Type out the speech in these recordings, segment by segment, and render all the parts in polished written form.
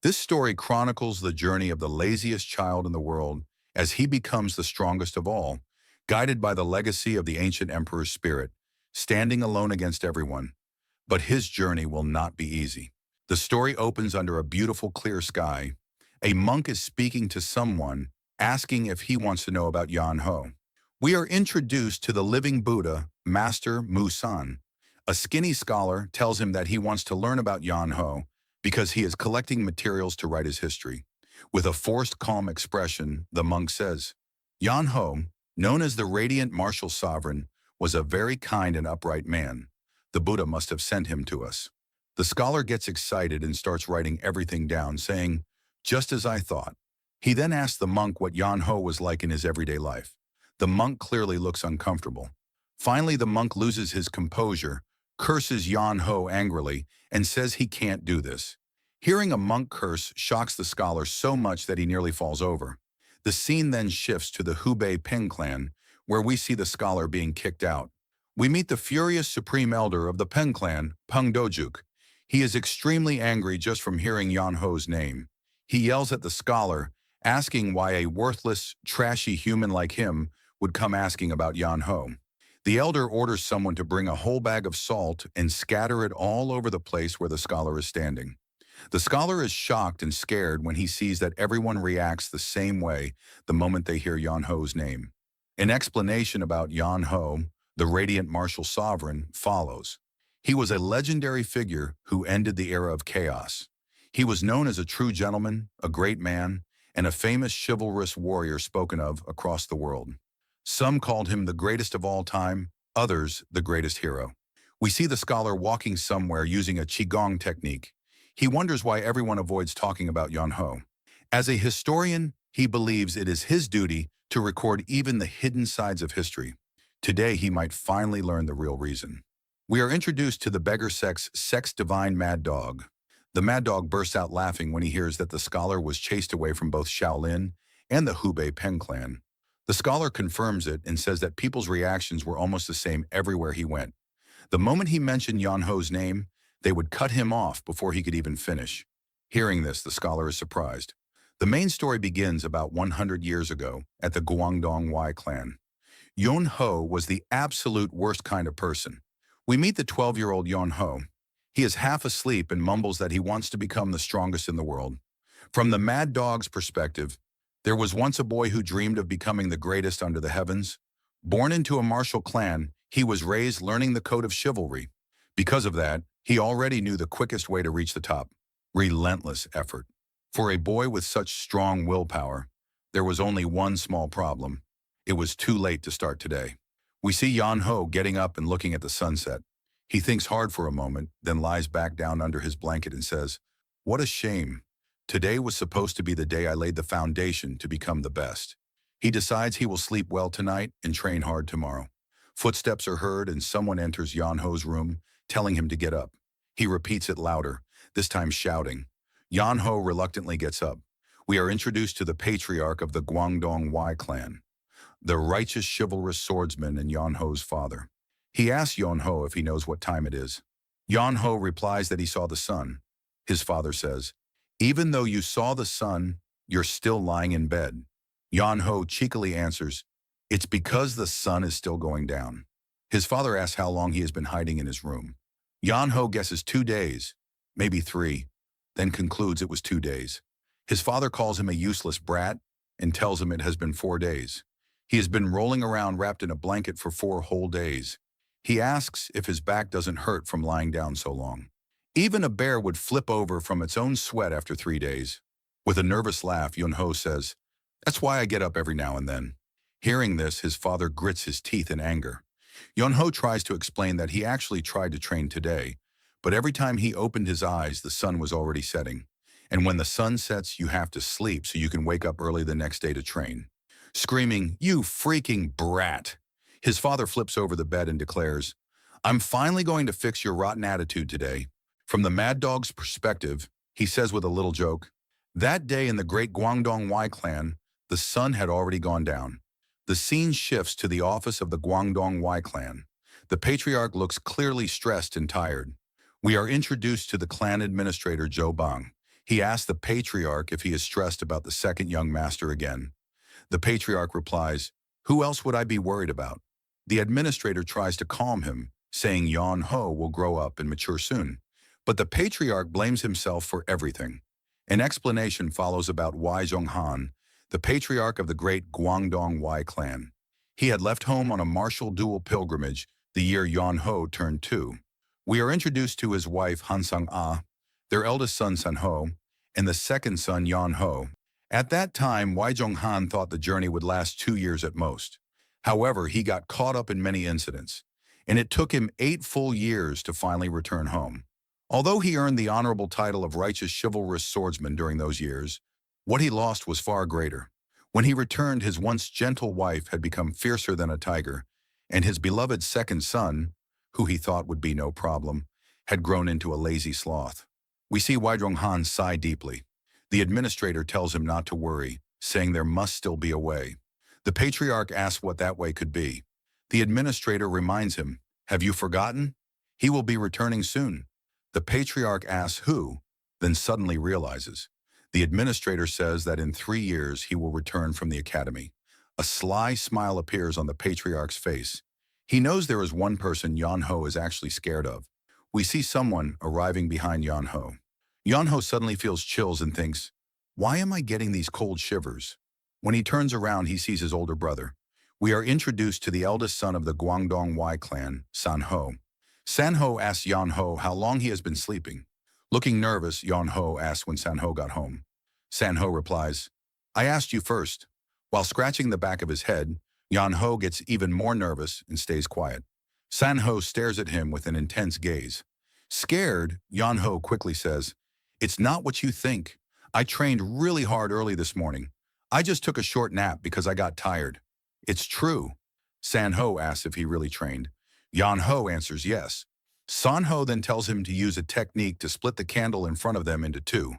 This story chronicles the journey of the laziest child in the world as he becomes the strongest of all, guided by the legacy of the ancient emperor's spirit, standing alone against everyone. But his journey will not be easy. The story opens under a beautiful clear sky. A monk is speaking to someone, asking if he wants to know about Yan Ho. We are introduced to the living Buddha, Master Musan. A skinny scholar tells him that he wants to learn about Yan Ho because he is collecting materials to write his history. With a forced calm expression, the monk says, Yan Ho, known as the radiant martial sovereign, was a very kind and upright man. The Buddha must have sent him to us. The scholar gets excited and starts writing everything down, saying, just as I thought. He then asks the monk what Yan Ho was like in his everyday life. The monk clearly looks uncomfortable. Finally, the monk loses his composure, curses Yan Ho angrily, and says he can't do this. Hearing a monk curse shocks the scholar so much that he nearly falls over. The scene then shifts to the Hubei Ping clan, where we see the scholar being kicked out. We meet the furious supreme elder of the Peng clan, Peng Dojuk. He is extremely angry just from hearing Yan Ho's name. He yells at the scholar, asking why a worthless, trashy human like him would come asking about Yan Ho. The elder orders someone to bring a whole bag of salt and scatter it all over the place where the scholar is standing. The scholar is shocked and scared when he sees that everyone reacts the same way the moment they hear Yan Ho's name. An explanation about Yan Ho, the radiant martial sovereign, follows. He was a legendary figure who ended the era of chaos. He was known as a true gentleman, a great man, and a famous chivalrous warrior spoken of across the world. Some called him the greatest of all time, others the greatest hero. We see the scholar walking somewhere using a qigong technique. He wonders why everyone avoids talking about Yan Ho. As a historian, he believes it is his duty to record even the hidden sides of history. Today, he might finally learn the real reason. We are introduced to the beggar sex divine mad dog. The mad dog bursts out laughing when he hears that the scholar was chased away from both Shaolin and the Hubei Peng clan. The scholar confirms it and says that people's reactions were almost the same everywhere he went. The moment he mentioned Yan Ho's name, they would cut him off before he could even finish. Hearing this, the scholar is surprised. The main story begins about 100 years ago at the Guangdong Y clan. Yan Ho was the absolute worst kind of person. We meet the 12-year-old Yan Ho. He is half asleep and mumbles that he wants to become the strongest in the world. From the mad dog's perspective, there was once a boy who dreamed of becoming the greatest under the heavens. Born into a martial clan, he was raised learning the code of chivalry. Because of that, he already knew the quickest way to reach the top: relentless effort. For a boy with such strong willpower, there was only one small problem. It was too late to start today. We see Yan Ho getting up and looking at the sunset. He thinks hard for a moment, then lies back down under his blanket and says, "What a shame. Today was supposed to be the day I laid the foundation to become the best." He decides he will sleep well tonight and train hard tomorrow. Footsteps are heard and someone enters Yan Ho's room, telling him to get up. He repeats it louder, this time shouting. Yan Ho reluctantly gets up. We are introduced to the patriarch of the Guangdong Y clan, the righteous chivalrous swordsman and Yan Ho's father. He asks Yan Ho if he knows what time it is. Yan Ho replies that he saw the sun. His father says, "Even though you saw the sun, you're still lying in bed." Yan Ho cheekily answers, "It's because the sun is still going down." His father asks how long he has been hiding in his room. Yan Ho guesses 2 days, maybe 3, then concludes it was 2 days. His father calls him a useless brat and tells him it has been 4 days. He has been rolling around wrapped in a blanket for 4 whole days. He asks if his back doesn't hurt from lying down so long. Even a bear would flip over from its own sweat after 3 days. With a nervous laugh, Yan Ho says, "That's why I get up every now and then." Hearing this, his father grits his teeth in anger. Yan Ho tries to explain that he actually tried to train today, but every time he opened his eyes, the sun was already setting. And when the sun sets, you have to sleep so you can wake up early the next day to train. Screaming, "You freaking brat!" His father flips over the bed and declares, "I'm finally going to fix your rotten attitude today." From the mad dog's perspective, he says with a little joke, "That day in the great Guangdong Y clan, the sun had already gone down." The scene shifts to the office of the Guangdong Y clan. The patriarch looks clearly stressed and tired. We are introduced to the clan administrator Zhou Bang. He asks the patriarch if he is stressed about the second young master again. The patriarch replies, "Who else would I be worried about?" The administrator tries to calm him, saying Yon Ho will grow up and mature soon. But the patriarch blames himself for everything. An explanation follows about Wai Zhonghan, the patriarch of the great Guangdong Wai clan. He had left home on a martial dual pilgrimage the year Yon Ho turned 2. We are introduced to his wife Han Sang-ah, their eldest son San Ho, and the second son Yon Ho. At that time, Wai Zhonghan thought the journey would last 2 years at most. However, he got caught up in many incidents, and it took him 8 full years to finally return home. Although he earned the honorable title of righteous chivalrous swordsman during those years, what he lost was far greater. When he returned, his once gentle wife had become fiercer than a tiger, and his beloved second son, who he thought would be no problem, had grown into a lazy sloth. We see Wai Zhonghan sigh deeply. The administrator tells him not to worry, saying there must still be a way. The patriarch asks what that way could be. The administrator reminds him, "Have you forgotten? He will be returning soon." The patriarch asks who, then suddenly realizes. The administrator says that in 3 years he will return from the academy. A sly smile appears on the patriarch's face. He knows there is one person Yon Ho is actually scared of. We see someone arriving behind Yon Ho. Yon Ho suddenly feels chills and thinks, "Why am I getting these cold shivers?" When he turns around, he sees his older brother. We are introduced to the eldest son of the Guangdong Wai clan, San Ho. San Ho asks Yon Ho how long he has been sleeping. Looking nervous, Yon Ho asks when San Ho got home. San Ho replies, "I asked you first." While scratching the back of his head, Yon Ho gets even more nervous and stays quiet. San Ho stares at him with an intense gaze. Scared, Yon Ho quickly says, "It's not what you think. I trained really hard early this morning. I just took a short nap because I got tired." "It's true." San Ho asks if he really trained. Yon Ho answers yes. San Ho then tells him to use a technique to split the candle in front of them into two.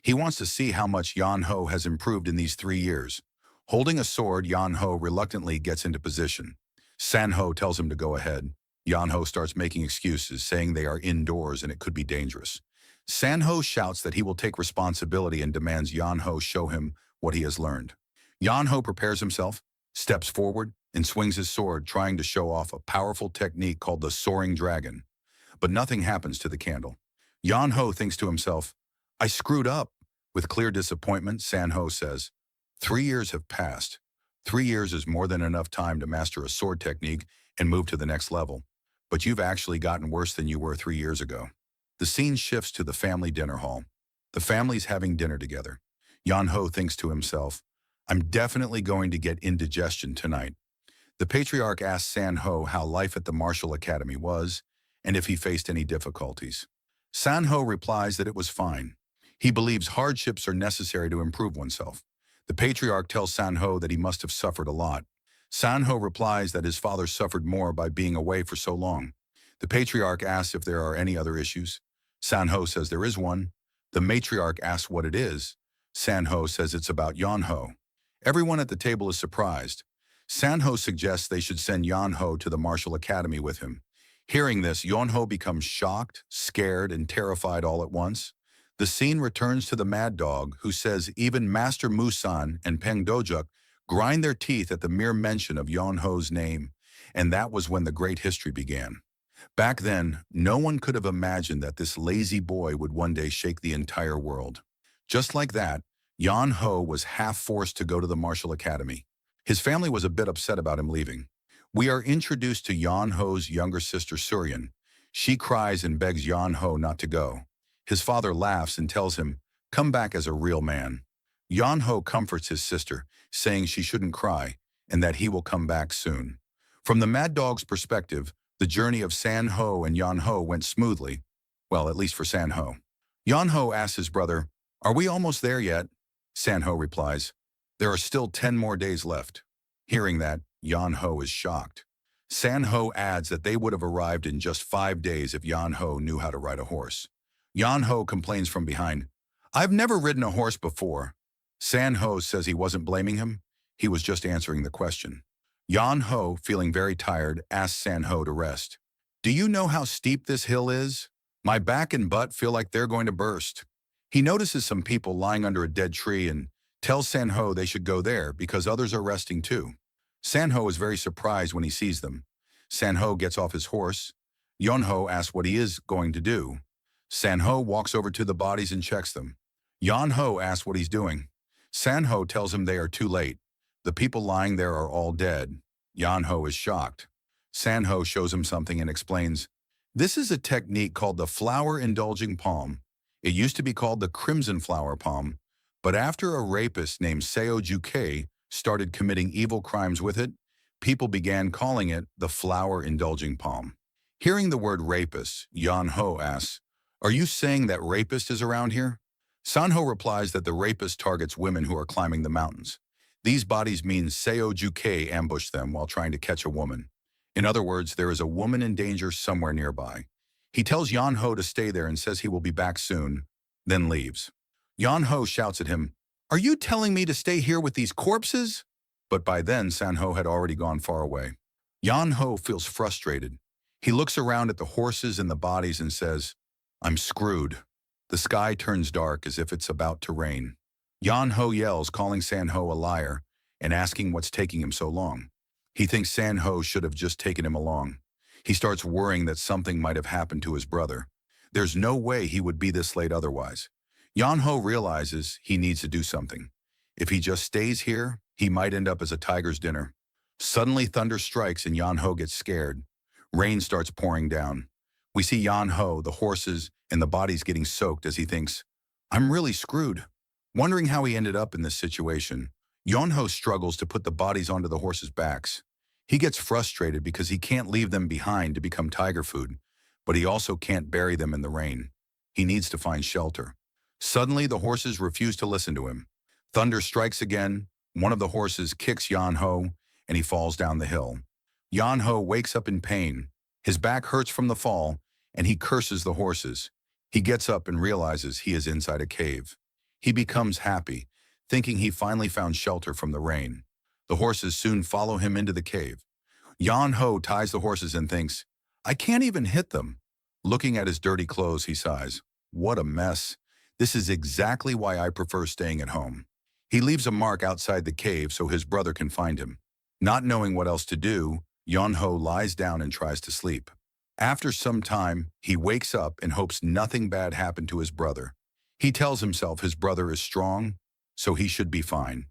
He wants to see how much Yon Ho has improved in these 3 years. Holding a sword, Yon Ho reluctantly gets into position. San Ho tells him to go ahead. Yon Ho starts making excuses, saying they are indoors and it could be dangerous. San Ho shouts that he will take responsibility and demands Yon Ho show him what he has learned. Yon Ho prepares himself, steps forward, and swings his sword, trying to show off a powerful technique called the soaring dragon. But nothing happens to the candle. Yon Ho thinks to himself, "I screwed up." With clear disappointment, San Ho says, 3 years have passed. 3 years is more than enough time to master a sword technique and move to the next level. But you've actually gotten worse than you were 3 years ago. The scene shifts to the family dinner hall. The family's having dinner together. Yon Ho thinks to himself, "I'm definitely going to get indigestion tonight." The patriarch asks San Ho how life at the martial academy was, and if he faced any difficulties. San Ho replies that it was fine. He believes hardships are necessary to improve oneself. The patriarch tells San Ho that he must have suffered a lot. San Ho replies that his father suffered more by being away for so long. The patriarch asks if there are any other issues. San Ho says there is one. The matriarch asks what it is. San Ho says it's about Yon Ho. Everyone at the table is surprised. San Ho suggests they should send Yon Ho to the martial academy with him. Hearing this, Yon Ho becomes shocked, scared, and terrified all at once. The scene returns to the mad dog, who says even Master Musan and Peng Dojuk grind their teeth at the mere mention of Yon Ho's name, and that was when the great history began. Back then, no one could have imagined that this lazy boy would one day shake the entire world. Just like that, Yon Ho was half forced to go to the martial academy. His family was a bit upset about him leaving. We are introduced to Yon Ho's younger sister Suryan. She cries and begs Yon Ho not to go. His father laughs and tells him, "Come back as a real man." Yon Ho comforts his sister, saying she shouldn't cry and that he will come back soon. From the Mad Dog's perspective, the journey of San Ho and Yon Ho went smoothly. Well, at least for San Ho. Yon Ho asks his brother, "Are we almost there yet?" San Ho replies, "There are still 10 more days left." Hearing that, Yon Ho is shocked. San Ho adds that they would have arrived in just 5 days if Yon Ho knew how to ride a horse. Yon Ho complains from behind, "I've never ridden a horse before." San Ho says he wasn't blaming him, he was just answering the question. Yon Ho, feeling very tired, asks San Ho to rest. "Do you know how steep this hill is? My back and butt feel like they're going to burst." He notices some people lying under a dead tree and tells Sanho they should go there because others are resting too. Sanho is very surprised when he sees them. Sanho gets off his horse. Yonho asks what he is going to do. Sanho walks over to the bodies and checks them. Yonho asks what he's doing. Sanho tells him they are too late. The people lying there are all dead. Yonho is shocked. Sanho shows him something and explains, "This is a technique called the flower-indulging palm. It used to be called the crimson flower palm, but after a rapist named Seo Juke started committing evil crimes with it, people began calling it the flower-indulging palm." Hearing the word rapist, Yonho asks, "Are you saying that rapist is around here?" Sanho replies that the rapist targets women who are climbing the mountains. These bodies mean Seo Juke ambushed them while trying to catch a woman. In other words, there is a woman in danger somewhere nearby. He tells Yonho to stay there and says he will be back soon, then leaves. Yonho shouts at him, "Are you telling me to stay here with these corpses?" But by then, Sanho had already gone far away. Yonho feels frustrated. He looks around at the horses and the bodies and says, "I'm screwed." The sky turns dark as if it's about to rain. Yonho yells, calling Sanho a liar and asking what's taking him so long. He thinks Sanho should have just taken him along. He starts worrying that something might have happened to his brother. There's no way he would be this late otherwise. Yonho realizes he needs to do something. If he just stays here, he might end up as a tiger's dinner. Suddenly thunder strikes and Yonho gets scared. Rain starts pouring down. We see Yonho, the horses, and the bodies getting soaked as he thinks, "I'm really screwed." Wondering how he ended up in this situation, Yonho struggles to put the bodies onto the horses' backs. He gets frustrated because he can't leave them behind to become tiger food, but he also can't bury them in the rain. He needs to find shelter. Suddenly, the horses refuse to listen to him. Thunder strikes again. One of the horses kicks Yonho, and he falls down the hill. Yonho wakes up in pain. His back hurts from the fall, and he curses the horses. He gets up and realizes he is inside a cave. He becomes happy, thinking he finally found shelter from the rain. The horses soon follow him into the cave. Yonho ties the horses and thinks, "I can't even hit them." Looking at his dirty clothes, he sighs, "What a mess. This is exactly why I prefer staying at home." He leaves a mark outside the cave so his brother can find him. Not knowing what else to do, Yonho lies down and tries to sleep. After some time, he wakes up and hopes nothing bad happened to his brother. He tells himself his brother is strong, so he should be fine.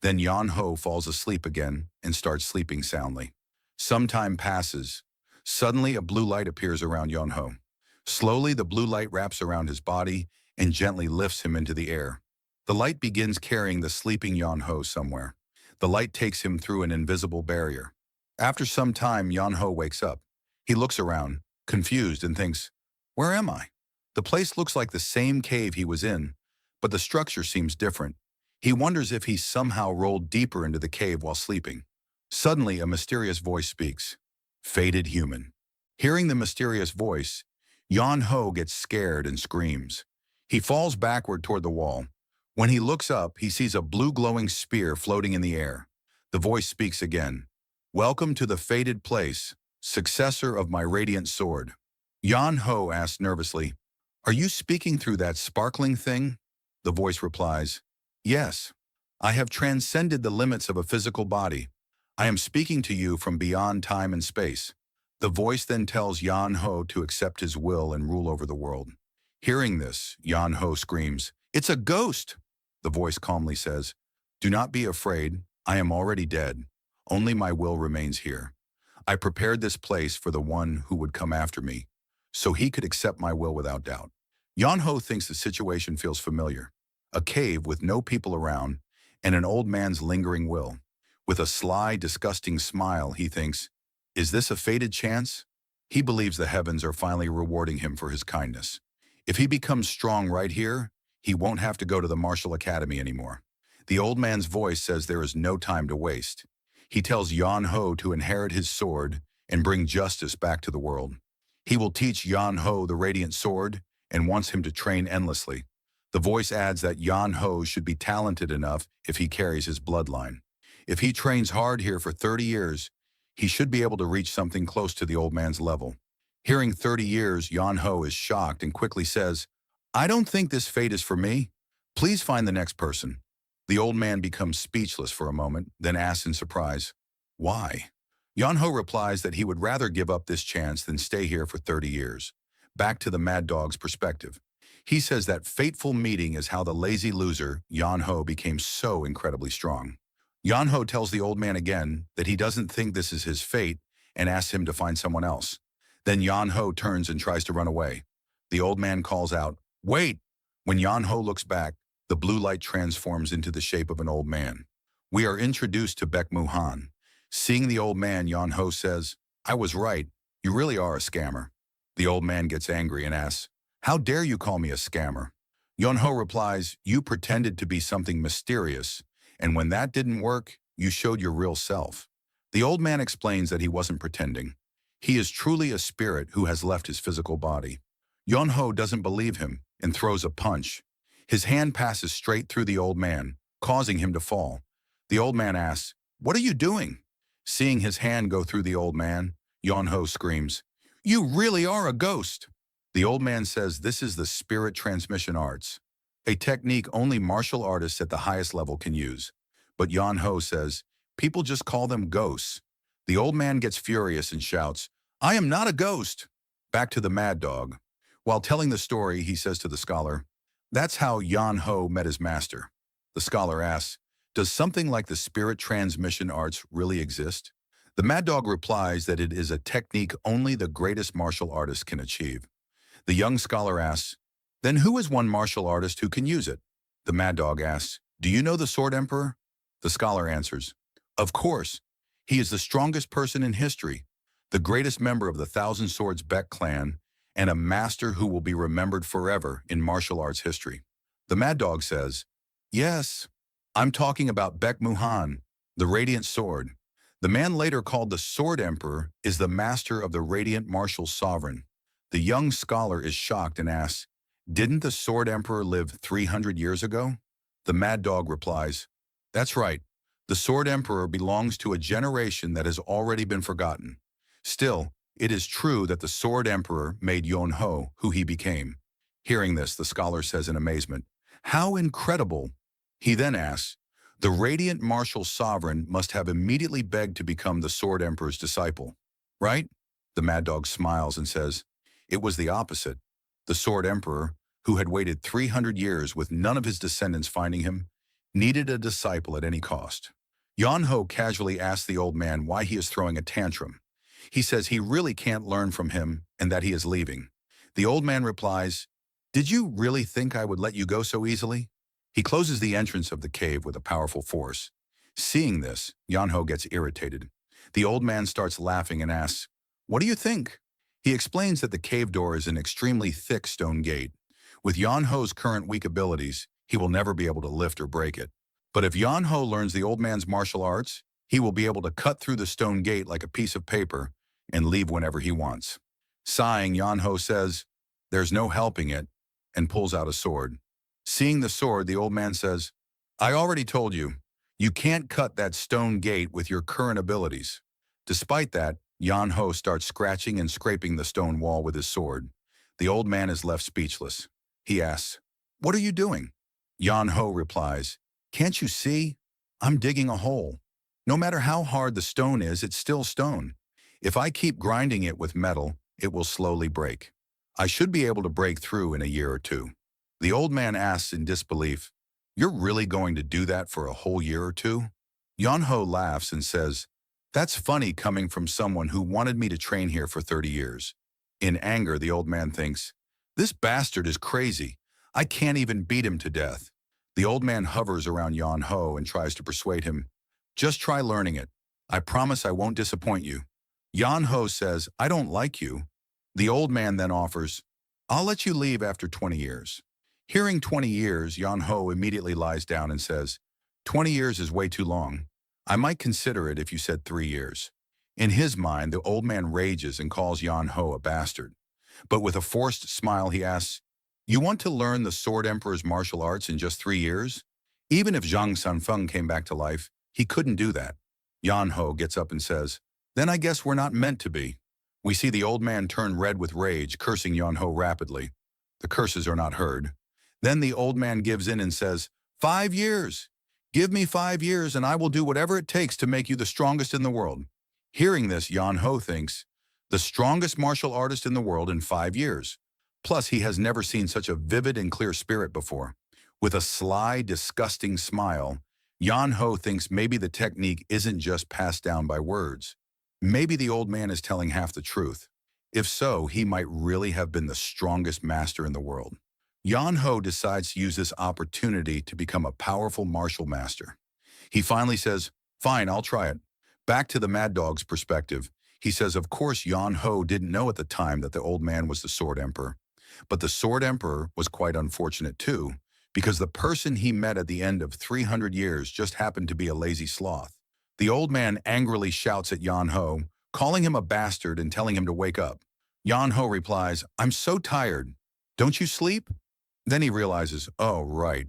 Then Yonho falls asleep again and starts sleeping soundly. Some time passes. Suddenly, a blue light appears around Yonho. Slowly, the blue light wraps around his body and gently lifts him into the air. The light begins carrying the sleeping Yonho somewhere. The light takes him through an invisible barrier. After some time, Yonho wakes up. He looks around, confused, and thinks, "Where am I?" The place looks like the same cave he was in, but the structure seems different. He wonders if he somehow rolled deeper into the cave while sleeping. Suddenly, a mysterious voice speaks. "Fated human." Hearing the mysterious voice, Yonho gets scared and screams. He falls backward toward the wall. When he looks up, he sees a blue glowing spear floating in the air. The voice speaks again. "Welcome to the fated place, successor of my radiant sword." Yonho asks nervously, "Are you speaking through that sparkling thing?" The voice replies, "Yes. I have transcended the limits of a physical body. I am speaking to you from beyond time and space." The voice then tells Yonho to accept his will and rule over the world. Hearing this, Yonho screams, "It's a ghost!" The voice calmly says, "Do not be afraid. I am already dead. Only my will remains here. I prepared this place for the one who would come after me, so he could accept my will without doubt." Yonho thinks the situation feels familiar. A cave with no people around, and an old man's lingering will. With a sly, disgusting smile, he thinks, "Is this a fated chance?" He believes the heavens are finally rewarding him for his kindness. If he becomes strong right here, he won't have to go to the martial academy anymore. The old man's voice says there is no time to waste. He tells Yonho to inherit his sword and bring justice back to the world. He will teach Yonho the radiant sword and wants him to train endlessly. The voice adds that Yonho should be talented enough if he carries his bloodline. If he trains hard here for 30 years, he should be able to reach something close to the old man's level. Hearing 30 years, Yonho is shocked and quickly says, I don't think this fate is for me. Please find the next person. The old man becomes speechless for a moment, then asks in surprise, why? Yonho replies that he would rather give up this chance than stay here for 30 years. Back to the mad dog's perspective. He says that fateful meeting is how the lazy loser, Yonho, became so incredibly strong. Yonho tells the old man again that he doesn't think this is his fate and asks him to find someone else. Then Yonho turns and tries to run away. The old man calls out, wait! When Yonho looks back, the blue light transforms into the shape of an old man. We are introduced to Baek Muhan. Seeing the old man, Yonho says, I was right. You really are a scammer. The old man gets angry and asks, how dare you call me a scammer? Yonho replies, you pretended to be something mysterious, and when that didn't work, you showed your real self. The old man explains that he wasn't pretending. He is truly a spirit who has left his physical body. Yonho doesn't believe him and throws a punch. His hand passes straight through the old man, causing him to fall. The old man asks, what are you doing? Seeing his hand go through the old man, Yonho screams, you really are a ghost. The old man says this is the spirit transmission arts, a technique only martial artists at the highest level can use. But Yonho says, people just call them ghosts. The old man gets furious and shouts, I am not a ghost. Back to the mad dog. While telling the story, he says to the scholar, that's how Yonho met his master. The scholar asks, does something like the spirit transmission arts really exist? The mad dog replies that it is a technique only the greatest martial artists can achieve. The young scholar asks, then who is one martial artist who can use it? The mad dog asks, do you know the Sword Emperor? The scholar answers, of course. He is the strongest person in history, the greatest member of the Thousand Swords Baek clan, and a master who will be remembered forever in martial arts history. The mad dog says, yes, I'm talking about Baek Muhan, the Radiant Sword. The man later called the Sword Emperor is the master of the Radiant Martial Sovereign. The young scholar is shocked and asks, didn't the Sword Emperor live 300 years ago? The mad dog replies, that's right. The Sword Emperor belongs to a generation that has already been forgotten. Still, it is true that the Sword Emperor made Yonho who he became. Hearing this, the scholar says in amazement, how incredible! He then asks, the Radiant Martial Sovereign must have immediately begged to become the Sword Emperor's disciple, right? The mad dog smiles and says, it was the opposite. The Sword Emperor, who had waited 300 years with none of his descendants finding him, needed a disciple at any cost. Yonho casually asks the old man why he is throwing a tantrum. He says he really can't learn from him and that he is leaving. The old man replies, did you really think I would let you go so easily? He closes the entrance of the cave with a powerful force. Seeing this, Yonho gets irritated. The old man starts laughing and asks, what do you think? He explains that the cave door is an extremely thick stone gate. With Yonho's current weak abilities, he will never be able to lift or break it. But if Yonho learns the old man's martial arts, he will be able to cut through the stone gate like a piece of paper and leave whenever he wants. Sighing, Yonho says, there's no helping it, and pulls out a sword. Seeing the sword, the old man says, I already told you, you can't cut that stone gate with your current abilities. Despite that, Yonho starts scratching and scraping the stone wall with his sword. The old man is left speechless. He asks, what are you doing? Yonho replies, can't you see? I'm digging a hole. No matter how hard the stone is, it's still stone. If I keep grinding it with metal, it will slowly break. I should be able to break through in a year or two. The old man asks in disbelief, you're really going to do that for a whole year or two? Yonho laughs and says, that's funny coming from someone who wanted me to train here for 30 years. In anger, the old man thinks, this bastard is crazy. I can't even beat him to death. The old man hovers around Yonho and tries to persuade him, just try learning it. I promise I won't disappoint you. Yonho says, I don't like you. The old man then offers, I'll let you leave after 20 years. Hearing 20 years, Yonho immediately lies down and says, 20 years is way too long. I might consider it if you said 3 years. In his mind, the old man rages and calls Yonho a bastard. But with a forced smile, he asks, you want to learn the Sword Emperor's martial arts in just 3 years? Even if Zhang Sanfeng came back to life, he couldn't do that. Yonho gets up and says, then I guess we're not meant to be. We see the old man turn red with rage, cursing Yonho rapidly. The curses are not heard. Then the old man gives in and says, 5 years! Give me 5 years and I will do whatever it takes to make you the strongest in the world. Hearing this, Yan Ho thinks, the strongest martial artist in the world in 5 years. Plus, he has never seen such a vivid and clear spirit before. With a sly, disgusting smile, Yan Ho thinks maybe the technique isn't just passed down by words. Maybe the old man is telling half the truth. If so, he might really have been the strongest master in the world. Yan Ho decides to use this opportunity to become a powerful martial master. He finally says, fine, I'll try it. Back to the Mad Dog's perspective, he says of course Yan Ho didn't know at the time that the old man was the Sword Emperor. But the Sword Emperor was quite unfortunate too, because the person he met at the end of 300 years just happened to be a lazy sloth. The old man angrily shouts at Yan Ho, calling him a bastard and telling him to wake up. Yan Ho replies, I'm so tired. Don't you sleep? Then he realizes, oh, right,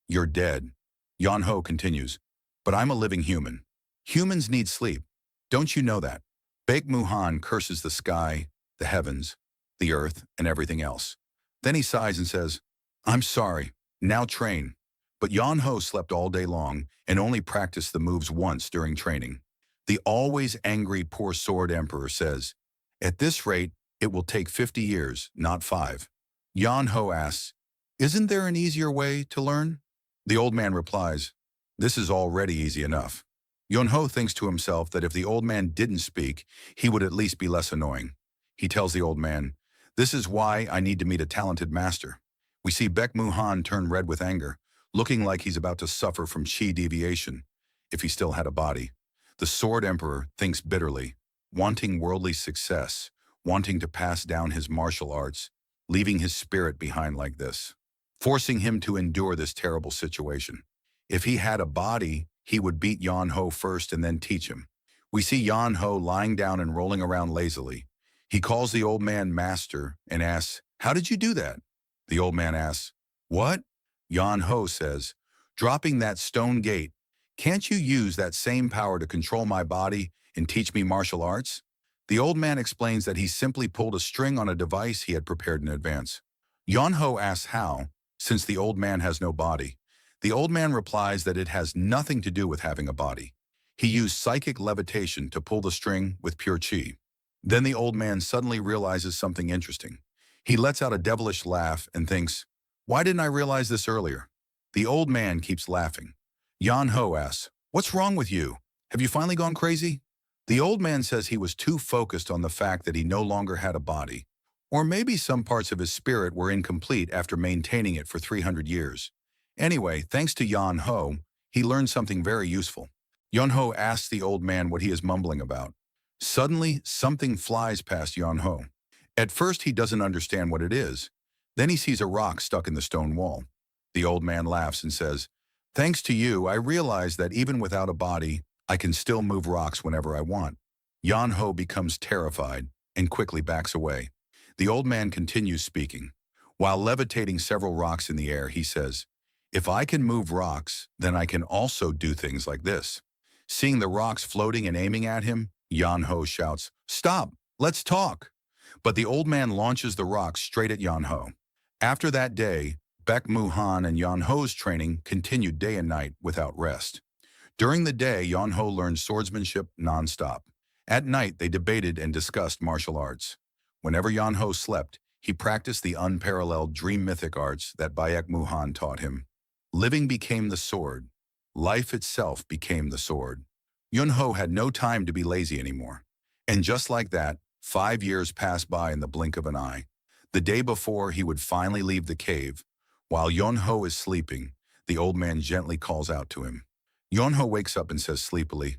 you're dead. Yan Ho continues, but I'm a living human. Humans need sleep. Don't you know that? Baek curses the sky, the heavens, the earth, and everything else. Then he sighs and says, I'm sorry, now train. But Yan Ho slept all day long and only practiced the moves once during training. The always angry poor Sword Emperor says, at this rate, it will take 50 years, not 5. Yan Ho asks, isn't there an easier way to learn? The old man replies, this is already easy enough. Yan Ho thinks to himself that if the old man didn't speak, he would at least be less annoying. He tells the old man, this is why I need to meet a talented master. We see Baek turn red with anger, looking like he's about to suffer from chi deviation, if he still had a body. The Sword Emperor thinks bitterly, wanting worldly success, wanting to pass down his martial arts, leaving his spirit behind like this, forcing him to endure this terrible situation. If he had a body, he would beat Yan Ho first and then teach him. We see Yan Ho lying down and rolling around lazily. He calls the old man master and asks, how did you do that? The old man asks, what? Yan Ho says, dropping that stone gate. Can't you use that same power to control my body and teach me martial arts? The old man explains that he simply pulled a string on a device he had prepared in advance. Yan Ho asks how, since the old man has no body. The old man replies that it has nothing to do with having a body. He used psychic levitation to pull the string with pure chi. Then the old man suddenly realizes something interesting. He lets out a devilish laugh and thinks, why didn't I realize this earlier? The old man keeps laughing. Yan Ho asks, what's wrong with you? Have you finally gone crazy? The old man says he was too focused on the fact that he no longer had a body. Or maybe some parts of his spirit were incomplete after maintaining it for 300 years. Anyway, thanks to Yan Ho, he learned something very useful. Yan Ho asks the old man what he is mumbling about. Suddenly, something flies past Yan Ho. At first, he doesn't understand what it is. Then he sees a rock stuck in the stone wall. The old man laughs and says, thanks to you, I realize that even without a body, I can still move rocks whenever I want. Yan Ho becomes terrified and quickly backs away. The old man continues speaking. While levitating several rocks in the air, he says, if I can move rocks, then I can also do things like this. Seeing the rocks floating and aiming at him, Yan Ho shouts, stop, let's talk. But the old man launches the rocks straight at Yan Ho. After that day, Baek and Yan Ho's training continued day and night without rest. During the day, Yan Ho learned swordsmanship non-stop. At night, they debated and discussed martial arts. Whenever Yan Ho slept, he practiced the unparalleled dream mythic arts that Baek taught him. Living became the sword. Life itself became the sword. Yan Ho had no time to be lazy anymore. And just like that, 5 years passed by in the blink of an eye. The day before he would finally leave the cave, while Yan Ho is sleeping, the old man gently calls out to him. Yan Ho wakes up and says sleepily,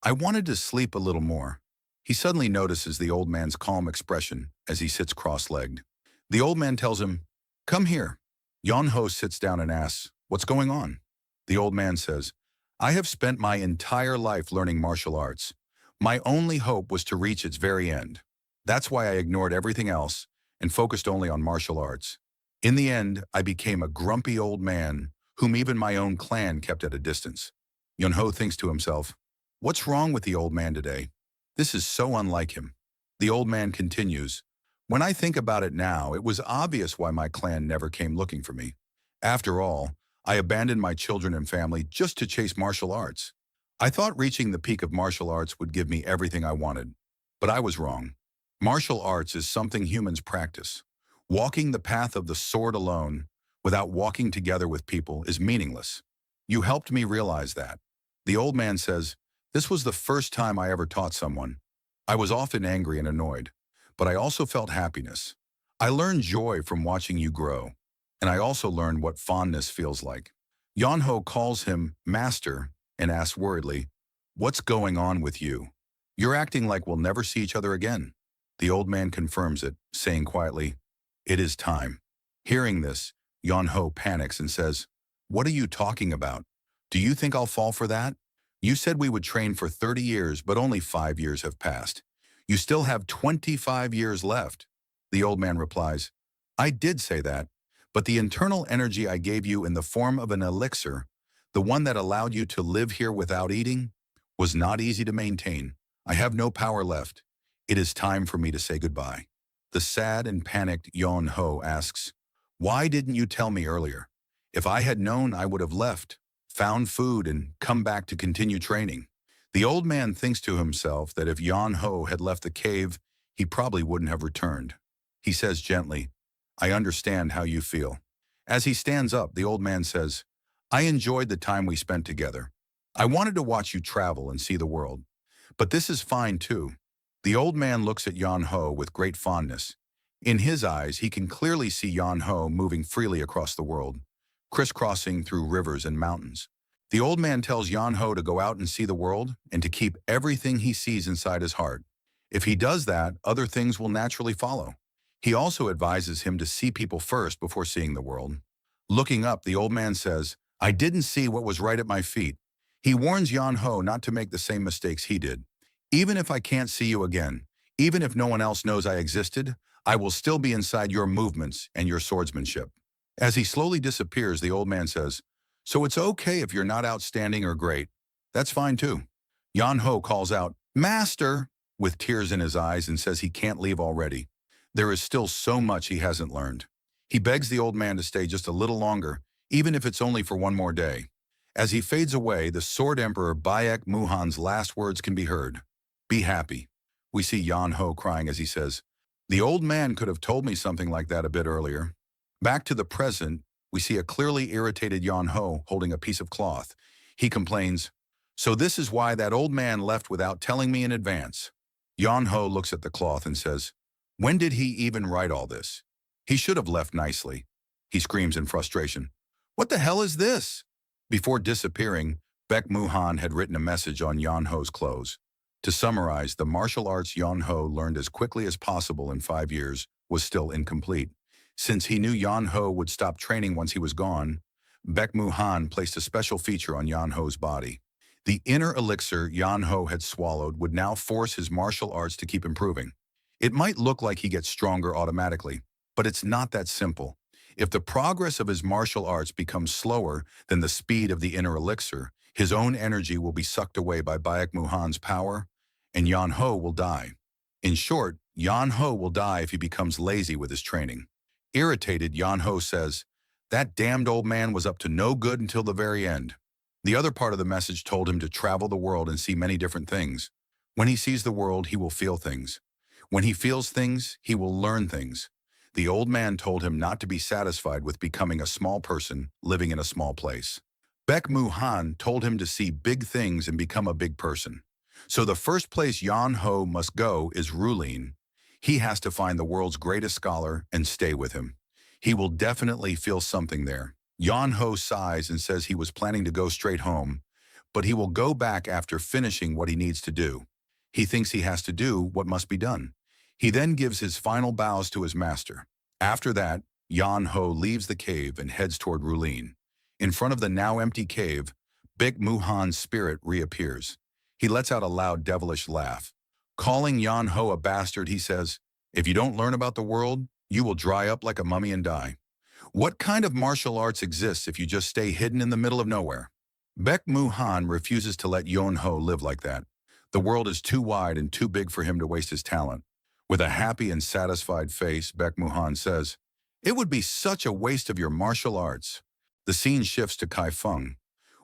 I wanted to sleep a little more. He suddenly notices the old man's calm expression as he sits cross-legged. The old man tells him, come here. Yan Ho sits down and asks, what's going on? The old man says, I have spent my entire life learning martial arts. My only hope was to reach its very end. That's why I ignored everything else and focused only on martial arts. In the end, I became a grumpy old man whom even my own clan kept at a distance. Yan Ho thinks to himself, what's wrong with the old man today? This is so unlike him. The old man continues, When I think about it now, it was obvious why my clan never came looking for me. After all, I abandoned my children and family just to chase martial arts. I thought reaching the peak of martial arts would give me everything I wanted. But I was wrong. Martial arts is something humans practice. Walking the path of the sword alone, without walking together with people, is meaningless. You helped me realize that. The old man says, this was the first time I ever taught someone. I was often angry and annoyed, but I also felt happiness. I learned joy from watching you grow, and I also learned what fondness feels like. Yonho calls him master and asks worriedly, what's going on with you? You're acting like we'll never see each other again. The old man confirms it, saying quietly, it is time. Hearing this, Yonho panics and says, what are you talking about? Do you think I'll fall for that? You said we would train for 30 years, but only 5 years have passed. You still have 25 years left. The old man replies, I did say that, but the internal energy I gave you in the form of an elixir, the one that allowed you to live here without eating, was not easy to maintain. I have no power left. It is time for me to say goodbye. The sad and panicked Yon Ho asks, why didn't you tell me earlier? If I had known, I would have left, found food, and come back to continue training. The old man thinks to himself that if Yon Ho had left the cave, he probably wouldn't have returned. He says gently, I understand how you feel. As he stands up, the old man says, I enjoyed the time we spent together. I wanted to watch you travel and see the world. But this is fine too. The old man looks at Yon Ho with great fondness. In his eyes, he can clearly see Yon Ho moving freely across the world, crisscrossing through rivers and mountains. The old man tells Yon Ho to go out and see the world and to keep everything he sees inside his heart. If he does that, other things will naturally follow. He also advises him to see people first before seeing the world. Looking up, the old man says, I didn't see what was right at my feet. He warns Yon Ho not to make the same mistakes he did. Even if I can't see you again, even if no one else knows I existed, I will still be inside your movements and your swordsmanship. As he slowly disappears, the old man says, so it's okay if you're not outstanding or great. That's fine too. Yon Ho calls out, Master, with tears in his eyes and says he can't leave already. There is still so much he hasn't learned. He begs the old man to stay just a little longer, even if it's only for one more day. As he fades away, the Sword Emperor Bayek Muhan's last words can be heard. Be happy. We see Yon Ho crying as he says, the old man could have told me something like that a bit earlier. Back to the present, we see a clearly irritated Yon Ho holding a piece of cloth. He complains, so this is why that old man left without telling me in advance. Yon Ho looks at the cloth and says, when did he even write all this? He should have left nicely. He screams in frustration, what the hell is this? Before disappearing, Baek Muhan had written a message on Yon Ho's clothes. To summarize, the martial arts Yon Ho learned as quickly as possible in 5 years was still incomplete. Since he knew Yon Ho would stop training once he was gone, Baek Muhan placed a special feature on Yon Ho's body. The inner elixir Yon Ho had swallowed would now force his martial arts to keep improving. It might look like he gets stronger automatically, but it's not that simple. If the progress of his martial arts becomes slower than the speed of the inner elixir, his own energy will be sucked away by Baek Muhan's power, and Yon Ho will die. In short, Yon Ho will die if he becomes lazy with his training. Irritated, Yon Ho says, that damned old man was up to no good until the very end. The other part of the message told him to travel the world and see many different things. When he sees the world, he will feel things. When he feels things, he will learn things. The old man told him not to be satisfied with becoming a small person living in a small place. Baek Muhan told him to see big things and become a big person. So the first place Yon Ho must go is Rulin. He has to find the world's greatest scholar and stay with him. He will definitely feel something there. Yon Ho sighs and says he was planning to go straight home, but he will go back after finishing what he needs to do. He thinks he has to do what must be done. He then gives his final bows to his master. After that, Yon Ho leaves the cave and heads toward Rulin. In front of the now empty cave, Baek Muhan's spirit reappears. He lets out a loud devilish laugh. Calling Yon Ho a bastard, he says, if you don't learn about the world, you will dry up like a mummy and die. What kind of martial arts exists if you just stay hidden in the middle of nowhere? Baek Muhan refuses to let Yon Ho live like that. The world is too wide and too big for him to waste his talent. With a happy and satisfied face, Baek Muhan says, "It would be such a waste of your martial arts." The scene shifts to Kai Feng.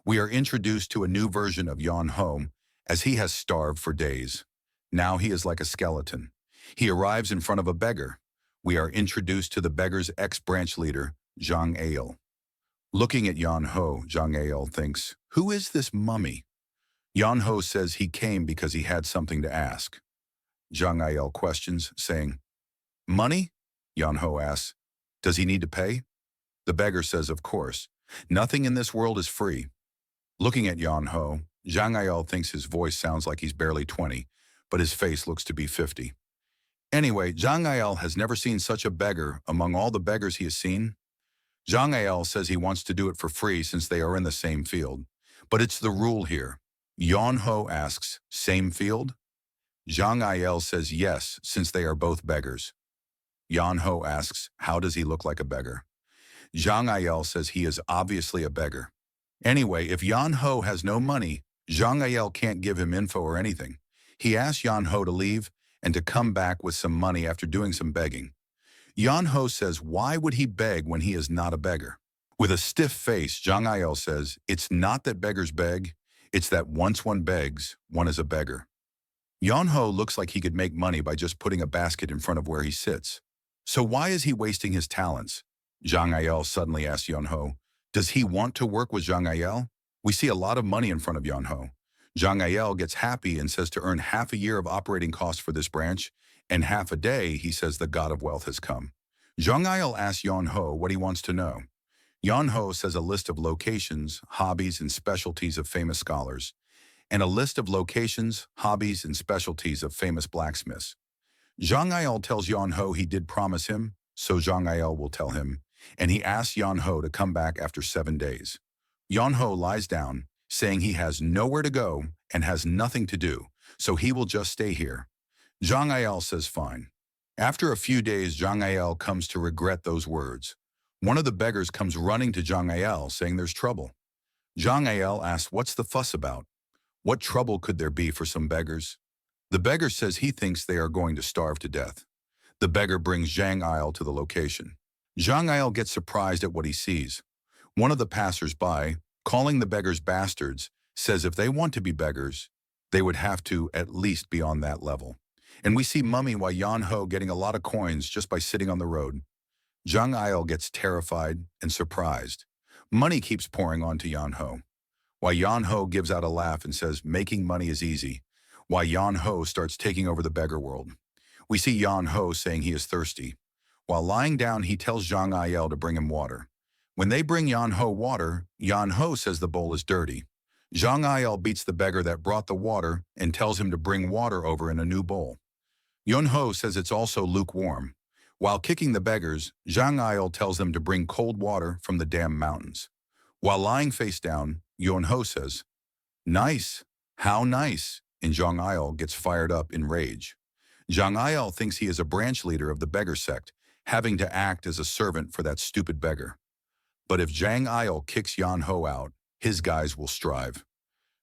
We are introduced to a new version of Yon Ho as he has starved for days. Now he is like a skeleton. He arrives in front of a beggar. We are introduced to the beggar's ex-branch leader, Zhang Ail. Looking at Yon Ho, Zhang Ail thinks, "Who is this mummy?" Yon Ho says he came because he had something to ask. Zhang Ail questions, saying, "Money?" Yon Ho asks, "Does he need to pay?" The beggar says, "Of course. Nothing in this world is free." Looking at Yon Ho, Zhang Ail thinks his voice sounds like he's barely 20, but his face looks to be 50. Anyway, Zhang Ail has never seen such a beggar among all the beggars he has seen. Zhang Ail says he wants to do it for free since they are in the same field. But it's the rule here. Yon Ho asks, "Same field?" Zhang Ail says yes, since they are both beggars. Yon Ho asks, "How does he look like a beggar?" Zhang Ail says he is obviously a beggar. Anyway, if Yon Ho has no money, Zhang Ail can't give him info or anything. He asks Yon Ho to leave and to come back with some money after doing some begging. Yon Ho says why would he beg when he is not a beggar? With a stiff face, Zhang Ail says, "It's not that beggars beg, it's that once one begs, one is a beggar." Yon Ho looks like he could make money by just putting a basket in front of where he sits. So why is he wasting his talents? Zhang Ail suddenly asks Yon Ho, "Does he want to work with Zhang Ail?" We see a lot of money in front of Yon Ho. Zhang Ail gets happy and says to earn half a year of operating costs for this branch, and half a day, he says the god of wealth has come. Zhang Ail asks Yon Ho what he wants to know. Yon Ho says a list of locations, hobbies, and specialties of famous scholars, and a list of locations, hobbies, and specialties of famous blacksmiths. Zhang Ail tells Yon Ho he did promise him, so Zhang Ail will tell him, and he asks Yon Ho to come back after 7 days. Yon Ho lies down, saying he has nowhere to go and has nothing to do, so he will just stay here. Zhang Ail says fine. After a few days, Zhang Ail comes to regret those words. One of the beggars comes running to Zhang Ail, saying there's trouble. Zhang Ail asks what's the fuss about? What trouble could there be for some beggars? The beggar says he thinks they are going to starve to death. The beggar brings Zhang Ail to the location. Zhang Ail gets surprised at what he sees. One of the passers-by, calling the beggars bastards, says if they want to be beggars, they would have to at least be on that level. And we see Mummy Wa Yon Ho getting a lot of coins just by sitting on the road. Zhang Ail gets terrified and surprised. Money keeps pouring onto Yon Ho. Why Yon Ho gives out a laugh and says making money is easy. Why Yon Ho starts taking over the beggar world. We see Yon Ho saying he is thirsty. While lying down, he tells Zhang Ail to bring him water. When they bring Yon Ho water, Yon Ho says the bowl is dirty. Zhang Ail beats the beggar that brought the water and tells him to bring water over in a new bowl. Yon Ho says it's also lukewarm. While kicking the beggars, Zhang Ail tells them to bring cold water from the damn mountains. While lying face down, Yon Ho says, "Nice, how nice," and Zhang Ail gets fired up in rage. Zhang Ail thinks he is a branch leader of the beggar sect, having to act as a servant for that stupid beggar. But if Zhang Ail kicks Yon Ho out, his guys will strive.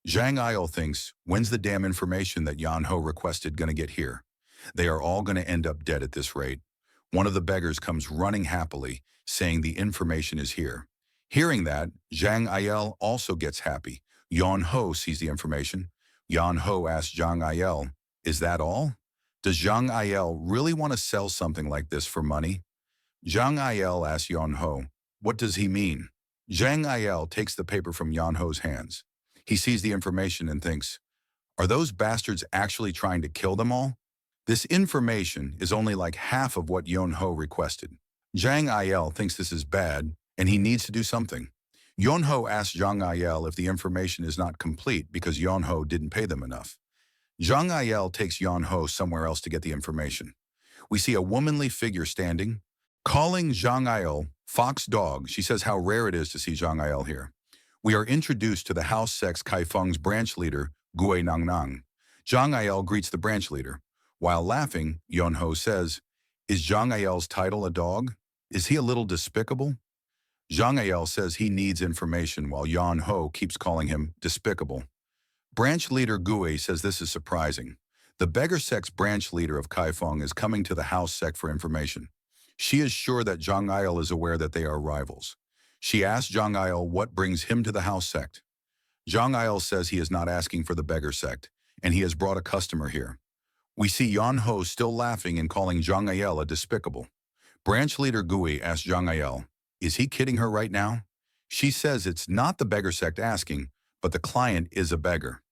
Zhang Ail thinks, when's the damn information that Yon Ho requested gonna get here? They are all gonna end up dead at this rate. One of the beggars comes running happily, saying the information is here. Hearing that, Zhang Ail also gets happy. Yon Ho sees the information. Yon Ho asks Zhang Ail, "Is that all? Does Zhang Ail really want to sell something like this for money?" Zhang Ail asks Yon Ho, "What does he mean?" Zhang Ail takes the paper from Yon Ho's hands. He sees the information and thinks, are those bastards actually trying to kill them all? This information is only like half of what Yon Ho requested. Zhang Ail thinks this is bad, and he needs to do something. Yon Ho asks Zhang Ail if the information is not complete because Yon Ho didn't pay them enough. Zhang Ail takes Yon Ho somewhere else to get the information. We see a womanly figure standing. Calling Zhang Ail fox dog, she says how rare it is to see Zhang Ail here. We are introduced to the house sex Kai Feng's branch leader, Gui Nang Nang. Zhang Ail greets the branch leader. While laughing, Yon Ho says, "Is Zhang Ail's title a dog? Is he a little despicable?" Zhang Ail says he needs information while Yon Ho keeps calling him despicable. Branch leader Gui says this is surprising. The beggar sect's branch leader of Kaifeng is coming to the house sect for information. She is sure that Zhang Il is aware that they are rivals. She asks Zhang Il what brings him to the house sect. Zhang Il says he is not asking for the beggar sect, and he has brought a customer here. We see Yan Ho still laughing and calling Zhang Il a despicable. Branch leader Gui asks Zhang Il, is he kidding her right now? She says it's not the beggar sect asking, but the client is a beggar.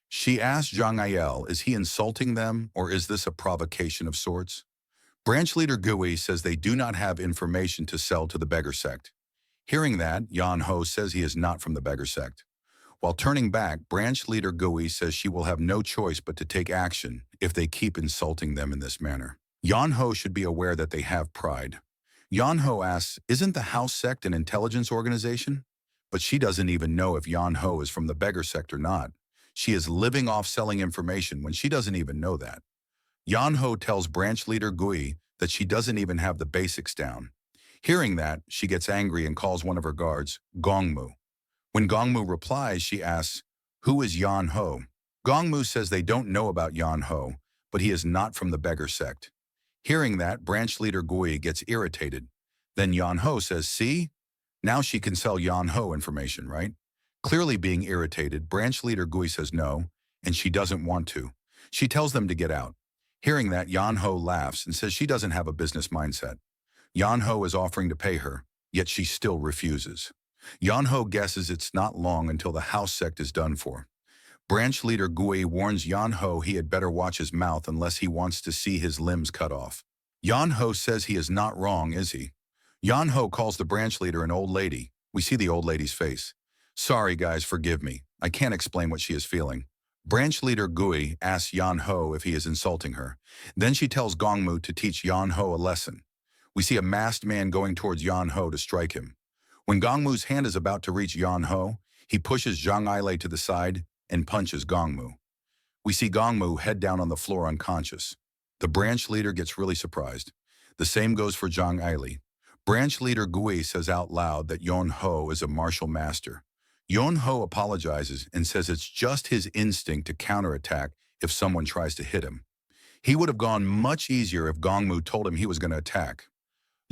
She asks Zhang Il, is he insulting them, or is this a provocation of sorts? Branch leader Gui says they do not have information to sell to the beggar sect. Hearing that, Yan Ho says he is not from the beggar sect. While turning back, branch leader Gui says she will have no choice but to take action if they keep insulting them in this manner. Yan Ho should be aware that they have pride. Yan Ho asks, isn't the house sect an intelligence organization? But she doesn't even know if Yan Ho is from the beggar sect or not. She is living off selling information when she doesn't even know that. Yan Ho tells branch leader Gui that she doesn't even have the basics down. Hearing that, she gets angry and calls one of her guards, Gongmu. When Gongmu replies, she asks, who is Yan Ho? Gongmu says they don't know about Yan Ho, but he is not from the beggar sect. Hearing that, branch leader Gui gets irritated. Then Yan Ho says, see? Now she can sell Yan Ho information, right? Clearly being irritated, branch leader Gui says no, and she doesn't want to. She tells them to get out. Hearing that, Yan Ho laughs and says she doesn't have a business mindset. Yan Ho is offering to pay her, yet she still refuses. Yan Ho guesses it's not long until the house sect is done for. Branch leader Gui warns Yan Ho he had better watch his mouth unless he wants to see his limbs cut off. Yan Ho says he is not wrong, is he? Yan Ho calls the branch leader an old lady. We see the old lady's face. Sorry guys, forgive me. I can't explain what she is feeling. Branch leader Gui asks Yan Ho if he is insulting her. Then she tells Gongmu to teach Yan Ho a lesson. We see a masked man going towards Yan Ho to strike him. When Gongmu's hand is about to reach Yan Ho, he pushes Zhang Il to the side and punches Gongmu. We see Gongmu head down on the floor unconscious. The branch leader gets really surprised. The same goes for Zhang Il. Branch leader Gui says out loud that Yan Ho is a martial master. Yan Ho apologizes and says it's just his instinct to counterattack if someone tries to hit him. He would have gone much easier if Gongmu told him he was going to attack.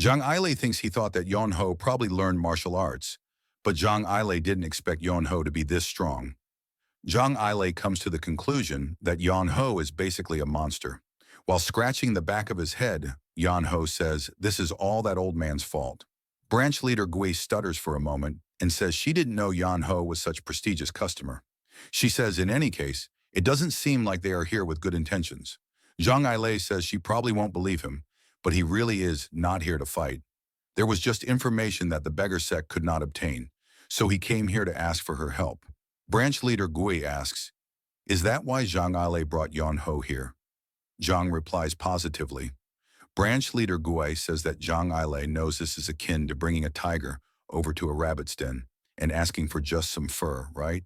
Zhang Il thinks he thought that Yan Ho probably learned martial arts, but Zhang Il didn't expect Yan Ho to be this strong. Zhang Il comes to the conclusion that Yan Ho is basically a monster. While scratching the back of his head, Yan Ho says this is all that old man's fault. Branch leader Gui stutters for a moment and says she didn't know Yan Ho was such a prestigious customer. She says in any case, it doesn't seem like they are here with good intentions. Zhang Il says she probably won't believe him, but he really is not here to fight. There was just information that the beggar sect could not obtain, so he came here to ask for her help. Branch leader Gui asks, is that why Zhang Il brought Yan Ho here? Zhang replies positively. Branch leader Gui says that Zhang Il knows this is akin to bringing a tiger over to a rabbit's den and asking for just some fur, right?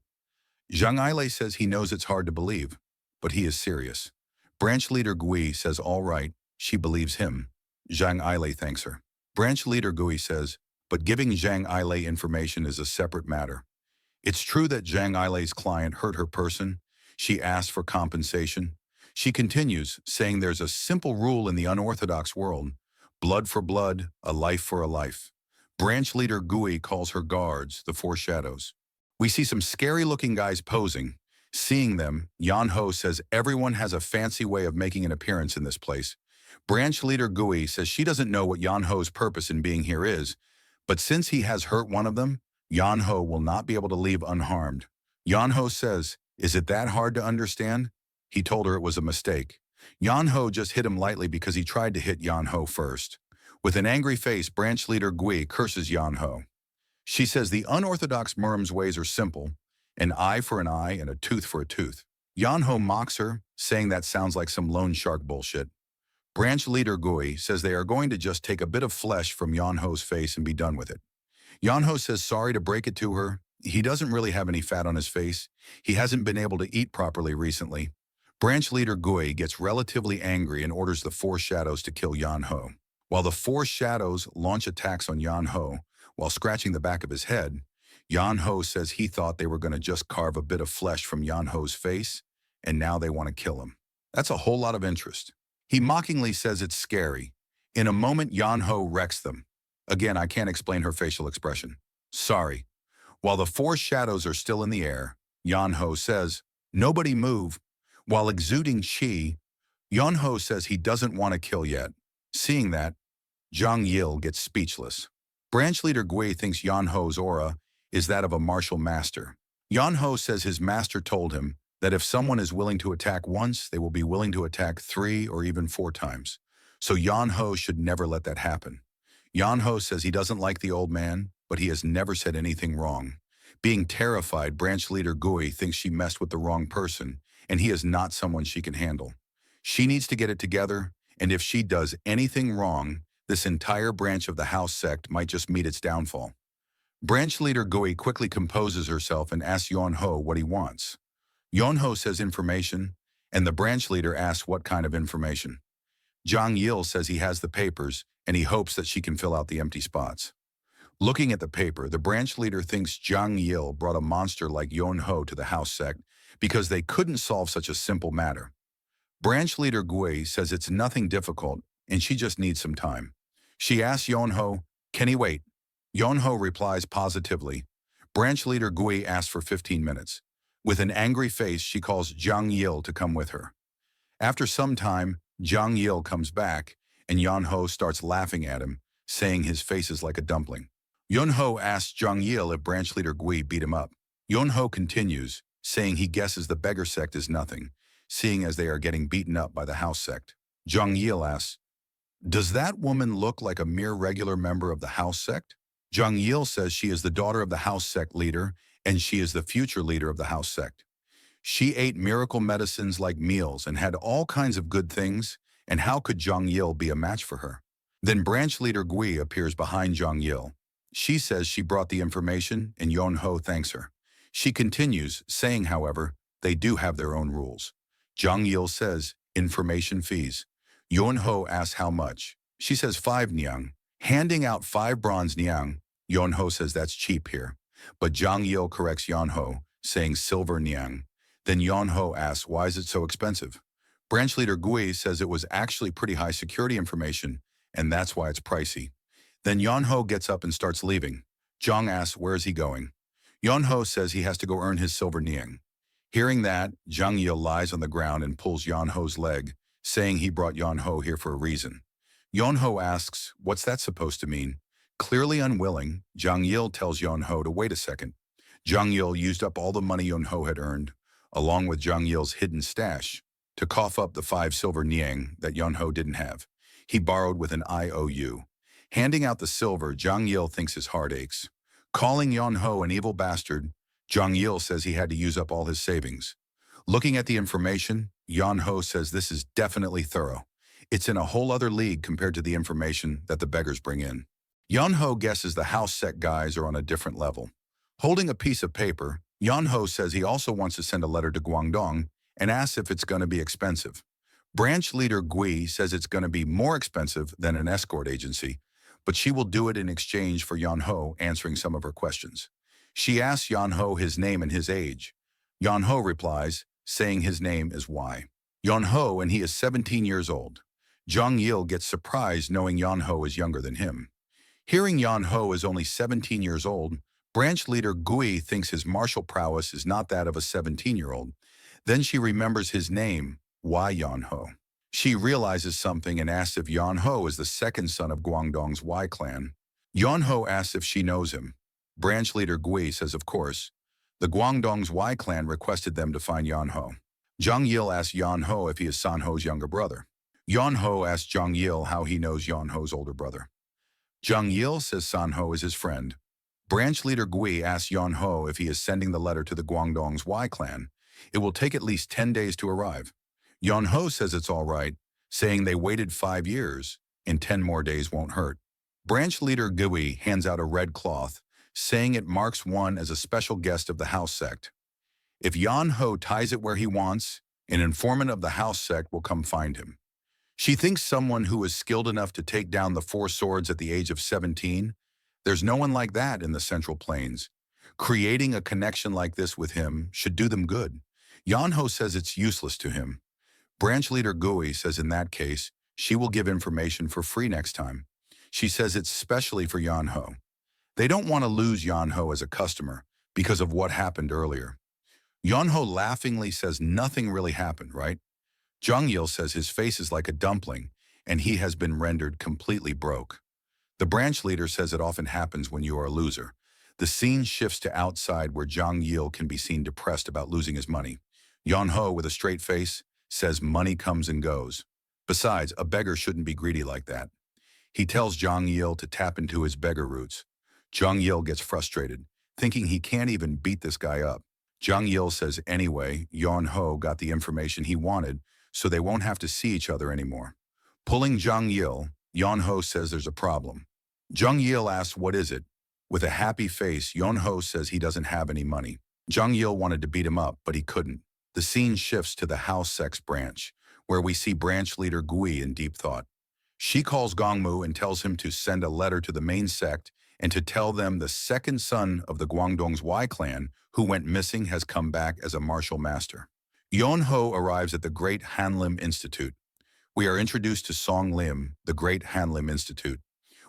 Zhang Il says he knows it's hard to believe, but he is serious. Branch leader Gui says all right, she believes him. Zhang Il thanks her. Branch leader Gui says, but giving Zhang Il information is a separate matter. It's true that Zhang Ilei's client hurt her person. She asked for compensation. She continues, saying there's a simple rule in the unorthodox world: blood for blood, a life for a life. Branch leader Gui calls her guards, the Four Shadows. We see some scary-looking guys posing. Seeing them, Yan Ho says everyone has a fancy way of making an appearance in this place. Branch leader Gui says she doesn't know what Yan Ho's purpose in being here is, but since he has hurt one of them, Yan Ho will not be able to leave unharmed. Yan Ho says, is it that hard to understand? He told her it was a mistake. Yan Ho just hit him lightly because he tried to hit Yan Ho first. With an angry face, branch leader Gui curses Yan Ho. She says the unorthodox murim's ways are simple: an eye for an eye and a tooth for a tooth. Yan Ho mocks her, saying that sounds like some loan shark bullshit. Branch leader Gui says they are going to just take a bit of flesh from Yan Ho's face and be done with it. Yan Ho says sorry to break it to her. He doesn't really have any fat on his face. He hasn't been able to eat properly recently. Branch leader Gui gets relatively angry and orders the Four Shadows to kill Yan Ho. While the Four Shadows launch attacks on Yan Ho, while scratching the back of his head, Yan Ho says he thought they were going to just carve a bit of flesh from Yan Ho's face, and now they want to kill him. That's a whole lot of interest. He mockingly says it's scary. In a moment, Yan-ho wrecks them. Again, I can't explain her facial expression. Sorry. While the four shadows are still in the air, Yan-ho says, nobody move. While exuding chi, Yan-ho says he doesn't want to kill yet. Seeing that, Zhang Yil gets speechless. Branch leader Gui thinks Yan-ho's aura is that of a martial master. Yan-ho says his master told him that if someone is willing to attack once, they will be willing to attack 3 or even 4 times. So Yan-ho should never let that happen. Yan-ho says he doesn't like the old man, but he has never said anything wrong. Being terrified, branch leader Gui thinks she messed with the wrong person, and he is not someone she can handle. She needs to get it together, and if she does anything wrong, this entire branch of the house sect might just meet its downfall. Branch leader Gui quickly composes herself and asks Yan-ho what he wants. Yan-ho says information, and the branch leader asks what kind of information. Zhang Yil says he has the papers, and he hopes that she can fill out the empty spots. Looking at the paper, the branch leader thinks Zhang Yil brought a monster like Yan-ho to the house sect because they couldn't solve such a simple matter. Branch leader Gui says it's nothing difficult, and she just needs some time. She asks Yan-ho, can he wait? Yan-ho replies positively. Branch leader Gui asks for 15 minutes. With an angry face, she calls Zhang Yil to come with her. After some time, Zhang Yil comes back, and Yan-ho starts laughing at him, saying his face is like a dumpling. Yan-ho asks Zhang Yil if branch leader Gui beat him up. Yan-ho continues, saying he guesses the beggar sect is nothing, seeing as they are getting beaten up by the house sect. Zhang Yil asks, does that woman look like a mere regular member of the house sect? Zhang Yil says she is the daughter of the house sect leader, and she is the future leader of the house sect. She ate miracle medicines like meals and had all kinds of good things, and how could Zhang Yil be a match for her? Then branch leader Gui appears behind Zhang Yil. She says she brought the information, and Yan-ho thanks her. She continues, saying, however, they do have their own rules. Zhang Yil says, information fees. Yan-ho asks how much. She says 5 niang. Handing out 5 bronze niang, Yan-ho says that's cheap here. But Zhang Yil corrects Yan-ho, saying silver niang. Then Yan-ho asks, why is it so expensive? Branch leader Gui says it was actually pretty high security information, and that's why it's pricey. Then Yan-ho gets up and starts leaving. Zhang asks, where is he going? Yan-ho says he has to go earn his silver niang. Hearing that, Zhang Yil lies on the ground and pulls Yan-ho's leg, saying he brought Yan-ho here for a reason. Yan-ho asks, what's that supposed to mean? Clearly unwilling, Zhang Yil tells Yan-ho to wait a second. Zhang Yil used up all the money Yan-ho had earned, along with Zhang Yil's hidden stash, to cough up the 5 silver niang that Yan-ho didn't have. He borrowed with an IOU. Handing out the silver, Zhang Yil thinks his heart aches. Calling Yan-ho an evil bastard, Zhang Yil says he had to use up all his savings. Looking at the information, Yan-ho says this is definitely thorough. It's in a whole other league compared to the information that the beggars bring in. Yan-ho guesses the house sect guys are on a different level. Holding a piece of paper, Yan-ho says he also wants to send a letter to Guangdong and asks if it's going to be expensive. Branch leader Gui says it's going to be more expensive than an escort agency, but she will do it in exchange for Yan-ho answering some of her questions. She asks Yan-ho his name and his age. Yan-ho replies, saying his name is Y. Yan-ho and he is 17 years old. Zhang Yil gets surprised knowing Yan-ho is younger than him. Hearing Yan-ho is only 17 years old, branch leader Gui thinks his martial prowess is not that of a 17-year-old. Then she remembers his name, Y Yan-ho. She realizes something and asks if Yan-ho is the second son of Guangdong's Y clan. Yan-ho asks if she knows him. Branch leader Gui says of course. The Guangdong's Y clan requested them to find Yan-ho. Zhang Yil asks Yan-ho if he is San-ho's younger brother. Yan-ho asks Zhang Yil how he knows Yan-ho's older brother. Zhang Yil says San-ho is his friend. Branch leader Gui asks Yan-ho if he is sending the letter to the Guangdong's Y clan. It will take at least 10 days to arrive. Yan-ho says it's all right, saying they waited 5 years, and 10 more days won't hurt. Branch leader Gui hands out a red cloth, saying it marks one as a special guest of the house sect. If Yan-ho ties it where he wants, an informant of the house sect will come find him. She thinks someone who is skilled enough to take down the 4 swords at the age of 17, there's no one like that in the Central Plains. Creating a connection like this with him should do them good. Yan-ho says it's useless to him. Branch leader Gui says in that case, she will give information for free next time. She says it's specially for Yan-ho. They don't want to lose Yan-ho as a customer because of what happened earlier. Yan-ho laughingly says nothing really happened, right? Jung-il says his face is like a dumpling and he has been rendered completely broke. The branch leader says it often happens when you are a loser. The scene shifts to outside where Jung-il can be seen depressed about losing his money. Yan-ho, with a straight face, says money comes and goes. Besides, a beggar shouldn't be greedy like that. He tells Jung-il to tap into his beggar roots. Jung-il gets frustrated, thinking he can't even beat this guy up. Jung-il says anyway, Yan-ho got the information he wanted, so they won't have to see each other anymore. Pulling Jung-il, Yan-ho says there's a problem. Jung-il asks what is it. With a happy face, Yan-ho says he doesn't have any money. Jung-il wanted to beat him up, but he couldn't. The scene shifts to the house sex branch, where we see branch leader Gui in deep thought. She calls Gongmu and tells him to send a letter to the main sect and to tell them the second son of the Guangdong's Y clan who went missing has come back as a martial master. Yan-ho arrives at the Great Hanlim Institute. We are introduced to Song Lim, the Great Hanlim Institute.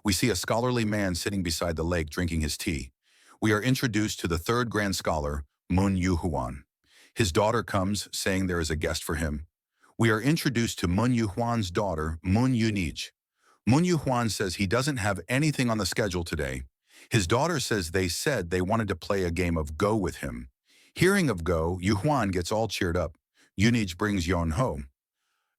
We see a scholarly man sitting beside the lake drinking his tea. We are introduced to the third grand scholar, Mun Yu-huan. His daughter comes, saying there is a guest for him. We are introduced to Mun Yu-huan's daughter, Mun Yu-nij. Mun Yu-huan says he doesn't have anything on the schedule today. His daughter says they said they wanted to play a game of Go with him. Hearing of Go, Yu-huan gets all cheered up. Yu-nij brings Yan-ho.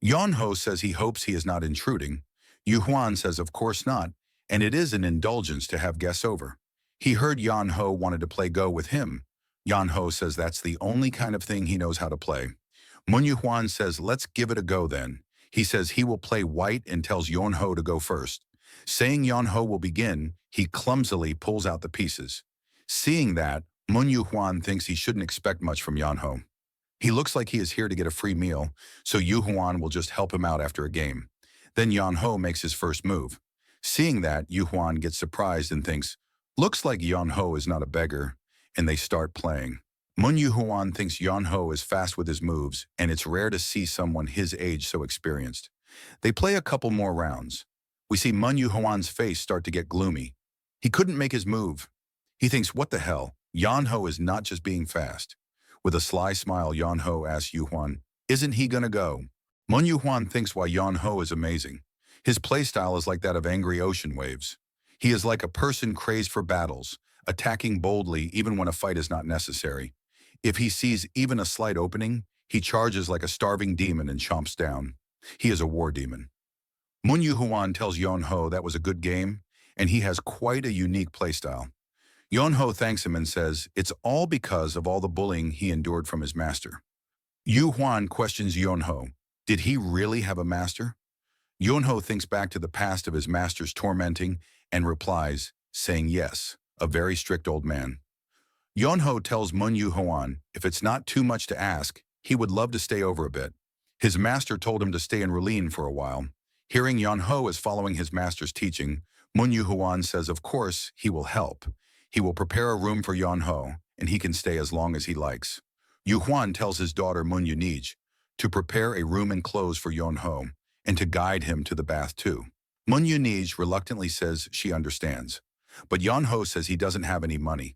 Yan-ho says he hopes he is not intruding. Yu-huan says of course not, and it is an indulgence to have guests over. He heard Yan-ho wanted to play Go with him. Yan-ho says that's the only kind of thing he knows how to play. Mun Yu-huan says let's give it a go then. He says he will play white and tells Yan-ho to go first. Saying Yan-ho will begin, he clumsily pulls out the pieces. Seeing that, Mun Yu-huan thinks he shouldn't expect much from Yan-ho. He looks like he is here to get a free meal, so Yu-huan will just help him out after a game. Then Yan-ho makes his first move. Seeing that, Yu-huan gets surprised and thinks, looks like Yan-ho is not a beggar, and they start playing. Mun Yu-huan thinks Yan-ho is fast with his moves, and it's rare to see someone his age so experienced. They play a couple more rounds. We see Mun Yu-huan's face start to get gloomy. He couldn't make his move. He thinks, what the hell? Yan-ho is not just being fast. With a sly smile, Yan-ho asks Yu-huan, isn't he gonna go? Mun Yu-huan thinks why Yan-ho is amazing. His playstyle is like that of angry ocean waves. He is like a person crazed for battles, attacking boldly even when a fight is not necessary. If he sees even a slight opening, he charges like a starving demon and chomps down. He is a war demon. Mun Yu-huan tells Yan-ho that was a good game, and he has quite a unique playstyle. Yan-ho thanks him and says it's all because of all the bullying he endured from his master. Yu-huan questions Yan-ho. Did he really have a master? Yan-ho thinks back to the past of his master's tormenting and replies, saying yes, a very strict old man. Yan-ho tells Mun Yu-huan if it's not too much to ask, he would love to stay over a bit. His master told him to stay in Rulin for a while. Hearing Yan-ho is following his master's teaching, Mun Yu-huan says of course he will help. He will prepare a room for Yan-ho, and he can stay as long as he likes. Yu-huan tells his daughter Mun Yu-nij to prepare a room and clothes for Yan-ho, and to guide him to the bath too. Mun Yu-nij reluctantly says she understands, but Yan-ho says he doesn't have any money.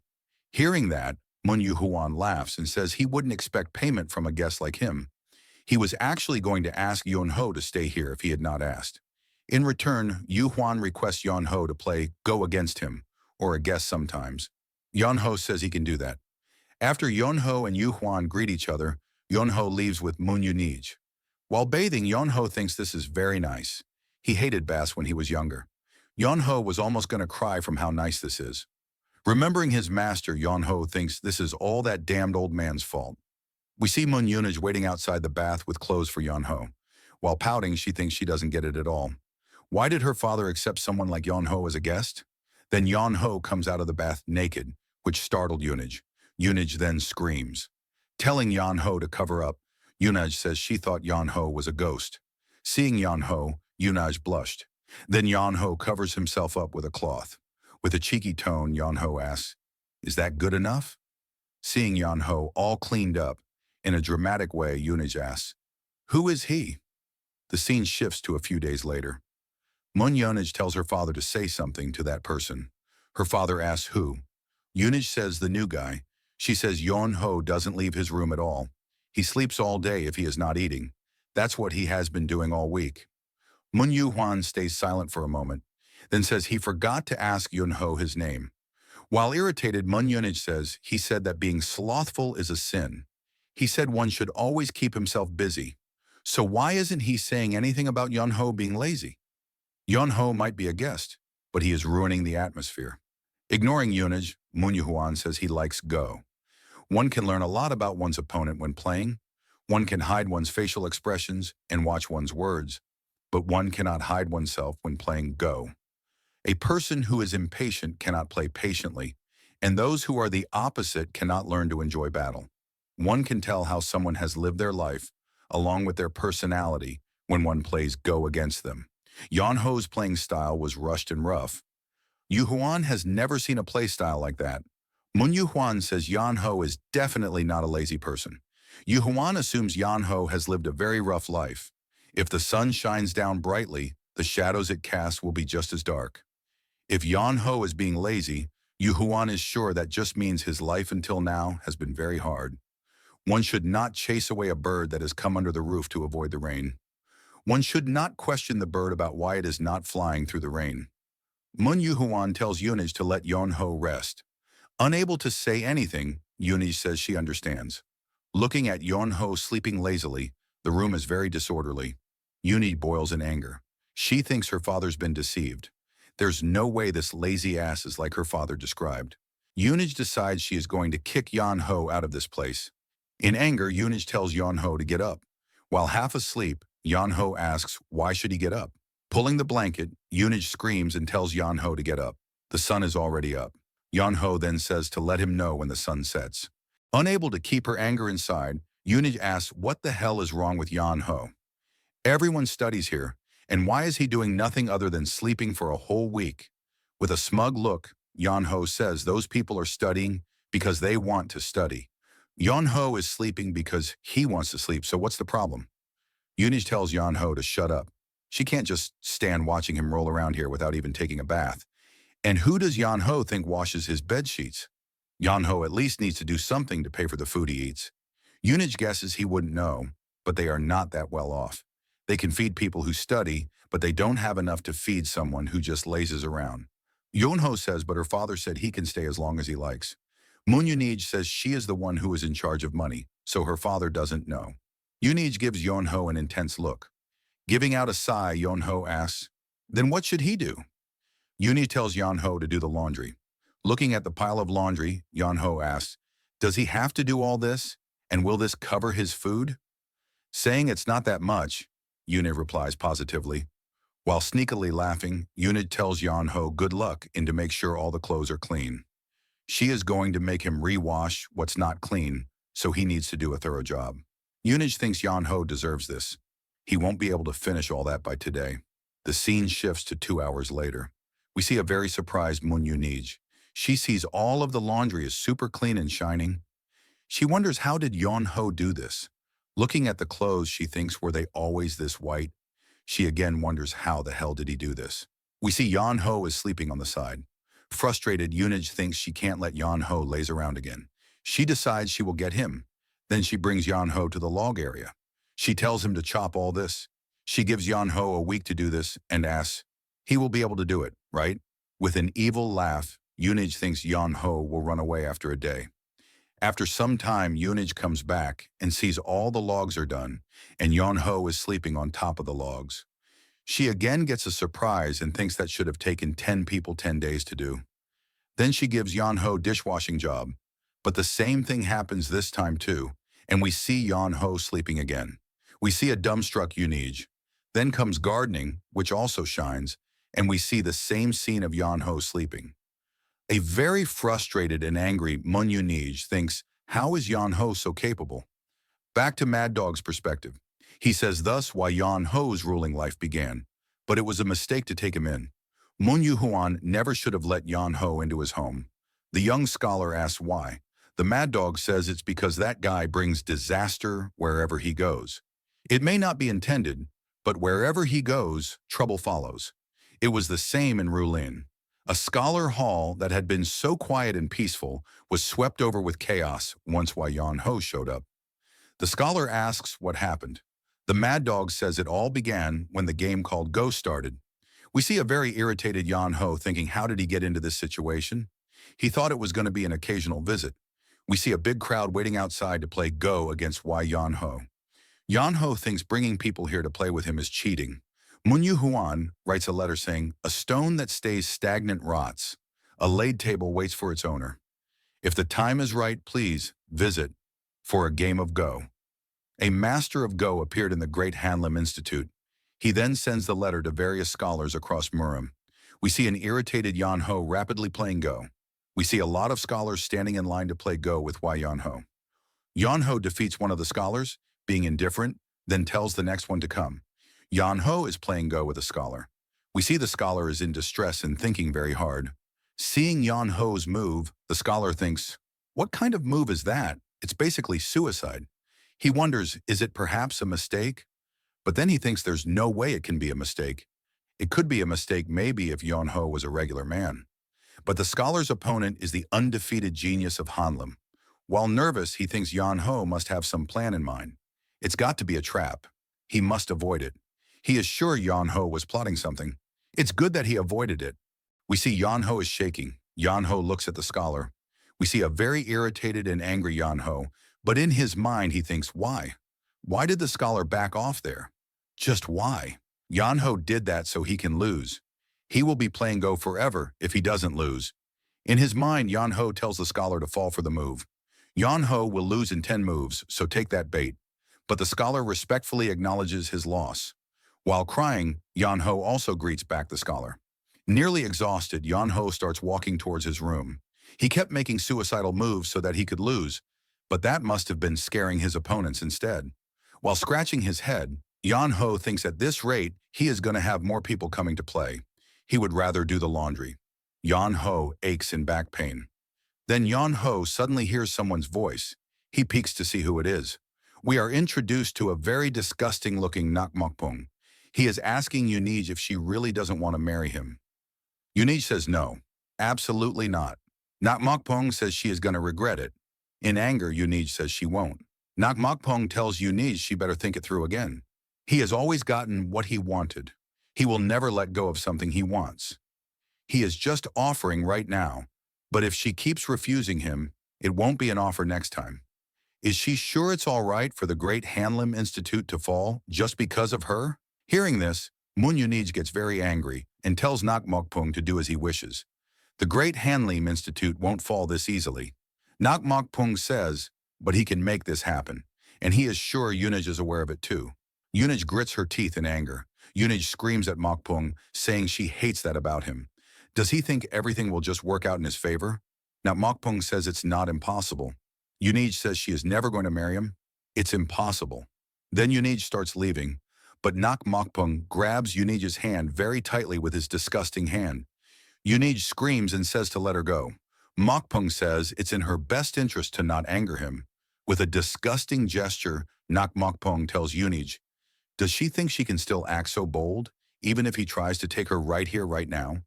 Hearing that, Mun Yu-huan laughs and says he wouldn't expect payment from a guest like him. He was actually going to ask Yan-ho to stay here if he had not asked. In return, Yu-huan requests Yan-ho to play Go against him, or a guest sometimes. Yan-ho says he can do that. After Yan-ho and Yu-huan greet each other, Yan-ho leaves with Mun Yu-nij. While bathing, Yan-ho thinks this is very nice. He hated baths when he was younger. Yan-ho was almost going to cry from how nice this is. Remembering his master, Yan-ho thinks this is all that damned old man's fault. We see Mun Yu-nij waiting outside the bath with clothes for Yan-ho. While pouting, she thinks she doesn't get it at all. Why did her father accept someone like Yan-ho as a guest? Then Yan-ho comes out of the bath naked, which startled Yu-nij. Yu-nij then screams. Telling Yan-ho to cover up, Yu-nij says she thought Yan-ho was a ghost. Seeing Yan-ho, Yu-nij blushed. Then Yan-ho covers himself up with a cloth. With a cheeky tone, Yan-ho asks, is that good enough? Seeing Yan-ho all cleaned up, in a dramatic way, Yu-nij asks, Who is he? The scene shifts to a few days later. Mun Yunij tells her father to say something to that person. Her father asks who. Yunij says the new guy. She says Yon Ho doesn't leave his room at all. He sleeps all day if he is not eating. That's what he has been doing all week. Mun Yu Huan stays silent for a moment, then says he forgot to ask Yun Ho his name. While irritated, Mun Yunij says he said that being slothful is a sin. He said one should always keep himself busy. So why isn't he saying anything about Yun Ho being lazy? Yun Ho might be a guest, but he is ruining the atmosphere. Ignoring Yunij, Mun Yu Huan says he likes Go. One can learn a lot about one's opponent when playing. One can hide one's facial expressions and watch one's words, but one cannot hide oneself when playing Go. A person who is impatient cannot play patiently, and those who are the opposite cannot learn to enjoy battle. One can tell how someone has lived their life, along with their personality, when one plays Go against them. Yan Ho's playing style was rushed and rough. Yu Huan has never seen a play style like that. Mun Yu Huan says Yan Ho is definitely not a lazy person. Yu Huan assumes Yan Ho has lived a very rough life. If the sun shines down brightly, the shadows it casts will be just as dark. If Yan Ho is being lazy, Yu Huan is sure that just means his life until now has been very hard. One should not chase away a bird that has come under the roof to avoid the rain. One should not question the bird about why it is not flying through the rain. Mun Yu Huan tells Yunij to let Yon Ho rest. Unable to say anything, Yunij says she understands. Looking at Yon Ho sleeping lazily, the room is very disorderly. Yunij boils in anger. She thinks her father's been deceived. There's no way this lazy ass is like her father described. Yunij decides she is going to kick Yan Ho out of this place. In anger, Yunij tells Yan Ho to get up. While half asleep, Yan Ho asks why should he get up. Pulling the blanket, Yunij screams and tells Yan Ho to get up. The sun is already up. Yan Ho then says to let him know when the sun sets. Unable to keep her anger inside, Yunij asks what the hell is wrong with Yan Ho. Everyone studies here, and why is he doing nothing other than sleeping for a whole week? With a smug look, Yan Ho says those people are studying because they want to study. Yan Ho is sleeping because he wants to sleep, so what's the problem? Yunij tells Yan Ho to shut up. She can't just stand watching him roll around here without even taking a bath. And who does Yan Ho think washes his bed sheets? Yan Ho at least needs to do something to pay for the food he eats. Yunij guesses he wouldn't know, but they are not that well off. They can feed people who study, but they don't have enough to feed someone who just lazes around. Yon Ho says, but her father said he can stay as long as he likes. Mun Yunij says she is the one who is in charge of money, so her father doesn't know. Yunij gives Yon Ho an intense look. Giving out a sigh, Yon Ho asks, then what should he do? Yunij tells Yan Ho to do the laundry. Looking at the pile of laundry, Yan Ho asks, does he have to do all this? And will this cover his food? Saying it's not that much, Yunij replies positively. While sneakily laughing, Yunij tells Yan Ho good luck and to make sure all the clothes are clean. She is going to make him rewash what's not clean, so he needs to do a thorough job. Yunij thinks Yan Ho deserves this. He won't be able to finish all that by today. The scene shifts to 2 hours later. We see a very surprised Mun Yunij. She sees all of the laundry is super clean and shining. She wonders how did Yon Ho do this? Looking at the clothes, she thinks were they always this white? She again wonders how the hell did he do this? We see Yan Ho is sleeping on the side. Frustrated, Yunij thinks she can't let Yan Ho laze around again. She decides she will get him. Then she brings Yan Ho to the log area. She tells him to chop all this. She gives Yan Ho a week to do this and asks, he will be able to do it, right? With an evil laugh, Yunij thinks Yan Ho will run away after a day. After some time, Yunij comes back and sees all the logs are done, and Yan Ho is sleeping on top of the logs. She again gets a surprise and thinks that should have taken 10 people 10 days to do. Then she gives Yan Ho dishwashing job, but the same thing happens this time too, and we see Yan Ho sleeping again. We see a dumbstruck Yunij. Then comes gardening, which also shines, and we see the same scene of Yan Ho sleeping. A very frustrated and angry Mun Yunij thinks, how is Yan Ho so capable? Back to Mad Dog's perspective. He says thus why Yan Ho's ruling life began, but it was a mistake to take him in. Mun Yu Huan never should have let Yan Ho into his home. The young scholar asks why. The Mad Dog says it's because that guy brings disaster wherever he goes. It may not be intended, but wherever he goes, trouble follows. It was the same in Rulin. A scholar hall that had been so quiet and peaceful was swept over with chaos once Yan Ho showed up. The scholar asks what happened. The mad dog says it all began when the game called Go started. We see a very irritated Yan Ho thinking, how did he get into this situation? He thought it was going to be an occasional visit. We see a big crowd waiting outside to play Go against Yan Ho. Yan Ho thinks bringing people here to play with him is cheating. Munyu Huan writes a letter saying, a stone that stays stagnant rots. A laid table waits for its owner. If the time is right, please visit for a game of Go. A master of Go appeared in the Great Hanlim Institute. He then sends the letter to various scholars across murim. We see an irritated Yan Ho rapidly playing Go. We see a lot of scholars standing in line to play Go with Yan Ho. Yan Ho defeats one of the scholars, being indifferent, then tells the next one to come. Yan Ho is playing Go with a scholar. We see the scholar is in distress and thinking very hard. Seeing Yan Ho's move, the scholar thinks, what kind of move is that? It's basically suicide. He wonders, is it perhaps a mistake? But then he thinks there's no way it can be a mistake. It could be a mistake maybe if Yan Ho was a regular man. But the scholar's opponent is the undefeated genius of Hanlim. While nervous, he thinks Yan Ho must have some plan in mind. It's got to be a trap. He must avoid it. He is sure Yan Ho was plotting something. It's good that he avoided it. We see Yan Ho is shaking. Yan Ho looks at the scholar. We see a very irritated and angry Yan Ho, but in his mind he thinks, why? Why did the scholar back off there? Just why? Yan Ho did that so he can lose. He will be playing Go forever if he doesn't lose. In his mind, Yan Ho tells the scholar to fall for the move. Yan Ho will lose in 10 moves, so take that bait. But the scholar respectfully acknowledges his loss. While crying, Yan Ho also greets back the scholar. Nearly exhausted, Yan Ho starts walking towards his room. He kept making suicidal moves so that he could lose, but that must have been scaring his opponents instead. While scratching his head, Yan Ho thinks at this rate, he is going to have more people coming to play. He would rather do the laundry. Yan Ho aches in back pain. Then Yan Ho suddenly hears someone's voice. He peeks to see who it is. We are introduced to a very disgusting-looking Nak Mokpung. He is asking Yunij if she really doesn't want to marry him. Yunij says no, absolutely not. Nak Mokpung says she is going to regret it. In anger, Yunij says she won't. Nak Mokpung tells Yunij she better think it through again. He has always gotten what he wanted. He will never let go of something he wants. He is just offering right now, but if she keeps refusing him, it won't be an offer next time. Is she sure it's all right for the Great Hanlim Institute to fall just because of her? Hearing this, Mun Yunij gets very angry and tells Nak Mokpung to do as he wishes. The Great Hanlim Institute won't fall this easily. Nak Mokpung says, but he can make this happen, and he is sure Yunij is aware of it too. Yunij grits her teeth in anger. Yunij screams at Mokpung, saying she hates that about him. Does he think everything will just work out in his favor? Now Mokpung says it's not impossible. Yunij says she is never going to marry him. It's impossible. Then Yunij starts leaving, but Nak Mokpung grabs Yunij's hand very tightly with his disgusting hand. Yunij screams and says to let her go. Mokpung says it's in her best interest to not anger him. With a disgusting gesture, Nak Mokpung tells Yunij, does she think she can still act so bold, even if he tries to take her right here, right now?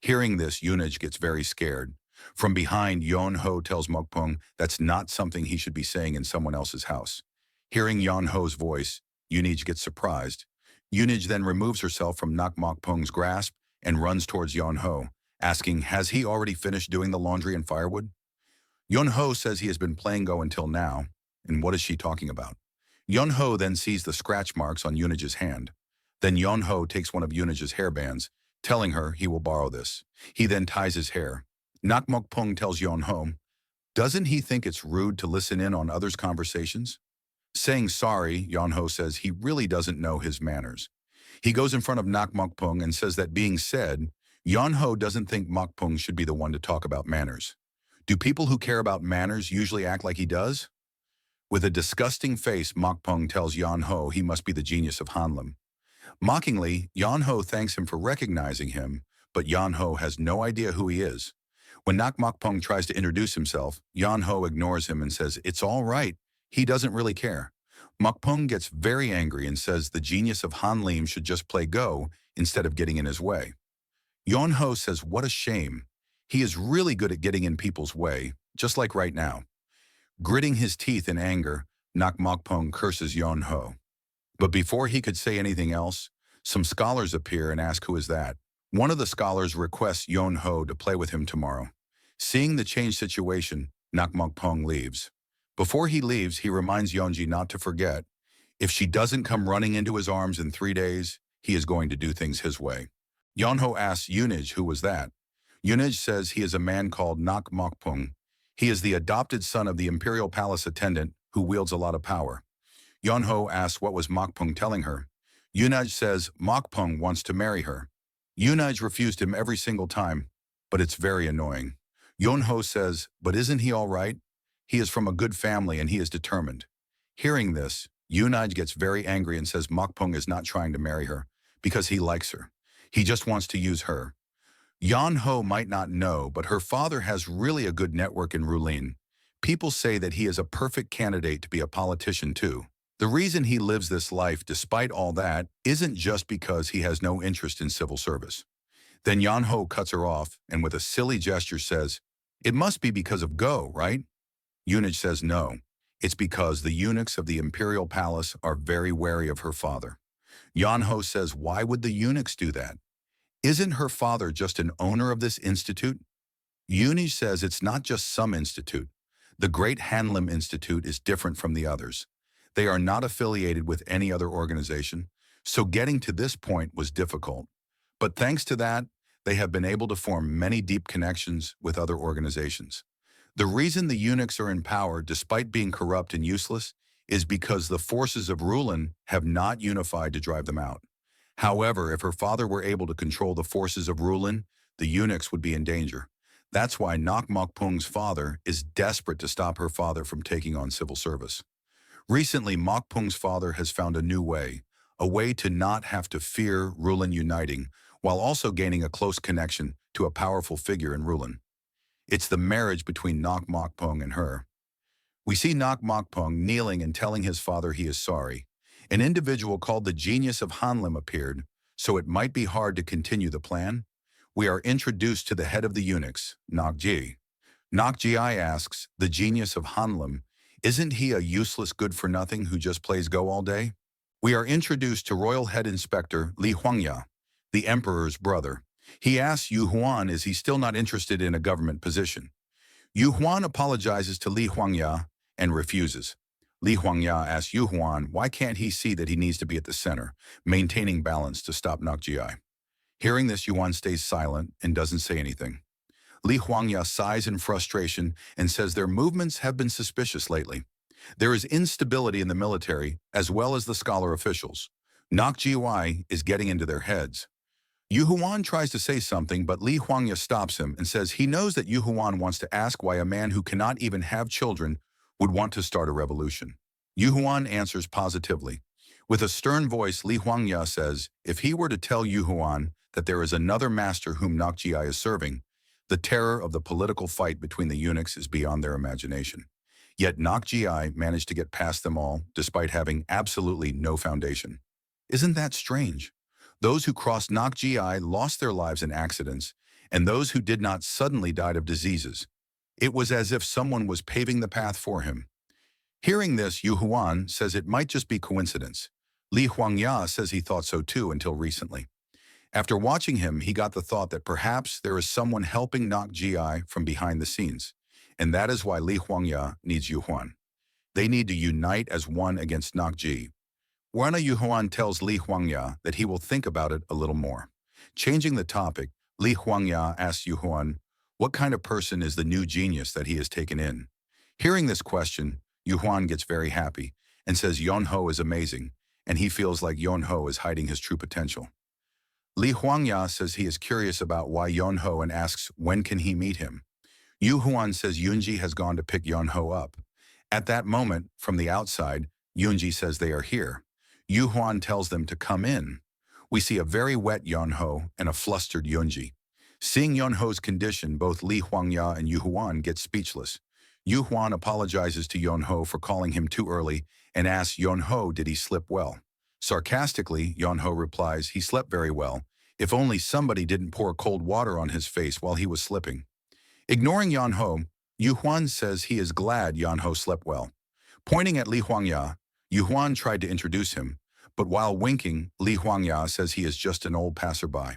Hearing this, Yunij gets very scared. From behind, Yan Ho tells Mokpung that's not something he should be saying in someone else's house. Hearing Yan Ho's voice, Yunij gets surprised. Yunij then removes herself from Nak Mokpung's grasp and runs towards Yan Ho, asking, has he already finished doing the laundry and firewood? Yan Ho says he has been playing Go until now, and what is she talking about? Yan Ho then sees the scratch marks on Yunij's hand. Then Yan Ho takes one of Yunij's hairbands, telling her he will borrow this. He then ties his hair. Nak Mokpung tells Yan Ho, doesn't he think it's rude to listen in on others' conversations? Saying sorry, Yan Ho says he really doesn't know his manners. He goes in front of Nak Mokpung and says that being said, Yan Ho doesn't think Mokpung should be the one to talk about manners. Do people who care about manners usually act like he does? With a disgusting face, Mokpung tells Yan Ho he must be the genius of Hanlim. Mockingly, Yan Ho thanks him for recognizing him, but Yan Ho has no idea who he is. When Nak Mokpung tries to introduce himself, Yan Ho ignores him and says, it's all right, he doesn't really care. Mokpung gets very angry and says the genius of Han Lim should just play Go instead of getting in his way. Yonho says what a shame. He is really good at getting in people's way, just like right now. Gritting his teeth in anger, Nak Mokpung curses Yonho. But before he could say anything else, some scholars appear and ask who is that. One of the scholars requests Yonho to play with him tomorrow. Seeing the changed situation, Nak Mokpung leaves. Before he leaves, he reminds Yonji not to forget, if she doesn't come running into his arms in 3 days, he is going to do things his way. Yonho asks Yunij who was that. Yunij says he is a man called Nak Mokpung. He is the adopted son of the imperial palace attendant who wields a lot of power. Yonho asks what was Mokpung telling her. Yunaj says Mokpung wants to marry her. Yunaj refused him every single time, but it's very annoying. Yonho says, but isn't he all right? He is from a good family and he is determined. Hearing this, Yunaj gets very angry and says Mokpung is not trying to marry her because he likes her. He just wants to use her. Yonho might not know, but her father has really a good network in Rulin. People say that he is a perfect candidate to be a politician too. The reason he lives this life despite all that isn't just because he has no interest in civil service. Then Yonho cuts her off and with a silly gesture says, it must be because of Go, right? Yunij says no. It's because the eunuchs of the imperial palace are very wary of her father. Yonho says, why would the eunuchs do that? Isn't her father just an owner of this institute? Yunij says it's not just some institute. The Great Hanlim Institute is different from the others. They are not affiliated with any other organization, so getting to this point was difficult. But thanks to that, they have been able to form many deep connections with other organizations. The reason the eunuchs are in power despite being corrupt and useless is because the forces of Rulin have not unified to drive them out. However, if her father were able to control the forces of Rulin, the eunuchs would be in danger. That's why Nak Mokpung's father is desperate to stop her father from taking on civil service. Recently, Mokpung's father has found a way to not have to fear Rulin uniting, while also gaining a close connection to a powerful figure in Rulin. It's the marriage between Nak Mokpung and her. We see Nak Mokpung kneeling and telling his father he is sorry. An individual called the Genius of Hanlim appeared, so it might be hard to continue the plan. We are introduced to the head of the eunuchs, Nakji. Nakji asks, the Genius of Hanlim, isn't he a useless good-for-nothing who just plays Go all day? We are introduced to Royal Head Inspector Li Huangya, the Emperor's brother. He asks Yu Huan is he still not interested in a government position. Yu Huan apologizes to Li Huangya and refuses. Li Huangya asks Yu Huan why can't he see that he needs to be at the center, maintaining balance to stop Nakji. Hearing this, Yu Huan stays silent and doesn't say anything. Li Huangya sighs in frustration and says their movements have been suspicious lately. There is instability in the military as well as the scholar officials. Nakji is getting into their heads. Yu Huan tries to say something, but Li Huangya stops him and says he knows that Yu Huan wants to ask why a man who cannot even have children would want to start a revolution. Yu Huan answers positively. With a stern voice, Li Huangya says if he were to tell Yu Huan that there is another master whom Nakji is serving, the terror of the political fight between the eunuchs is beyond their imagination. Yet Nakji managed to get past them all despite having absolutely no foundation. Isn't that strange? Those who crossed Nakji lost their lives in accidents, and those who did not suddenly died of diseases. It was as if someone was paving the path for him. Hearing this, Yu Huan says it might just be coincidence. Li Huangya says he thought so too until recently. After watching him, he got the thought that perhaps there is someone helping Nakji from behind the scenes, and that is why Li Huangya needs Yu Huan. They need to unite as one against Nakji. Yu Huan tells Li Huangya that he will think about it a little more. Changing the topic, Li Huangya asks Yu Huan, what kind of person is the new genius that he has taken in? Hearing this question, Yu Huan gets very happy and says Yonho is amazing, and he feels like Yonho is hiding his true potential. Li Huangya says he is curious about why Yonho and asks when can he meet him. Yu Huan says Yunji has gone to pick Yonho up. At that moment, from the outside, Yunji says they are here. Yu Huan tells them to come in. We see a very wet Yonho and a flustered Yunji. Seeing Yonho's condition, both Li Huangya and Yu Huan get speechless. Yu Huan apologizes to Yon-ho for calling him too early and asks Yon-ho did he slip well. Sarcastically, Yon-ho replies he slept very well, if only somebody didn't pour cold water on his face while he was slipping. Ignoring Yon-ho, Yu Huan says he is glad Yon-ho slept well. Pointing at Li Huangya, Yu Huan tried to introduce him, but while winking, Li Huangya says he is just an old passerby.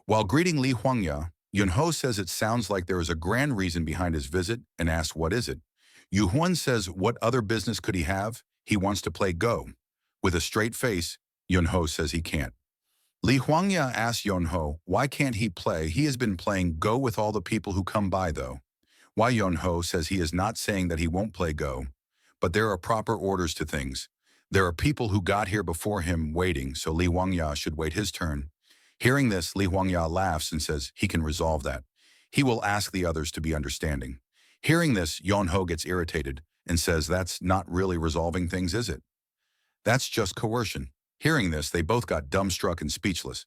While greeting Li Huangya, Yunho says it sounds like there is a grand reason behind his visit and asks what is it. Yu Huan says what other business could he have? He wants to play Go. With a straight face, Yunho says he can't. Li Huangya asks Yunho why can't he play? He has been playing Go with all the people who come by though. Why Yunho says he is not saying that he won't play Go, but there are proper orders to things. There are people who got here before him waiting, so Li Huangya should wait his turn. Hearing this, Li Huangya laughs and says he can resolve that. He will ask the others to be understanding. Hearing this, Yonho gets irritated and says that's not really resolving things, is it? That's just coercion. Hearing this, they both got dumbstruck and speechless.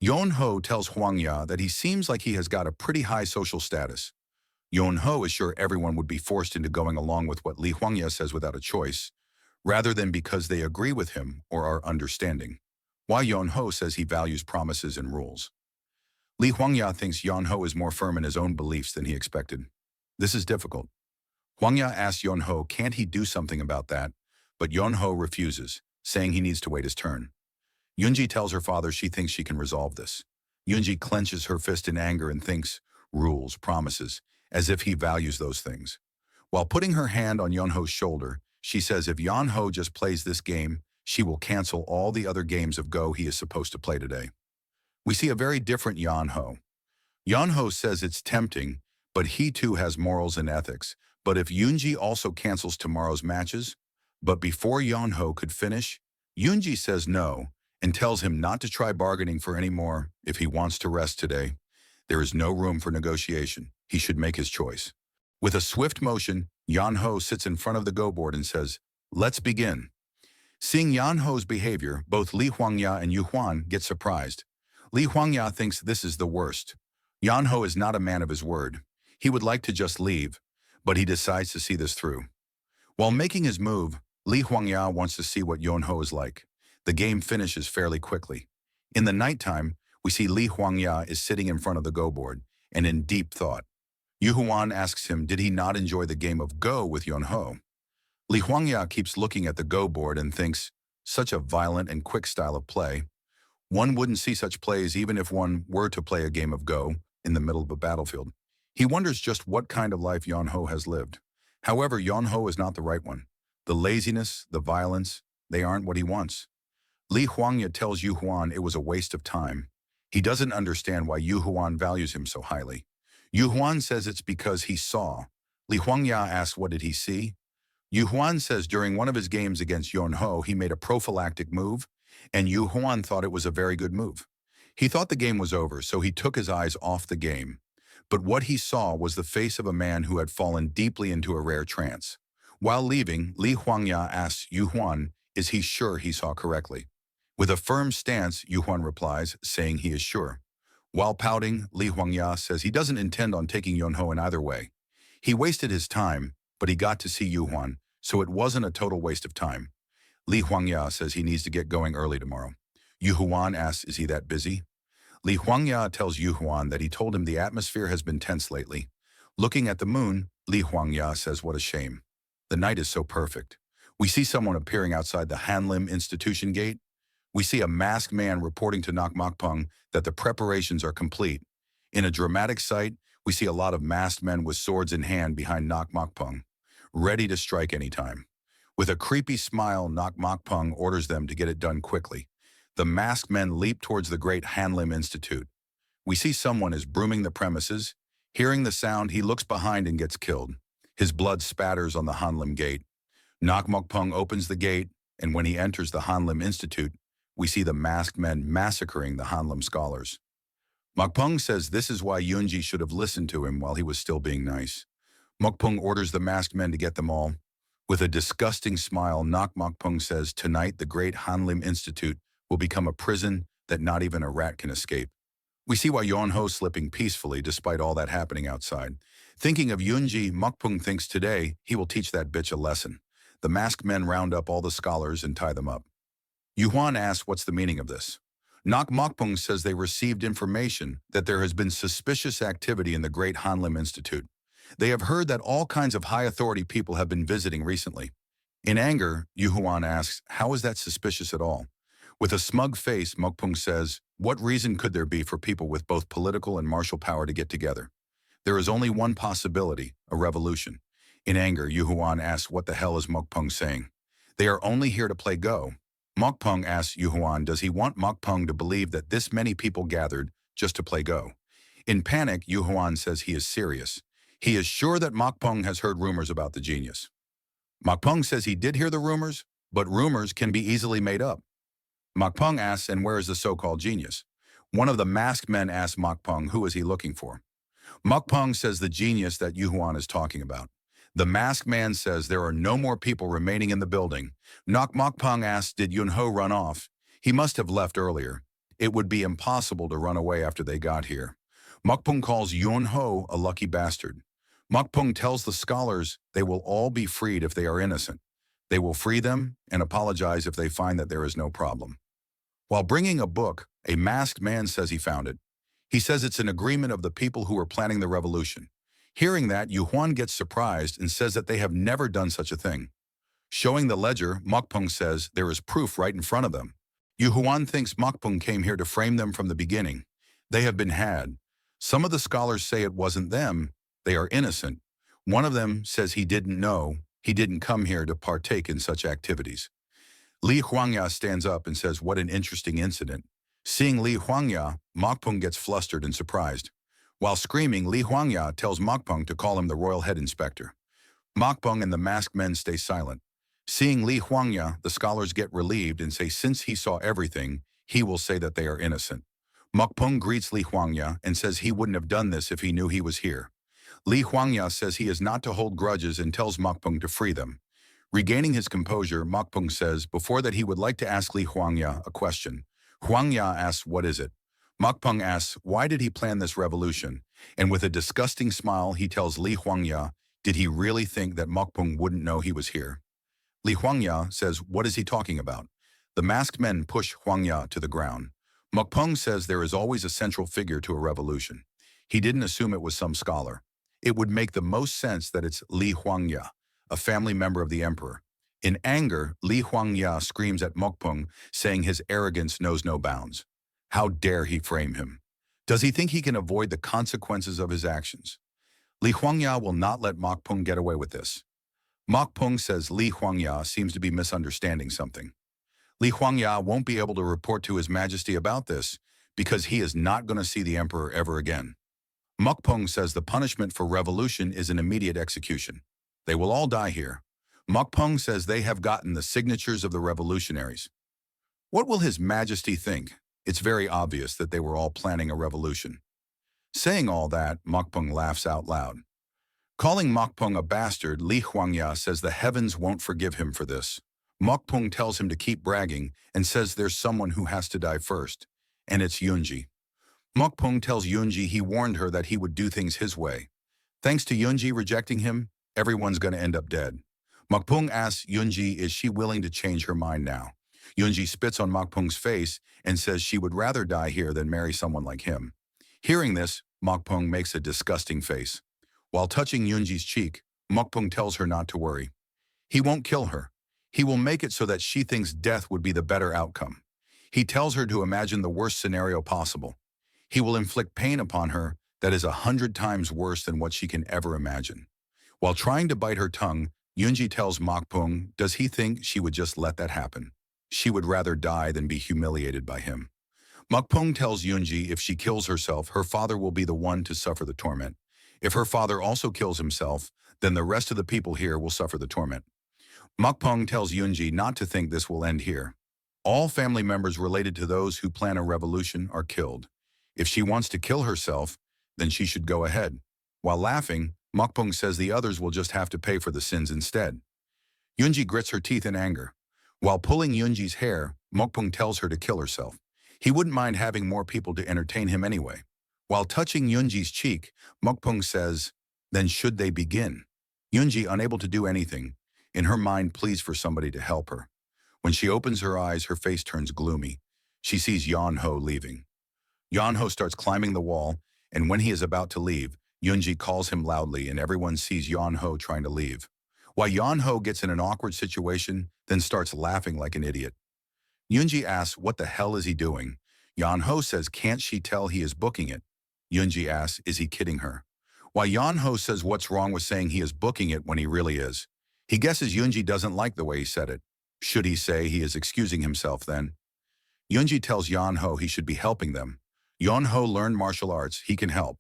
Yonho tells Huangya that he seems like he has got a pretty high social status. Yonho is sure everyone would be forced into going along with what Li Huangya says without a choice, rather than because they agree with him or are understanding. Why Yonho says he values promises and rules. Li Huangya thinks Yonho is more firm in his own beliefs than he expected. This is difficult. Huangya asks Yonho can't he do something about that, but Yonho refuses, saying he needs to wait his turn. Yunji tells her father she thinks she can resolve this. Yunji clenches her fist in anger and thinks, rules, promises, as if he values those things. While putting her hand on Yonho's shoulder, she says if Yonho just plays this game, she will cancel all the other games of Go he is supposed to play today. We see a very different Yonho. Yonho says it's tempting, but he too has morals and ethics. But if Yunji also cancels tomorrow's matches? But before Yonho could finish, Yunji says no and tells him not to try bargaining for any more if he wants to rest today. There is no room for negotiation. He should make his choice. With a swift motion, Yonho sits in front of the Go board and says, let's begin. Seeing Yonho's behavior, both Li Huangya and Yu Huan get surprised. Li Huangya thinks this is the worst. Yonho is not a man of his word. He would like to just leave, but he decides to see this through. While making his move, Li Huangya wants to see what Yonho is like. The game finishes fairly quickly. In the nighttime, we see Li Huangya is sitting in front of the Go board and in deep thought. Yu Huan asks him did he not enjoy the game of Go with Yonho. Li Huangya keeps looking at the Go board and thinks, such a violent and quick style of play. One wouldn't see such plays even if one were to play a game of Go in the middle of a battlefield. He wonders just what kind of life Yonho has lived. However, Yonho is not the right one. The laziness, the violence, they aren't what he wants. Li Huangya tells Yu Huan it was a waste of time. He doesn't understand why Yu Huan values him so highly. Yu Huan says it's because he saw. Li Huangya asks what did he see? Yu Huan says during one of his games against Yonho, he made a prophylactic move, and Yu Huan thought it was a very good move. He thought the game was over, so he took his eyes off the game. But what he saw was the face of a man who had fallen deeply into a rare trance. While leaving, Li Huangya asks Yu Huan, is he sure he saw correctly? With a firm stance, Yu Huan replies, saying he is sure. While pouting, Li Huangya says he doesn't intend on taking Yonho in either way. He wasted his time, but he got to see Yu Huan, so it wasn't a total waste of time. Li Huangya says he needs to get going early tomorrow. Yu Huan asks, is he that busy? Li Huangya tells Yu Huan that he told him the atmosphere has been tense lately. Looking at the moon, Li Huangya says what a shame. The night is so perfect. We see someone appearing outside the Hanlim Institution gate. We see a masked man reporting to Nok Mokpung that the preparations are complete. In a dramatic sight, we see a lot of masked men with swords in hand behind Nok Mokpung, ready to strike anytime. With a creepy smile, Nok Mokpung orders them to get it done quickly. The masked men leap towards the great Hanlim Institute. We see someone is brooming the premises. Hearing the sound, he looks behind and gets killed. His blood spatters on the Hanlim gate. Nok Mokpung opens the gate, and when he enters the Hanlim Institute, we see the masked men massacring the Hanlim scholars. Mokpung says this is why Yunji should have listened to him while he was still being nice. Mokpung orders the masked men to get them all. With a disgusting smile, Nok Mokpung says tonight the great Hanlim Institute will become a prison that not even a rat can escape. We see why Yonho slipping peacefully despite all that happening outside. Thinking of Yunji, Mokpung thinks today he will teach that bitch a lesson. The masked men round up all the scholars and tie them up. Yuhuan asks what's the meaning of this. Nok Mokpung says they received information that there has been suspicious activity in the Great Hanlim Institute. They have heard that all kinds of high authority people have been visiting recently. In anger, Yuhuan asks, how is that suspicious at all? With a smug face, Mokpung says, what reason could there be for people with both political and martial power to get together? There is only one possibility, a revolution. In anger, Yuhuan asks what the hell is Mokpung saying? They are only here to play Go. Mokpung asks Yuhuan does he want Mokpung to believe that this many people gathered just to play Go. In panic, Yuhuan says he is serious. He is sure that Mokpung has heard rumors about the genius. Mokpung says he did hear the rumors, but rumors can be easily made up. Mokpung asks, and where is the so-called genius? One of the masked men asks Mokpung who is he looking for. Mokpung says the genius that Yuhuan is talking about. The masked man says there are no more people remaining in the building. Mokpung asks, did Yunho run off? He must have left earlier. It would be impossible to run away after they got here. Mokpung calls Yunho a lucky bastard. Mokpung tells the scholars they will all be freed if they are innocent. They will free them and apologize if they find that there is no problem. While bringing a book, a masked man says he found it. He says it's an agreement of the people who are planning the revolution. Hearing that, Yuhuan gets surprised and says that they have never done such a thing. Showing the ledger, Mokpung says there is proof right in front of them. Yuhuan thinks Mokpung came here to frame them from the beginning. They have been had. Some of the scholars say it wasn't them. They are innocent. One of them says he didn't know. He didn't come here to partake in such activities. Li Huangya stands up and says, what an interesting incident. Seeing Li Huangya, Mokpung gets flustered and surprised. While screaming, Li Huangya tells Mokpung to call him the royal head inspector. Mokpung and the masked men stay silent. Seeing Li Huangya, the scholars get relieved and say since he saw everything, he will say that they are innocent. Mokpung greets Li Huangya and says he wouldn't have done this if he knew he was here. Li Huangya says he is not to hold grudges and tells Mokpung to free them. Regaining his composure, Mokpung says before that he would like to ask Li Huangya a question. Huangya asks, what is it? Mokpung asks, why did he plan this revolution? And with a disgusting smile, he tells Li Huangya, did he really think that Mokpung wouldn't know he was here? Li Huangya says, what is he talking about? The masked men push Huangya to the ground. Mokpung says there is always a central figure to a revolution. He didn't assume it was some scholar. It would make the most sense that it's Li Huangya, a family member of the emperor. In anger, Li Huangya screams at Mokpung, saying his arrogance knows no bounds. How dare he frame him? Does he think he can avoid the consequences of his actions? Li Huangya will not let Mokpung get away with this. Mokpung says Li Huangya seems to be misunderstanding something. Li Huangya won't be able to report to His Majesty about this because he is not going to see the emperor ever again. Mokpung says the punishment for revolution is an immediate execution. They will all die here. Mokpung says they have gotten the signatures of the revolutionaries. What will His Majesty think? It's very obvious that they were all planning a revolution. Saying all that, Mokpung laughs out loud. Calling Mokpung a bastard, Li Huangya says the heavens won't forgive him for this. Mokpung tells him to keep bragging and says there's someone who has to die first, and it's Yunji. Mokpung tells Yunji he warned her that he would do things his way. Thanks to Yunji rejecting him, everyone's going to end up dead. Mokpung asks Yunji is she willing to change her mind now. Yunji spits on Mokpung's face and says she would rather die here than marry someone like him. Hearing this, Mokpung makes a disgusting face. While touching Yunji's cheek, Mokpung tells her not to worry. He won't kill her. He will make it so that she thinks death would be the better outcome. He tells her to imagine the worst scenario possible. He will inflict pain upon her that is 100 times worse than what she can ever imagine. While trying to bite her tongue, Yunji tells Mokpung, does he think she would just let that happen? She would rather die than be humiliated by him. Mokpung tells Yunji if she kills herself, her father will be the one to suffer the torment. If her father also kills himself, then the rest of the people here will suffer the torment. Mokpung tells Yunji not to think this will end here. All family members related to those who plan a revolution are killed. If she wants to kill herself, then she should go ahead. While laughing, Mokpung says the others will just have to pay for the sins instead. Yunji grits her teeth in anger. While pulling Yunji's hair, Mokpung tells her to kill herself. He wouldn't mind having more people to entertain him anyway. While touching Yunji's cheek, Mokpung says, "Then should they begin?" Yunji, unable to do anything, in her mind pleads for somebody to help her. When she opens her eyes, her face turns gloomy. She sees Yeonho leaving. Yeonho starts climbing the wall, and when he is about to leave, Yunji calls him loudly and everyone sees Yeonho trying to leave. While Yeonho gets in an awkward situation, then starts laughing like an idiot. Yunji asks, what the hell is he doing? Yeonho says, can't she tell he is booking it? Yunji asks, is he kidding her? While Yeonho says what's wrong with saying he is booking it when he really is. He guesses Yunji doesn't like the way he said it. Should he say he is excusing himself then? Yunji tells Yeonho he should be helping them. Yeonho learned martial arts, he can help.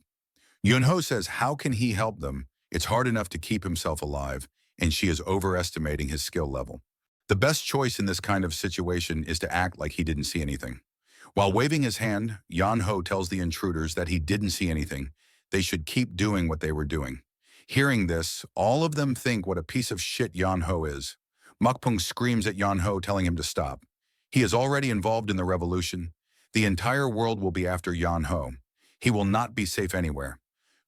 Yeonho says how can he help them? It's hard enough to keep himself alive, and she is overestimating his skill level. The best choice in this kind of situation is to act like he didn't see anything. While waving his hand, Yeonho tells the intruders that he didn't see anything. They should keep doing what they were doing. Hearing this, all of them think what a piece of shit Yeonho is. Mokpung screams at Yeonho, telling him to stop. He is already involved in the revolution. The entire world will be after Yeonho. He will not be safe anywhere.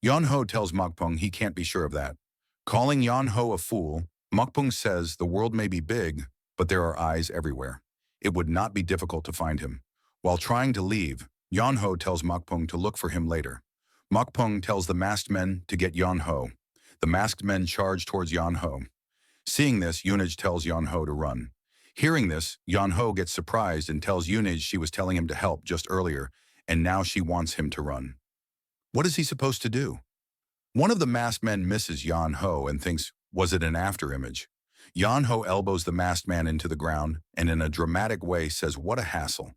Yeonho tells Mokpung he can't be sure of that. Calling Yeonho a fool, Mokpung says the world may be big, but there are eyes everywhere. It would not be difficult to find him. While trying to leave, Yeonho tells Mokpung to look for him later. Mokpung tells the masked men to get Yeonho. The masked men charge towards Yeonho. Seeing this, Yunij tells Yeonho to run. Hearing this, Yeonho gets surprised and tells Yunij she was telling him to help just earlier, and now she wants him to run. What is he supposed to do? One of the masked men misses Yeonho and thinks, was it an afterimage? Yeonho elbows the masked man into the ground and in a dramatic way says, what a hassle.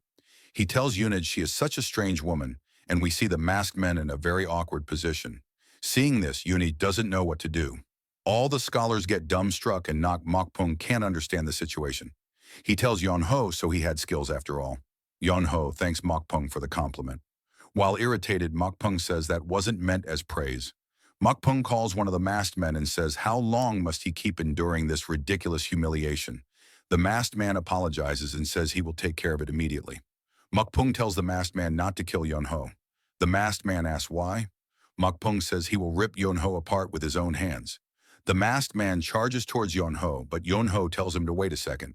He tells Yunij she is such a strange woman, and we see the masked men in a very awkward position. Seeing this, Yunij doesn't know what to do. All the scholars get dumbstruck and Mokpung can't understand the situation. He tells Yeonho so he had skills after all. Yeonho thanks Mokpung for the compliment. While irritated, Mokpung says that wasn't meant as praise. Mokpung calls one of the masked men and says how long must he keep enduring this ridiculous humiliation. The masked man apologizes and says he will take care of it immediately. Mokpung tells the masked man not to kill Yeonho. The masked man asks why. Mokpung says he will rip Yeonho apart with his own hands. The masked man charges towards Yeonho, but Yeonho tells him to wait a second.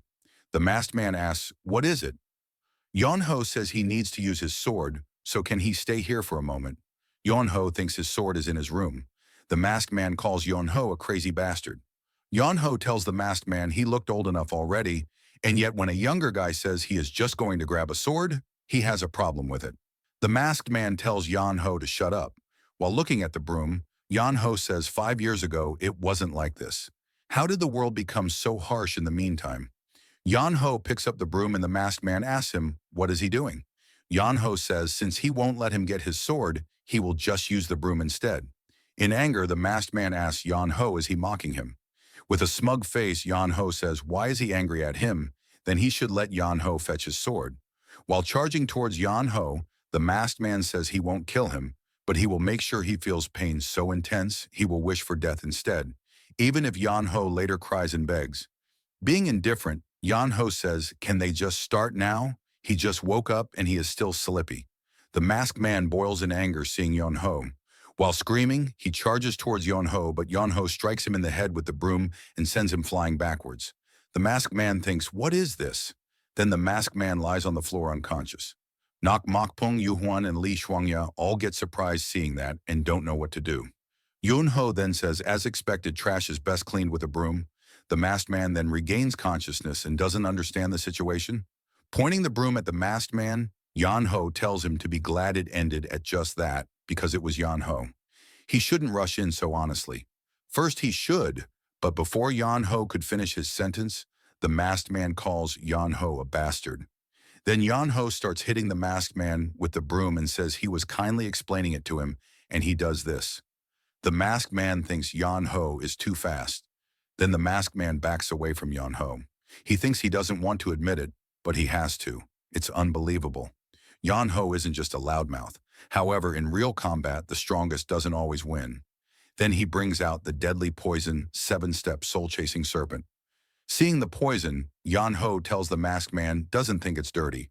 The masked man asks, what is it? Yeonho says he needs to use his sword, so can he stay here for a moment? Yeonho thinks his sword is in his room. The masked man calls Yeonho a crazy bastard. Yeonho tells the masked man he looked old enough already, and yet when a younger guy says he is just going to grab a sword, he has a problem with it. The masked man tells Yeonho to shut up. While looking at the broom, Yeonho says 5 years ago it wasn't like this. How did the world become so harsh in the meantime? Yeonho picks up the broom and the masked man asks him, what is he doing? Yeonho says since he won't let him get his sword, he will just use the broom instead. In anger, the masked man asks Yeonho, is he mocking him? With a smug face, Yeonho says why is he angry at him? Then he should let Yeonho fetch his sword. While charging towards Yeonho, the masked man says he won't kill him, but he will make sure he feels pain so intense he will wish for death instead, even if Yeonho later cries and begs. Being indifferent, Yeonho says, can they just start now? He just woke up and he is still slippy. The masked man boils in anger seeing Yeonho. While screaming, he charges towards Yeonho, but Yeonho strikes him in the head with the broom and sends him flying backwards. The masked man thinks, what is this? Then the masked man lies on the floor unconscious. Mokpung, Yuhwan, and Li Shuangya all get surprised seeing that and don't know what to do. Yeonho then says, as expected, trash is best cleaned with a broom. The masked man then regains consciousness and doesn't understand the situation. Pointing the broom at the masked man, Yeonho tells him to be glad it ended at just that because it was Yeonho. He shouldn't rush in so honestly. First he should, but before Yeonho could finish his sentence, the masked man calls Yeonho a bastard. Then Yeonho starts hitting the masked man with the broom and says he was kindly explaining it to him, and he does this. The masked man thinks Yeonho is too fast. Then the masked man backs away from Yeonho. He thinks he doesn't want to admit it, but he has to. It's unbelievable. Yeonho isn't just a loudmouth. However, in real combat, the strongest doesn't always win. Then he brings out the deadly poison, 7-step soul-chasing serpent. Seeing the poison, Yeonho tells the masked man doesn't think it's dirty.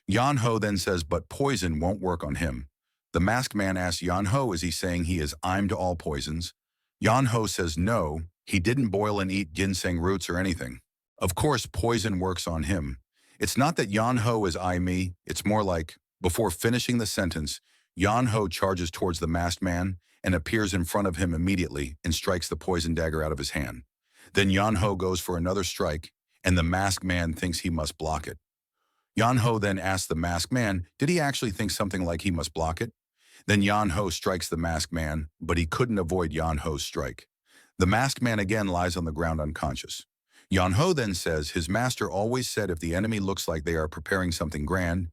Yan-ho then says, but poison won't work on him. The masked man asks Yan-ho, is he saying he is I'm to all poisons? Yan-ho says no, he didn't boil and eat ginseng roots or anything. Of course, poison works on him. It's not that Yan-ho is I me, it's more like, before finishing the sentence, Yan-ho charges towards the masked man and appears in front of him immediately and strikes the poison dagger out of his hand. Then Yan-ho goes for another strike, and the masked man thinks he must block it. Yan-ho then asks the masked man, did he actually think something like he must block it? Then Yan-ho strikes the masked man, but he couldn't avoid Yan-ho's strike. The masked man again lies on the ground unconscious. Yan-ho then says his master always said if the enemy looks like they are preparing something grand,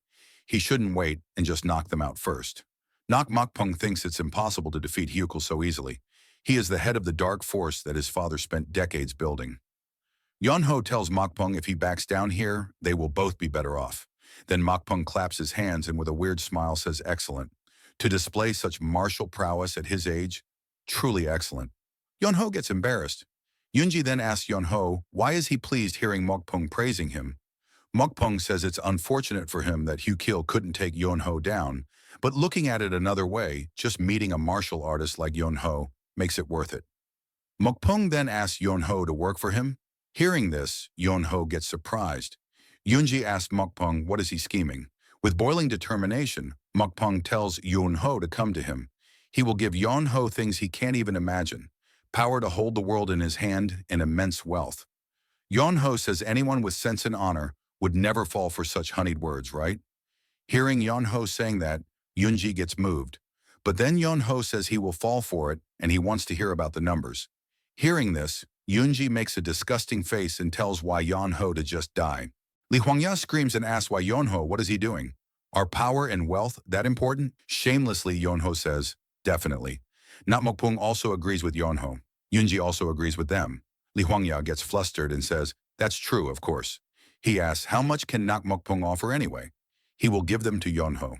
he shouldn't wait and just knock them out first. Nok Mokpung thinks it's impossible to defeat Hyukul so easily. He is the head of the dark force that his father spent decades building. Yan-ho tells Mokpung if he backs down here, they will both be better off. Then Mokpung claps his hands and with a weird smile says excellent. To display such martial prowess at his age, truly excellent. Yan-ho gets embarrassed. Yunji then asks Yan-ho why is he pleased hearing Mokpung praising him. Mokpung says it's unfortunate for him that Hyukil couldn't take Yan-ho down, but looking at it another way, just meeting a martial artist like Yan-ho makes it worth it. Mokpung then asks Yan-ho to work for him. Hearing this, Yan-ho gets surprised. Yunji asks Mokpung what is he scheming. With boiling determination, Mokpung tells Yan-ho to come to him. He will give Yan-ho things he can't even imagine. Power to hold the world in his hand and immense wealth. Yan-ho says anyone with sense and honor would never fall for such honeyed words, right? Hearing Yan-ho saying that, Yunji gets moved. But then Yan-ho says he will fall for it and he wants to hear about the numbers. Hearing this, Yunji makes a disgusting face and tells why Yan-ho to just die. Li Huangya screams and asks why Yan-ho, what is he doing? Are power and wealth that important? Shamelessly, Yan-ho says, definitely. Nak Mokpung also agrees with Yan-ho. Yunji also agrees with them. Li Huangya gets flustered and says, that's true, of course. He asks, how much can Nak Mokpung offer anyway? He will give them to Yan-ho.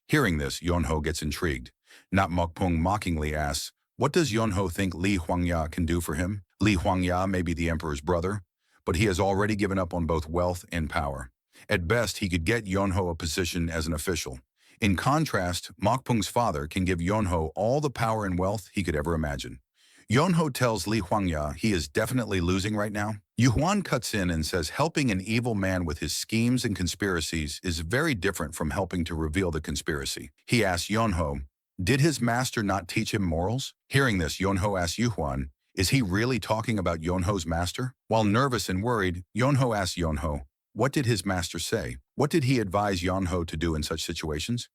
Hearing this, Yan-ho gets intrigued. Nak Mokpung mockingly asks, what does Yan-ho think Li Huangya can do for him? Li Huangya may be the emperor's brother, but he has already given up on both wealth and power. At best, he could get Yan-ho a position as an official. In contrast, Mokpung's father can give Yan-ho all the power and wealth he could ever imagine. Yan-ho tells Li Huangya he is definitely losing right now. Yu Huan cuts in and says helping an evil man with his schemes and conspiracies is very different from helping to reveal the conspiracy. He asks Yan-ho, did his master not teach him morals? Hearing this, Yan-ho asks Yu Huan, is he really talking about Yan-ho's master? While nervous and worried, Yan-ho asks Yan-ho, what did his master say? What did he advise Yan-ho to do in such situations?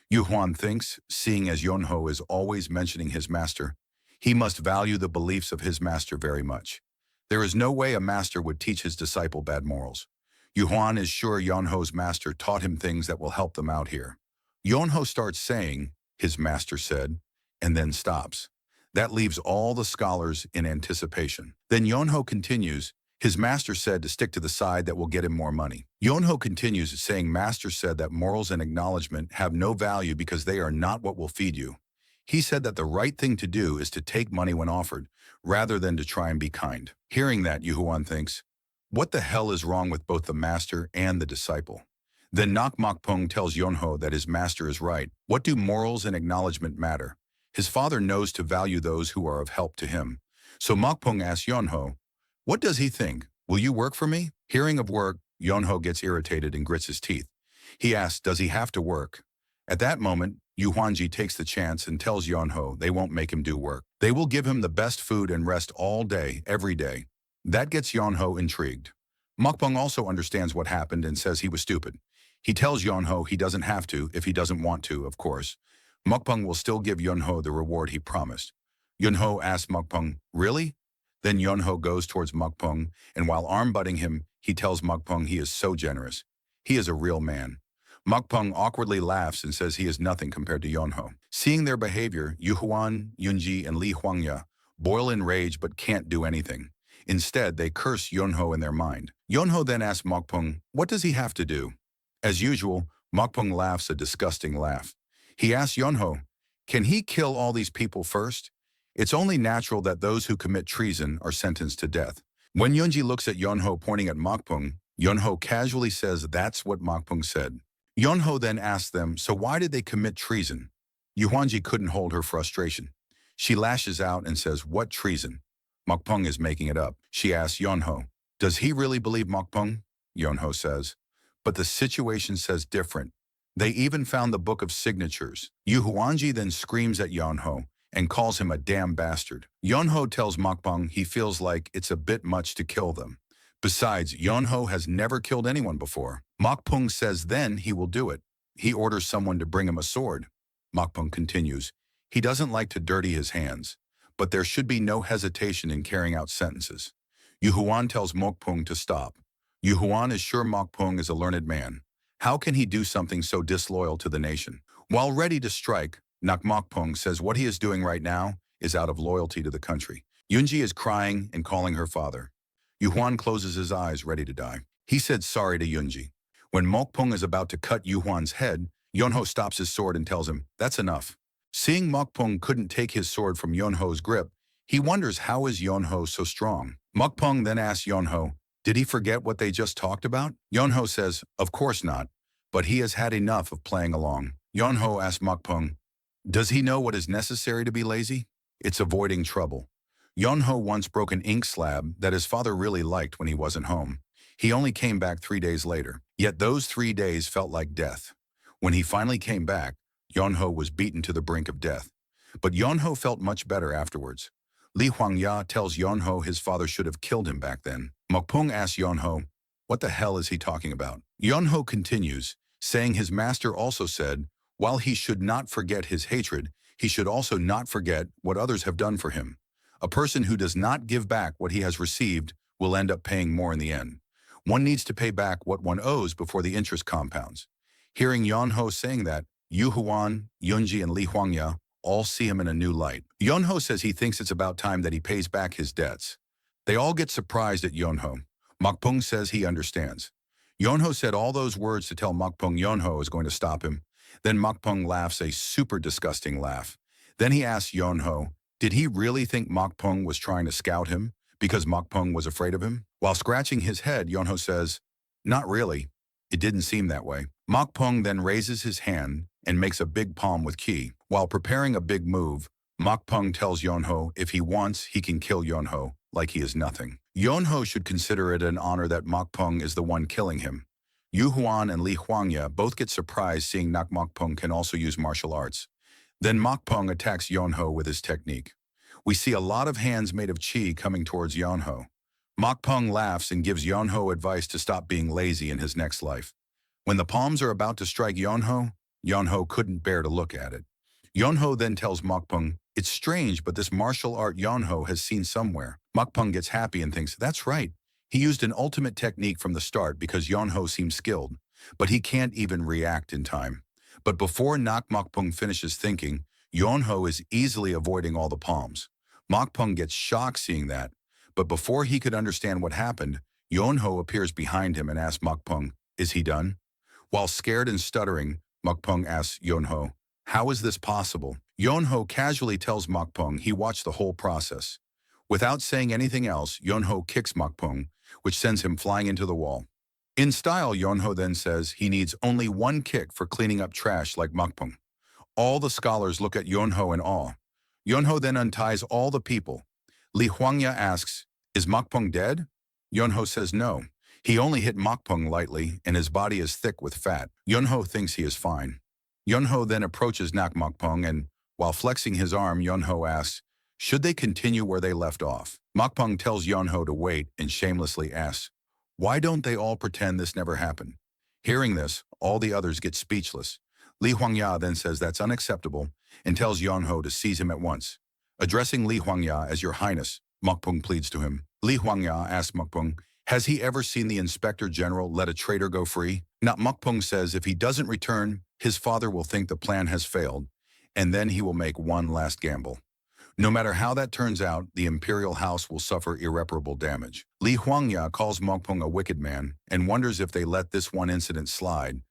Yu Huan thinks, seeing as Yan-ho is always mentioning his master, he must value the beliefs of his master very much. There is no way a master would teach his disciple bad morals. Yu Huan is sure Yan-ho's master taught him things that will help them out here. Yan-ho starts saying, his master said, and then stops. That leaves all the scholars in anticipation. Then Yan-ho continues, his master said to stick to the side that will get him more money. Yan-ho continues saying master said that morals and acknowledgement have no value because they are not what will feed you. He said that the right thing to do is to take money when offered, rather than to try and be kind. Hearing that, Yu Huan thinks, what the hell is wrong with both the master and the disciple? Then Nak Mokpung tells Yan-ho that his master is right. What do morals and acknowledgement matter? His father knows to value those who are of help to him. So Mokpung asks Yan-ho, what does he think? Will you work for me? Hearing of work, Yan-ho gets irritated and grits his teeth. He asks, does he have to work? At that moment, Yu Huanji takes the chance and tells Yan-ho they won't make him do work. They will give him the best food and rest all day, every day. That gets Yan-ho intrigued. Mokpung also understands what happened and says he was stupid. He tells Yan-ho he doesn't have to if he doesn't want to, of course. Mokpung will still give Yan-ho the reward he promised. Yan-ho asks Mokpung, really? Then Yan-ho goes towards Mokpung, and while arm-butting him, he tells Mokpung he is so generous. He is a real man. Mokpung awkwardly laughs and says he is nothing compared to Yan-ho. Seeing their behavior, Yu Huan, Yunji, and Li Huangya boil in rage but can't do anything. Instead, they curse Yan-ho in their mind. Yan-ho then asks Mokpung, what does he have to do? As usual, Mokpung laughs a disgusting laugh. He asks Yan-ho, can he kill all these people first? It's only natural that those who commit treason are sentenced to death. When Yunji looks at Yan-ho pointing at Mokpung, Yan-ho casually says that's what Mokpung said. Yonho then asks them, so why did they commit treason? Yuanji couldn't hold her frustration. She lashes out and says, what treason? Mokpung is making it up. She asks Yonho, does he really believe Mokpung? Yonho says, but the situation says different. They even found the book of signatures. Yu Huanji then screams at Yonho and calls him a damn bastard. Yonho tells Mokpung he feels like it's a bit much to kill them. Besides, Yonho has never killed anyone before. Mokpung says then he will do it. He orders someone to bring him a sword. Mokpung continues, he doesn't like to dirty his hands, but there should be no hesitation in carrying out sentences. Yu Huan tells Mokpung to stop. Yu Huan is sure Mokpung is a learned man. How can he do something so disloyal to the nation? While ready to strike, Mokpung says what he is doing right now is out of loyalty to the country. Yunji is crying and calling her father. Yu Huan closes his eyes, ready to die. He said sorry to Yunji. When Mokpung is about to cut Yu Huan's head, Yonho stops his sword and tells him, that's enough. Seeing Mokpung couldn't take his sword from Yonho's grip, he wonders how is Yonho so strong. Mokpung then asks Yonho, did he forget what they just talked about? Yonho says, of course not, but he has had enough of playing along. Yonho asks Mokpung, does he know what is necessary to be lazy? It's avoiding trouble. Yonho once broke an ink slab that his father really liked when he wasn't home. He only came back 3 days later, yet those 3 days felt like death. When he finally came back, Yonho was beaten to the brink of death. But Yonho felt much better afterwards. Li Huangya tells Yonho his father should have killed him back then. Mokpung asks Yonho, what the hell is he talking about? Yonho continues, saying his master also said, while he should not forget his hatred, he should also not forget what others have done for him. A person who does not give back what he has received will end up paying more in the end. One needs to pay back what one owes before the interest compounds. Hearing Yonho saying that, Yu Huan, Yunji, and Li Huangya all see him in a new light. Yonho says he thinks it's about time that he pays back his debts. They all get surprised at Yonho. Mokpung says he understands. Yonho said all those words to tell Mokpung Yonho is going to stop him. Then Mokpung laughs a super disgusting laugh. Then he asks Yonho, did he really think Mokpung was trying to scout him because Mokpung was afraid of him? While scratching his head, Yonho says, not really. It didn't seem that way. Mokpung then raises his hand and makes a big palm with ki. While preparing a big move, Mokpung tells Yonho if he wants, he can kill Yonho, like he is nothing. Yonho should consider it an honor that Mokpung is the one killing him. Yu Huan and Li Huangya both get surprised seeing Mokpung can also use martial arts. Then Mokpung attacks Yonho with his technique. We see a lot of hands made of chi coming towards Yonho. Mokpung laughs and gives Yonho advice to stop being lazy in his next life. When the palms are about to strike Yonho, Yonho couldn't bear to look at it. Yonho then tells Mokpung, it's strange, but this martial art Yonho has seen somewhere. Mokpung gets happy and thinks, that's right. He used an ultimate technique from the start because Yonho seems skilled, but he can't even react in time. But before Mokpung finishes thinking, Yonho is easily avoiding all the palms. Mokpung gets shocked seeing that, but before he could understand what happened, Yonho appears behind him and asks Mokpung, is he done? While scared and stuttering, Mokpung asks Yonho, how is this possible? Yonho casually tells Mokpung he watched the whole process. Without saying anything else, Yonho kicks Mokpung, which sends him flying into the wall. In style, Yonho then says he needs only one kick for cleaning up trash like Mokpung. All the scholars look at Yonho in awe. Yonho then unties all the people. Li Huangya asks, is Mokpung dead? Yonho says no. He only hit Mokpung lightly, and his body is thick with fat. Yonho thinks he is fine. Yonho then approaches Mokpung, and while flexing his arm, Yonho asks, should they continue where they left off? Mokpung tells Yonho to wait and shamelessly asks, why don't they all pretend this never happened? Hearing this, all the others get speechless. Li Huangya then says that's unacceptable and tells Yonho to seize him at once. Addressing Li Huangya as Your Highness, Mokpung pleads to him. Li Huangya asks Mokpung, has he ever seen the Inspector General let a traitor go free? Mokpung says if he doesn't return, his father will think the plan has failed, and then he will make one last gamble. No matter how that turns out, the imperial house will suffer irreparable damage. Li Huangya calls Mokpung a wicked man and wonders if they let this one incident slide,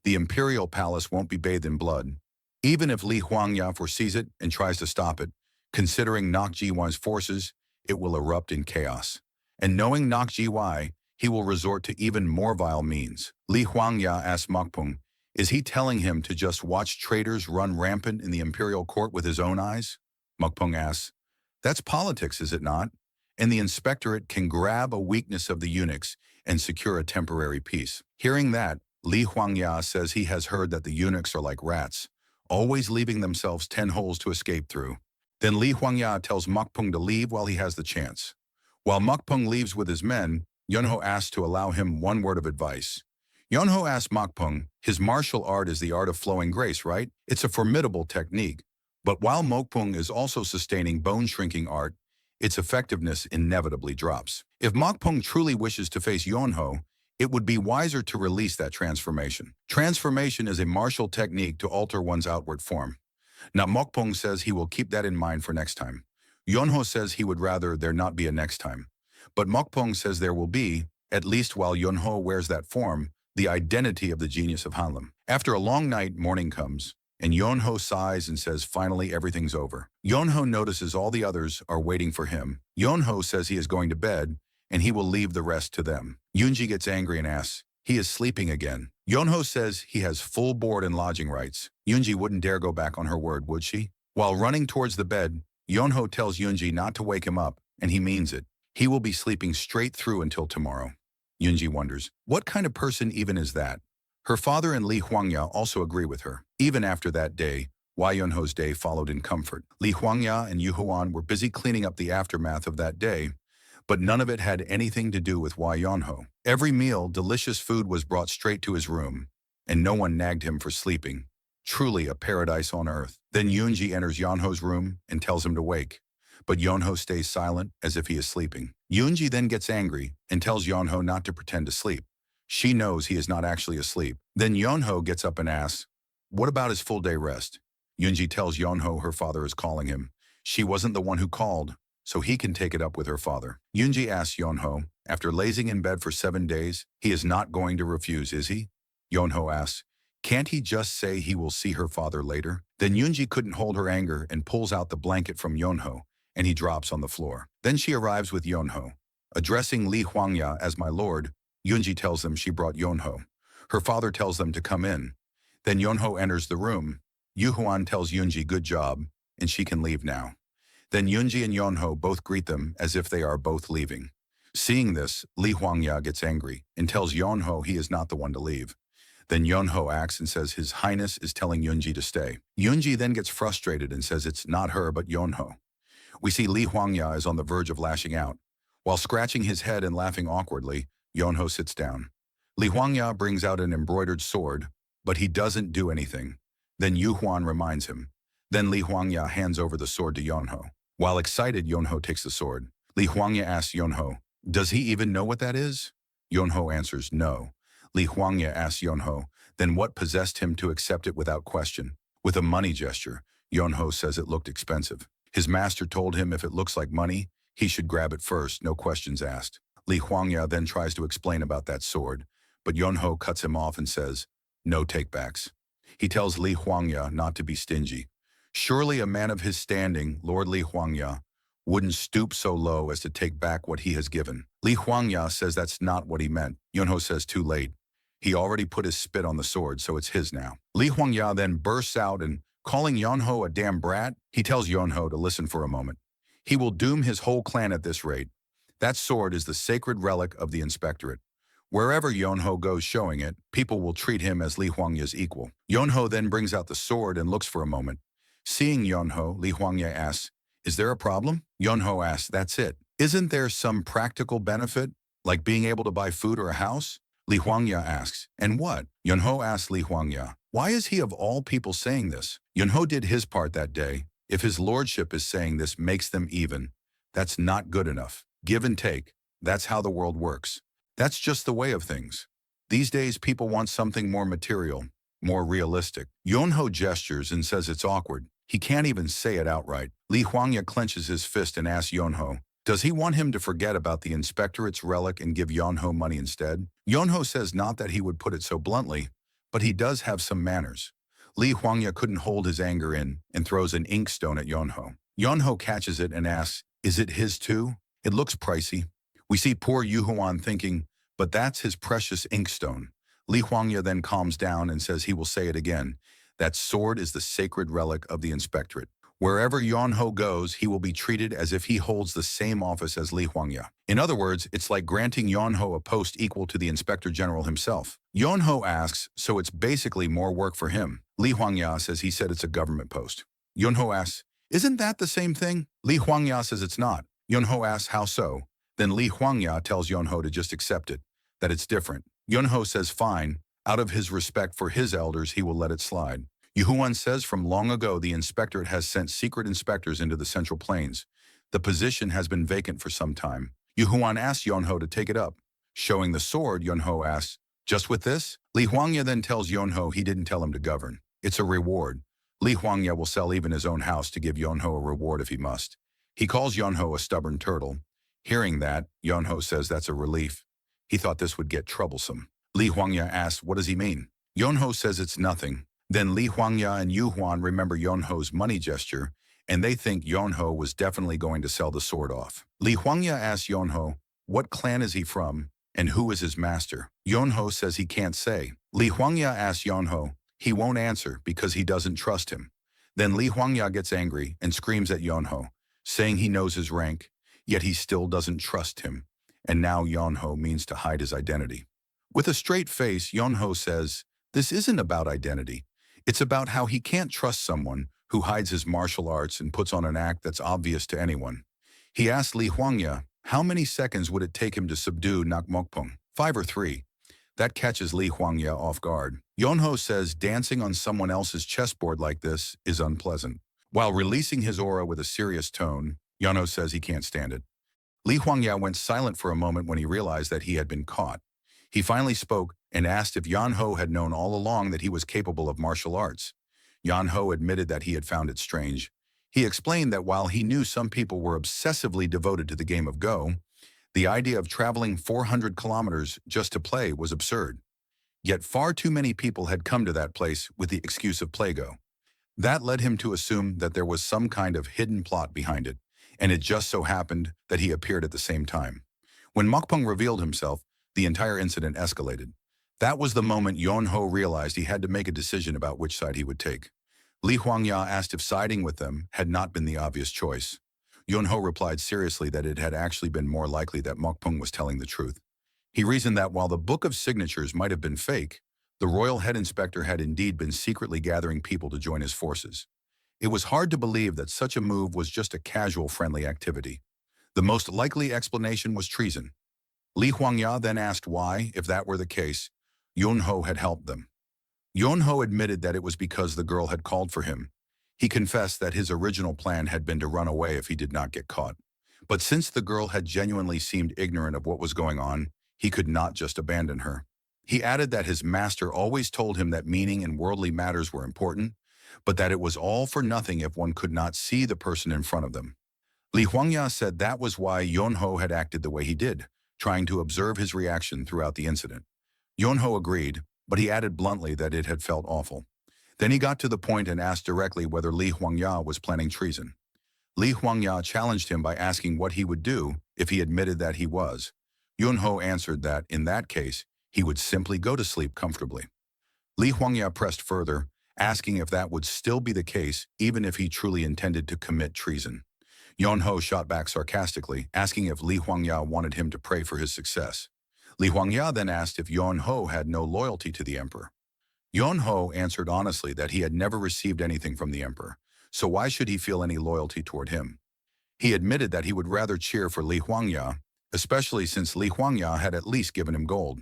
the imperial palace won't be bathed in blood. Even if Li Huangya foresees it and tries to stop it, considering Jiwan's forces, it will erupt in chaos. And knowing Jiwa, he will resort to even more vile means. Li Huangya asks Mokpung Is he telling him to just watch traitors run rampant in the imperial court with his own eyes? Mokpung asks. That's politics, is it not? And the inspectorate can grab a weakness of the eunuchs and secure a temporary peace. Hearing that, Li Huangya says he has heard that the eunuchs are like rats, always leaving themselves 10 holes to escape through. Then Li Huangya tells Mokpung to leave while he has the chance. While Mokpung leaves with his men, Yunho asks to allow him one word of advice. Yunho asks Mokpung, his martial art is the art of flowing grace, right? It's a formidable technique. But while Mokpung is also sustaining bone-shrinking art, its effectiveness inevitably drops. If Mokpung truly wishes to face Yunho, it would be wiser to release that transformation. Transformation is a martial technique to alter one's outward form. Now Mokpung says he will keep that in mind for next time. Yunho says he would rather there not be a next time. But Mokpung says there will be, at least while Yunho wears that form, the identity of the genius of Hanlim. After a long night, morning comes, and Yunho sighs and says finally everything's over. Yunho notices all the others are waiting for him. Yunho says he is going to bed, and he will leave the rest to them. Yunji gets angry and asks, he is sleeping again. Yunho says he has full board and lodging rights. Yunji wouldn't dare go back on her word, would she? While running towards the bed, Yunho tells Yunji not to wake him up, and he means it. He will be sleeping straight through until tomorrow. Yunji wonders, what kind of person even is that? Her father and Li Huangya also agree with her. Even after that day, Wai Yunho's day followed in comfort. Li Huangya and Yu Huan were busy cleaning up the aftermath of that day, but none of it had anything to do with Wai Yunho. Every meal, delicious food was brought straight to his room, and no one nagged him for sleeping. Truly a paradise on earth. Then Yunji enters Yunho's room and tells him to wake, but Yunho stays silent as if he is sleeping. Yunji then gets angry and tells Yunho not to pretend to sleep. She knows he is not actually asleep. Then Yunho gets up and asks, what about his full day rest? Yunji tells Yunho her father is calling him. She wasn't the one who called, so he can take it up with her father. Yunji asks Yunho, after lazing in bed for 7 days, he is not going to refuse, is he? Yunho asks, can't he just say he will see her father later? Then Yunji couldn't hold her anger and pulls out the blanket from Yunho, and he drops on the floor. Then she arrives with Yunho. Addressing Li Huangya as my lord, Yunji tells them she brought Yunho. Her father tells them to come in. Then Yunho enters the room. Yu Huan tells Yunji good job, and she can leave now. Then Yunji and Yunho both greet them as if they are both leaving. Seeing this, Li Huangya gets angry and tells Yunho he is not the one to leave. Then Yunho acts and says his highness is telling Yunji to stay. Yunji then gets frustrated and says it's not her but Yunho. We see Li Huangya is on the verge of lashing out. While scratching his head and laughing awkwardly, Yunho sits down. Li Huangya brings out an embroidered sword, but he doesn't do anything. Then Yu Huan reminds him. Then Li Huangya hands over the sword to Yunho. While excited, Yunho takes the sword. Li Huangya asks Yunho, does he even know what that is? Yunho answers no. Li Huangya asks Yunho, then what possessed him to accept it without question? With a money gesture, Yunho says it looked expensive. His master told him if it looks like money, he should grab it first, no questions asked. Li Huangya then tries to explain about that sword, but Yunho cuts him off and says, no takebacks. He tells Li Huangya not to be stingy. Surely a man of his standing, Lord Li Huangya, wouldn't stoop so low as to take back what he has given. Li Huangya says that's not what he meant. Yunho says too late. He already put his spit on the sword, so it's his now. Li Huangya then bursts out and, calling Yunho a damn brat, he tells Yunho to listen for a moment. He will doom his whole clan at this rate. That sword is the sacred relic of the inspectorate. Wherever Yunho goes showing it, people will treat him as Li Huangya's equal. Yunho then brings out the sword and looks for a moment. Seeing Yunho, Li Huangya asks, is there a problem? Yunho asks, that's it. Isn't there some practical benefit, like being able to buy food or a house? Li Huangya asks, and what? Yunho asks Li Huangya, why is he of all people saying this? Yunho did his part that day. If his lordship is saying this makes them even, that's not good enough. Give and take. That's how the world works. That's just the way of things. These days, people want something more material, more realistic. Yunho gestures and says it's awkward. He can't even say it outright. Li Huangya clenches his fist and asks Yunho, does he want him to forget about the inspectorate's relic and give Yunho money instead? Yunho says not that he would put it so bluntly, but he does have some manners. Li Huangya couldn't hold his anger in and throws an inkstone at Yunho. Yunho catches it and asks, is it his too? It looks pricey. We see poor Yu Huan thinking, but that's his precious inkstone. Li Huangya then calms down and says he will say it again. That sword is the sacred relic of the inspectorate. Wherever Yonho goes, he will be treated as if he holds the same office as Li Huangya. In other words, it's like granting Yonho a post equal to the Inspector General himself. Yonho asks, so it's basically more work for him. Li Huangya says he said it's a government post. Yonho asks, isn't that the same thing? Li Huangya says it's not. Yonho asks, how so? Then Li Huangya tells Yonho to just accept it, that it's different. Yonho says fine. Out of his respect for his elders, he will let it slide. Yuhuan says from long ago the inspectorate has sent secret inspectors into the Central Plains. The position has been vacant for some time. Yuhuan asks Yonho to take it up. Showing the sword, Yonho asks, just with this? Li Huangya then tells Yonho he didn't tell him to govern. It's a reward. Li Huangya will sell even his own house to give Yonho a reward if he must. He calls Yonho a stubborn turtle. Hearing that, Yonho says that's a relief. He thought this would get troublesome. Li Huangya asks, what does he mean? Yonho says it's nothing. Then Li Huangya and Yuhuan remember Yonho's money gesture, and they think Yonho was definitely going to sell the sword off. Li Huangya asks Yonho, what clan is he from, and who is his master? Yonho says he can't say. Li Huangya asks Yonho, he won't answer because he doesn't trust him. Then Li Huangya gets angry and screams at Yonho, saying he knows his rank, yet he still doesn't trust him, and now Yonho means to hide his identity. With a straight face, Yonho says, this isn't about identity. It's about how he can't trust someone who hides his martial arts and puts on an act that's obvious to anyone. He asked Li Huangya, how many seconds would it take him to subdue Nakmokpung? 5 or 3. That catches Li Huangya off guard. Yonho says dancing on someone else's chessboard like this is unpleasant. While releasing his aura with a serious tone, Yonho says he can't stand it. Li Huangya went silent for a moment when he realized that he had been caught. He finally spoke and asked if Yonho had known all along that he was capable of martial arts. Yonho admitted that he had found it strange. He explained that while he knew some people were obsessively devoted to the game of Go, the idea of traveling 400 kilometers just to play was absurd. Yet far too many people had come to that place with the excuse of Play-Go. That led him to assume that there was some kind of hidden plot behind it, and it just so happened that he appeared at the same time. When Mokpung revealed himself, the entire incident escalated. That was the moment Yonho realized he had to make a decision about which side he would take. Li Huangya asked if siding with them had not been the obvious choice. Yonho replied seriously that it had actually been more likely that Mokpung was telling the truth. He reasoned that while the book of signatures might have been fake, the royal head inspector had indeed been secretly gathering people to join his forces. It was hard to believe that such a move was just a casual friendly activity. The most likely explanation was treason. Li Huangya then asked why, if that were the case, Yonho had helped them. Yonho admitted that it was because the girl had called for him. He confessed that his original plan had been to run away if he did not get caught. But since the girl had genuinely seemed ignorant of what was going on, he could not just abandon her. He added that his master always told him that meaning and worldly matters were important, but that it was all for nothing if one could not see the person in front of them. Li Huangya said that was why Yonho had acted the way he did, trying to observe his reaction throughout the incident. Yonho agreed, but he added bluntly that it had felt awful. Then he got to the point and asked directly whether Li Huangya was planning treason. Li Huangya challenged him by asking what he would do if he admitted that he was. Yonho answered that, in that case, he would simply go to sleep comfortably. Li Huangya pressed further, asking if that would still be the case even if he truly intended to commit treason. Yonho shot back sarcastically, asking if Li Huangya wanted him to pray for his success. Li Huangya then asked if Yonho had no loyalty to the emperor. Yonho answered honestly that he had never received anything from the emperor, so why should he feel any loyalty toward him? He admitted that he would rather cheer for Li Huangya, especially since Li Huangya had at least given him gold.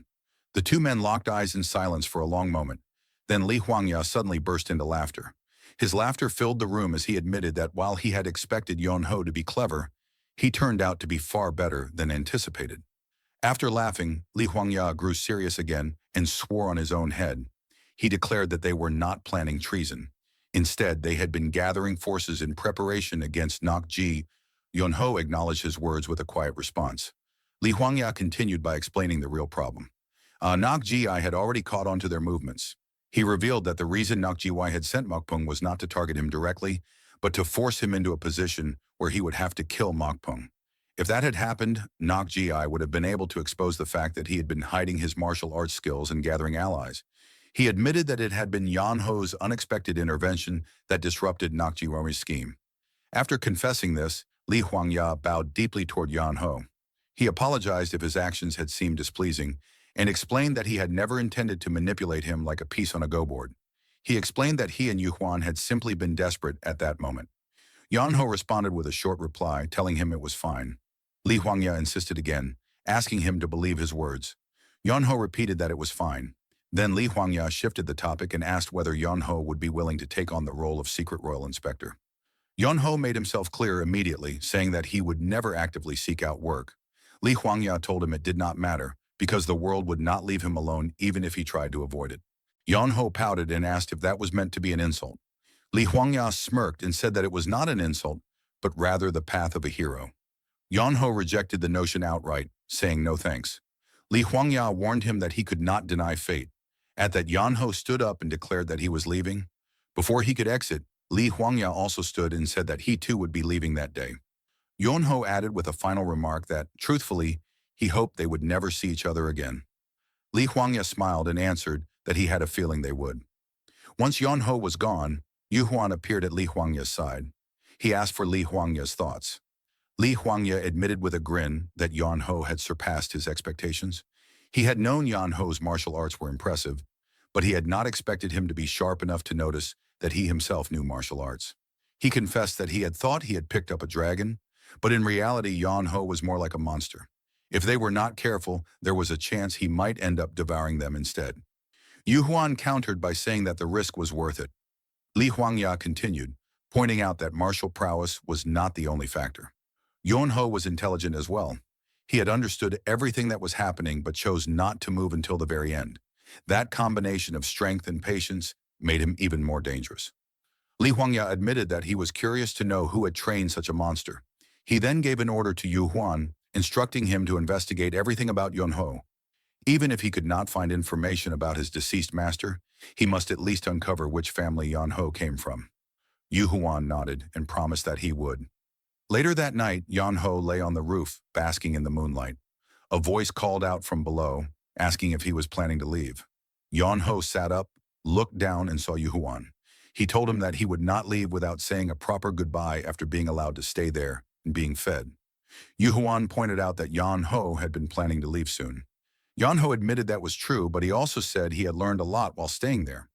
The two men locked eyes in silence for a long moment. Then Li Huangya suddenly burst into laughter. His laughter filled the room as he admitted that while he had expected Yonho to be clever, he turned out to be far better than anticipated. After laughing, Li Huangya grew serious again and swore on his own head. He declared that they were not planning treason. Instead, they had been gathering forces in preparation against Nakji. Yonho acknowledged his words with a quiet response. Li Huangya continued by explaining the real problem. Nakji had already caught on to their movements. He revealed that the reason Nakji had sent Mokpung was not to target him directly, but to force him into a position where he would have to kill Mokpung. If that had happened, Nok Ji would have been able to expose the fact that he had been hiding his martial arts skills and gathering allies. He admitted that it had been Yan Ho's unexpected intervention that disrupted Nok Ji scheme. After confessing this, Li Huangya bowed deeply toward Yan Ho. He apologized if his actions had seemed displeasing and explained that he had never intended to manipulate him like a piece on a go-board. He explained that he and Yu Huan had simply been desperate at that moment. Yan Ho responded with a short reply, telling him it was fine. Li Huangya insisted again, asking him to believe his words. Yan Ho repeated that it was fine. Then Li Huangya shifted the topic and asked whether Yan Ho would be willing to take on the role of secret royal inspector. Yan Ho made himself clear immediately, saying that he would never actively seek out work. Li Huangya told him it did not matter, because the world would not leave him alone even if he tried to avoid it. Yan Ho pouted and asked if that was meant to be an insult. Li Huangya smirked and said that it was not an insult, but rather the path of a hero. Yan Ho rejected the notion outright, saying no thanks. Li Huangya warned him that he could not deny fate. At that, Yan Ho stood up and declared that he was leaving. Before he could exit, Li Huangya also stood and said that he too would be leaving that day. Yan Ho added with a final remark that, truthfully, he hoped they would never see each other again. Li Huangya smiled and answered that he had a feeling they would. Once Yan Ho was gone, Yu Huan appeared at Li Huangya's side. He asked for Li Huangya's thoughts. Li Huangya admitted with a grin that Yan Ho had surpassed his expectations. He had known Yan Ho's martial arts were impressive, but he had not expected him to be sharp enough to notice that he himself knew martial arts. He confessed that he had thought he had picked up a dragon, but in reality Yan Ho was more like a monster. If they were not careful, there was a chance he might end up devouring them instead. Yu Huan countered by saying that the risk was worth it. Li Huangya continued, pointing out that martial prowess was not the only factor. Yan Ho was intelligent as well. He had understood everything that was happening but chose not to move until the very end. That combination of strength and patience made him even more dangerous. Li Huangya admitted that he was curious to know who had trained such a monster. He then gave an order to Yu Huan, instructing him to investigate everything about Yan Ho. Even if he could not find information about his deceased master, he must at least uncover which family Yan Ho came from. Yu Huan nodded and promised that he would. Later that night, Yan Ho lay on the roof, basking in the moonlight. A voice called out from below, asking if he was planning to leave. Yan Ho sat up, looked down, and saw Yu Huan. He told him that he would not leave without saying a proper goodbye after being allowed to stay there and being fed. Yu Huan pointed out that Yan Ho had been planning to leave soon. Yan Ho admitted that was true, but he also said he had learned a lot while staying there.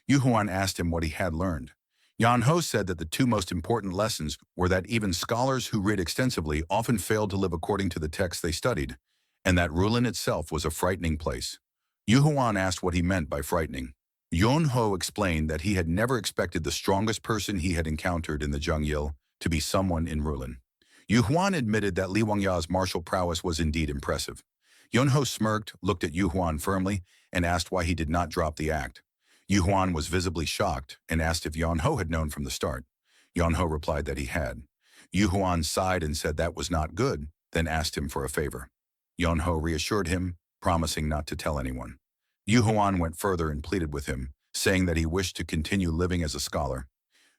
Yu Huan asked him what he had learned. Yan Ho said that the two most important lessons were that even scholars who read extensively often failed to live according to the texts they studied, and that Rulin itself was a frightening place. Yu Huan asked what he meant by frightening. Yan Ho explained that he had never expected the strongest person he had encountered in the Zhengyil to be someone in Rulin. Yu Huan admitted that Li Huangya's martial prowess was indeed impressive. Yan Ho smirked, looked at Yu Huan firmly, and asked why he did not drop the act. Yu Huan was visibly shocked and asked if Yan Ho had known from the start. Yan Ho replied that he had. Yu Huan sighed and said that was not good, then asked him for a favor. Yan Ho reassured him, promising not to tell anyone. Yu Huan went further and pleaded with him, saying that he wished to continue living as a scholar.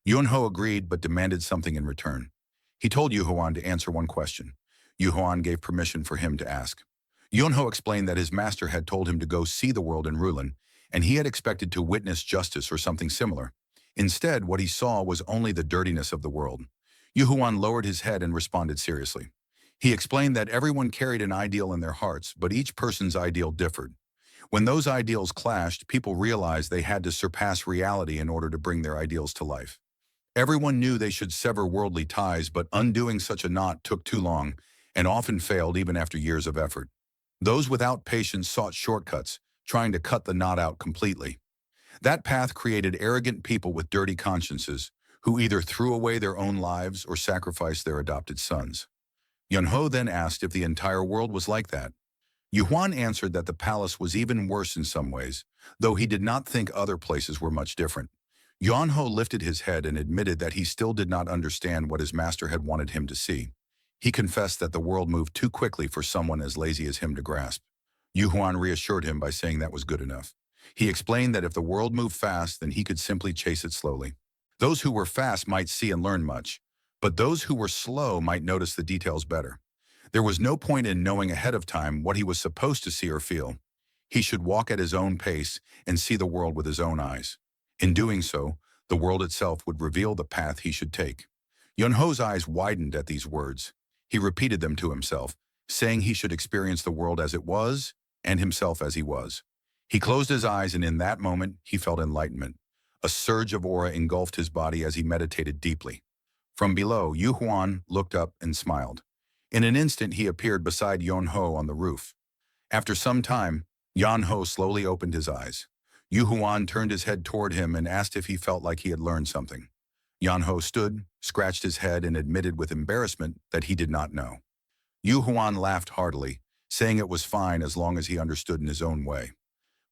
Yan Ho agreed but demanded something in return. He told Yu Huan to answer one question. Yu Huan gave permission for him to ask. Yan Ho explained that his master had told him to go see the world in Rulin, and he had expected to witness justice or something similar. Instead, what he saw was only the dirtiness of the world. Yu Huan lowered his head and responded seriously. He explained that everyone carried an ideal in their hearts, but each person's ideal differed. When those ideals clashed, people realized they had to surpass reality in order to bring their ideals to life. Everyone knew they should sever worldly ties, but undoing such a knot took too long and often failed even after years of effort. Those without patience sought shortcuts, trying to cut the knot out completely. That path created arrogant people with dirty consciences, who either threw away their own lives or sacrificed their adopted sons. Yan Ho then asked if the entire world was like that. Yu Huan answered that the palace was even worse in some ways, though he did not think other places were much different. Yan Ho lifted his head and admitted that he still did not understand what his master had wanted him to see. He confessed that the world moved too quickly for someone as lazy as him to grasp. Yu Huan reassured him by saying that was good enough. He explained that if the world moved fast, then he could simply chase it slowly. Those who were fast might see and learn much, but those who were slow might notice the details better. There was no point in knowing ahead of time what he was supposed to see or feel. He should walk at his own pace and see the world with his own eyes. In doing so, the world itself would reveal the path he should take. Yunho's eyes widened at these words. He repeated them to himself, saying he should experience the world as it was and himself as he was. He closed his eyes, and in that moment, he felt enlightenment. A surge of aura engulfed his body as he meditated deeply. From below, Yu Huan looked up and smiled. In an instant, he appeared beside Yunho on the roof. After some time, Yunho slowly opened his eyes. Yu Huan turned his head toward him and asked if he felt like he had learned something. Yunho stood, scratched his head, and admitted with embarrassment that he did not know. Yu Huan laughed heartily, saying it was fine as long as he understood in his own way.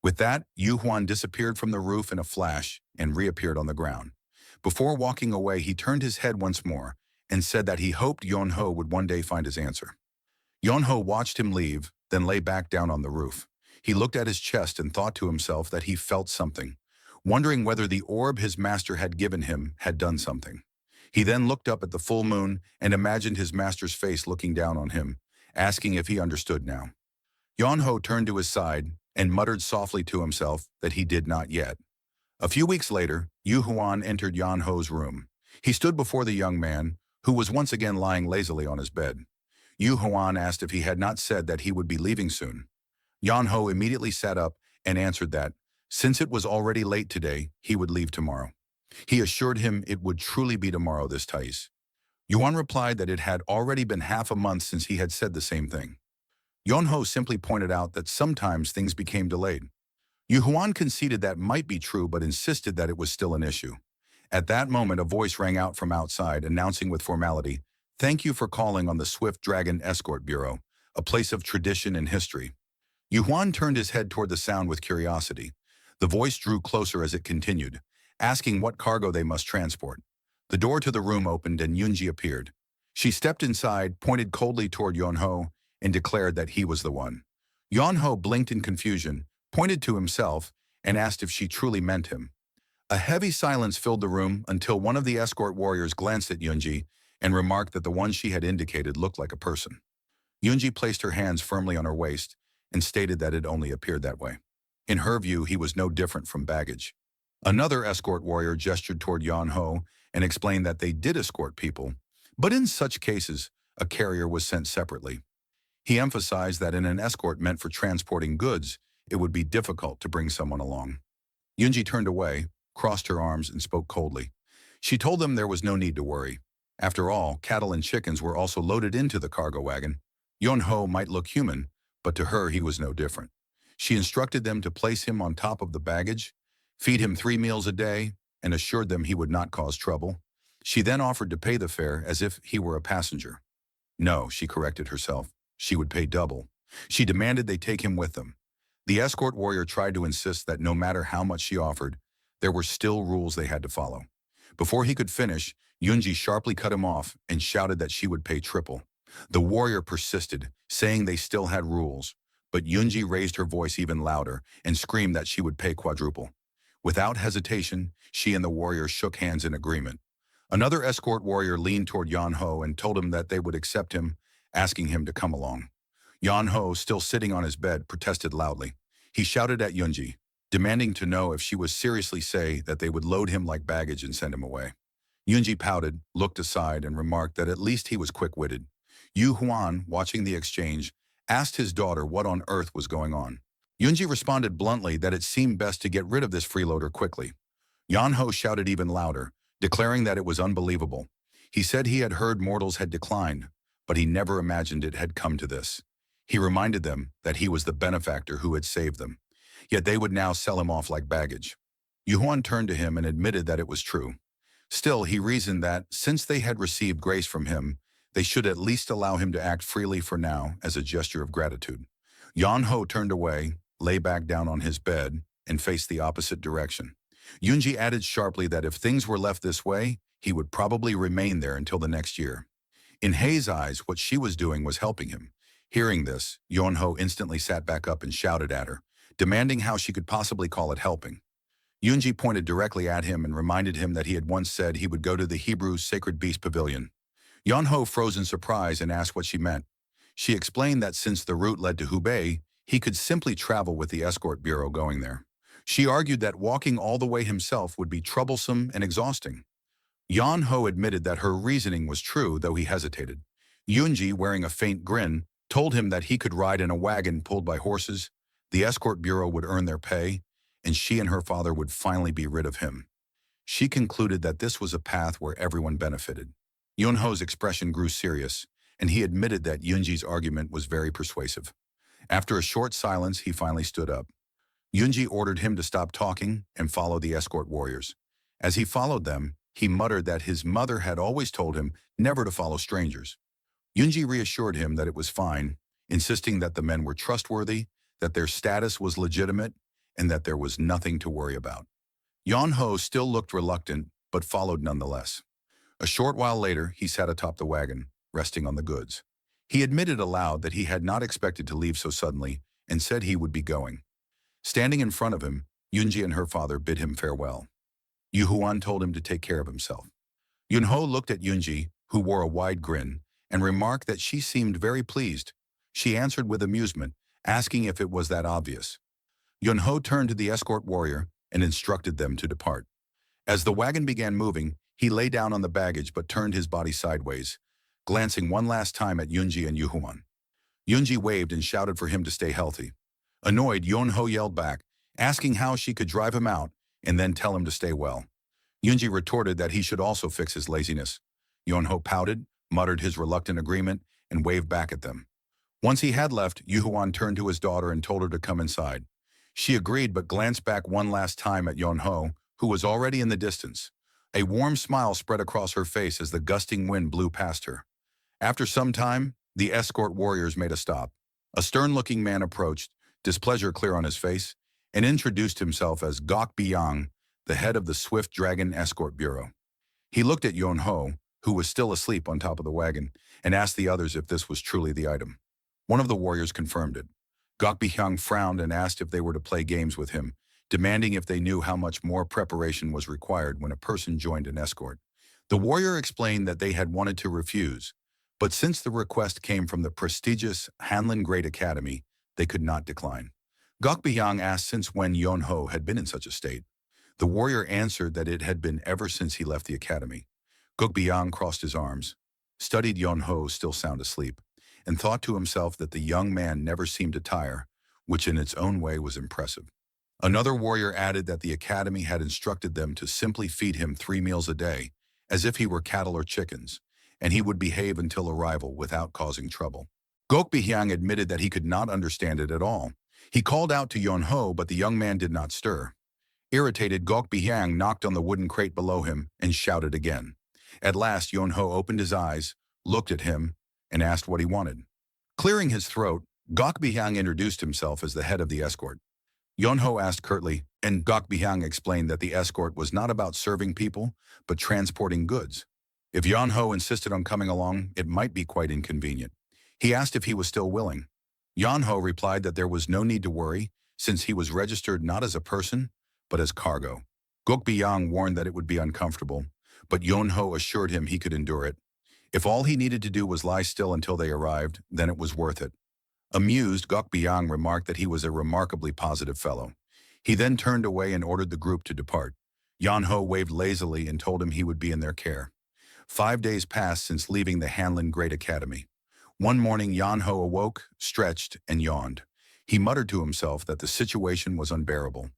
With that, Yu Huan disappeared from the roof in a flash and reappeared on the ground. Before walking away, he turned his head once more and said that he hoped Yunho would one day find his answer. Yunho watched him leave, then lay back down on the roof. He looked at his chest and thought to himself that he felt something, wondering whether the orb his master had given him had done something. He then looked up at the full moon and imagined his master's face looking down on him, asking if he understood now. Yunho turned to his side and muttered softly to himself that he did not yet. A few weeks later, Yu Huan entered Yunho's room. He stood before the young man, who was once again lying lazily on his bed. Yu Huan asked if he had not said that he would be leaving soon. Yunho immediately sat up and answered that, since it was already late today, he would leave tomorrow. He assured him it would truly be tomorrow this time. Yuan replied that it had already been half a month since he had said the same thing. Yunho simply pointed out that sometimes things became delayed. Yu Huan conceded that might be true but insisted that it was still an issue. At that moment, a voice rang out from outside, announcing with formality, "Thank you for calling on the Swift Dragon Escort Bureau, a place of tradition and history." Yu Huan turned his head toward the sound with curiosity. The voice drew closer as it continued, asking what cargo they must transport. The door to the room opened and Yunji appeared. She stepped inside, pointed coldly toward Yunho, and declared that he was the one. Yunho blinked in confusion, pointed to himself, and asked if she truly meant him. A heavy silence filled the room until one of the escort warriors glanced at Yunji and remarked that the one she had indicated looked like a person. Yunji placed her hands firmly on her waist and stated that it only appeared that way. In her view, he was no different from baggage. Another escort warrior gestured toward Yunho and explained that they did escort people, but in such cases, a carrier was sent separately. He emphasized that in an escort meant for transporting goods, it would be difficult to bring someone along. Yunji turned away, crossed her arms, and spoke coldly. She told them there was no need to worry. After all, cattle and chickens were also loaded into the cargo wagon. Yunho might look human, but to her he was no different. She instructed them to place him on top of the baggage, feed him 3 meals a day, and assured them he would not cause trouble. She then offered to pay the fare as if he were a passenger. No, she corrected herself. She would pay double. She demanded they take him with them. The escort warrior tried to insist that no matter how much she offered, there were still rules they had to follow. Before he could finish, Yunji sharply cut him off and shouted that she would pay triple. The warrior persisted, saying they still had rules, but Yunji raised her voice even louder and screamed that she would pay quadruple. Without hesitation, she and the warrior shook hands in agreement. Another escort warrior leaned toward Yunho and told him that they would accept him, asking him to come along. Yunho, still sitting on his bed, protested loudly. He shouted at Yunji, demanding to know if she was seriously say that they would load him like baggage and send him away. Yunji pouted, looked aside, and remarked that at least he was quick-witted. Yu Huan, watching the exchange, asked his daughter what on earth was going on. Yunji responded bluntly that it seemed best to get rid of this freeloader quickly. Yunho shouted even louder, declaring that it was unbelievable. He said he had heard mortals had declined, but he never imagined it had come to this. He reminded them that he was the benefactor who had saved them, yet they would now sell him off like baggage. Yu Huan turned to him and admitted that it was true. Still, he reasoned that, since they had received grace from him, they should at least allow him to act freely for now as a gesture of gratitude. Yunho turned away, lay back down on his bed, and faced the opposite direction. Yunji added sharply that if things were left this way, he would probably remain there until the next year. In Hei's eyes, what she was doing was helping him. Hearing this, Yunho instantly sat back up and shouted at her, demanding how she could possibly call it helping. Yunji pointed directly at him and reminded him that he had once said he would go to the Hebrew Sacred Beast Pavilion. Yunho froze in surprise and asked what she meant. She explained that since the route led to Hubei, he could simply travel with the escort bureau going there. She argued that walking all the way himself would be troublesome and exhausting. Yan Ho admitted that her reasoning was true, though he hesitated. Yunji, wearing a faint grin, told him that he could ride in a wagon pulled by horses, the escort bureau would earn their pay, and she and her father would finally be rid of him. She concluded that this was a path where everyone benefited. Yunho's expression grew serious, and he admitted that Yunji's argument was very persuasive. After a short silence, he finally stood up. Yunji ordered him to stop talking and follow the escort warriors. As he followed them, he muttered that his mother had always told him never to follow strangers. Yunji reassured him that it was fine, insisting that the men were trustworthy, that their status was legitimate, and that there was nothing to worry about. Yan-ho still looked reluctant, but followed nonetheless. A short while later, he sat atop the wagon, resting on the goods. He admitted aloud that he had not expected to leave so suddenly and said he would be going. Standing in front of him, Yunji and her father bid him farewell. Yu Huan told him to take care of himself. Yunho looked at Yunji, who wore a wide grin, and remarked that she seemed very pleased. She answered with amusement, asking if it was that obvious. Yunho turned to the escort warrior and instructed them to depart. As the wagon began moving, he lay down on the baggage but turned his body sideways, glancing one last time at Yunji and Yu Huan. Yunji waved and shouted for him to stay healthy. Annoyed, Yunho yelled back, asking how she could drive him out and then tell him to stay well. Yunji retorted that he should also fix his laziness. Yunho pouted, muttered his reluctant agreement, and waved back at them. Once he had left, Yu Huan turned to his daughter and told her to come inside. She agreed but glanced back one last time at Yunho, who was already in the distance. A warm smile spread across her face as the gusting wind blew past her. After some time, the escort warriors made a stop. A stern-looking man approached, displeasure clear on his face, and introduced himself as Gok Biyang, the head of the Swift Dragon Escort Bureau. He looked at Yunho, who was still asleep on top of the wagon, and asked the others if this was truly the item. One of the warriors confirmed it. Gok Biyang frowned and asked if they were to play games with him, demanding if they knew how much more preparation was required when a person joined an escort. The warrior explained that they had wanted to refuse, but since the request came from the prestigious Hanlin Great Academy, they could not decline. Gok Biyang asked since when Yunho had been in such a state. The warrior answered that it had been ever since he left the academy. Gok Biyang crossed his arms, studied Yunho still sound asleep, and thought to himself that the young man never seemed to tire, which in its own way was impressive. Another warrior added that the academy had instructed them to simply feed him 3 meals a day, as if he were cattle or chickens, and he would behave until arrival without causing trouble. Gok Biyang admitted that he could not understand it at all. He called out to Yunho, but the young man did not stir. Irritated, Gok Biyang knocked on the wooden crate below him and shouted again. At last, Yunho opened his eyes, looked at him, and asked what he wanted. Clearing his throat, Gok Biyang introduced himself as the head of the escort. Yunho asked curtly, and Gok Biyang explained that the escort was not about serving people, but transporting goods. If Yunho insisted on coming along, it might be quite inconvenient. He asked if he was still willing. Yunho replied that there was no need to worry, since he was registered not as a person, but as cargo. Gok Biyang warned that it would be uncomfortable, but Yunho assured him he could endure it. If all he needed to do was lie still until they arrived, then it was worth it. Amused, Gok Biyang remarked that he was a remarkably positive fellow. He then turned away and ordered the group to depart. Yunho waved lazily and told him he would be in their care. 5 days passed since leaving the Hanlin Great Academy. One morning, Yunho awoke, stretched, and yawned. He muttered to himself that the situation was unbearable.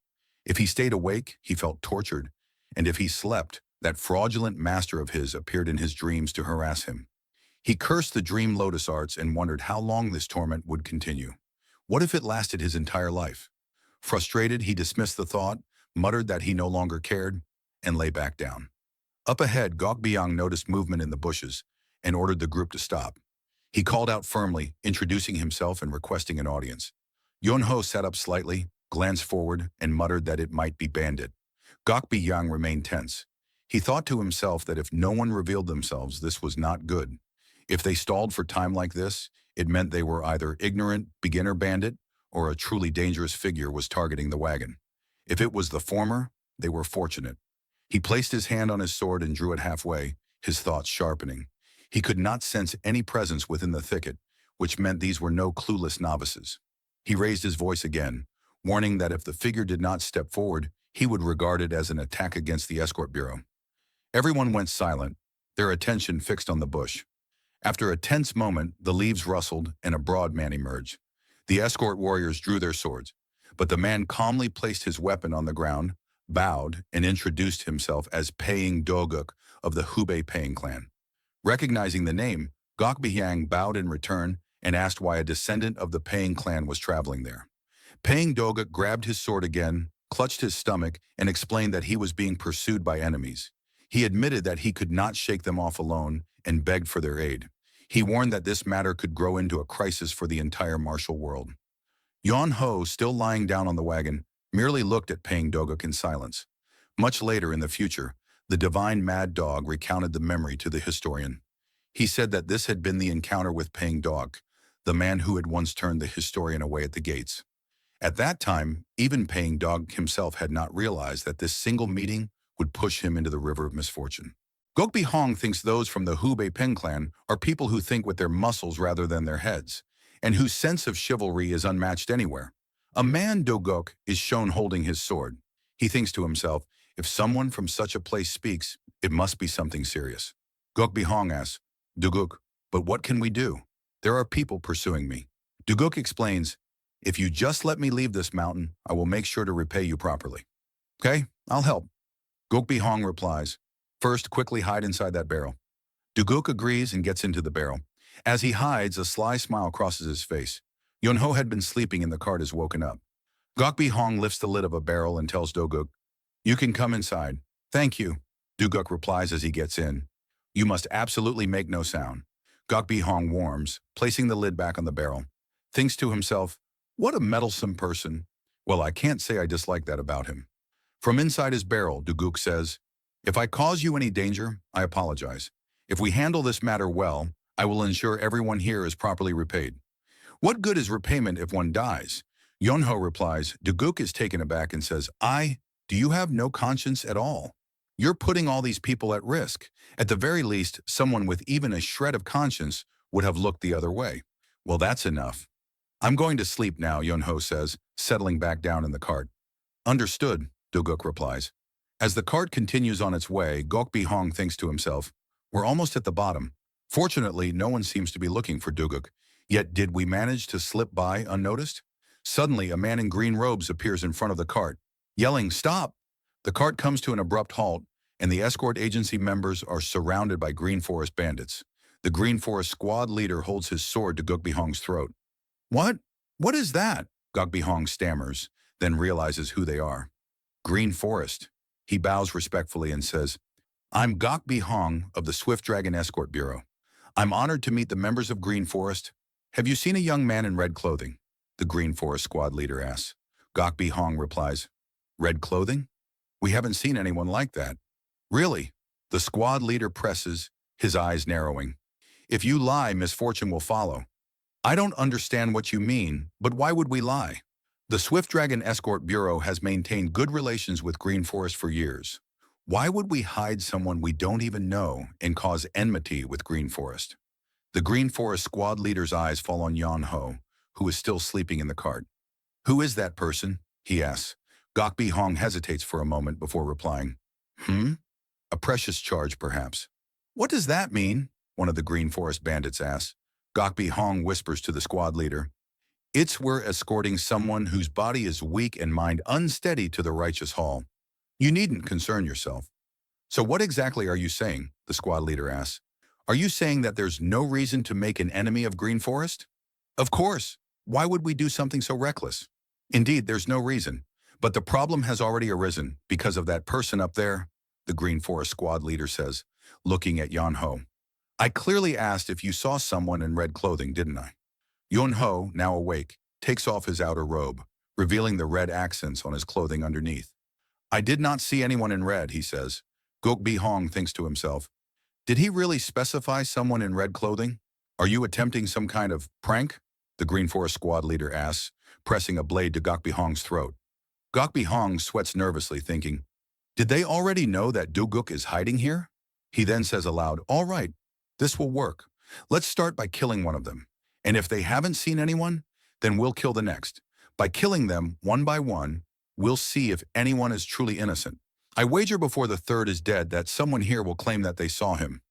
If he stayed awake, he felt tortured, and if he slept, that fraudulent master of his appeared in his dreams to harass him. He cursed the dream lotus arts and wondered how long this torment would continue. What if it lasted his entire life? Frustrated, he dismissed the thought, muttered that he no longer cared, and lay back down. Up ahead, Gok Biyang noticed movement in the bushes and ordered the group to stop. He called out firmly, introducing himself and requesting an audience. Yunho sat up slightly, glanced forward, and muttered that it might be bandit. Gok Biyang remained tense. He thought to himself that if no one revealed themselves, this was not good. If they stalled for time like this, it meant they were either ignorant, beginner bandit, or a truly dangerous figure was targeting the wagon. If it was the former, they were fortunate. He placed his hand on his sword and drew it halfway, his thoughts sharpening. He could not sense any presence within the thicket, which meant these were no clueless novices. He raised his voice again, warning that if the figure did not step forward, he would regard it as an attack against the escort bureau. Everyone went silent, their attention fixed on the bush. After a tense moment, the leaves rustled and a broad man emerged. The escort warriors drew their swords, but the man calmly placed his weapon on the ground, bowed, and introduced himself as Paying Doguk of the Hubei Paying clan. Recognizing the name, Gok Bihyang bowed in return and asked why a descendant of the Paying clan was traveling there. Paying Doguk grabbed his sword again, clutched his stomach, and explained that he was being pursued by enemies. He admitted that he could not shake them off alone and begged for their aid. He warned that this matter could grow into a crisis for the entire martial world. Yon Ho, still lying down on the wagon, merely looked at Paying Doguk in silence. Much later in the future, the divine mad dog recounted the memory to the historian. He said that this had been the encounter with Paying Dog, the man who had once turned the historian away at the gates. At that time, even Paying Dog himself had not realized that this single meeting would push him into the river of misfortune. Gokbi Hong thinks those from the Hubei Pen clan are people who think with their muscles rather than their heads, and whose sense of chivalry is unmatched anywhere. A man Dogok is shown holding his sword. He thinks to himself, if someone from such a place speaks, it must be something serious. Gokbi Hong asks, Duguk, but what can we do? There are people pursuing me. Duguk explains, if you just let me leave this mountain, I will make sure to repay you properly. Okay, I'll help. Gokbi Hong replies, first quickly hide inside that barrel. Duguk agrees and gets into the barrel. As he hides, a sly smile crosses his face. Yonho had been sleeping and the cart is woken up. Gokbi Hong lifts the lid of a barrel and tells Doguk, you can come inside. Thank you. Duguk replies as he gets in. You must absolutely make no sound. Gokbi Hong warms, placing the lid back on the barrel. Thinks to himself, what a meddlesome person. Well, I can't say I dislike that about him. From inside his barrel, Duguk says, if I cause you any danger, I apologize. If we handle this matter well, I will ensure everyone here is properly repaid. What good is repayment if one dies? Yonho replies, Duguk is taken aback and says, do you have no conscience at all? You're putting all these people at risk. At the very least, someone with even a shred of conscience would have looked the other way. Well, that's enough. I'm going to sleep now, Yonho says, settling back down in the cart. Understood, Duguk replies. As the cart continues on its way, Gokbi Hong thinks to himself, we're almost at the bottom. Fortunately, no one seems to be looking for Duguk. Yet did we manage to slip by unnoticed? Suddenly, a man in green robes appears in front of the cart, yelling, stop! The cart comes to an abrupt halt, and the escort agency members are surrounded by Green Forest bandits. The Green Forest squad leader holds his sword to Gokbi Hong's throat. What? What is that? Gokbi Hong stammers, then realizes who they are. Green Forest. He bows respectfully and says, I'm Gokbi Hong of the Swift Dragon Escort Bureau. I'm honored to meet the members of Green Forest. Have you seen a young man in red clothing? The Green Forest squad leader asks. Gokbi Hong replies, red clothing? We haven't seen anyone like that. Really? The squad leader presses, his eyes narrowing. If you lie, misfortune will follow. I don't understand what you mean, but why would we lie? The Swift Dragon Escort Bureau has maintained good relations with Green Forest for years. Why would we hide someone we don't even know and cause enmity with Green Forest? The Green Forest squad leader's eyes fall on Yan Ho, who is still sleeping in the cart. Who is that person? He asks. Gokbi Hong hesitates for a moment before replying. A precious charge, perhaps. What does that mean? One of the Green Forest bandits asks. Gokbi Hong whispers to the squad leader. We're escorting someone whose body is weak and mind unsteady to the righteous hall. You needn't concern yourself. So what exactly are you saying? The squad leader asks. Are you saying that there's no reason to make an enemy of Green Forest? Of course. Why would we do something so reckless? Indeed, there's no reason. But the problem has already arisen because of that person up there, the Green Forest squad leader says, looking at Yan Ho. I clearly asked if you saw someone in red clothing, didn't I? Yun Ho, now awake, takes off his outer robe, revealing the red accents on his clothing underneath. I did not see anyone in red, he says. Gokbi Hong thinks to himself, did he really specify someone in red clothing? Are you attempting some kind of prank? The Green Forest squad leader asks, pressing a blade to Gokbi Hong's throat. Gokbi Hong sweats nervously, thinking, did they already know that Duguk is hiding here? He then says aloud, all right, this will work. Let's start by killing one of them. And if they haven't seen anyone, then we'll kill the next. By killing them one by one, we'll see if anyone is truly innocent. I wager before the third is dead that someone here will claim that they saw him.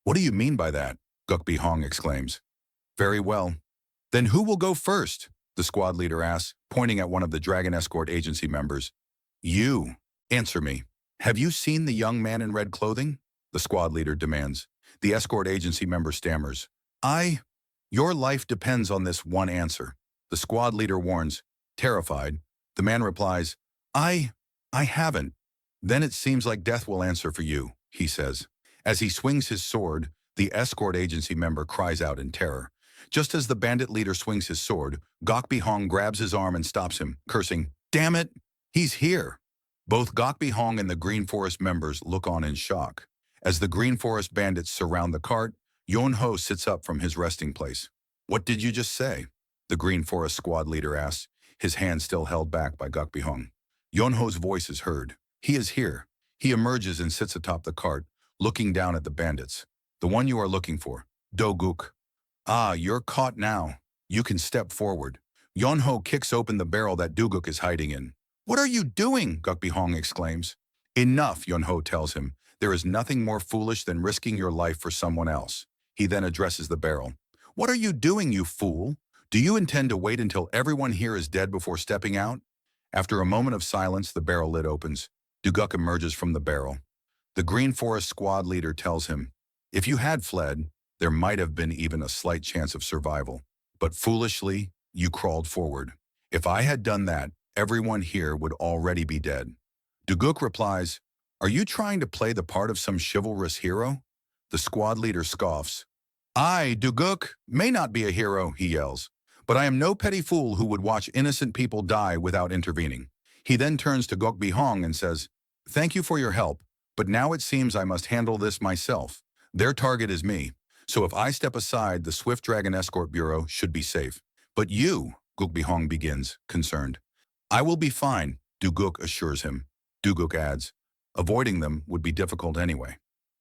What do you mean by that? Gukbi Hong exclaims. Very well. Then who will go first? The squad leader asks, pointing at one of the Dragon Escort Agency members. You. Answer me. Have you seen the young man in red clothing? The squad leader demands. The escort agency member stammers. Your life depends on this one answer. The squad leader warns. Terrified, the man replies, I haven't. Then it seems like death will answer for you, he says. As he swings his sword, the escort agency member cries out in terror. Just as the bandit leader swings his sword, Gokbi Hong grabs his arm and stops him, cursing, Damn it, he's here. Both Gokbi Hong and the Green Forest members look on in shock. As the Green Forest bandits surround the cart, Yon Ho sits up from his resting place. What did you just say? The Green Forest squad leader asks, his hand still held back by Gokbi Hong. Yon Ho's voice is heard. He is here. He emerges and sits atop the cart, looking down at the bandits. The one you are looking for, Do-guk. Ah, you're caught now. You can step forward. Yon Ho kicks open the barrel that Do-guk is hiding in. What are you doing? Gokbi Hong exclaims. Enough, Yon Ho tells him. There is nothing more foolish than risking your life for someone else. He then addresses the barrel. What are you doing, you fool? Do you intend to wait until everyone here is dead before stepping out? After a moment of silence, the barrel lid opens. Do-guk emerges from the barrel. The Green Forest squad leader tells him, if you had fled, there might have been even a slight chance of survival. But foolishly, you crawled forward. If I had done that, everyone here would already be dead. Do-guk replies, are you trying to play the part of some chivalrous hero? The squad leader scoffs. I, Do-guk, may not be a hero, he yells, but I am no petty fool who would watch innocent people die without intervening. He then turns to Gokbi Hong and says, thank you for your help, but now it seems I must handle this myself. Their target is me, so if I step aside, the Swift Dragon Escort Bureau should be safe. But you, Gokbi Hong begins, concerned. I will be fine, Do-guk assures him. Do-guk adds, avoiding them would be difficult anyway.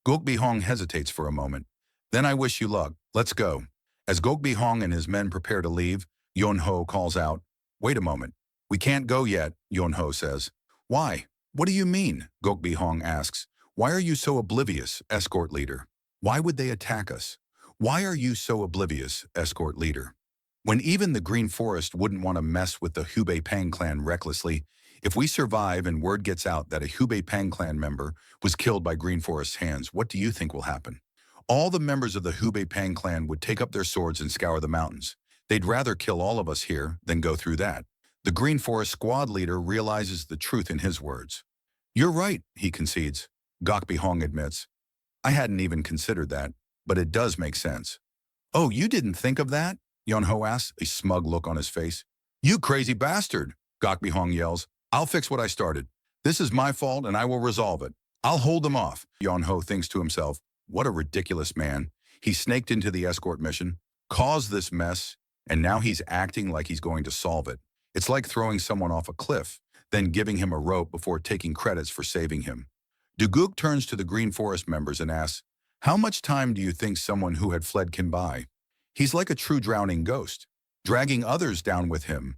Gokbi Hong hesitates for a moment. Then I wish you luck. Let's go. As Gokbi Hong and his men prepare to leave, Yon Ho calls out, wait a moment. We can't go yet, Yon Ho says. Why? What do you mean? Gokbi Hong asks. Why are you so oblivious, escort leader? Why would they attack us? Why are you so oblivious, escort leader? When even the Green Forest wouldn't want to mess with the Hubei Pang clan recklessly, if we survive and word gets out that a Hubei Pang clan member was killed by Green Forest's hands, what do you think will happen? All the members of the Hubei Pang clan would take up their swords and scour the mountains. They'd rather kill all of us here than go through that. The Green Forest squad leader realizes the truth in his words. You're right, he concedes. Gokbi Hong admits. I hadn't even considered that, but it does make sense. Oh, you didn't think of that? Yon Ho asks, a smug look on his face. You crazy bastard, Gokbi Hong yells. I'll fix what I started. This is my fault and I will resolve it. I'll hold them off. Yon Ho thinks to himself, what a ridiculous man. He snaked into the escort mission, caused this mess, and now he's acting like he's going to solve it. It's like throwing someone off a cliff, then giving him a rope before taking credits for saving him. Do-guk turns to the Green Forest members and asks, how much time do you think someone who had fled can buy? He's like a true drowning ghost, dragging others down with him.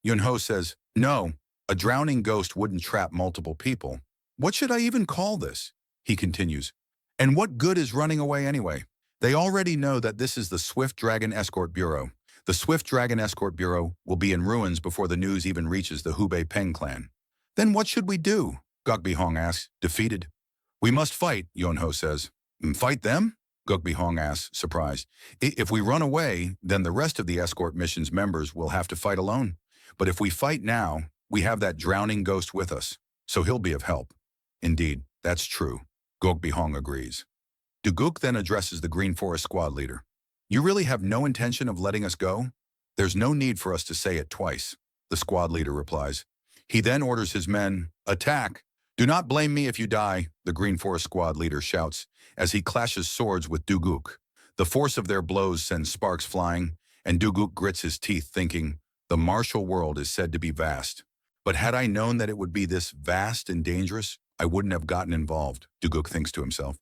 Yon Ho says, no, a drowning ghost wouldn't trap multiple people. What should I even call this? He continues. And what good is running away anyway? They already know that this is the Swift Dragon Escort Bureau. The Swift Dragon Escort Bureau will be in ruins before the news even reaches the Hubei Peng clan. Then what should we do? Gokbi Hong asks, defeated. We must fight, Yon Ho says. Fight them? Gokbi Hong asks, surprised. If we run away, then the rest of the escort mission's members will have to fight alone. But if we fight now, we have that drowning ghost with us, so he'll be of help. Indeed, that's true. Gokbi Hong agrees. Do-guk then addresses the Green Forest squad leader. You really have no intention of letting us go? There's no need for us to say it twice, the squad leader replies. He then orders his men, attack. Do not blame me if you die, the Green Forest squad leader shouts as he clashes swords with Do-guk. The force of their blows sends sparks flying, and Do-guk grits his teeth thinking, the martial world is said to be vast. But had I known that it would be this vast and dangerous, I wouldn't have gotten involved, Do-guk thinks to himself.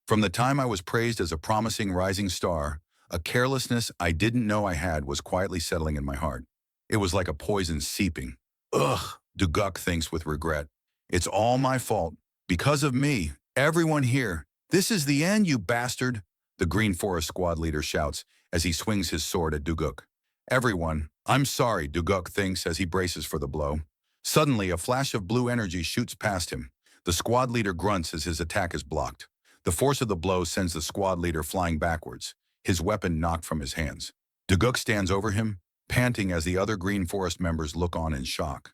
From the time I was praised as a promising rising star, A carelessness I didn't know I had was quietly settling in my heart. It was like a poison seeping. Ugh, Duguk thinks with regret. It's all my fault. Because of me, everyone here. This is the end, you bastard, the Green Forest squad leader shouts as he swings his sword at Duguk. Everyone, I'm sorry, Duguk thinks as he braces for the blow. Suddenly, a flash of blue energy shoots past him. The squad leader grunts as his attack is blocked. The force of the blow sends the squad leader flying backwards, his weapon knocked from his hands. Duguk stands over him, panting as the other Green Forest members look on in shock.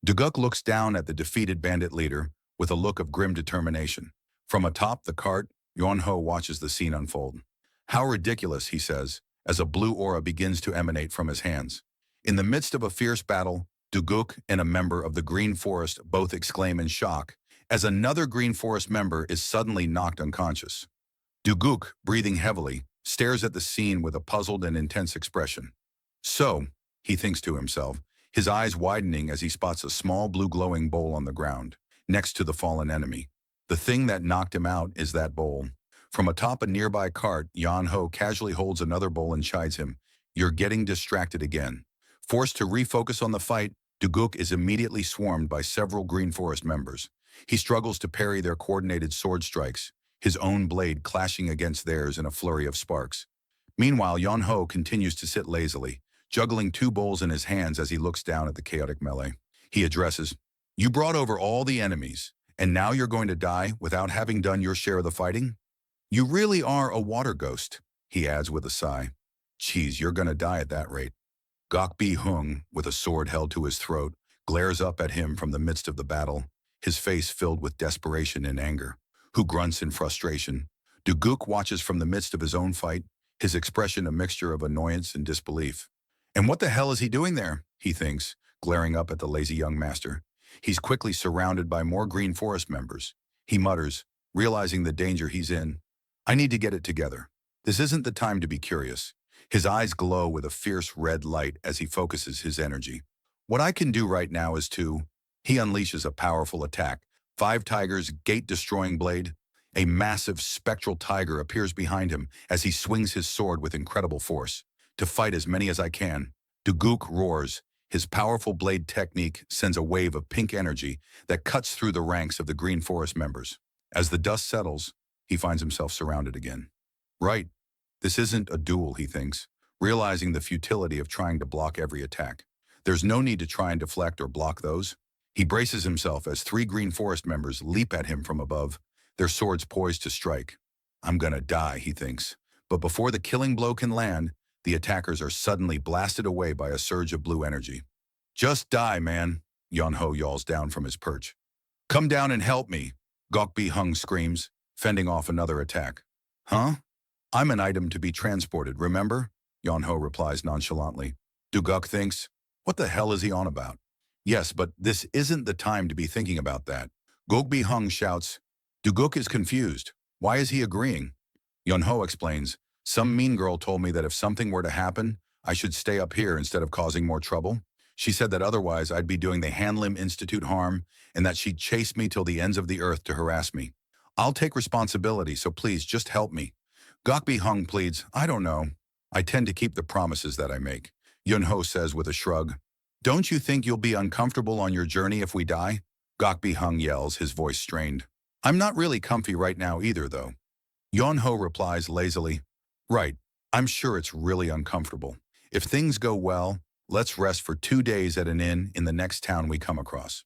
Duguk looks down at the defeated bandit leader with a look of grim determination. From atop the cart, Yonho watches the scene unfold. How ridiculous, he says, as a blue aura begins to emanate from his hands. In the midst of a fierce battle, Duguk and a member of the Green Forest both exclaim in shock as another Green Forest member is suddenly knocked unconscious. Duguk, breathing heavily, stares at the scene with a puzzled and intense expression. So, he thinks to himself, his eyes widening as he spots a small blue glowing bowl on the ground, next to the fallen enemy. The thing that knocked him out is that bowl. From atop a nearby cart, Yan Ho casually holds another bowl and chides him. You're getting distracted again. Forced to refocus on the fight, Duguk is immediately swarmed by several Green Forest members. He struggles to parry their coordinated sword strikes, his own blade clashing against theirs in a flurry of sparks. Meanwhile, Yan Ho continues to sit lazily, juggling two bowls in his hands as he looks down at the chaotic melee. He addresses, You brought over all the enemies, and now you're going to die without having done your share of the fighting? You really are a water ghost, he adds with a sigh. Geez, you're gonna die at that rate. Gok Bi Hung, with a sword held to his throat, glares up at him from the midst of the battle, his face filled with desperation and anger. Who grunts in frustration. Duguk watches from the midst of his own fight, his expression a mixture of annoyance and disbelief. And what the hell is he doing there, he thinks, glaring up at the lazy young master. He's quickly surrounded by more Green Forest members. He mutters, realizing the danger he's in. I need to get it together. This isn't the time to be curious. His eyes glow with a fierce red light as he focuses his energy. What I can do right now is to... He unleashes a powerful attack. 5 Tigers' gate-destroying blade. A massive spectral tiger appears behind him as he swings his sword with incredible force. To fight as many as I can. Duguk roars. His powerful blade technique sends a wave of pink energy that cuts through the ranks of the Green Forest members. As the dust settles, he finds himself surrounded again. Right. This isn't a duel, he thinks, realizing the futility of trying to block every attack. There's no need to try and deflect or block those. He braces himself as 3 Green Forest members leap at him from above, their swords poised to strike. I'm gonna die, he thinks. But before the killing blow can land, the attackers are suddenly blasted away by a surge of blue energy. Just die, man, Yonho yawls down from his perch. Come down and help me, Gok Bi Hung screams, fending off another attack. Huh? I'm an item to be transported, remember? Yonho replies nonchalantly. Duguk thinks, what the hell is he on about? Yes, but this isn't the time to be thinking about that. Gok Bi Hung shouts, Duguk is confused. Why is he agreeing? Yonho explains, some mean girl told me that if something were to happen, I should stay up here instead of causing more trouble. She said that otherwise I'd be doing the Hanlim Institute harm and that she'd chase me till the ends of the earth to harass me. I'll take responsibility, so please just help me. Gok Bi Hung pleads, I don't know. I tend to keep the promises that I make. Yunho says with a shrug. Don't you think you'll be uncomfortable on your journey if we die? Gok Bi Hung yells, his voice strained. I'm not really comfy right now either, though. Yonho replies lazily. Right, I'm sure it's really uncomfortable. If things go well, let's rest for 2 days at an inn in the next town we come across.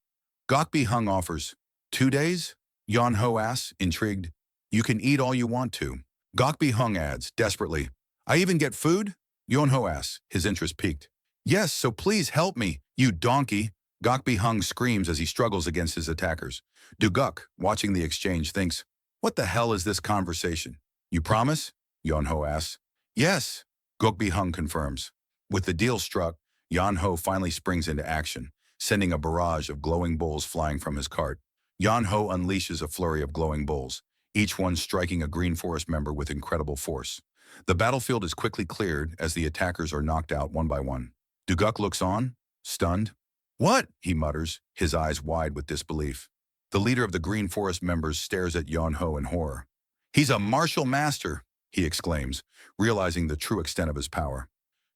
Gok Bi Hung offers. 2 days? Yonho asks, intrigued. You can eat all you want to. Gok Bi Hung adds, desperately. I even get food? Yonho asks, his interest piqued. Yes, so please help me, you donkey. Gok Bi Hung screams as he struggles against his attackers. Duguk, watching the exchange, thinks, what the hell is this conversation? You promise? Yonho asks. Yes, Gok Bi Hung confirms. With the deal struck, Yonho finally springs into action, sending a barrage of glowing bulls flying from his cart. Yonho unleashes a flurry of glowing bulls, each one striking a Green Forest member with incredible force. The battlefield is quickly cleared as the attackers are knocked out one by one. Duguk looks on, stunned. What? He mutters, his eyes wide with disbelief. The leader of the Green Forest members stares at Yonho in horror. He's a martial master, he exclaims, realizing the true extent of his power.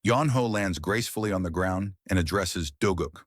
Yeonho lands gracefully on the ground and addresses Doguk.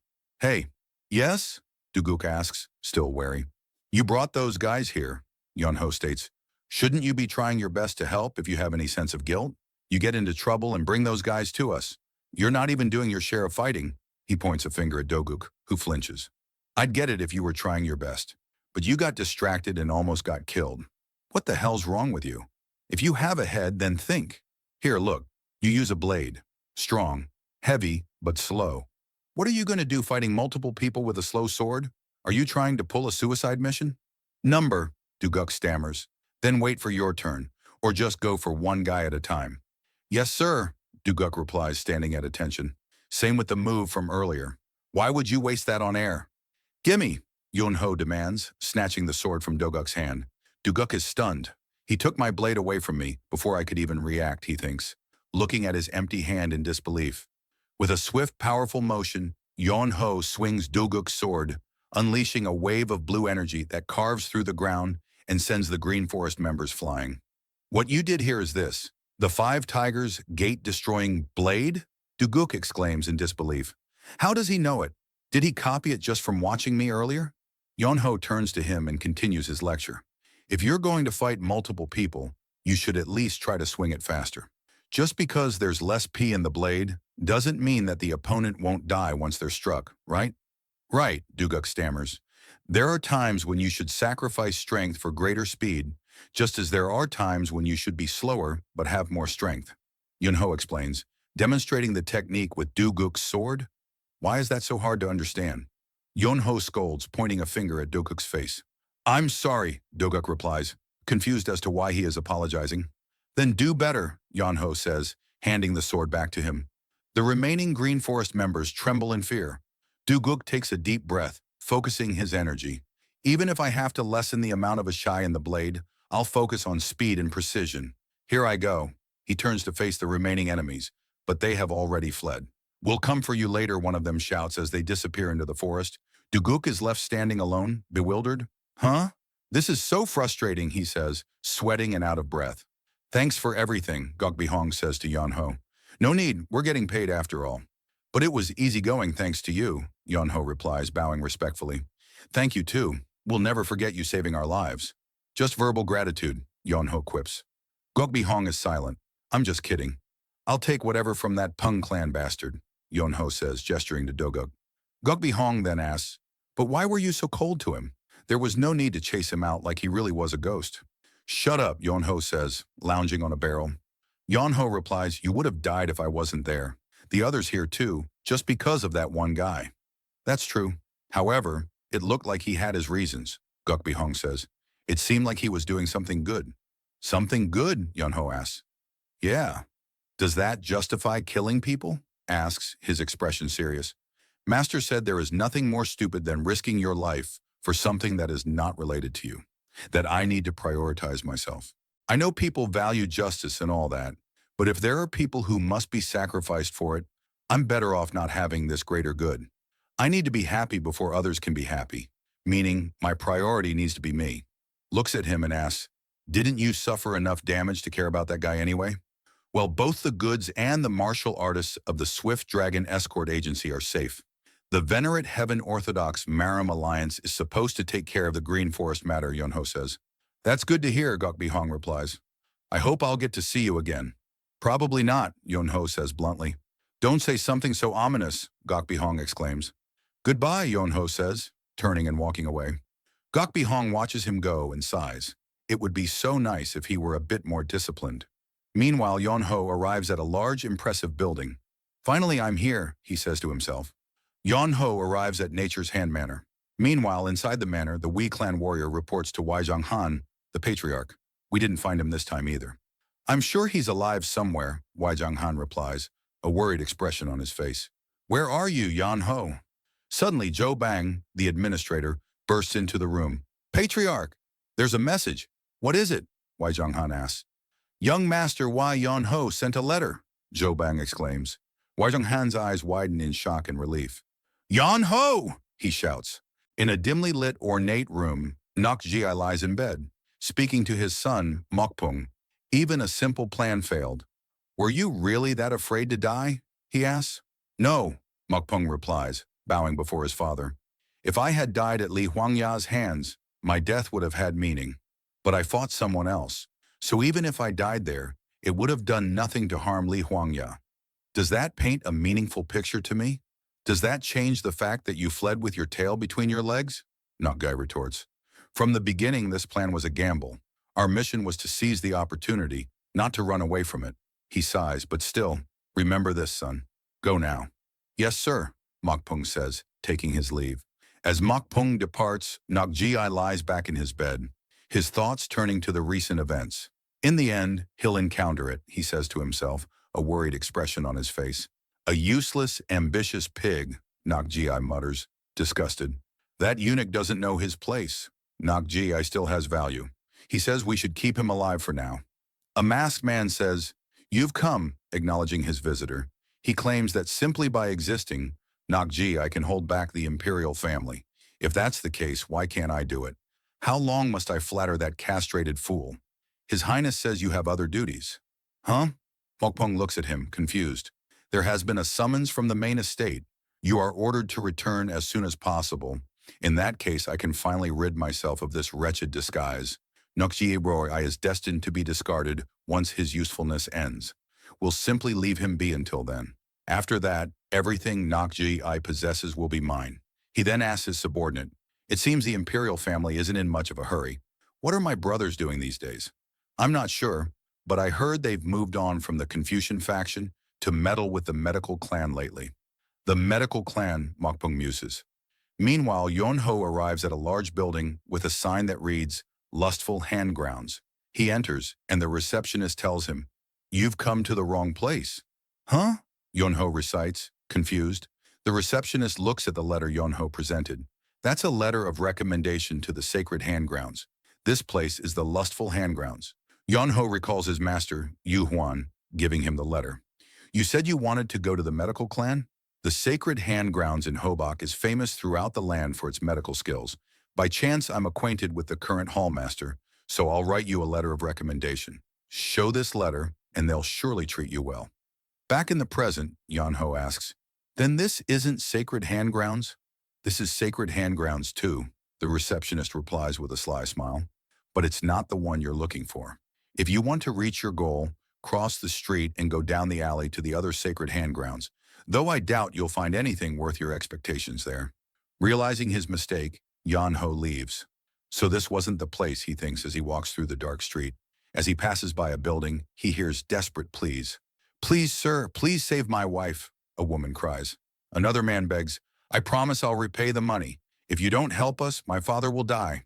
Hey, yes? Doguk asks, still wary. You brought those guys here, Yeonho states. Shouldn't you be trying your best to help if you have any sense of guilt? You get into trouble and bring those guys to us. You're not even doing your share of fighting. He points a finger at Doguk, who flinches. I'd get it if you were trying your best. But you got distracted and almost got killed. What the hell's wrong with you? If you have a head, then think. Here, look. You use a blade. Strong, heavy, but slow. What are you going to do fighting multiple people with a slow sword? Are you trying to pull a suicide mission? Number, Duguk stammers. Then wait for your turn, or just go for one guy at a time. Yes, sir, Duguk replies, standing at attention. Same with the move from earlier. Why would you waste that on air? Gimme, Yunho demands, snatching the sword from Doguk's hand. Duguk is stunned. He took my blade away from me before I could even react, he thinks, looking at his empty hand in disbelief. With a swift, powerful motion, Yeonho swings Doguk's sword, unleashing a wave of blue energy that carves through the ground and sends the Green Forest members flying. What you did here is this. The Five Tigers gate-destroying blade? Doguk exclaims in disbelief. How does he know it? Did he copy it just from watching me earlier? Yeonho turns to him and continues his lecture. If you're going to fight multiple people, you should at least try to swing it faster. Just because there's less P in the blade doesn't mean that the opponent won't die once they're struck, right? Right, Duguk stammers. There are times when you should sacrifice strength for greater speed, just as there are times when you should be slower but have more strength. Yunho explains, demonstrating the technique with Duguk's sword. Why is that so hard to understand? Yunho scolds, pointing a finger at Doguk's face. I'm sorry, Doguk replies, confused as to why he is apologizing. Then do better, Yunho says, handing the sword back to him. The remaining Green Forest members tremble in fear. Duguk takes a deep breath, focusing his energy. Even if I have to lessen the amount of a shy in the blade, I'll focus on speed and precision. Here I go. He turns to face the remaining enemies, but they have already fled. We'll come for you later, one of them shouts as they disappear into the forest. Duguk is left standing alone, bewildered. Huh? This is so frustrating, he says, sweating and out of breath. Thanks for everything, Gogbihong says to Yeonho. No need, we're getting paid after all. But it was easygoing thanks to you, Yeonho replies, bowing respectfully. Thank you too. We'll never forget you saving our lives. Just verbal gratitude, Yeonho quips. Gogbihong is silent. I'm just kidding. I'll take whatever from that Pung clan bastard, Yeonho says, gesturing to Doguk. Gogbihong then asks, but why were you so cold to him? There was no need to chase him out like he really was a ghost. Shut up, Yeonho says, lounging on a barrel. Yeonho replies, you would have died if I wasn't there. The others here too, just because of that one guy. That's true. However, it looked like he had his reasons, Gogbihong says. It seemed like he was doing something good. Something good, Yeonho asks. Yeah. Does that justify killing people? Asks, his expression serious. Master said there is nothing more stupid than risking your life for something that is not related to you. That I need to prioritize myself. I know people value justice and all that, but if there are people who must be sacrificed for it, I'm better off not having this greater good. I need to be happy before others can be happy, meaning my priority needs to be me. Looks at him and asks, didn't you suffer enough damage to care about that guy anyway? Well, both the goods and the martial artists of the Swift Dragon Escort Agency are safe. The Venerate Heaven Orthodox Murim Alliance is supposed to take care of the Green Forest matter, Yeonho says. That's good to hear, Gogbihong replies. I hope I'll get to see you again. Probably not, Yeonho says bluntly. Don't say something so ominous, Gogbihong exclaims. Goodbye, Yeonho says, turning and walking away. Gogbihong watches him go and sighs. It would be so nice if he were a bit more disciplined. Meanwhile, Yeonho arrives at a large, impressive building. Finally, I'm here, he says to himself. Yeonho arrives at Nature's Hand Manor. Meanwhile, inside the manor, the Wei clan warrior reports to Weijang Han, the patriarch. We didn't find him this time either. I'm sure he's alive somewhere, Weijang Han replies, a worried expression on his face. Where are you, Yeonho? Suddenly, Zhou Bang, the administrator, bursts into the room. Patriarch! There's a message. What is it? Weijang Han asks. Young Master Wai Yeonho sent a letter, Zhou Bang exclaims. Weijang Han's eyes widen in shock and relief. Yeonho! He shouts. In a dimly lit, ornate room, Nok Ji lies in bed, speaking to his son, Mokpung. Even a simple plan failed. Were you really that afraid to die? He asks. No, Mokpung replies, bowing before his father. If I had died at Li Huangya's hands, my death would have had meaning. But I fought someone else. So even if I died there, it would have done nothing to harm Li Huangya. Does that paint a meaningful picture to me? Does that change the fact that you fled with your tail between your legs? Nokgai retorts. From the beginning, this plan was a gamble. Our mission was to seize the opportunity, not to run away from it. He sighs, but still, remember this, son. Go now. Yes, sir, Mokpung says, taking his leave. As Mokpung departs, Nokji lies back in his bed, his thoughts turning to the recent events. In the end, he'll encounter it, he says to himself, a worried expression on his face. A useless, ambitious pig, Nokji mutters, disgusted. That eunuch doesn't know his place. Nokji still has value. He says we should keep him alive for now. A masked man says, You've come, acknowledging his visitor. He claims that simply by existing, Nokji can hold back the imperial family. If that's the case, why can't I do it? How long must I flatter that castrated fool? His Highness says you have other duties. Huh? Mokpung looks at him, confused. There has been a summons from the main estate. You are ordered to return as soon as possible. In that case, I can finally rid myself of this wretched disguise. Nokji Roy is destined to be discarded once his usefulness ends. We'll simply leave him be until then. After that, everything Nokji possesses will be mine. He then asks his subordinate, It seems the imperial family isn't in much of a hurry. What are my brothers doing these days? I'm not sure, but I heard they've moved on from the Confucian faction to meddle with the medical clan lately. The medical clan, Mokpung muses. Meanwhile, Yonho arrives at a large building with a sign that reads, Lustful Handgrounds. He enters, and the receptionist tells him, You've come to the wrong place. Huh? Yonho recites, confused. The receptionist looks at the letter Yonho presented. That's a letter of recommendation to the sacred handgrounds. This place is the Lustful Handgrounds. Yonho recalls his master, Yu Huan, giving him the letter. You said you wanted to go to the medical clan? The sacred handgrounds in Hobak is famous throughout the land for its medical skills. By chance, I'm acquainted with the current hallmaster, so I'll write you a letter of recommendation. Show this letter, and they'll surely treat you well. Back in the present, Yonho asks, Then this isn't sacred handgrounds? This is sacred handgrounds too, the receptionist replies with a sly smile. But it's not the one you're looking for. If you want to reach your goal, cross the street and go down the alley to the other sacred handgrounds, though I doubt you'll find anything worth your expectations there. Realizing his mistake, Yonho leaves. So this wasn't the place, he thinks as he walks through the dark street. As he passes by a building, he hears desperate pleas. Please, sir, please save my wife, a woman cries. Another man begs, I promise I'll repay the money. If you don't help us, my father will die.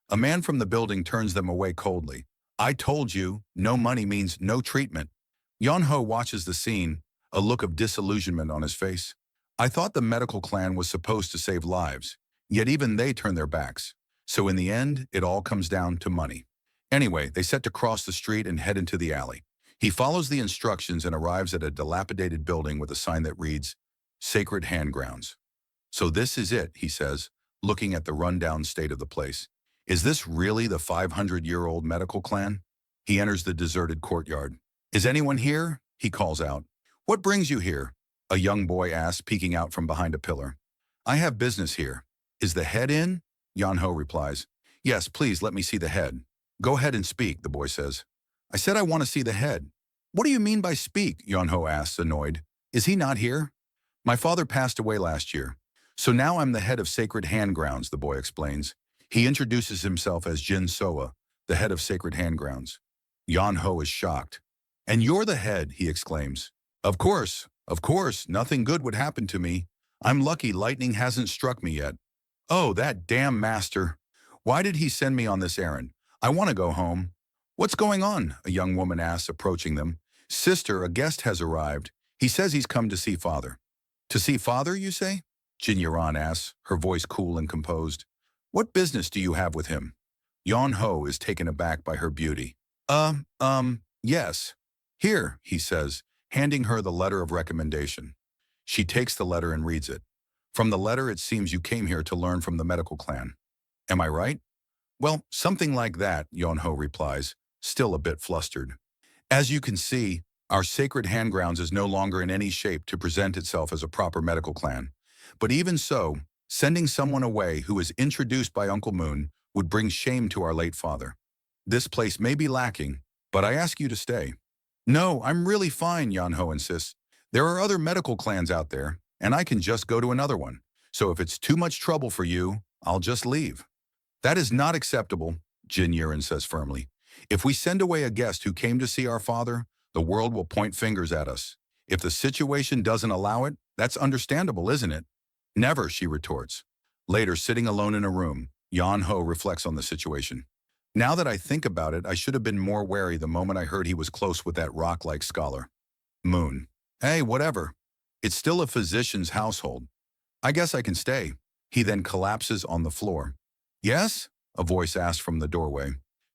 A man from the building turns them away coldly. I told you, no money means no treatment. Yonho watches the scene, a look of disillusionment on his face. I thought the medical clan was supposed to save lives, yet even they turn their backs. So in the end, it all comes down to money. Anyway, they set to cross the street and head into the alley. He follows the instructions and arrives at a dilapidated building with a sign that reads, Sacred Handgrounds. So this is it, he says, looking at the rundown state of the place. Is this really the 500-year-old medical clan? He enters the deserted courtyard. Is anyone here? He calls out. What brings you here? A young boy asks, peeking out from behind a pillar. I have business here. Is the head in? Yonho replies. Yes, please let me see the head. Go ahead and speak, the boy says. I said I want to see the head. What do you mean by speak? Yonho asks, annoyed. Is he not here? My father passed away last year. So now I'm the head of Sacred Handgrounds, the boy explains. He introduces himself as Jin Soa, the head of Sacred Handgrounds. Yonho is shocked. And you're the head, he exclaims. Of course, nothing good would happen to me. I'm lucky lightning hasn't struck me yet. Oh, that damn master. Why did he send me on this errand? I want to go home. What's going on? A young woman asks, approaching them. Sister, a guest has arrived. He says he's come to see father. To see father, you say? Jin Yaran asks, her voice cool and composed. What business do you have with him? Yonho is taken aback by her beauty. Yes. Here, he says, handing her the letter of recommendation. She takes the letter and reads it. From the letter, it seems you came here to learn from the medical clan. Am I right? Well, something like that, Yonho replies, still a bit flustered. As you can see, our sacred handgrounds is no longer in any shape to present itself as a proper medical clan. But even so, sending someone away who is introduced by Uncle Moon would bring shame to our late father. This place may be lacking, but I ask you to stay. No, I'm really fine, Yanho insists. There are other medical clans out there, and I can just go to another one. So if it's too much trouble for you, I'll just leave. That is not acceptable, Jin Yiren says firmly. If we send away a guest who came to see our father, the world will point fingers at us. If the situation doesn't allow it, that's understandable, isn't it? Never, she retorts. Later, sitting alone in a room, Yan Ho reflects on the situation. Now that I think about it, I should have been more wary the moment I heard he was close with that rock-like scholar. Moon. Hey, whatever. It's still a physician's household. I guess I can stay. He then collapses on the floor. Yes? A voice asks from the doorway.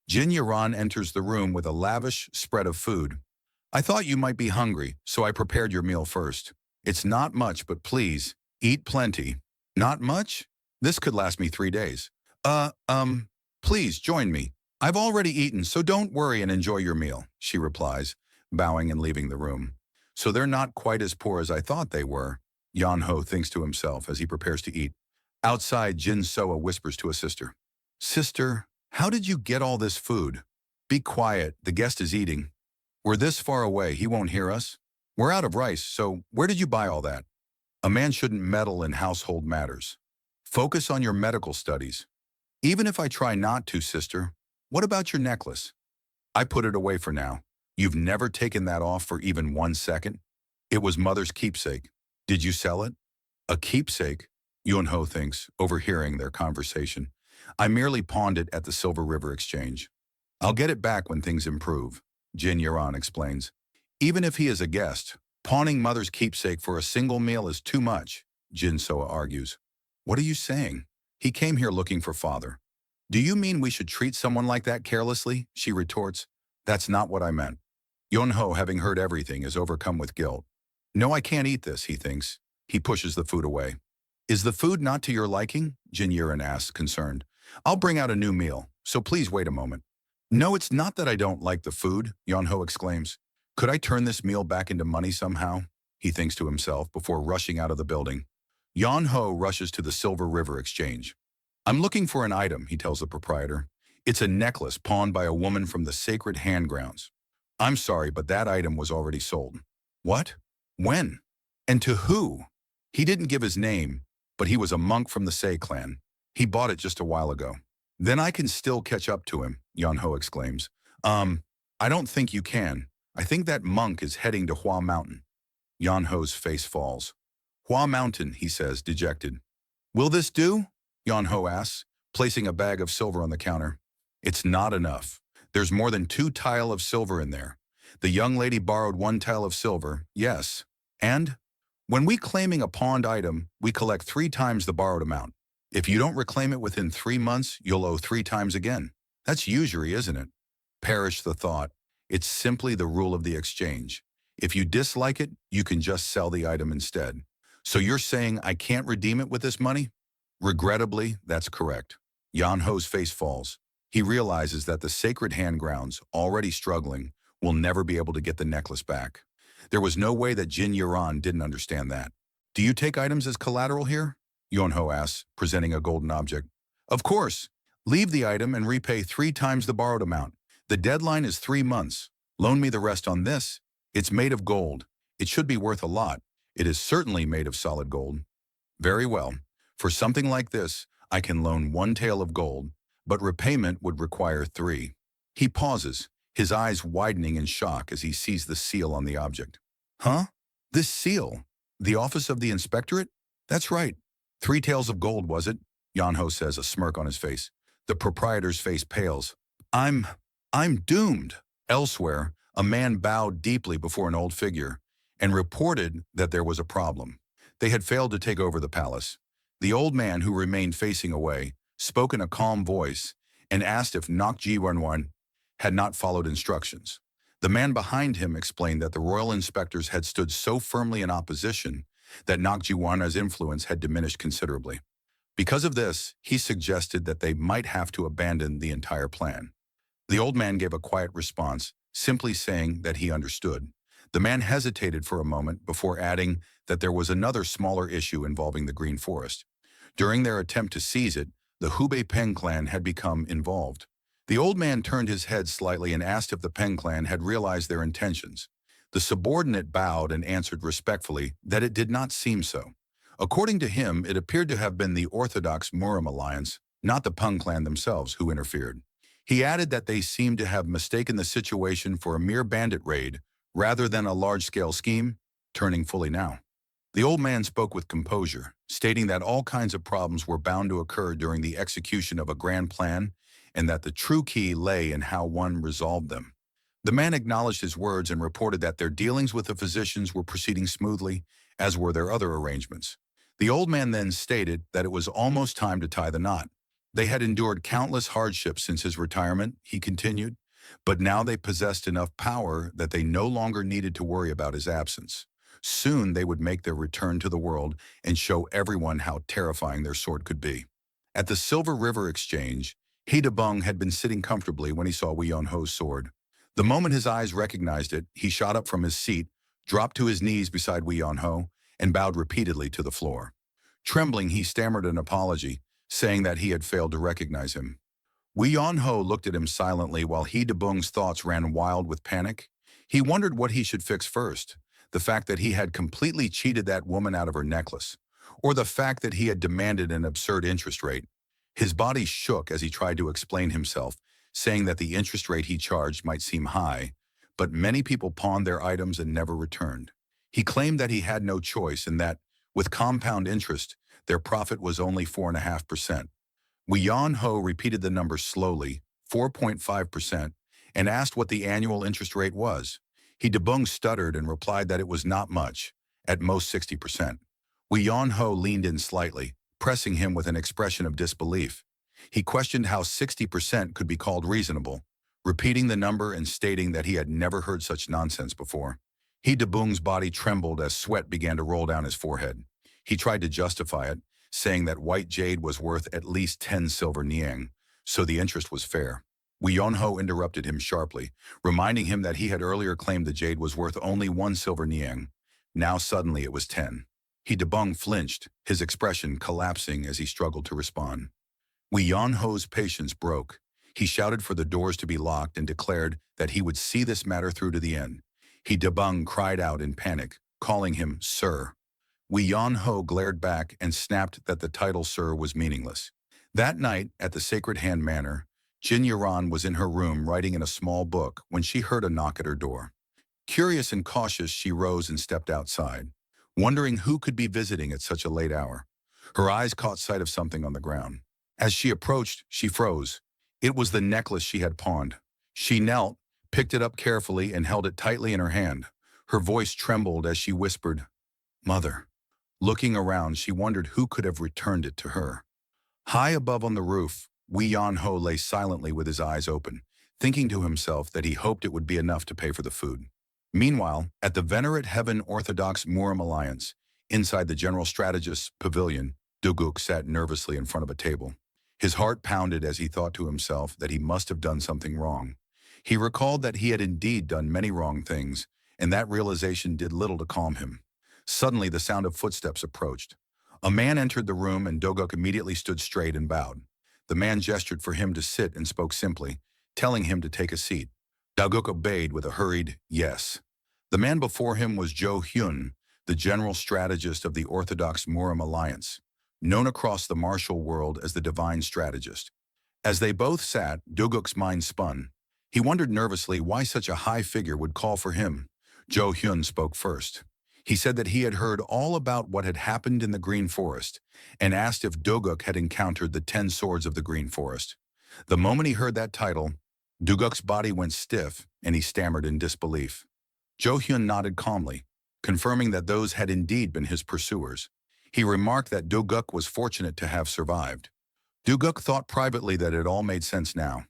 Jin Yaran enters the room with a lavish spread of food. I thought you might be hungry, so I prepared your meal first. It's not much, but please, eat plenty. Not much? This could last me 3 days. Please join me. I've already eaten, so don't worry and enjoy your meal, she replies, bowing and leaving the room. So they're not quite as poor as I thought they were, Yan Ho thinks to himself as he prepares to eat. Outside, Jin Soa whispers to a sister. Sister, how did you get all this food? Be quiet, the guest is eating. We're this far away, he won't hear us. We're out of rice, so where did you buy all that? A man shouldn't meddle in household matters. Focus on your medical studies. Even if I try not to, sister, what about your necklace? I put it away for now. You've never taken that off for even 1 second? It was mother's keepsake. Did you sell it? A keepsake? Yunho thinks, overhearing their conversation. I merely pawned it at the Silver River Exchange. I'll get it back when things improve, Jin Yaran explains. Even if he is a guest, pawning mother's keepsake for a single meal is too much, Jin Soa argues. What are you saying? He came here looking for father. Do you mean we should treat someone like that carelessly? She retorts. That's not what I meant. Yunho, having heard everything, is overcome with guilt. No, I can't eat this, he thinks. He pushes the food away. Is the food not to your liking? Jin Yiren asks, concerned. I'll bring out a new meal, so please wait a moment. No, it's not that I don't like the food, Yunho exclaims. Could I turn this meal back into money somehow? He thinks to himself before rushing out of the building. Yunho rushes to the Silver River Exchange. I'm looking for an item, he tells the proprietor. It's a necklace pawned by a woman from the sacred handgrounds. I'm sorry, but that item was already sold. What? When? And to who? He didn't give his name, but he was a monk from the Sei clan. He bought it just a while ago. Then I can still catch up to him, Yunho exclaims. I don't think you can. I think that monk is heading to Hua Mountain. Yunho's face falls. Hua Mountain, he says, dejected. Will this do? Yunho asks, placing a bag of silver on the counter. It's not enough. There's more than 2 tiles of silver in there. The young lady borrowed 1 tile of silver, yes. And? When we claiming a pawned item, we collect 3 times the borrowed amount. If you don't reclaim it within 3 months, you'll owe 3 times again. That's usury, isn't it? Perish the thought. It's simply the rule of the exchange. If you dislike it, you can just sell the item instead. So you're saying I can't redeem it with this money? Regrettably, that's correct. Yanho's face falls. He realizes that the sacred handgrounds, already struggling, will never be able to get the necklace back. There was no way that Jin Yaran didn't understand that. Do you take items as collateral here? Yunho asks, presenting a golden object. Of course. Leave the item and repay 3 times the borrowed amount. The deadline is 3 months. Loan me the rest on this. It's made of gold. It should be worth a lot. It is certainly made of solid gold. Very well. For something like this, I can loan 1 tael of gold, but repayment would require 3. He pauses, his eyes widening in shock as he sees the seal on the object. Huh? This seal? The office of the inspectorate? That's right. 3 taels of gold, was it? Yunho says, a smirk on his face. The proprietor's face pales. I'm doomed. Elsewhere, a man bowed deeply before an old figure and reported that there was a problem. They had failed to take over the palace. The old man, who remained facing away, spoke in a calm voice and asked if Nakji Wanwan had not followed instructions. The man behind him explained that the royal inspectors had stood so firmly in opposition that Nakji Wanwa's influence had diminished considerably. Because of this, he suggested that they might have to abandon the entire plan. The old man gave a quiet response, simply saying that he understood. The man hesitated for a moment before adding that there was another smaller issue involving the Green Forest. During their attempt to seize it, the Hubei Peng clan had become involved. The old man turned his head slightly and asked if the Peng clan had realized their intentions. The subordinate bowed and answered respectfully that it did not seem so. According to him, it appeared to have been the Orthodox Murim alliance, not the Peng clan themselves, who interfered. He added that they seemed to have mistaken the situation for a mere bandit raid rather than a large-scale scheme, turning fully now. The old man spoke with composure, stating that all kinds of problems were bound to occur during the execution of a grand plan and that the true key lay in how one resolved them. The man acknowledged his words and reported that their dealings with the physicians were proceeding smoothly, as were their other arrangements. The old man then stated that it was almost time to tie the knot. They had endured countless hardships since his retirement, he continued, but now they possessed enough power that they no longer needed to worry about his absence. Soon they would make their return to the world and show everyone how terrifying their sword could be. At the Silver River Exchange, He Dabung had been sitting comfortably when he saw Wei Yonho's sword. The moment his eyes recognized it, he shot up from his seat, dropped to his knees beside Wei Yonho, and bowed repeatedly to the floor. Trembling, he stammered an apology, saying that he had failed to recognize him. Wei Yonho looked at him silently while He Dabung's thoughts ran wild with panic. He wondered what he should fix first, the fact that he had completely cheated that woman out of her necklace, or the fact that he had demanded an absurd interest rate. His body shook as he tried to explain himself, saying that the interest rate he charged might seem high, but many people pawned their items and never returned. He claimed that he had no choice and that, with compound interest, their profit was only 4.5%. Wei Yonho repeated the number slowly, 4.5%, and asked what the annual interest rate was. He Dabung stuttered and replied that it was not much, at most 60%. Wei Yonho leaned in slightly, pressing him with an expression of disbelief. He questioned how 60% could be called reasonable, repeating the number and stating that he had never heard such nonsense before. He Dabung's body trembled as sweat began to roll down his forehead. He tried to justify it, saying that white jade was worth at least 10 silver niang, so the interest was fair. Wei Yonho interrupted him sharply, reminding him that he had earlier claimed the jade was worth only 1 silver niang. Now suddenly it was 10. He Dabung flinched, his expression collapsing as he struggled to respond. Wei Yonho's patience broke. He shouted for the doors to be locked and declared that he would see this matter through to the end. He Dabung cried out in panic, calling him Sir. Wei Yonho glared back and snapped that the title Sir was meaningless. That night, at the Sacred Hand Manor, Jin Yaran was in her room writing in a small book when she heard a knock at her door. Curious and cautious, she rose and stepped outside, wondering who could be visiting at such a late hour. Her eyes caught sight of something on the ground. As she approached, she froze. It was the necklace she had pawned. She knelt, picked it up carefully, and held it tightly in her hand. Her voice trembled as she whispered, "Mother." Looking around, she wondered who could have returned it to her. High above on the roof, Wei Yonho lay silently with his eyes open, thinking to himself that he hoped it would be enough to pay for the food. Meanwhile, at the Venerate Heaven Orthodox Murim Alliance, inside the General Strategist's pavilion, Duguk sat nervously in front of a table. His heart pounded as he thought to himself that he must have done something wrong. He recalled that he had indeed done many wrong things, and that realization did little to calm him. Suddenly, the sound of footsteps approached. A man entered the room and Doguk immediately stood straight and bowed. The man gestured for him to sit and spoke simply, telling him to take a seat. Doguk obeyed with a hurried yes. The man before him was Jo Hyun, the general strategist of the Orthodox Murim Alliance, known across the martial world as the Divine Strategist. As they both sat, Doguk's mind spun. He wondered nervously why such a high figure would call for him. Jo Hyun spoke first. He said that he had heard all about what had happened in the Green Forest and asked if Doguk had encountered the 10 swords of the Green Forest. The moment he heard that title, Doguk's body went stiff and he stammered in disbelief. Jo Hyun nodded calmly, confirming that those had indeed been his pursuers. He remarked that Doguk was fortunate to have survived. Doguk thought privately that it all made sense now.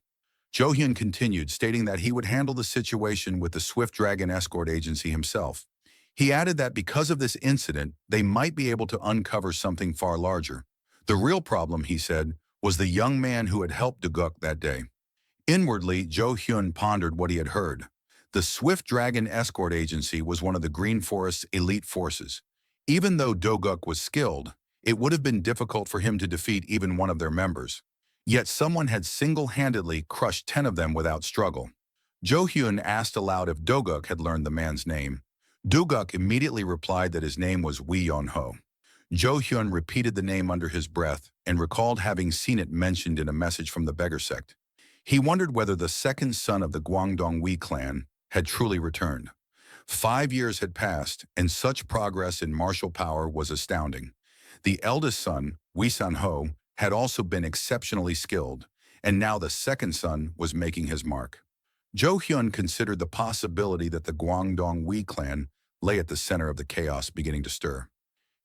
Jo Hyun continued, stating that he would handle the situation with the Swift Dragon escort agency himself. He added that because of this incident, they might be able to uncover something far larger. The real problem, he said, was the young man who had helped Doguk that day. Inwardly, Jo Hyun pondered what he had heard. The Swift Dragon Escort Agency was one of the Green Forest's elite forces. Even though Doguk was skilled, it would have been difficult for him to defeat even one of their members. Yet someone had single-handedly crushed 10 of them without struggle. Jo Hyun asked aloud if Doguk had learned the man's name. Doguk immediately replied that his name was Wee Yeon-ho. Jo Hyun repeated the name under his breath and recalled having seen it mentioned in a message from the beggar sect. He wondered whether the second son of the Gwangdong-Wee clan had truly returned. 5 years had passed, and such progress in martial power was astounding. The eldest son, Wee San-ho, had also been exceptionally skilled, and now the second son was making his mark. Jo Hyun considered the possibility that the Gwangdong-Wee clan lay at the center of the chaos beginning to stir.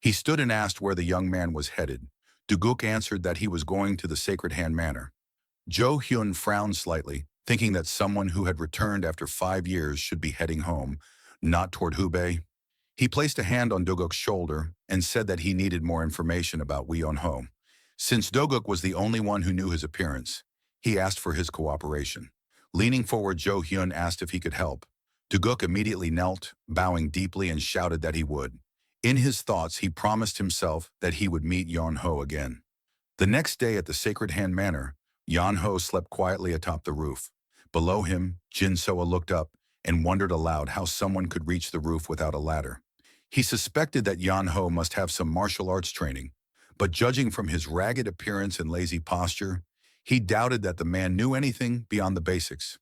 He stood and asked where the young man was headed. Duguk answered that he was going to the Sacred Hand Manor. Jo Hyun frowned slightly, thinking that someone who had returned after 5 years should be heading home, not toward Hubei. He placed a hand on Doguk's shoulder and said that he needed more information about Wee Yeon-ho. Since Doguk was the only one who knew his appearance, he asked for his cooperation. Leaning forward, Jo Hyun asked if he could help. Doguk immediately knelt, bowing deeply, and shouted that he would. In his thoughts, he promised himself that he would meet Yeon-ho again. The next day at the Sacred Hand Manor, Yeon-ho slept quietly atop the roof. Below him, Jin Soa looked up and wondered aloud how someone could reach the roof without a ladder. He suspected that Yeon-ho must have some martial arts training, but judging from his ragged appearance and lazy posture, he doubted that the man knew anything beyond the basics.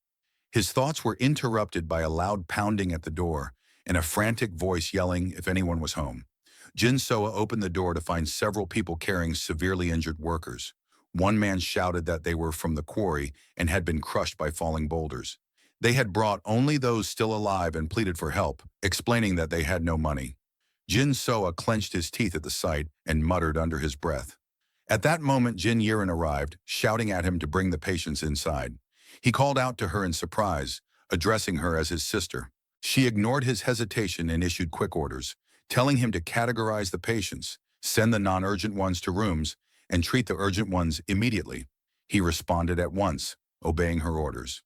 His thoughts were interrupted by a loud pounding at the door and a frantic voice yelling if anyone was home. Jin Soa opened the door to find several people carrying severely injured workers. One man shouted that they were from the quarry and had been crushed by falling boulders. They had brought only those still alive and pleaded for help, explaining that they had no money. Jin Soa clenched his teeth at the sight and muttered under his breath. At that moment, Jin Yiren arrived, shouting at him to bring the patients inside. He called out to her in surprise, addressing her as his sister. She ignored his hesitation and issued quick orders, telling him to categorize the patients, send the non-urgent ones to rooms, and treat the urgent ones immediately. He responded at once, obeying her orders.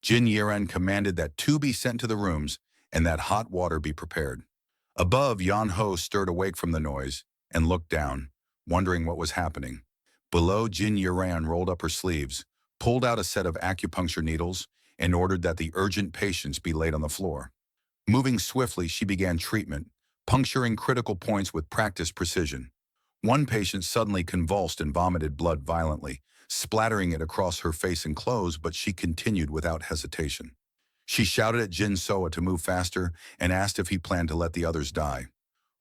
Jin Yiren commanded that 2 be sent to the rooms and that hot water be prepared. Above, Yeon-ho stirred awake from the noise and looked down, wondering what was happening. Below, Jin Yiren rolled up her sleeves, pulled out a set of acupuncture needles, and ordered that the urgent patients be laid on the floor. Moving swiftly, she began treatment, puncturing critical points with practiced precision. One patient suddenly convulsed and vomited blood violently, splattering it across her face and clothes, but she continued without hesitation. She shouted at Jin Soa to move faster and asked if he planned to let the others die.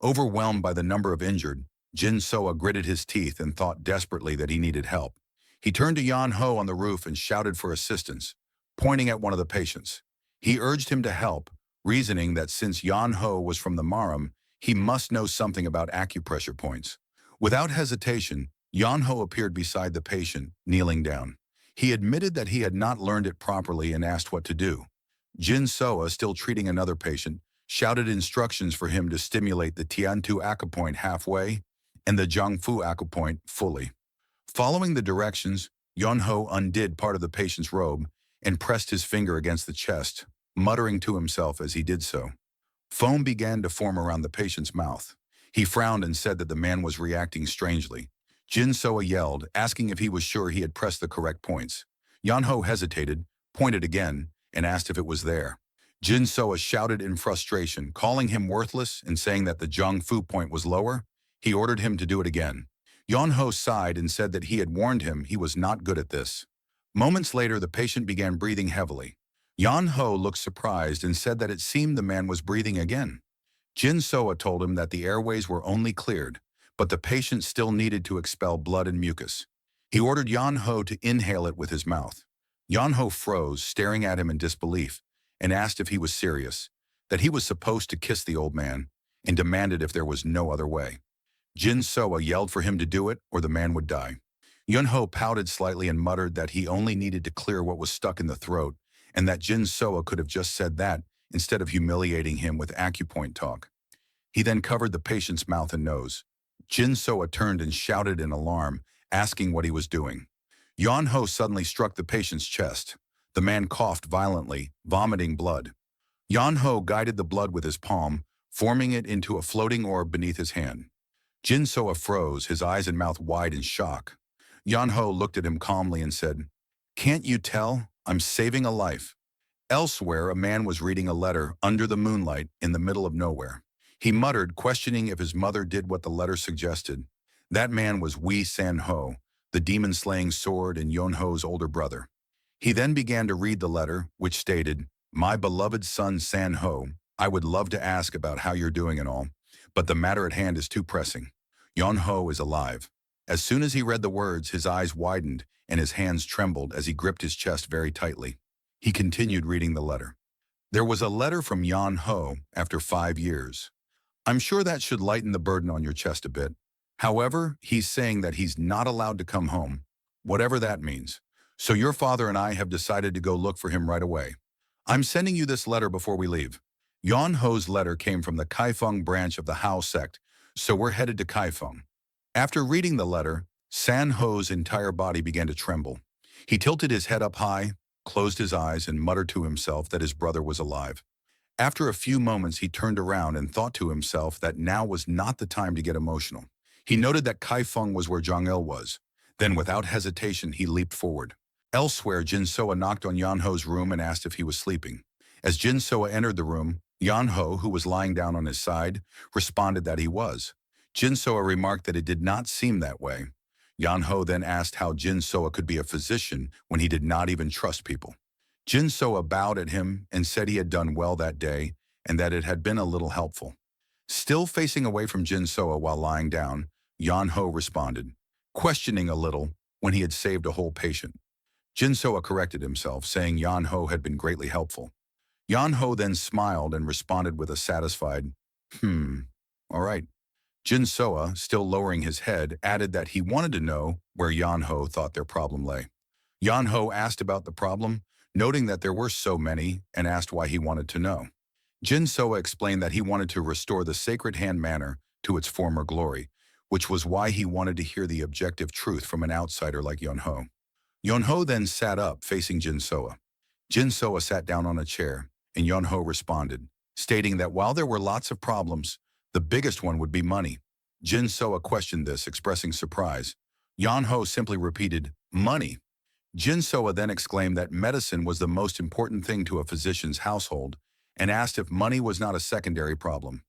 Overwhelmed by the number of injured, Jin Soa gritted his teeth and thought desperately that he needed help. He turned to Yeon-ho on the roof and shouted for assistance, pointing at one of the patients. He urged him to help, reasoning that since Yeon-ho was from the murim, he must know something about acupressure points. Without hesitation, Yeon-ho appeared beside the patient, kneeling down. He admitted that he had not learned it properly and asked what to do. Jin Soa, still treating another patient, shouted instructions for him to stimulate the Tiantu acupoint halfway and the Zhangfu acupoint fully. Following the directions, Yeon-ho undid part of the patient's robe and pressed his finger against the chest, muttering to himself as he did so. Foam began to form around the patient's mouth. He frowned and said that the man was reacting strangely. Jin Soa yelled, asking if he was sure he had pressed the correct points. Yeon-ho hesitated, pointed again, and asked if it was there. Jin Soa shouted in frustration, calling him worthless and saying that the Zhangfu point was lower. He ordered him to do it again. Yeon-ho sighed and said that he had warned him he was not good at this. Moments later, the patient began breathing heavily. Yeon-ho looked surprised and said that it seemed the man was breathing again. Jin Soa told him that the airways were only cleared, but the patient still needed to expel blood and mucus. He ordered Yeon-ho to inhale it with his mouth. Yeon-ho froze, staring at him in disbelief, and asked if he was serious, that he was supposed to kiss the old man, and demanded if there was no other way. Jin Soa yelled for him to do it or the man would die. Yeon-ho pouted slightly and muttered that he only needed to clear what was stuck in the throat, and that Jin Soa could have just said that instead of humiliating him with acupoint talk. He then covered the patient's mouth and nose. Jin Soa turned and shouted in alarm, asking what he was doing. Yeon-ho suddenly struck the patient's chest. The man coughed violently, vomiting blood. Yan Ho guided the blood with his palm, forming it into a floating orb beneath his hand. Jin Soa froze, his eyes and mouth wide in shock. Yan Ho looked at him calmly and said, "Can't you tell? I'm saving a life." Elsewhere, a man was reading a letter under the moonlight in the middle of nowhere. He muttered, questioning if his mother did what the letter suggested. That man was Wei San Ho, the demon-slaying sword and Yon Ho's older brother. He then began to read the letter, which stated, "My beloved son San Ho, I would love to ask about how you're doing and all, but the matter at hand is too pressing. Yon Ho is alive." As soon as he read the words, his eyes widened and his hands trembled as he gripped his chest very tightly. He continued reading the letter. There was a letter from Yan Ho after 5 years. "I'm sure that should lighten the burden on your chest a bit. However, he's saying that he's not allowed to come home, whatever that means. So your father and I have decided to go look for him right away. I'm sending you this letter before we leave." Yan Ho's letter came from the Kaifeng branch of the Hao sect, so we're headed to Kaifeng. After reading the letter, San Ho's entire body began to tremble. He tilted his head up high, closed his eyes, and muttered to himself that his brother was alive. After a few moments, he turned around and thought to himself that now was not the time to get emotional. He noted that Kaifeng was where Zhang Il was. Then, without hesitation, he leaped forward. Elsewhere, Jin Soa knocked on Yan Ho's room and asked if he was sleeping. As Jin Soa entered the room, Yan Ho, who was lying down on his side, responded that he was. Jin Soa remarked that it did not seem that way. Yan Ho then asked how Jin Soa could be a physician when he did not even trust people. Jin Soa bowed at him and said he had done well that day and that it had been a little helpful. Still facing away from Jin Soa while lying down, Yan Ho responded, questioning a little when he had saved a whole patient. Jin Soa corrected himself, saying Yan Ho had been greatly helpful. Yan Ho then smiled and responded with a satisfied, all right. Jin Soa, still lowering his head, added that he wanted to know where Yan Ho thought their problem lay. Yan Ho asked about the problem, noting that there were so many, and asked why he wanted to know. Jin Soa explained that he wanted to restore the Sacred Hand Manor to its former glory, which was why he wanted to hear the objective truth from an outsider like Yon Ho. Yon Ho then sat up, facing Jin Soa. Jin Soa sat down on a chair, and Yon Ho responded, stating that while there were lots of problems, the biggest one would be money. Jin Soa questioned this, expressing surprise. Yon Ho simply repeated, "Money." Jin Soa then exclaimed that medicine was the most important thing to a physician's household and asked if money was not a secondary problem.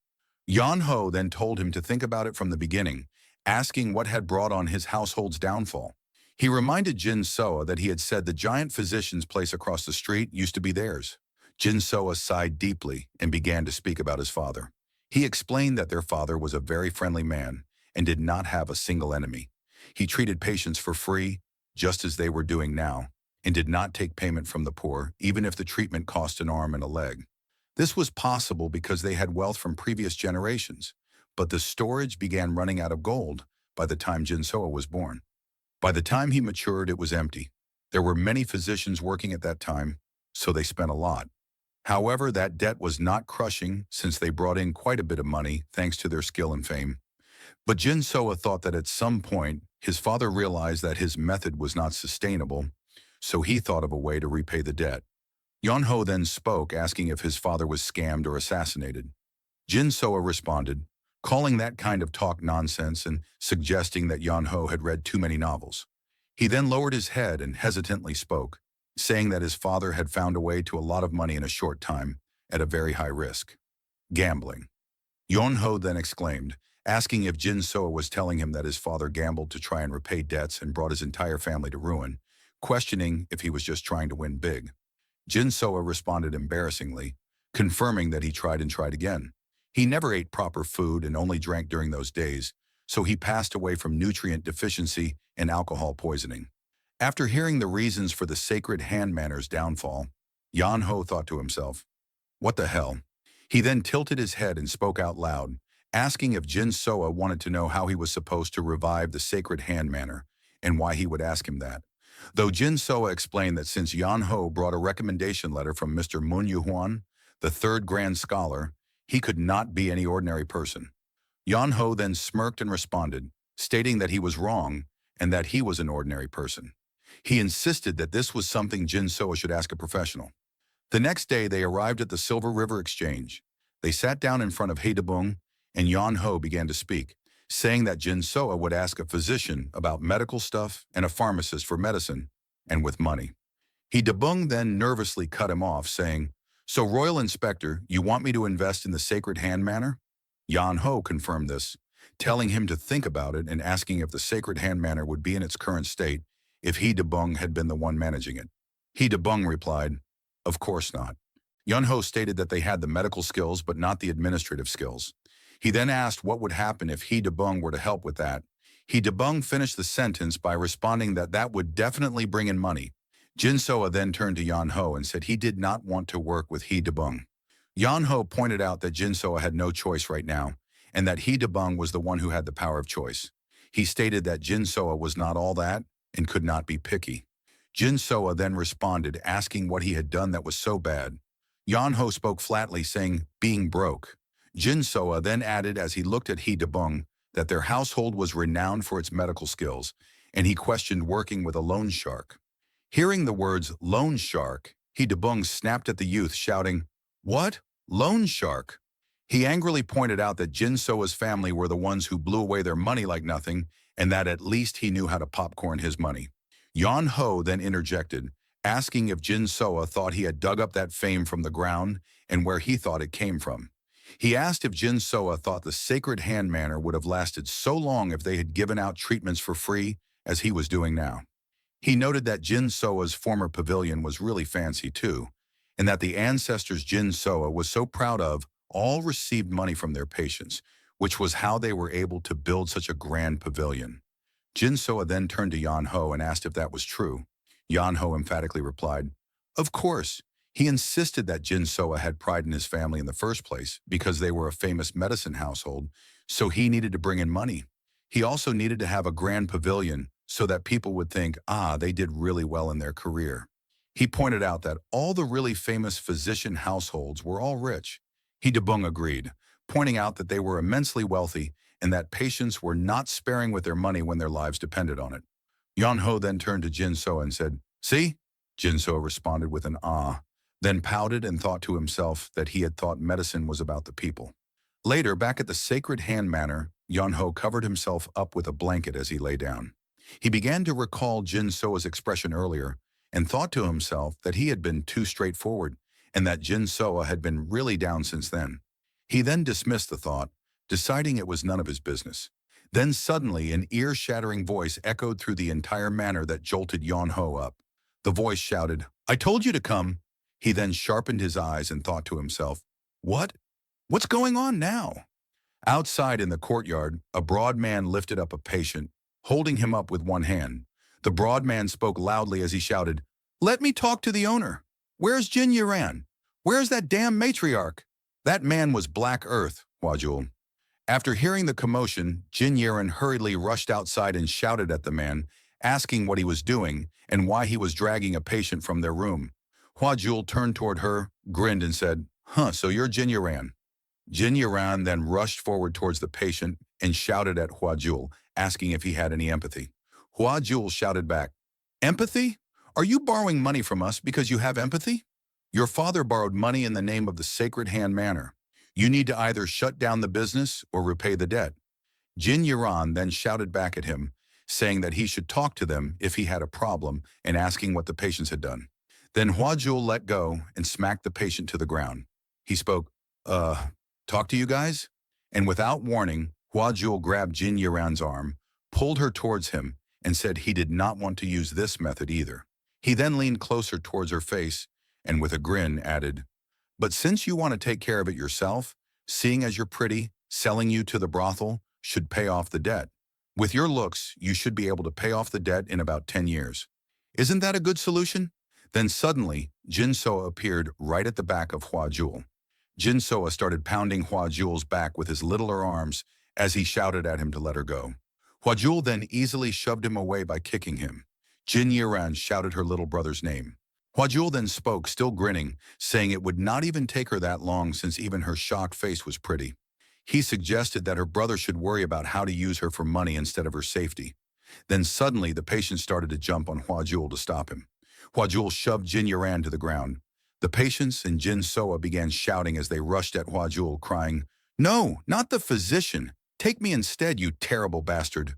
Yon Ho then told him to think about it from the beginning, asking what had brought on his household's downfall. He reminded Jin Soa that he had said the giant physician's place across the street used to be theirs. Jin Soa sighed deeply and began to speak about his father. He explained that their father was a very friendly man and did not have a single enemy. He treated patients for free, just as they were doing now, and did not take payment from the poor, even if the treatment cost an arm and a leg. This was possible because they had wealth from previous generations, but the storage began running out of gold by the time Jin Soa was born. By the time he matured, it was empty. There were many physicians working at that time, so they spent a lot. However, that debt was not crushing since they brought in quite a bit of money thanks to their skill and fame. But Jin Soa thought that at some point, his father realized that his method was not sustainable, so he thought of a way to repay the debt. Yon Ho then spoke, asking if his father was scammed or assassinated. Jin Soa responded, calling that kind of talk nonsense and suggesting that Yon Ho had read too many novels. He then lowered his head and hesitantly spoke, saying that his father had found a way to a lot of money in a short time at a very high risk. Gambling. Yon Ho then exclaimed, asking if Jin Soa was telling him that his father gambled to try and repay debts and brought his entire family to ruin, questioning if he was just trying to win big. Jin Soa responded embarrassingly, confirming that he tried and tried again. He never ate proper food and only drank during those days, so he passed away from nutrient deficiency and alcohol poisoning. After hearing the reasons for the Sacred Hand Manor's downfall, Yan Ho thought to himself, "What the hell?" He then tilted his head and spoke out loud, asking if Jin Soa wanted to know how he was supposed to revive the Sacred Hand Manor and why he would ask him that. Though Jin Soa explained that since Yan Ho brought a recommendation letter from Mr. Mun Yuhuan, the third grand scholar, he could not be any ordinary person. Yan Ho then smirked and responded, stating that he was wrong and that he was an ordinary person. He insisted that this was something Jin Soa should ask a professional. The next day, they arrived at the Silver River Exchange. They sat down in front of Haedebung, and Yan Ho began to speak, saying that Jin Soa would ask a physician about medical stuff and a pharmacist for medicine, and with money. Haedebung then nervously cut him off, saying, "So, Royal Inspector, you want me to invest in the Sacred Hand Manor?" Yan Ho confirmed this, telling him to think about it and asking if the Sacred Hand Manor would be in its current state if Haedebung had been the one managing it. Haedebung replied, "Of course not." Yan Ho stated that they had the medical skills but not the administrative skills. He then asked what would happen if Haedebung were to help with that. Haedebung finished the sentence by responding that that would definitely bring in money. Jin Soa then turned to Yan Ho and said he did not want to work with Haedebung. Yan Ho pointed out that Jin Soa had no choice right now, and that Haedebung was the one who had the power of choice. He stated that Jin Soa was not all that and could not be picky. Jin Soa then responded, asking what he had done that was so bad. Yan Ho spoke flatly, saying, "Being broke." Jin Soa then added as he looked at Haedebung that their household was renowned for its medical skills, and he questioned working with a loan shark. Hearing the words loan shark, Haedebung snapped at the youth, shouting, "What? Loan shark?" He angrily pointed out that Jin Soa's family were the ones who blew away their money like nothing, and that at least he knew how to popcorn his money. Yan Ho then interjected, asking if Jin Soa thought he had dug up that fame from the ground and where he thought it came from. He asked if Jin Soa thought the Sacred Hand Manor would have lasted so long if they had given out treatments for free as he was doing now. He noted that Jin Soa's former pavilion was really fancy too, and that the ancestors Jin Soa was so proud of all received money from their patients, which was how they were able to build such a grand pavilion. Jin Soa then turned to Yan Ho and asked if that was true. Yan Ho emphatically replied, "Of course." He insisted that Jin Soa had pride in his family in the first place because they were a famous medicine household, so he needed to bring in money. He also needed to have a grand pavilion so that people would think, they did really well in their career. He pointed out that all the really famous physician households were all rich. Haedebung agreed, pointing out that they were immensely wealthy and that patients were not sparing with their money when their lives depended on it. Yan Ho then turned to Jin Soa and said, "See?" Jin Soa responded with an ah, then pouted and thought to himself that he had thought medicine was about the people. Later, back at the Sacred Hand Manor, Yan Ho covered himself up with a blanket as he lay down. He began to recall Jin Soa's expression earlier and thought to himself that he had been too straightforward and that Jin Soa had been really down since then. He then dismissed the thought, deciding it was none of his business. Then suddenly an ear-shattering voice echoed through the entire manor that jolted Yan Ho up. The voice shouted, "I told you to come." He then sharpened his eyes and thought to himself, "What? What's going on now?" Outside in the courtyard, a broad man lifted up a patient, holding him up with one hand. The broad man spoke loudly as he shouted, "Let me talk to the owner. Where's Jin Yuran? Where's that damn matriarch?" That man was Black Earth, Huajul. After hearing the commotion, Jin Yuran hurriedly rushed outside and shouted at the man, asking what he was doing and why he was dragging a patient from their room. Huajul turned toward her, grinned and said, So you're Jin Yuran." Jin Yuran then rushed forward towards the patient and shouted at Huajul, asking if he had any empathy. Huajul shouted back, "Empathy? Are you borrowing money from us because you have empathy? Your father borrowed money in the name of the Sacred Hand Manor. You need to either shut down the business or repay the debt." Jin Yuran then shouted back at him, saying that he should talk to them if he had a problem and asking what the patients had done. Then Huajul let go and smacked the patient to the ground. He spoke, "Talk to you guys?" And without warning, Huajul grabbed Jin Yuran's arm, pulled her towards him, and said he did not want to use this method either. He then leaned closer towards her face and with a grin added, "But since you want to take care of it yourself, seeing as you're pretty, selling you to the brothel should pay off the debt. With your looks, you should be able to pay off the debt in about 10 years. Isn't that a good solution?" Then suddenly, Jin Soa appeared right at the back of Huajul. Jin Soa started pounding Huajul's back with his littler arms as he shouted at him to let her go. Huajul then easily shoved him away by kicking him. Jin Yuran shouted her little brother's name. Huajul then spoke, still grinning, saying it would not even take her that long since even her shocked face was pretty. He suggested that her brother should worry about how to use her for money instead of her safety. Then suddenly the patient started to jump on Huajul to stop him. Huajul shoved Jin Yuran to the ground. The patients and Jin Soa began shouting as they rushed at Hua Jul, crying, "No, not the physician! Take me instead, you terrible bastard!"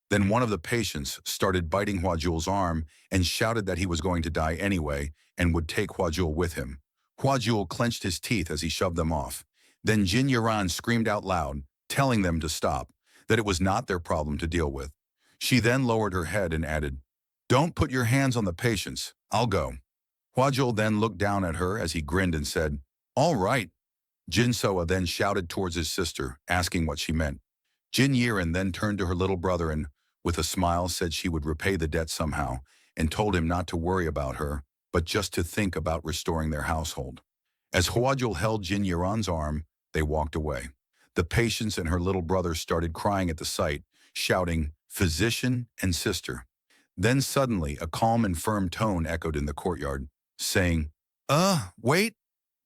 Then one of the patients started biting Hua Jul's arm and shouted that he was going to die anyway and would take Hua Jul with him. Hua Jul clenched his teeth as he shoved them off. Then Jin Yaran screamed out loud, telling them to stop, that it was not their problem to deal with. She then lowered her head and added, "Don't put your hands on the patients. I'll go." Hua Jul then looked down at her as he grinned and said, "All right." Jin Soa then shouted towards his sister, asking what she meant. Jin Yiran then turned to her little brother and, with a smile, said she would repay the debt somehow, and told him not to worry about her, but just to think about restoring their household. As Hwajul held Jin Yiran's arm, they walked away. The patients and her little brother started crying at the sight, shouting, "Physician and sister." Then suddenly a calm and firm tone echoed in the courtyard, saying, Wait."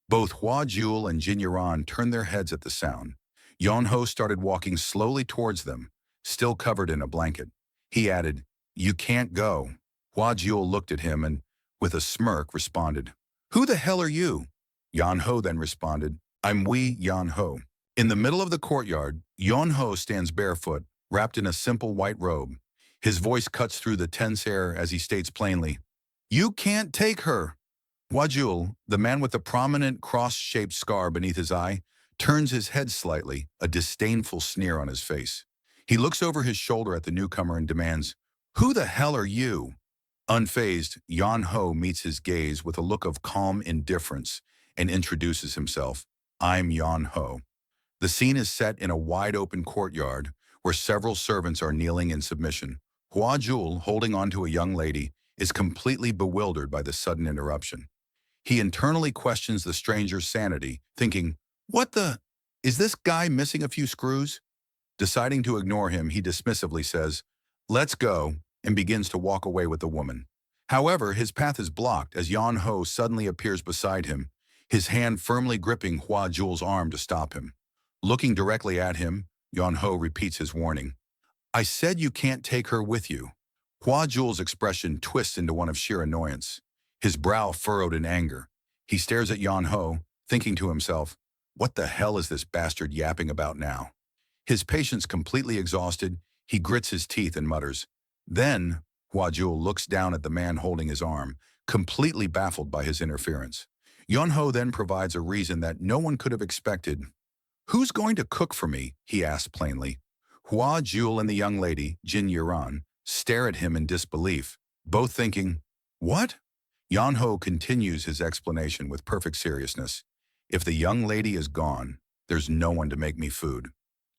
Both Hua Jul and Jin Yaran turned their heads at the sound. Yonho started walking slowly towards them, still covered in a blanket. He added, "You can't go." Hua Jul looked at him and, with a smirk, responded, "Who the hell are you?" Yonho then responded, "I'm Wei Yonho." In the middle of the courtyard, Yonho stands barefoot, wrapped in a simple white robe. His voice cuts through the tense air as he states plainly, "You can't take her." Hwajul, the man with the prominent cross-shaped scar beneath his eye, turns his head slightly, a disdainful sneer on his face. He looks over his shoulder at the newcomer and demands, "Who the hell are you?" Unfazed, Yan Ho meets his gaze with a look of calm indifference and introduces himself. "I'm Yan Ho." The scene is set in a wide-open courtyard where several servants are kneeling in submission. Hwajul, holding onto a young lady, is completely bewildered by the sudden interruption. He internally questions the stranger's sanity, thinking, "What the? Is this guy missing a few screws?" Deciding to ignore him, he dismissively says, "Let's go," and begins to walk away with the woman. However, his path is blocked as Yan Ho suddenly appears beside him, his hand firmly gripping Hua Jul's arm to stop him. Looking directly at him, Yan Ho repeats his warning. "I said you can't take her with you." Hua Jul's expression twists into one of sheer annoyance, his brow furrowed in anger. He stares at Yan Ho, thinking to himself, "What the hell is this bastard yapping about now?" His patience completely exhausted, he grits his teeth and mutters. Then, Hua Jul looks down at the man holding his arm, completely baffled by his interference. Yan Ho then provides a reason that no one could have expected. "Who's going to cook for me?" he asks plainly. Hua Jul and the young lady, Jin Yuran, stare at him in disbelief, both thinking, "What?" Yan Ho continues his explanation with perfect seriousness. "If the young lady is gone, there's no one to make me food."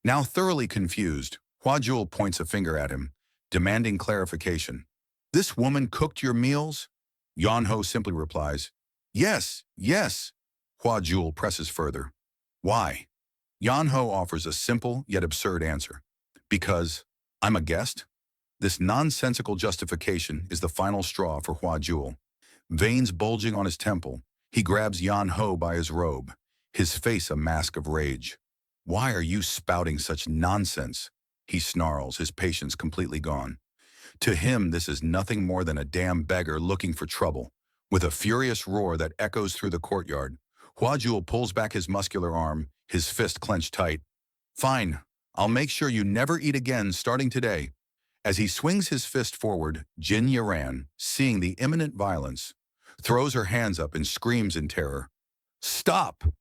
Now thoroughly confused, Hua Jul points a finger at him, demanding clarification. "This woman cooked your meals?" Yan Ho simply replies, "Yes, yes." Hua Jul presses further. "Why?" Yan Ho offers a simple yet absurd answer. "Because I'm a guest?" This nonsensical justification is the final straw for Hua Jul. Veins bulging on his temple, he grabs Yan Ho by his robe, his face a mask of rage. "Why are you spouting such nonsense?" he snarls, his patience completely gone. To him, this is nothing more than a damn beggar looking for trouble. With a furious roar that echoes through the courtyard, Hua Jul pulls back his muscular arm, his fist clenched tight. "Fine, I'll make sure you never eat again starting today." As he swings his fist forward, Jin Yaran, seeing the imminent violence, throws her hands up and screams in terror. "Stop!"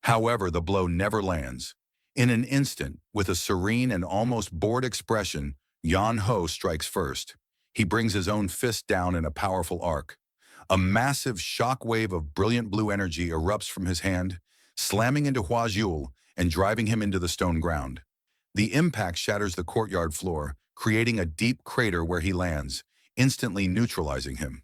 However, the blow never lands. In an instant, with a serene and almost bored expression, Yan Ho strikes first. He brings his own fist down in a powerful arc. A massive shock wave of brilliant blue energy erupts from his hand, slamming into Hua Jul and driving him into the stone ground. The impact shatters the courtyard floor, creating a deep crater where he lands, instantly neutralizing him.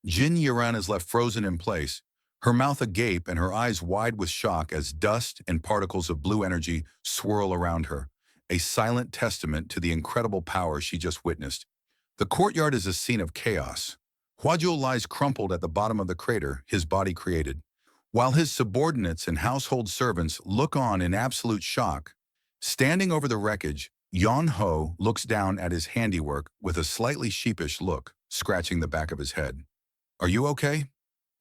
Jin Yaran is left frozen in place, her mouth agape and her eyes wide with shock as dust and particles of blue energy swirl around her, a silent testament to the incredible power she just witnessed. The courtyard is a scene of chaos. Hwajul lies crumpled at the bottom of the crater his body created, while his subordinates and household servants look on in absolute shock. Standing over the wreckage, Yan Ho looks down at his handiwork with a slightly sheepish look, scratching the back of his head. "Are you okay?"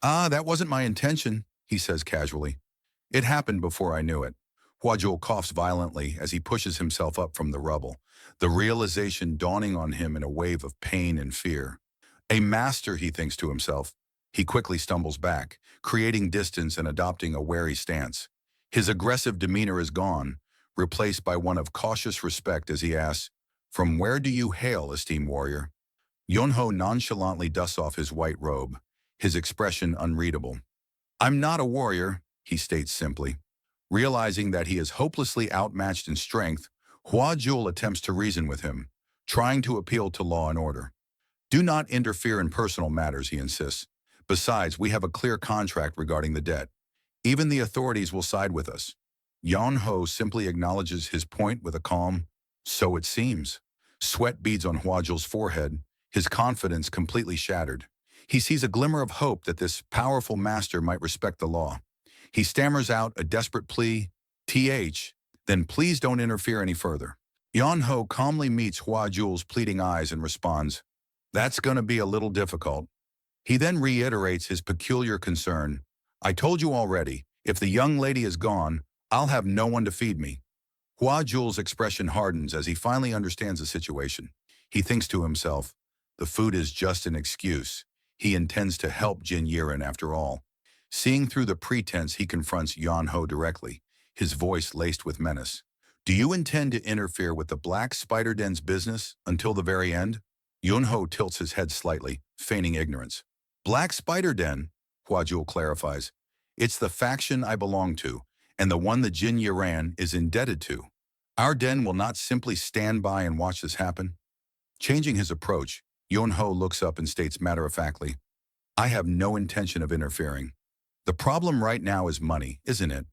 Ah, that wasn't my intention, he says casually. It happened before I knew it. Huajul coughs violently as he pushes himself up from the rubble, the realization dawning on him in a wave of pain and fear. A master, he thinks to himself. He quickly stumbles back, creating distance and adopting a wary stance. His aggressive demeanor is gone, replaced by one of cautious respect as he asks, "From where do you hail, esteemed warrior?" Yonho nonchalantly dusts off his white robe, his expression unreadable. "I'm not a warrior," he states simply. Realizing that he is hopelessly outmatched in strength, Hua Jul attempts to reason with him, trying to appeal to law and order. "Do not interfere in personal matters," he insists. "Besides, we have a clear contract regarding the debt. Even the authorities will side with us." Yon Ho simply acknowledges his point with a calm, "So it seems." Sweat beads on Huajul's forehead, his confidence completely shattered. He sees a glimmer of hope that this powerful master might respect the law. He stammers out a desperate plea, "Then please don't interfere any further." Yon Ho calmly meets Huajul's pleading eyes and responds, "That's going to be a little difficult." He then reiterates his peculiar concern, "I told you already, if the young lady is gone, I'll have no one to feed me." Hua Jul's expression hardens as he finally understands the situation. He thinks to himself, the food is just an excuse. He intends to help Jin Yiren after all. Seeing through the pretense, he confronts Yan Ho directly, his voice laced with menace. "Do you intend to interfere with the Black Spider Den's business until the very end?" Yun Ho tilts his head slightly, feigning ignorance. "Black Spider Den," Hua Jul clarifies. "It's the faction I belong to, and the one that Jin Yiran is indebted to. Our den will not simply stand by and watch this happen." Changing his approach, Yun Ho looks up and states matter-of-factly, "I have no intention of interfering. The problem right now is money, isn't it?"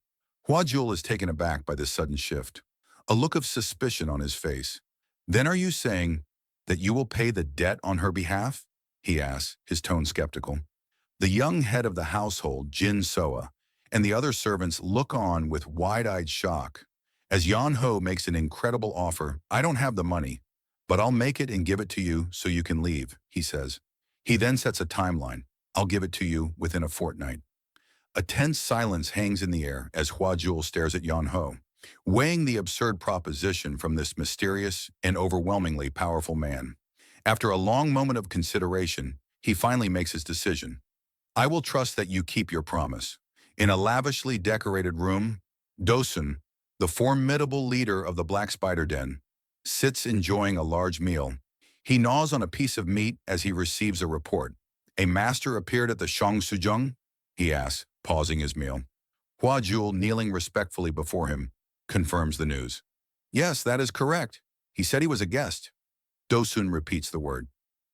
Hua Jul is taken aback by this sudden shift, a look of suspicion on his face. "Then are you saying that you will pay the debt on her behalf?" he asks, his tone skeptical. The young head of the household, Jin Soa, and the other servants look on with wide-eyed shock. As Yan Ho makes an incredible offer, "I don't have the money, but I'll make it and give it to you so you can leave," he says. He then sets a timeline. "I'll give it to you within a fortnight." A tense silence hangs in the air as Hua Jul stares at Yan Ho, weighing the absurd proposition from this mysterious and overwhelmingly powerful man. After a long moment of consideration, he finally makes his decision. "I will trust that you keep your promise." In a lavishly decorated room, Dosun, the formidable leader of the Black Spider Den, sits enjoying a large meal. He gnaws on a piece of meat as he receives a report. "A master appeared at the Shongsujung?" he asks, pausing his meal. Hua Jul, kneeling respectfully before him, confirms the news. "Yes, that is correct. He said he was a guest." Dosun repeats the word.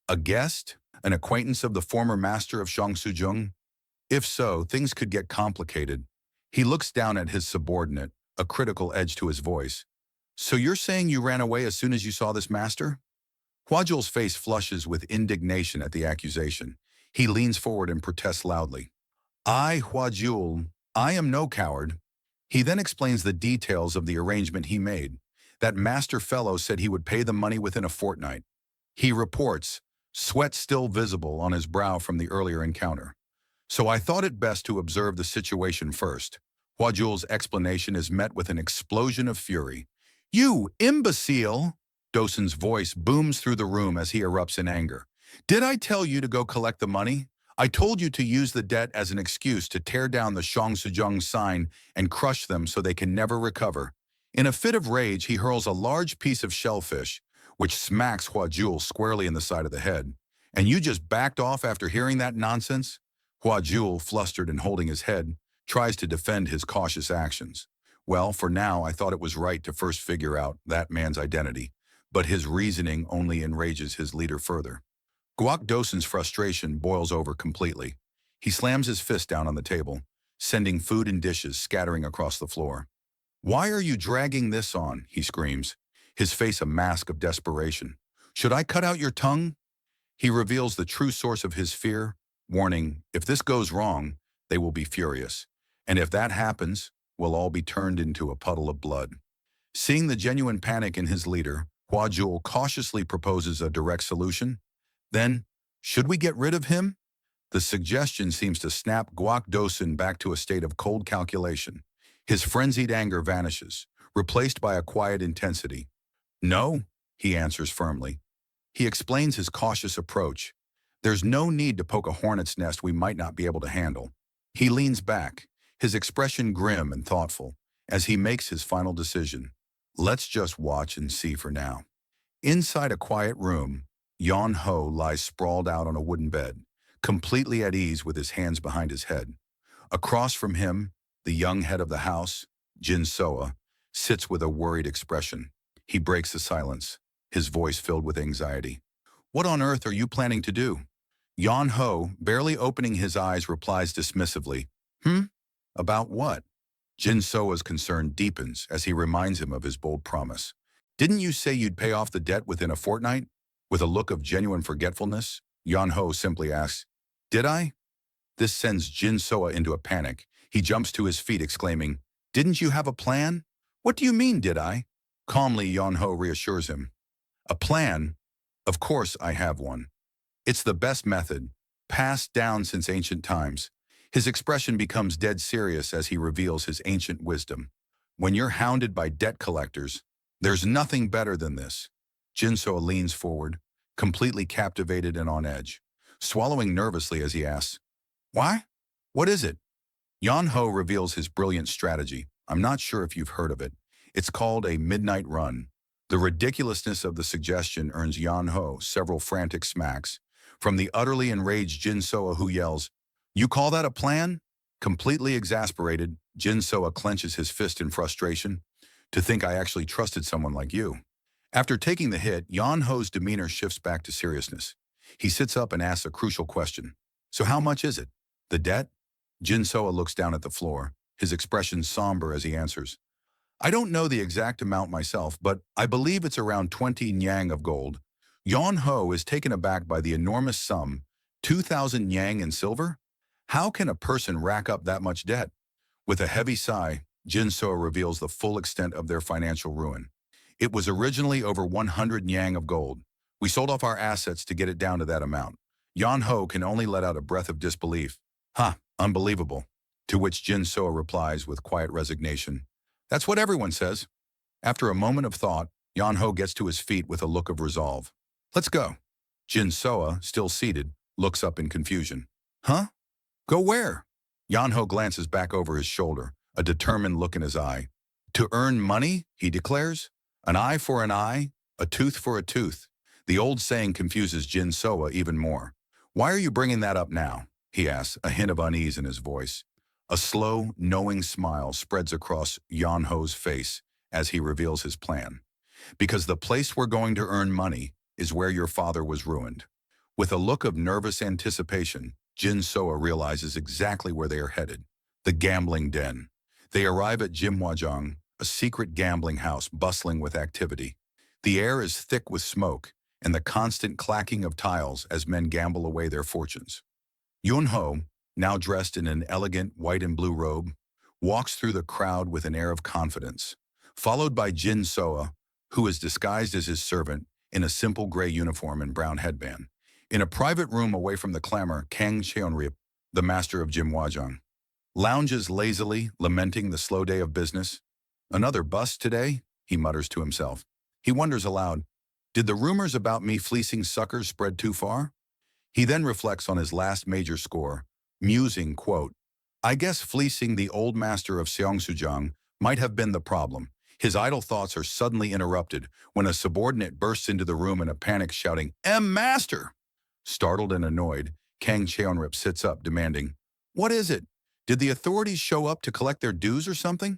"A guest? An acquaintance of the former master of Shongsujung?" If so, things could get complicated. He looks down at his subordinate, a critical edge to his voice. "So you're saying you ran away as soon as you saw this master?" Huajul's face flushes with indignation at the accusation. He leans forward and protests loudly. Huajul, I am no coward." He then explains the details of the arrangement he made. That master fellow said he would pay the money within a fortnight. He reports, sweat still visible on his brow from the earlier encounter. "So I thought it best to observe the situation first." Huajul's explanation is met with an explosion of fury. "You imbecile!" Dosun's voice booms through the room as he erupts in anger. "Did I tell you to go collect the money? I told you to use the debt as an excuse to tear down the Shongsujung sign and crush them so they can never recover." In a fit of rage, he hurls a large piece of shellfish, which smacks Huajul squarely in the side of the head. "And you just backed off after hearing that nonsense?" Huajul, flustered and holding his head, tries to defend his cautious actions. "Well, for now, I thought it was right to first figure out that man's identity." But his reasoning only enrages his leader further. Guak Dosun's frustration boils over completely. He slams his fist down on the table, sending food and dishes scattering across the floor. "Why are you dragging this on?" he screams, his face a mask of desperation. "Should I cut out your tongue?" He reveals the true source of his fear, warning, if this goes wrong, they will be furious. And if that happens, we'll all be turned into a puddle of blood. Seeing the genuine panic in his leader, Hua Jul cautiously proposes a direct solution. "Then, should we get rid of him?" The suggestion seems to snap Guak Dosun back to a state of cold calculation. His frenzied anger vanishes, replaced by a quiet intensity. No, he answers firmly. He explains his cautious approach. There's no need to poke a hornet's nest we might not be able to handle. He leans back, his expression grim and thoughtful, as he makes his final decision. Let's just watch and see for now. Inside a quiet room, Yon Ho lies sprawled out on a wooden bed, completely at ease with his hands behind his head. Across from him, the young head of the house, Jin Soa, sits with a worried expression. He breaks the silence, his voice filled with anxiety. What on earth are you planning to do? Yon Ho, barely opening his eyes, replies dismissively. About what? Jin Soa's concern deepens as he reminds him of his bold promise. Didn't you say you'd pay off the debt within a fortnight? With a look of genuine forgetfulness, Yon Ho simply asks, Did I? This sends Jin Soa into a panic. He jumps to his feet exclaiming, Didn't you have a plan? What do you mean, did I? Calmly, Yon Ho reassures him. A plan? Of course I have one. It's the best method, passed down since ancient times. His expression becomes dead serious as he reveals his ancient wisdom. When you're hounded by debt collectors, there's nothing better than this. Jinso leans forward, completely captivated and on edge, swallowing nervously as he asks, Why? What is it? Yon Ho reveals his brilliant strategy. I'm not sure if you've heard of it. It's called a midnight run. The ridiculousness of the suggestion earns Yon Ho several frantic smacks, from the utterly enraged Jin Soa who yells, You call that a plan? Completely exasperated, Jin Soa clenches his fist in frustration. To think I actually trusted someone like you. After taking the hit, Yon Ho's demeanor shifts back to seriousness. He sits up and asks a crucial question. So how much is it? The debt? Jin Soa looks down at the floor, his expression somber as he answers. I don't know the exact amount myself, but I believe it's around 20 nyang of gold. Yon Ho is taken aback by the enormous sum, 2,000 nyang in silver? How can a person rack up that much debt? With a heavy sigh, Jin Soa reveals the full extent of their financial ruin. It was originally over 100 nyang of gold. We sold off our assets to get it down to that amount. Yon Ho can only let out a breath of disbelief. Unbelievable. To which Jin Soa replies with quiet resignation. That's what everyone says. After a moment of thought, Yon Ho gets to his feet with a look of resolve. Let's go. Jin Soa, still seated, looks up in confusion. Huh? Go where? Yon Ho glances back over his shoulder, a determined look in his eye. To earn money, he declares. An eye for an eye, a tooth for a tooth. The old saying confuses Jin Soa even more. Why are you bringing that up now? He asks, a hint of unease in his voice. A slow, knowing smile spreads across Yon Ho's face as he reveals his plan. Because the place we're going to earn money is where your father was ruined. With a look of nervous anticipation, Jin Soa realizes exactly where they are headed. The gambling den. They arrive at Jimhwajang, a secret gambling house bustling with activity. The air is thick with smoke and the constant clacking of tiles as men gamble away their fortunes. Yun Ho, now dressed in an elegant white and blue robe, walks through the crowd with an air of confidence, followed by Jin Soa, who is disguised as his servant in a simple gray uniform and brown headband. In a private room away from the clamor, Kang Cheonrip, the master of Jimhwajang, lounges lazily, lamenting the slow day of business. Another bust today, he mutters to himself. He wonders aloud, did the rumors about me fleecing suckers spread too far? He then reflects on his last major score, musing, quote, I guess fleecing the old master of Seongsujang might have been the problem. His idle thoughts are suddenly interrupted when a subordinate bursts into the room in a panic shouting, Master! Startled and annoyed, Kang Cheonrip sits up, demanding, What is it? Did the authorities show up to collect their dues or something?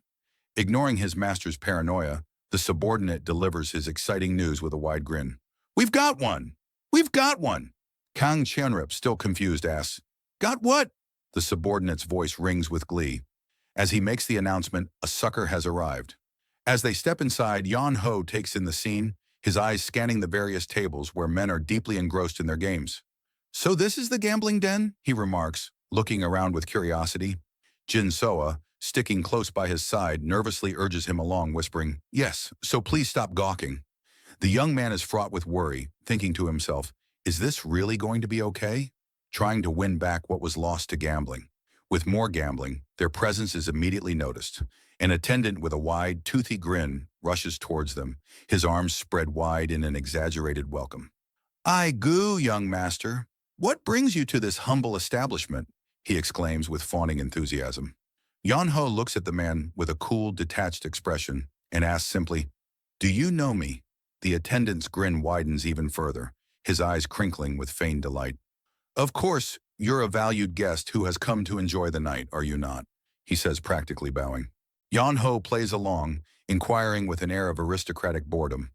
Ignoring his master's paranoia, the subordinate delivers his exciting news with a wide grin. We've got one! We've got one! Kang Cheonrip, still confused, asks, Got what? The subordinate's voice rings with glee. As he makes the announcement, a sucker has arrived. As they step inside, Yon Ho takes in the scene, his eyes scanning the various tables where men are deeply engrossed in their games. So this is the gambling den? He remarks, looking around with curiosity. Jin Soa, sticking close by his side, nervously urges him along, whispering, Yes, so please stop gawking. The young man is fraught with worry, thinking to himself, Is this really going to be okay? trying to win back what was lost to gambling. With more gambling, their presence is immediately noticed. An attendant with a wide, toothy grin rushes towards them, his arms spread wide in an exaggerated welcome. "I goo, young master. What brings you to this humble establishment?" he exclaims with fawning enthusiasm. Yon-ho looks at the man with a cool, detached expression and asks simply, "Do you know me?" The attendant's grin widens even further, his eyes crinkling with feigned delight. "Of course, you're a valued guest who has come to enjoy the night, are you not?" he says, practically bowing. Yon-ho plays along, inquiring with an air of aristocratic boredom.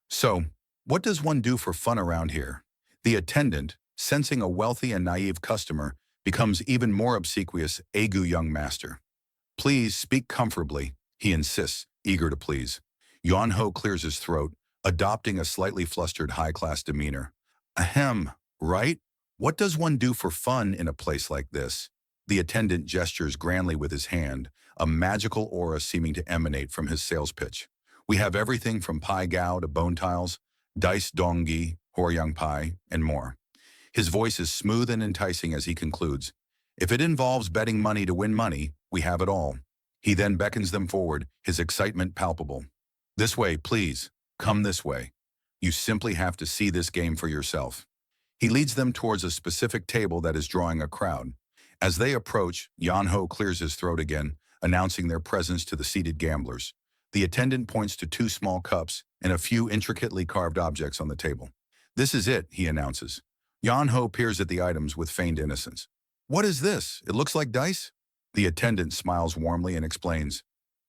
"So, what does one do for fun around here?" The attendant, sensing a wealthy and naive customer, becomes even more obsequious. "Agu, young master. Please speak comfortably," he insists, eager to please. Yon-ho clears his throat, adopting a slightly flustered high-class demeanor. "Ahem, right? What does one do for fun in a place like this?" The attendant gestures grandly with his hand, a magical aura seeming to emanate from his sales pitch. "We have everything from pai gao to bone tiles, dice dongi, horyang pai, and more." His voice is smooth and enticing as he concludes, "If it involves betting money to win money, we have it all." He then beckons them forward, his excitement palpable. "This way, please. Come this way. You simply have to see this game for yourself." He leads them towards a specific table that is drawing a crowd. As they approach, Yon-ho clears his throat again, announcing their presence to the seated gamblers. The attendant points to two small cups and a few intricately carved objects on the table. "This is it," he announces. Yon-ho peers at the items with feigned innocence. "What is this? It looks like dice?" The attendant smiles warmly and explains,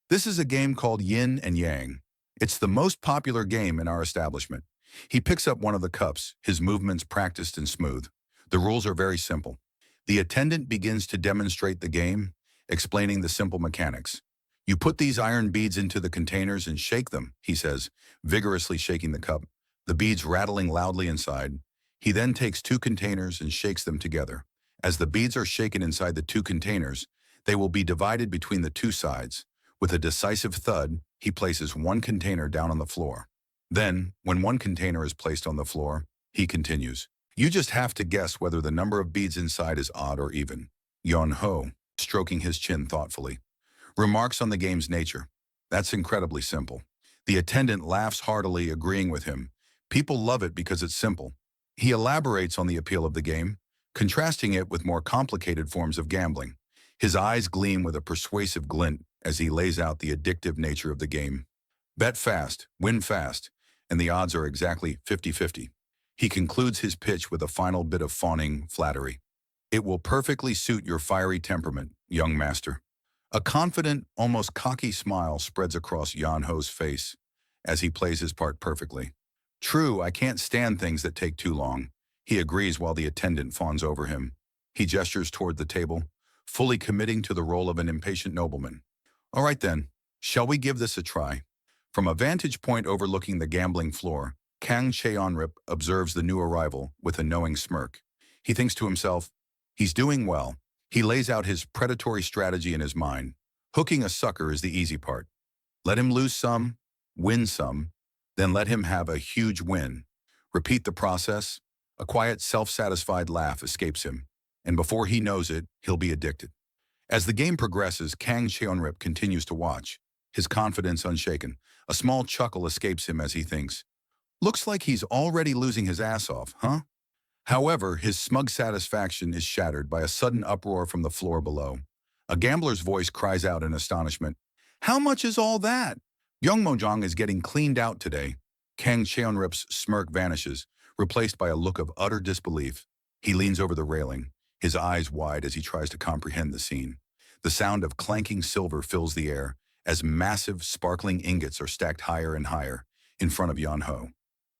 "This is a game called Yin and Yang. It's the most popular game in our establishment." He picks up one of the cups, his movements practiced and smooth. The rules are very simple. The attendant begins to demonstrate the game, explaining the simple mechanics. "You put these iron beads into the containers and shake them," he says, vigorously shaking the cup, the beads rattling loudly inside. He then takes two containers and shakes them together. As the beads are shaken inside the two containers, they will be divided between the two sides. With a decisive thud, he places one container down on the floor. Then, when one container is placed on the floor, he continues, "You just have to guess whether the number of beads inside is odd or even." Yon-ho, stroking his chin thoughtfully, remarks on the game's nature. "That's incredibly simple." The attendant laughs heartily, agreeing with him. "People love it because it's simple." He elaborates on the appeal of the game, contrasting it with more complicated forms of gambling. His eyes gleam with a persuasive glint as he lays out the addictive nature of the game. "Bet fast, win fast, and the odds are exactly 50-50. He concludes his pitch with a final bit of fawning flattery. "It will perfectly suit your fiery temperament, young master." A confident, almost cocky smile spreads across Yon-ho's face as he plays his part perfectly. "True, I can't stand things that take too long," he agrees while the attendant fawns over him. He gestures toward the table, fully committing to the role of an impatient nobleman. "All right then, shall we give this a try?" From a vantage point overlooking the gambling floor, Kang Cheonrip observes the new arrival with a knowing smirk. He thinks to himself, "He's doing well." He lays out his predatory strategy in his mind. Hooking a sucker is the easy part. Let him lose some, win some, then let him have a huge win. Repeat the process. A quiet, self-satisfied laugh escapes him, and before he knows it, he'll be addicted. As the game progresses, Kang Cheonrip continues to watch, his confidence unshaken. A small chuckle escapes him as he thinks, "Looks like he's already losing his ass off, huh?" However, his smug satisfaction is shattered by a sudden uproar from the floor below. A gambler's voice cries out in astonishment, "How much is all that?" Young Mojang is getting cleaned out today. Kang Cheonrip's smirk vanishes, replaced by a look of utter disbelief. He leans over the railing, his eyes wide as he tries to comprehend the scene. The sound of clanking silver fills the air as massive, sparkling ingots are stacked higher and higher in front of Yon-ho.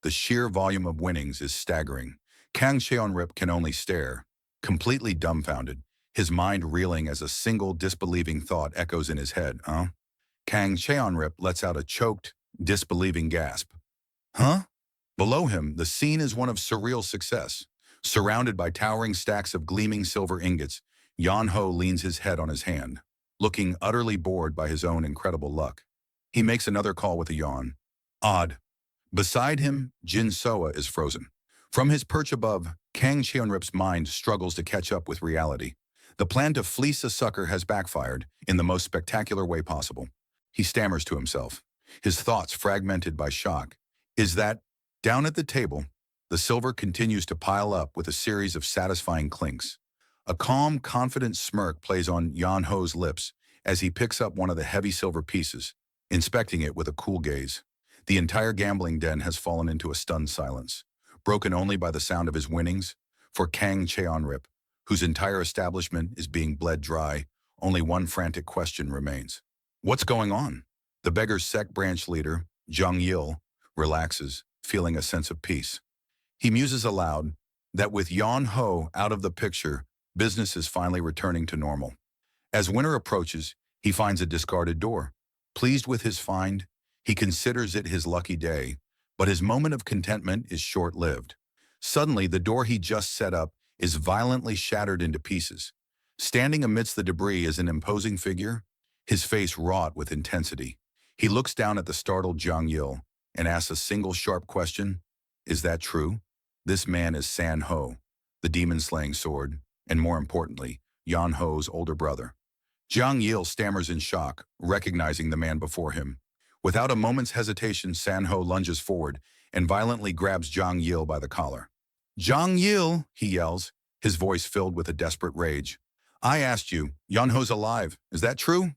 The sheer volume of winnings is staggering. Kang Cheonrip can only stare, completely dumbfounded, his mind reeling as a single disbelieving thought echoes in his head, "Huh?" Kang Cheonrip lets out a choked, disbelieving gasp. "Huh?" Below him, the scene is one of surreal success. Surrounded by towering stacks of gleaming silver ingots, Yon-ho leans his head on his hand, looking utterly bored by his own incredible luck. He makes another call with a yawn. Odd. Beside him, Jin Soa is frozen. From his perch above, Kang Cheonrip's mind struggles to catch up with reality. The plan to fleece a sucker has backfired in the most spectacular way possible. He stammers to himself, his thoughts fragmented by shock. Is that, down at the table, the silver continues to pile up with a series of satisfying clinks. A calm, confident smirk plays on Yan Ho's lips as he picks up one of the heavy silver pieces, inspecting it with a cool gaze. The entire gambling den has fallen into a stunned silence, broken only by the sound of his winnings. For Kang Cheonrip, whose entire establishment is being bled dry, only one frantic question remains. What's going on? The beggar's sect branch leader, Zhang Yil, relaxes, feeling a sense of peace. He muses aloud that with Yan Ho out of the picture, business is finally returning to normal. As winter approaches, he finds a discarded door. Pleased with his find, he considers it his lucky day, but his moment of contentment is short-lived. Suddenly, the door he just set up is violently shattered into pieces. Standing amidst the debris is an imposing figure, his face wrought with intensity. He looks down at the startled Zhang Yil and asks a single sharp question. Is that true? This man is San Ho, the demon-slaying sword, and more importantly, Yan Ho's older brother. Zhang Yil stammers in shock, recognizing the man before him. Without a moment's hesitation, San Ho lunges forward and violently grabs Zhang Yil by the collar. Zhang Yil, he yells, his voice filled with a desperate rage. I asked you, Yan Ho's alive. Is that true?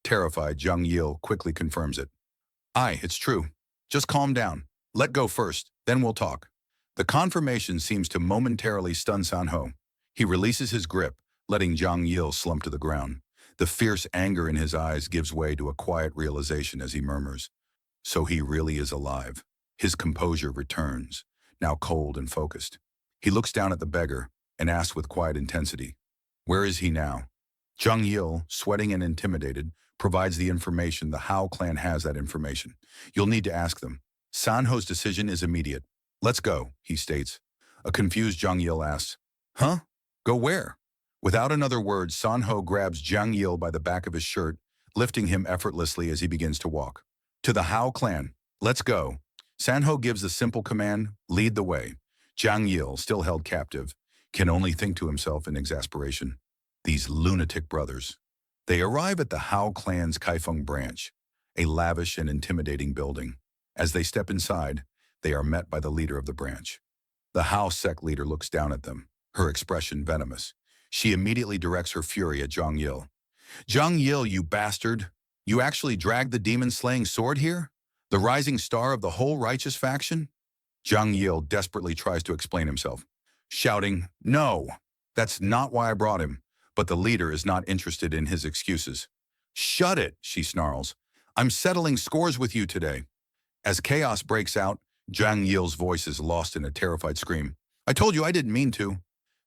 Terrified, Zhang Yil quickly confirms it. Aye, it's true. Just calm down. Let go first, then we'll talk. The confirmation seems to momentarily stun San Ho. He releases his grip, letting Zhang Yil slump to the ground. The fierce anger in his eyes gives way to a quiet realization as he murmurs. So he really is alive. His composure returns, now cold and focused. He looks down at the beggar and asks with quiet intensity, where is he now? Zhang Yil, sweating and intimidated, provides the information. The Hao clan has that information. You'll need to ask them. San Ho's decision is immediate. Let's go, he states. A confused Zhang Yil asks, huh? Go where? Without another word, San Ho grabs Zhang Yil by the back of his shirt, lifting him effortlessly as he begins to walk. To the Hao clan, let's go. San Ho gives the simple command, lead the way. Zhang Yil, still held captive, can only think to himself in exasperation. These lunatic brothers. They arrive at the Hao clan's Kaifeng branch, a lavish and intimidating building. As they step inside, they are met by the leader of the branch. The Hao sect leader looks down at them, her expression venomous. She immediately directs her fury at Zhang Yil. Zhang Yil, you bastard! You actually dragged the demon-slaying sword here? The rising star of the whole righteous faction? Zhang Yil desperately tries to explain himself, shouting, no, that's not why I brought him. But the leader is not interested in his excuses. Shut it, she snarls. I'm settling scores with you today. As chaos breaks out, Zhang Yil's voice is lost in a terrified scream. I told you I didn't mean to.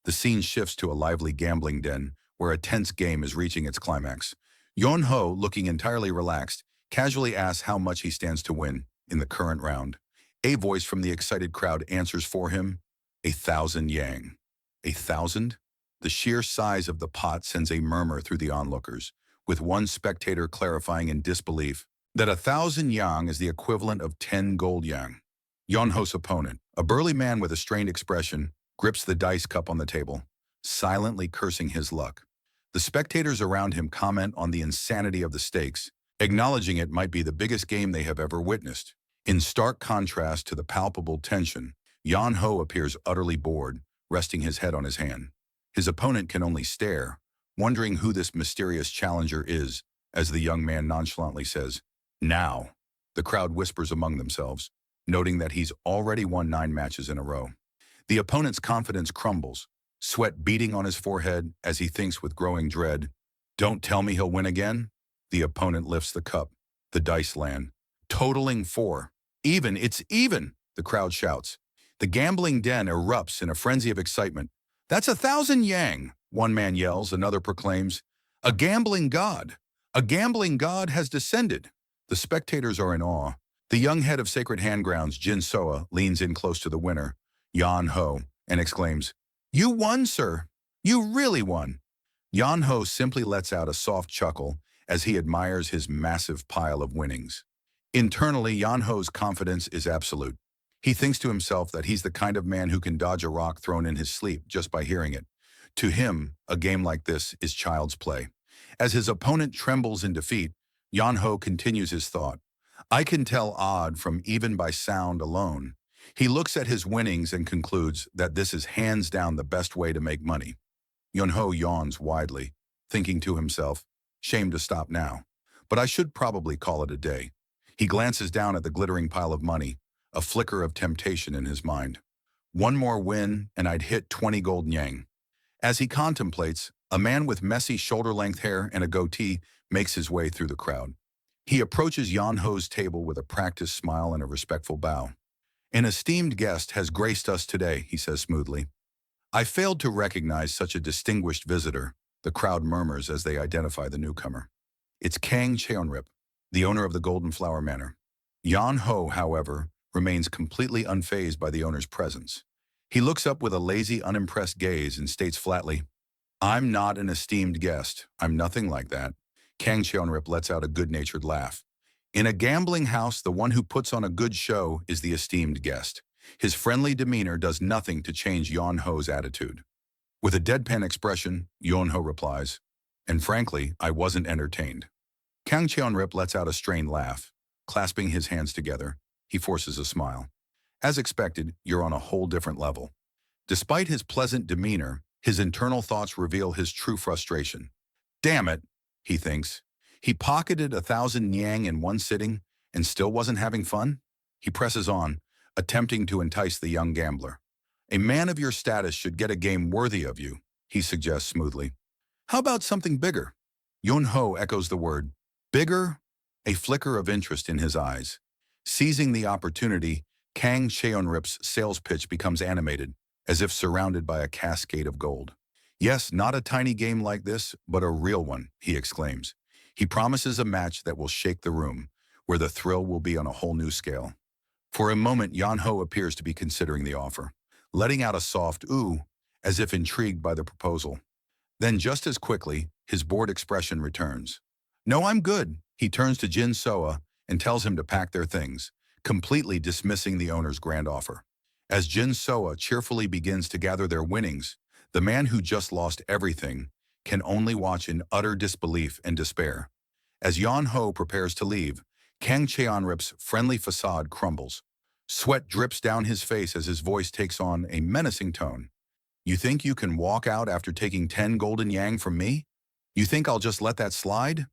The scene shifts to a lively gambling den where a tense game is reaching its climax. Yan Ho, looking entirely relaxed, casually asks how much he stands to win in the current round. A voice from the excited crowd answers for him, 1,000 yang. 1,000? The sheer size of the pot sends a murmur through the onlookers, with one spectator clarifying in disbelief that 1,000 yang is the equivalent of 10 gold yang. Yan Ho's opponent, a burly man with a strained expression, grips the dice cup on the table, silently cursing his luck. The spectators around him comment on the insanity of the stakes, acknowledging it might be the biggest game they have ever witnessed. In stark contrast to the palpable tension, Yan Ho appears utterly bored, resting his head on his hand. His opponent can only stare, wondering who this mysterious challenger is, as the young man nonchalantly says, now. The crowd whispers among themselves, noting that he's already won 9 matches in a row. The opponent's confidence crumbles, sweat beading on his forehead as he thinks with growing dread, don't tell me he'll win again? The opponent lifts the cup. The dice land, totaling 4. Even, it's even, the crowd shouts. The gambling den erupts in a frenzy of excitement. That's 1,000 yang, one man yells, another proclaims. A gambling god! A gambling god has descended. The spectators are in awe. The young head of Sacred Handgrounds, Jin Soa, leans in close to the winner, Yan Ho, and exclaims, you won, sir. You really won. Yan Ho simply lets out a soft chuckle as he admires his massive pile of winnings. Internally, Yan Ho's confidence is absolute. He thinks to himself that he's the kind of man who can dodge a rock thrown in his sleep just by hearing it. To him, a game like this is child's play. As his opponent trembles in defeat, Yan-ho continues his thought. I can tell odd from even by sound alone. He looks at his winnings and concludes that this is hands down the best way to make money. Yun-ho yawns widely, thinking to himself, shame to stop now, but I should probably call it a day. He glances down at the glittering pile of money, a flicker of temptation in his mind. One more win and I'd hit 20 gold yang. As he contemplates, a man with messy shoulder-length hair and a goatee makes his way through the crowd. He approaches Yan-ho's table with a practiced smile and a respectful bow. An esteemed guest has graced us today, he says smoothly. I failed to recognize such a distinguished visitor, the crowd murmurs as they identify the newcomer. It's Kang Cheonrip, the owner of the Golden Flower Manor. Yan-ho, however, remains completely unfazed by the owner's presence. He looks up with a lazy, unimpressed gaze and states flatly, I'm not an esteemed guest. I'm nothing like that. Kang Cheonrip lets out a good-natured laugh. In a gambling house, the one who puts on a good show is the esteemed guest. His friendly demeanor does nothing to change Yan-ho's attitude. With a deadpan expression, Yan-ho replies, and frankly, I wasn't entertained. Kang Cheonrip lets out a strained laugh. Clasping his hands together, he forces a smile. As expected, you're on a whole different level. Despite his pleasant demeanor, his internal thoughts reveal his true frustration. Damn it, he thinks. He pocketed 1,000 yang in one sitting and still wasn't having fun? He presses on, attempting to entice the young gambler. A man of your status should get a game worthy of you, he suggests smoothly. How about something bigger? Yun-ho echoes the word. Bigger? A flicker of interest in his eyes. Seizing the opportunity, Kang Cheonrip's sales pitch becomes animated, as if surrounded by a cascade of gold. Yes, not a tiny game like this, but a real one, he exclaims. He promises a match that will shake the room, where the thrill will be on a whole new scale. For a moment, Yan-ho appears to be considering the offer, letting out a soft ooh, as if intrigued by the proposal. Then just as quickly, his bored expression returns. No, I'm good. He turns to Jin Soa and tells him to pack their things, completely dismissing the owner's grand offer. As Jin Soa cheerfully begins to gather their winnings, the man who just lost everything can only watch in utter disbelief and despair. As Yan-ho prepares to leave, Kang Cheonrip's friendly facade crumbles. Sweat drips down his face as his voice takes on a menacing tone. You think you can walk out after taking 10 golden yang from me? You think I'll just let that slide?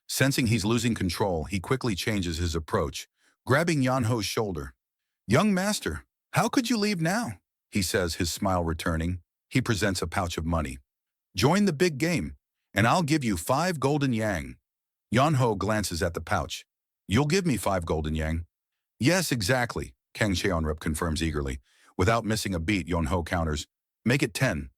Sensing he's losing control, he quickly changes his approach, grabbing Yan-ho's shoulder. Young master, how could you leave now? He says, his smile returning. He presents a pouch of money. Join the big game, and I'll give you 5 golden yang. Yan-ho glances at the pouch. You'll give me 5 golden yang? Yes, exactly, Kang Cheonrip confirms eagerly. Without missing a beat, Yan-ho counters. Make it 10.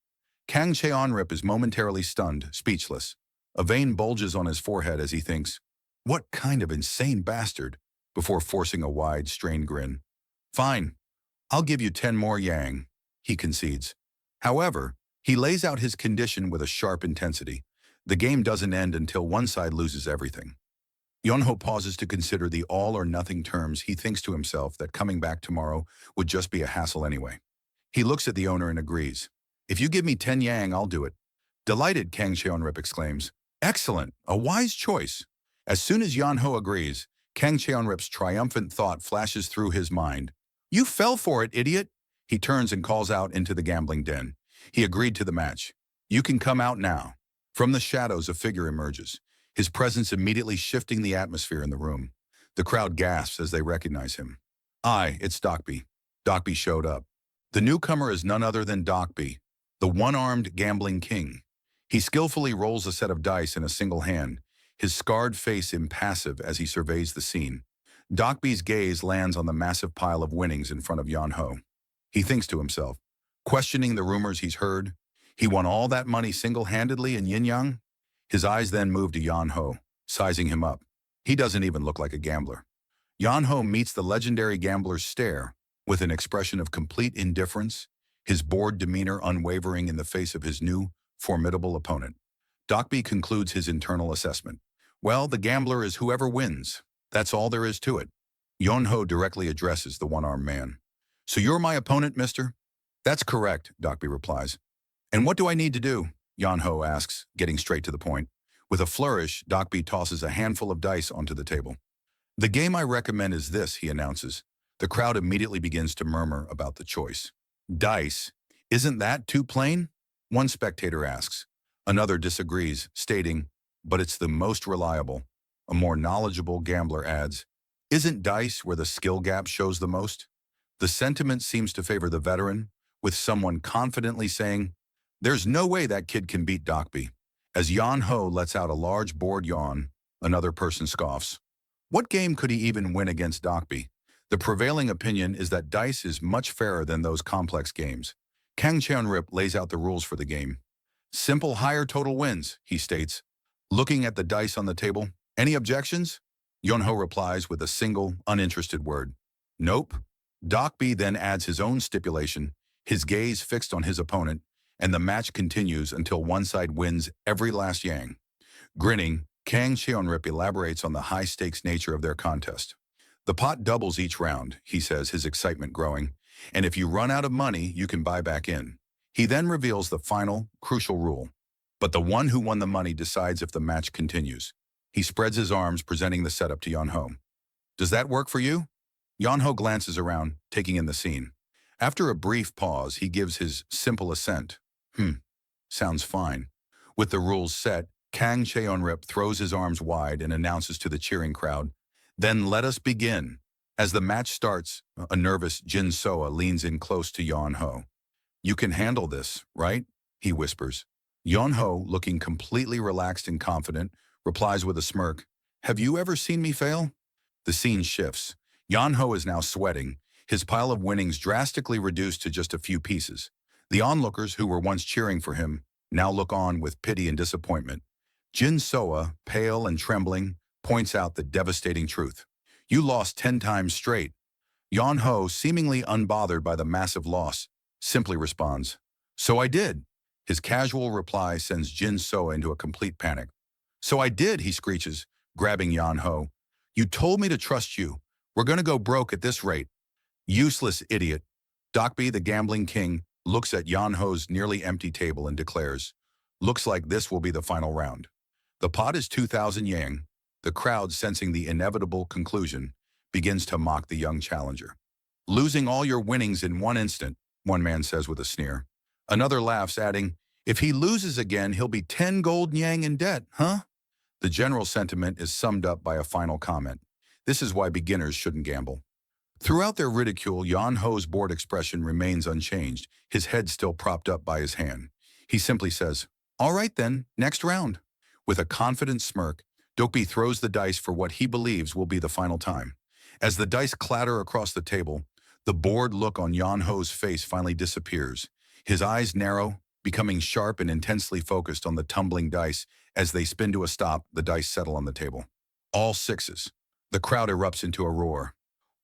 Kang Cheonrip is momentarily stunned, speechless. A vein bulges on his forehead as he thinks, what kind of insane bastard, before forcing a wide, strained grin. Fine, I'll give you 10 more yang, he concedes. However, he lays out his condition with a sharp intensity. The game doesn't end until one side loses everything. Yan-ho pauses to consider the all-or-nothing terms. He thinks to himself that coming back tomorrow would just be a hassle anyway. He looks at the owner and agrees. If you give me 10 yang, I'll do it. Delighted, Kang Cheonrip exclaims. Excellent, a wise choice. As soon as Yan-ho agrees, Kang Cheonrip's triumphant thought flashes through his mind. You fell for it, idiot. He turns and calls out into the gambling den. He agreed to the match. You can come out now. From the shadows, a figure emerges, his presence immediately shifting the atmosphere in the room. The crowd gasps as they recognize him. Aye, it's Dokby. Dokby showed up. The newcomer is none other than Dokby, the one-armed gambling king. He skillfully rolls a set of dice in a single hand, his scarred face impassive as he surveys the scene. Dokby's gaze lands on the massive pile of winnings in front of Yan-ho. He thinks to himself, questioning the rumors he's heard, he won all that money single-handedly in yin-yang? His eyes then move to Yan-ho, sizing him up. He doesn't even look like a gambler. Yan-ho meets the legendary gambler's stare with an expression of complete indifference, his bored demeanor unwavering in the face of his new, formidable opponent. Dokby concludes his internal assessment. Well, the gambler is whoever wins. That's all there is to it. Yan-ho directly addresses the one-armed man. So you're my opponent, mister? That's correct, Dokby replies. And what do I need to do? Yan-ho asks, getting straight to the point. With a flourish, Dokby tosses a handful of dice onto the table. The game I recommend is this, he announces. The crowd immediately begins to murmur about the choice. Dice? Isn't that too plain? One spectator asks. Another disagrees, stating, but it's the most reliable. A more knowledgeable gambler adds, isn't dice where the skill gap shows the most? The sentiment seems to favor the veteran, with someone confidently saying, there's no way that kid can beat Dokby. As Yan-ho lets out a large bored yawn, another person scoffs. What game could he even win against Dokby? The prevailing opinion is that dice is much fairer than those complex games. Kang Cheon-rip lays out the rules for the game. Simple higher total wins, he states. Looking at the dice on the table, any objections? Yeon-ho replies with a single, uninterested word. Nope. Dokby then adds his own stipulation, his gaze fixed on his opponent, and the match continues until one side wins every last yang. Grinning, Kang Cheon-rip elaborates on the high-stakes nature of their contest. The pot doubles each round, he says, his excitement growing, and if you run out of money, you can buy back in. He then reveals the final, crucial rule. But the one who won the money decides if the match continues. He spreads his arms, presenting the setup to Yeon-ho. Does that work for you? Yeon-ho glances around, taking in the scene. After a brief pause, he gives his simple assent. Sounds fine. With the rules set, Kang Cheon-rip throws his arms wide and announces to the cheering crowd, then let us begin. As the match starts, a nervous Jin Soa leans in close to Yeon-ho. You can handle this, right? He whispers. Yeon-ho, looking completely relaxed and confident, replies with a smirk, have you ever seen me fail? The scene shifts. Yeon-ho is now sweating, his pile of winnings drastically reduced to just a few pieces. The onlookers who were once cheering for him now look on with pity and disappointment. Jin Soa, pale and trembling, points out the devastating truth. You lost 10 times straight. Yeon-ho, seemingly unbothered by the massive loss, simply responds, so I did. His casual reply sends Jin Soa into a complete panic. So I did, he screeches, grabbing Yeon-ho. You told me to trust you. We're going to go broke at this rate. Useless idiot. Dokby, the gambling king, looks at Yeon-ho's nearly empty table and declares, looks like this will be the final round. The pot is 2,000 yang. The crowd, sensing the inevitable conclusion, begins to mock the young challenger. Losing all your winnings in one instant, one man says with a sneer. Another laughs, adding, if he loses again, he'll be 10 gold yang in debt, huh? The general sentiment is summed up by a final comment. This is why beginners shouldn't gamble. Throughout their ridicule, Yeon-ho's bored expression remains unchanged, his head still propped up by his hand. He simply says, all right then, next round. With a confident smirk, Dokby throws the dice for what he believes will be the final time. As the dice clatter across the table, the bored look on Yeon-ho's face finally disappears. His eyes narrow, becoming sharp and intensely focused on the tumbling dice. As they spin to a stop, the dice settle on the table. All sixes. The crowd erupts into a roar.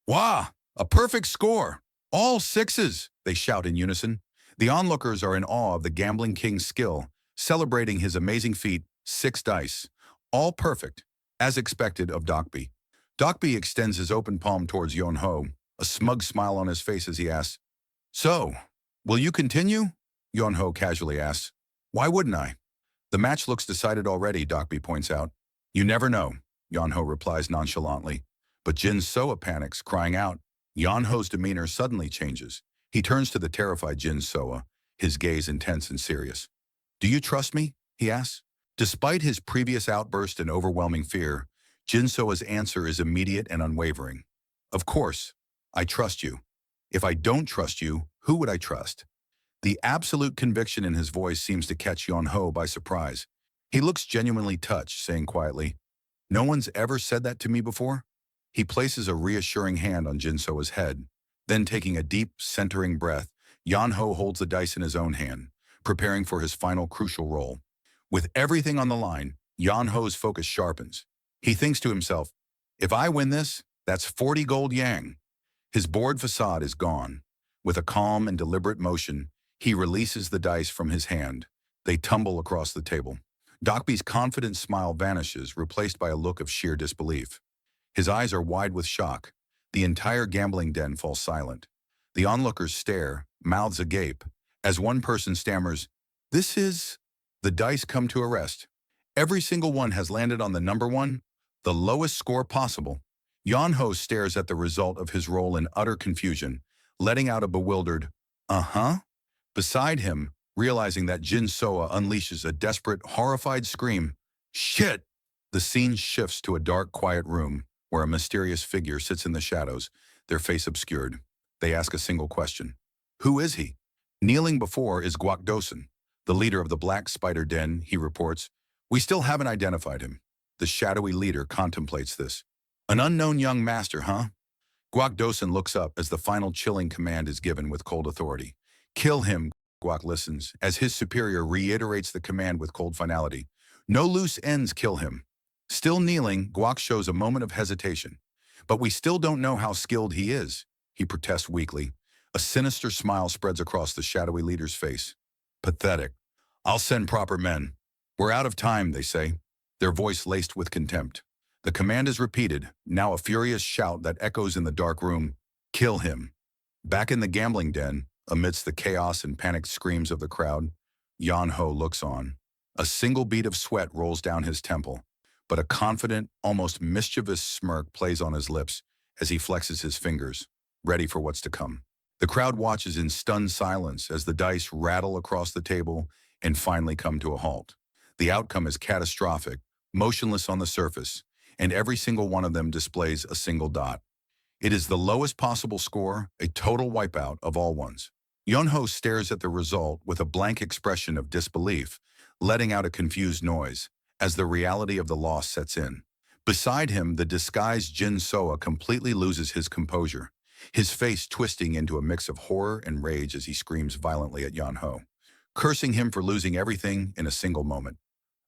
Wow, a perfect score! All sixes, they shout in unison. The onlookers are in awe of the gambling king's skill, celebrating his amazing feat, 6 dice. All perfect, as expected of Dokby. Dokby extends his open palm towards Yeon-ho, a smug smile on his face as he asks, so, will you continue? Yeon-ho casually asks, why wouldn't I? The match looks decided already, Dokby points out. You never know, Yeon-ho replies nonchalantly. But Jin Soa panics, crying out. Yeon-ho's demeanor suddenly changes. He turns to the terrified Jin Soa, his gaze intense and serious. Do you trust me? He asks. Despite his previous outburst and overwhelming fear, Jin Soa's answer is immediate and unwavering. Of course, I trust you. If I don't trust you, who would I trust? The absolute conviction in his voice seems to catch Yeon-ho by surprise. He looks genuinely touched, saying quietly, no one's ever said that to me before? He places a reassuring hand on Jin Soa's head. Then, taking a deep, centering breath, Yeon-ho holds the dice in his own hand, preparing for his final crucial roll. With everything on the line, Yeon-ho's focus sharpens. He thinks to himself, if I win this, that's 40 gold yang. His bored facade is gone. With a calm and deliberate motion, he releases the dice from his hand. They tumble across the table. Dokby's confident smile vanishes, replaced by a look of sheer disbelief. His eyes are wide with shock. The entire gambling den falls silent. The onlookers stare, mouths agape, as one person stammers, "This is..." The dice come to a rest. Every single one has landed on the number one, the lowest score possible. Yon-ho stares at the result of his roll in utter confusion, letting out a bewildered, "Uh-huh?" Beside him, realizing that Jin Soa unleashes a desperate, horrified scream, "Shit!" The scene shifts to a dark, quiet room, where a mysterious figure sits in the shadows, their face obscured. They ask a single question. Who is he? Kneeling before is Guak Dosen, the leader of the Black Spider Den, he reports. We still haven't identified him. The shadowy leader contemplates this. An unknown young master, huh? Guak Dosen looks up as the final chilling command is given with cold authority. Kill him, Guak listens, as his superior reiterates the command with cold finality. No loose ends, kill him. Still kneeling, Guak shows a moment of hesitation. But we still don't know how skilled he is, he protests weakly. A sinister smile spreads across the shadowy leader's face. Pathetic. I'll send proper men. We're out of time, they say, their voice laced with contempt. The command is repeated, now a furious shout that echoes in the dark room. Kill him. Back in the gambling den, amidst the chaos and panicked screams of the crowd, Yon-ho looks on. A single bead of sweat rolls down his temple, but a confident, almost mischievous smirk plays on his lips as he flexes his fingers, ready for what's to come. The crowd watches in stunned silence as the dice rattle across the table and finally come to a halt. The outcome is catastrophic, motionless on the surface, and every single one of them displays a single dot. It is the lowest possible score, a total wipeout of all ones. Yon-ho stares at the result with a blank expression of disbelief, letting out a confused noise, as the reality of the loss sets in. Beside him, the disguised Jin Soa completely loses his composure, his face twisting into a mix of horror and rage as he screams violently at Yon-ho, cursing him for losing everything in a single moment.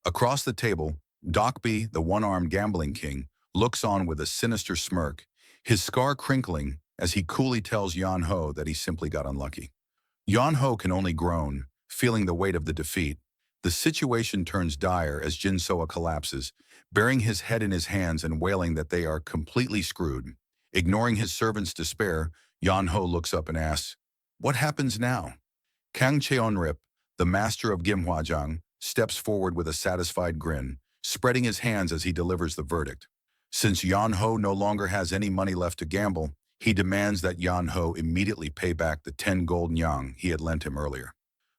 Across the table, Dokbi, the one-armed gambling king, looks on with a sinister smirk, his scar crinkling as he coolly tells Yon-ho that he simply got unlucky. Yon-ho can only groan, feeling the weight of the defeat. The situation turns dire as Jin Soa collapses, burying his head in his hands and wailing that they are completely screwed. Ignoring his servant's despair, Yon-ho looks up and asks, "What happens now?" Kang Cheonrip, the master of Gimhwajang, steps forward with a satisfied grin, spreading his hands as he delivers the verdict. Since Yon-ho no longer has any money left to gamble, he demands that Yon-ho immediately pay back the 10 gold nyang he had lent him earlier.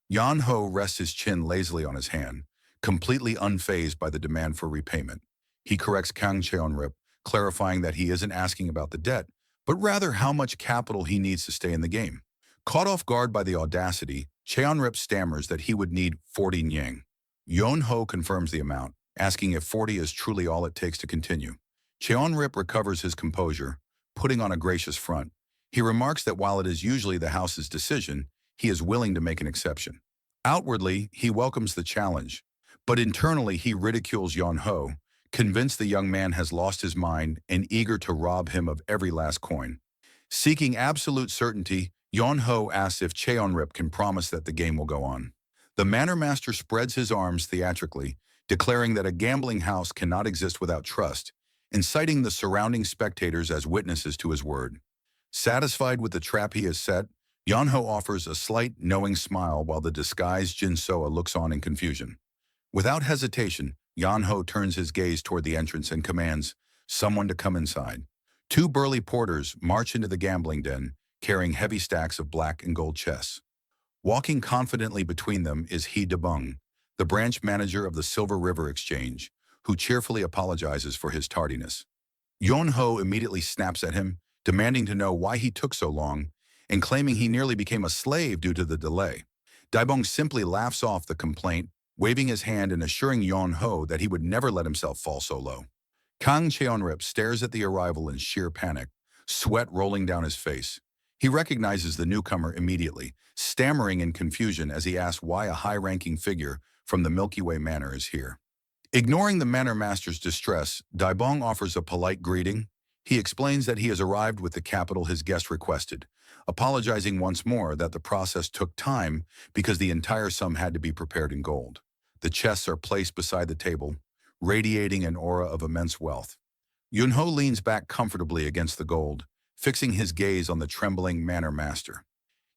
Yon-ho rests his chin lazily on his hand, completely unfazed by the demand for repayment. He corrects Kang Cheonrip, clarifying that he isn't asking about the debt, but rather how much capital he needs to stay in the game. Caught off guard by the audacity, Cheonrip stammers that he would need 40 nyang. Yon-ho confirms the amount, asking if 40 is truly all it takes to continue. Cheonrip recovers his composure, putting on a gracious front. He remarks that while it is usually the house's decision, he is willing to make an exception. Outwardly, he welcomes the challenge, but internally he ridicules Yon-ho, convinced the young man has lost his mind and eager to rob him of every last coin. Seeking absolute certainty, Yon-ho asks if Cheonrip can promise that the game will go on. The manor master spreads his arms theatrically, declaring that a gambling house cannot exist without trust, inciting the surrounding spectators as witnesses to his word. Satisfied with the trap he has set, Yon-ho offers a slight, knowing smile while the disguised Jin Soa looks on in confusion. Without hesitation, Yon-ho turns his gaze toward the entrance and commands someone to come inside. Two burly porters march into the gambling den, carrying heavy stacks of black and gold chess. Walking confidently between them is He Debung, the branch manager of the Silver River Exchange, who cheerfully apologizes for his tardiness. Yon-ho immediately snaps at him, demanding to know why he took so long, and claiming he nearly became a slave due to the delay. Daibong simply laughs off the complaint, waving his hand and assuring Yon-ho that he would never let himself fall so low. Kang Cheonrip stares at the arrival in sheer panic, sweat rolling down his face. He recognizes the newcomer immediately, stammering in confusion as he asks why a high-ranking figure from the Milky Way Manor is here. Ignoring the manor master's distress, Daibong offers a polite greeting. He explains that he has arrived with the capital his guest requested, apologizing once more that the process took time because the entire sum had to be prepared in gold. The chests are placed beside the table, radiating an aura of immense wealth. Yunho leans back comfortably against the gold, fixing his gaze on the trembling manor master.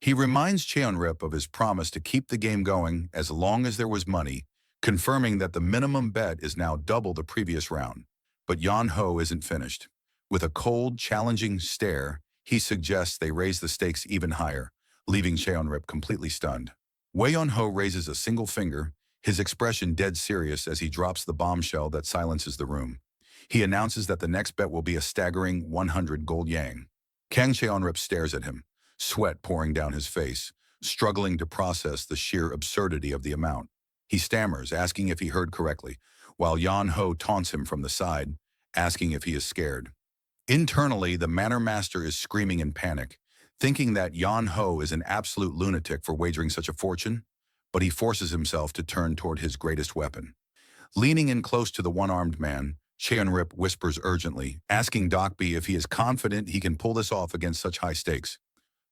He reminds Cheonrip of his promise to keep the game going as long as there was money, confirming that the minimum bet is now double the previous round. But Yon Ho isn't finished. With a cold, challenging stare, he suggests they raise the stakes even higher, leaving Cheonrip completely stunned. Wei Yon Ho raises a single finger, his expression dead serious as he drops the bombshell that silences the room. He announces that the next bet will be a staggering 100 gold yang. Kang Cheonrip stares at him, sweat pouring down his face, struggling to process the sheer absurdity of the amount. He stammers, asking if he heard correctly, while Yon Ho taunts him from the side, asking if he is scared. Internally, the manor master is screaming in panic, thinking that Yon Ho is an absolute lunatic for wagering such a fortune, but he forces himself to turn toward his greatest weapon. Leaning in close to the one-armed man, Cheonrip whispers urgently, asking Dokbi if he is confident he can pull this off against such high stakes.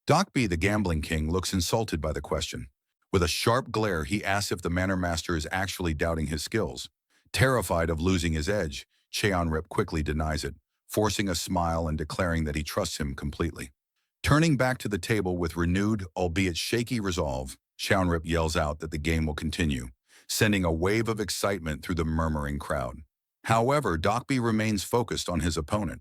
Dokbi, the gambling king, looks insulted by the question. With a sharp glare, he asks if the manor master is actually doubting his skills. Terrified of losing his edge, Cheonrip quickly denies it, forcing a smile and declaring that he trusts him completely. Turning back to the table with renewed, albeit shaky resolve, Cheonrip yells out that the game will continue, sending a wave of excitement through the murmuring crowd. However, Dokbi remains focused on his opponent.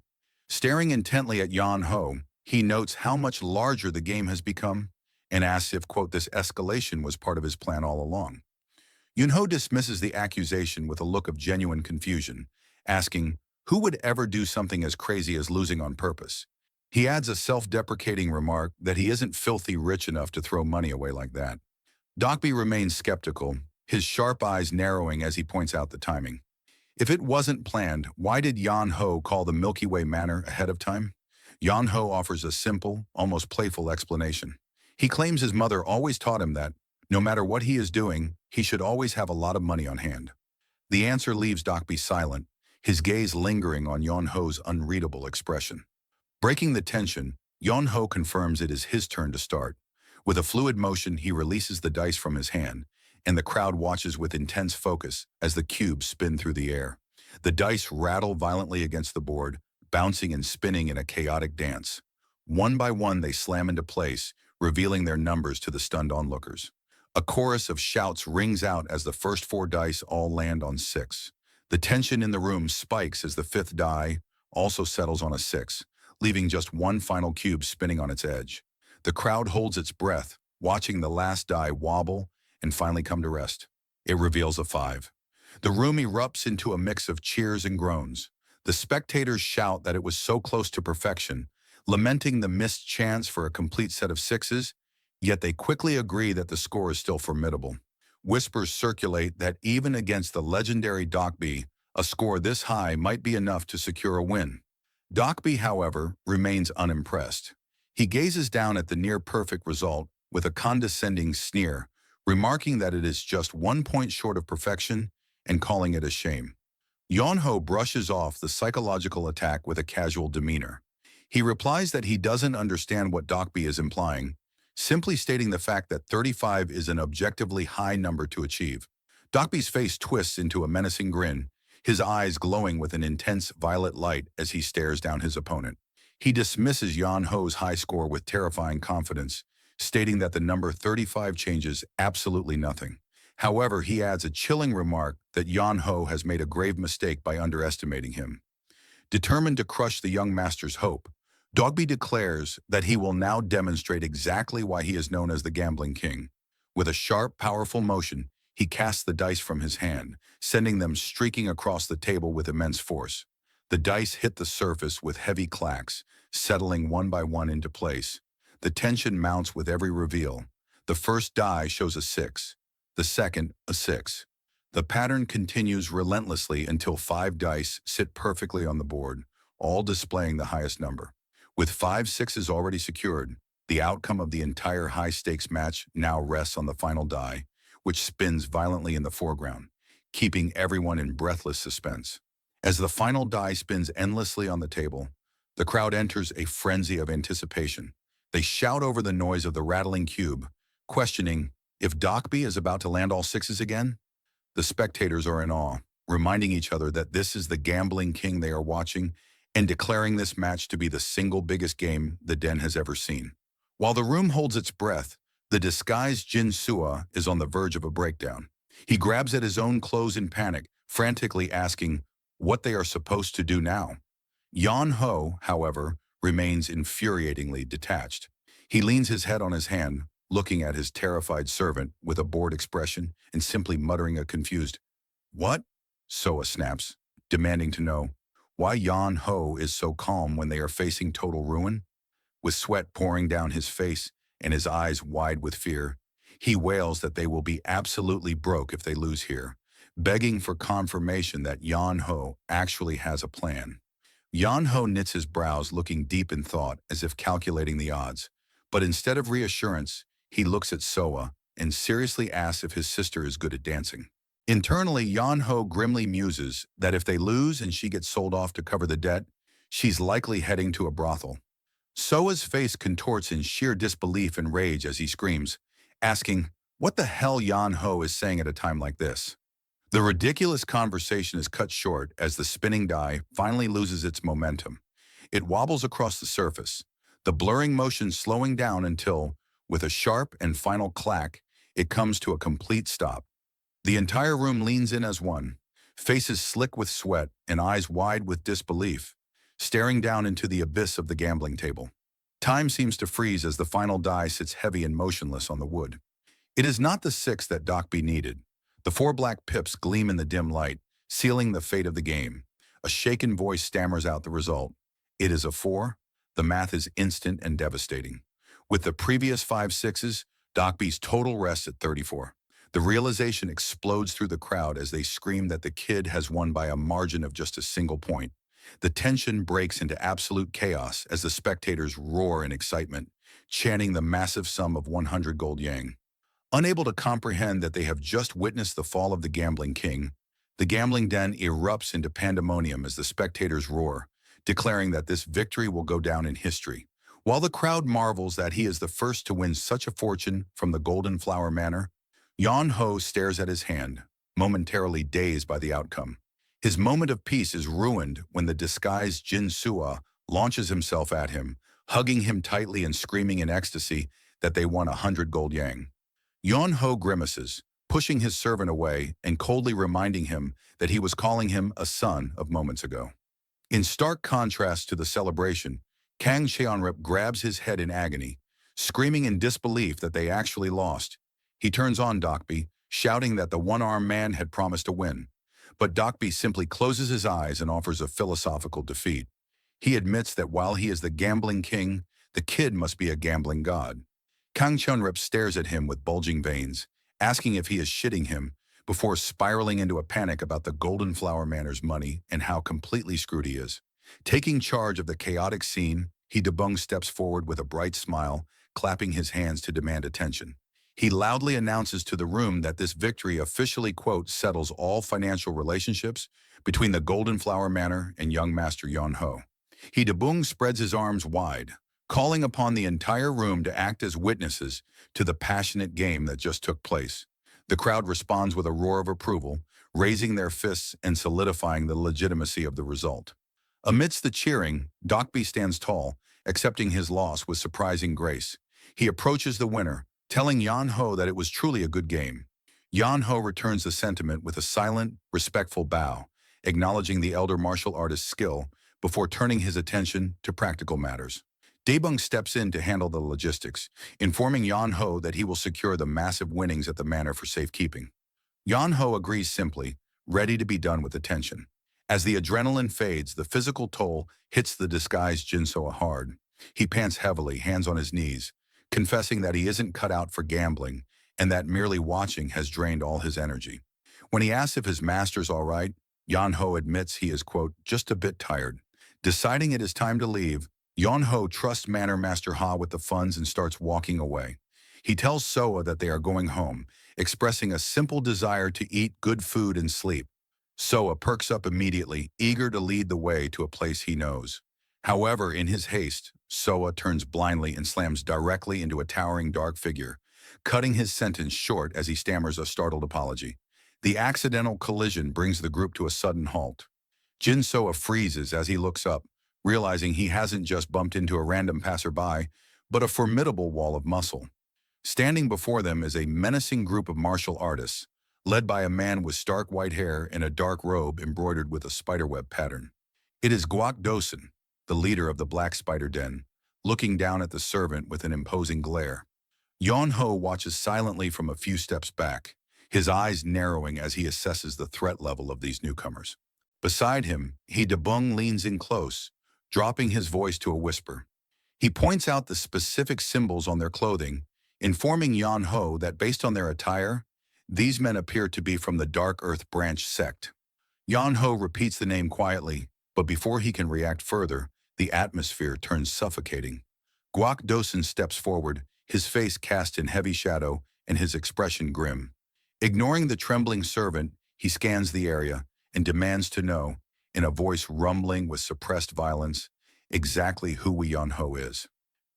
Staring intently at Yon Ho, he notes how much larger the game has become and asks if, quote, this escalation was part of his plan all along. Yun Ho dismisses the accusation with a look of genuine confusion, asking, who would ever do something as crazy as losing on purpose? He adds a self-deprecating remark that he isn't filthy rich enough to throw money away like that. Dokbi remains skeptical, his sharp eyes narrowing as he points out the timing. If it wasn't planned, why did Yon Ho call the Milky Way Manor ahead of time? Yon Ho offers a simple, almost playful explanation. He claims his mother always taught him that, no matter what he is doing, he should always have a lot of money on hand. The answer leaves Dokbi silent, his gaze lingering on Yon Ho's unreadable expression. Breaking the tension, Yon Ho confirms it is his turn to start. With a fluid motion, he releases the dice from his hand, and the crowd watches with intense focus as the cubes spin through the air. The dice rattle violently against the board, bouncing and spinning in a chaotic dance. One by one, they slam into place, revealing their numbers to the stunned onlookers. A chorus of shouts rings out as the first 4 dice all land on 6. The tension in the room spikes as the 5th die also settles on a 6, leaving just one final cube spinning on its edge. The crowd holds its breath, watching the last die wobble and finally come to rest. It reveals a 5. The room erupts into a mix of cheers and groans. The spectators shout that it was so close to perfection, lamenting the missed chance for a complete set of 6s, yet they quickly agree that the score is still formidable. Whispers circulate that even against the legendary Dokbi, a score this high might be enough to secure a win. Dokbi, however, remains unimpressed. He gazes down at the near-perfect result with a condescending sneer, remarking that it is just 1 point short of perfection and calling it a shame. Yon Ho brushes off the psychological attack with a casual demeanor. He replies that he doesn't understand what Dokbi is implying, simply stating the fact that 35 is an objectively high number to achieve. Dokbi's face twists into a menacing grin, his eyes glowing with an intense violet light as he stares down his opponent. He dismisses Yon Ho's high score with terrifying confidence, stating that the number 35 changes absolutely nothing. However, he adds a chilling remark that Yon Ho has made a grave mistake by underestimating him. Determined to crush the young master's hope, Dokbi declares that he will now demonstrate exactly why he is known as the Gambling King. With a sharp, powerful motion, he casts the dice from his hand, sending them streaking across the table with immense force. The dice hit the surface with heavy clacks, settling one by one into place. The tension mounts with every reveal. The first die shows a 6, the second a 6. The pattern continues relentlessly until 5 dice sit perfectly on the board, all displaying the highest number. With 5 6s already secured, the outcome of the entire high-stakes match now rests on the final die, which spins violently in the foreground, keeping everyone in breathless suspense. As the final die spins endlessly on the table, the crowd enters a frenzy of anticipation. They shout over the noise of the rattling cube, questioning if Dokbi is about to land all 6s again. The spectators are in awe, reminding each other that this is the Gambling King they are watching, and declaring this match to be the single biggest game the den has ever seen. While the room holds its breath, the disguised Jin Sua is on the verge of a breakdown. He grabs at his own clothes in panic, frantically asking what they are supposed to do now. Yan Ho, however, remains infuriatingly detached. He leans his head on his hand, looking at his terrified servant with a bored expression and simply muttering a confused, "What?" Soa snaps, demanding to know why Yan Ho is so calm when they are facing total ruin. With sweat pouring down his face and his eyes wide with fear, he wails that they will be absolutely broke if they lose here, begging for confirmation that Yan Ho actually has a plan. Yan Ho knits his brows, looking deep in thought as if calculating the odds. But instead of reassurance, he looks at Soa and seriously asks if his sister is good at dancing. Internally, Yan Ho grimly muses that if they lose and she gets sold off to cover the debt, she's likely heading to a brothel. Soa's face contorts in sheer disbelief and rage as he screams, asking what the hell Yan Ho is saying at a time like this. The ridiculous conversation is cut short as the spinning die finally loses its momentum. It wobbles across the surface, the blurring motion slowing down until, with a sharp and final clack, it comes to a complete stop. The entire room leans in as one, faces slick with sweat and eyes wide with disbelief, staring down into the abyss of the gambling table. Time seems to freeze as the final die sits heavy and motionless on the wood. It is not the 6 that Dockby needed. The 4 black pips gleam in the dim light, sealing the fate of the game. A shaken voice stammers out the result. It is a 4. The math is instant and devastating. With the previous 5 sixes, Dockby's total rests at 34. The realization explodes through the crowd as they scream that the kid has won by a margin of just a single point. The tension breaks into absolute chaos as the spectators roar in excitement, chanting the massive sum of 100 gold yang. Unable to comprehend that they have just witnessed the fall of the gambling king, the gambling den erupts into pandemonium as the spectators roar, declaring that this victory will go down in history. While the crowd marvels that he is the first to win such a fortune from the Golden Flower Manor, Yan Ho stares at his hand, momentarily dazed by the outcome. His moment of peace is ruined when the disguised Jin Sua launches himself at him, hugging him tightly and screaming in ecstasy that they won 100 gold yang. Yan Ho grimaces, pushing his servant away and coldly reminding him that he was calling him a son of moments ago. In stark contrast to the celebration, Kang Cheonrip grabs his head in agony, screaming in disbelief that they actually lost. He turns on Dockby, shouting that the one-armed man had promised to win. But Dockby simply closes his eyes and offers a philosophical defeat. He admits that while he is the gambling king, the kid must be a gambling god. Kang Cheonrip stares at him with bulging veins, asking if he is shitting him, before spiraling into a panic about the Golden Flower Manor's money and how completely screwed he is. Taking charge of the chaotic scene, he Debung steps forward with a bright smile, clapping his hands to demand attention. He loudly announces to the room that this victory officially, quote, settles all financial relationships between the Golden Flower Manor and young Master Yan Ho. He Debung spreads his arms wide, calling upon the entire room to act as witnesses to the passionate game that just took place. The crowd responds with a roar of approval, raising their fists and solidifying the legitimacy of the result. Amidst the cheering, Dockby stands tall, accepting his loss with surprising grace. He approaches the winner, telling Yan Ho that it was truly a good game. Yan Ho returns the sentiment with a silent, respectful bow, acknowledging the elder martial artist's skill before turning his attention to practical matters. Debung steps in to handle the logistics, informing Yan Ho that he will secure the massive winnings at the manor for safekeeping. Yan Ho agrees simply, ready to be done with the tension. As the adrenaline fades, the physical toll hits the disguised Jinsoa hard. He pants heavily, hands on his knees, confessing that he isn't cut out for gambling and that merely watching has drained all his energy. When he asks if his master's all right, Yan Ho admits he is, quote, just a bit tired. Deciding it is time to leave, Yan Ho trusts Manor Master Ha with the funds and starts walking away. He tells Soa that they are going home, expressing a simple desire to eat good food and sleep. Soa perks up immediately, eager to lead the way to a place he knows. However, in his haste, Soa turns blindly and slams directly into a towering dark figure, cutting his sentence short as he stammers a startled apology. The accidental collision brings the group to a sudden halt. Jin Soa freezes as he looks up, realizing he hasn't just bumped into a random passerby, but a formidable wall of muscle. Standing before them is a menacing group of martial artists, led by a man with stark white hair and a dark robe embroidered with a spiderweb pattern. It is Guak Dosen, the leader of the Black Spider Den, looking down at the servant with an imposing glare. Yon Ho watches silently from a few steps back, his eyes narrowing as he assesses the threat level of these newcomers. Beside him, He Debung leans in close, dropping his voice to a whisper. He points out the specific symbols on their clothing, informing Yon Ho that based on their attire, these men appear to be from the Dark Earth Branch sect. Yon Ho repeats the name quietly, but before he can react further, the atmosphere turns suffocating. Guak Dosen steps forward, his face cast in heavy shadow and his expression grim. Ignoring the trembling servant, he scans the area and demands to know, in a voice rumbling with suppressed violence, exactly who Yon Ho is.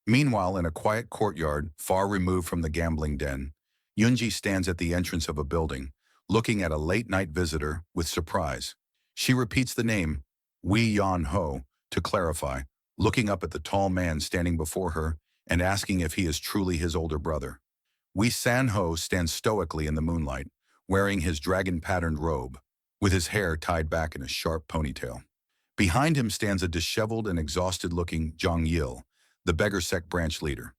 Meanwhile, in a quiet courtyard far removed from the gambling den, Yunji stands at the entrance of a building, looking at a late-night visitor with surprise. She repeats the name, Yon Ho, to clarify, looking up at the tall man standing before her and asking if he is truly his older brother. San Ho stands stoically in the moonlight, wearing his dragon-patterned robe, with his hair tied back in a sharp ponytail. Behind him stands a disheveled and exhausted-looking Zhang Yil, the beggar sect branch leader.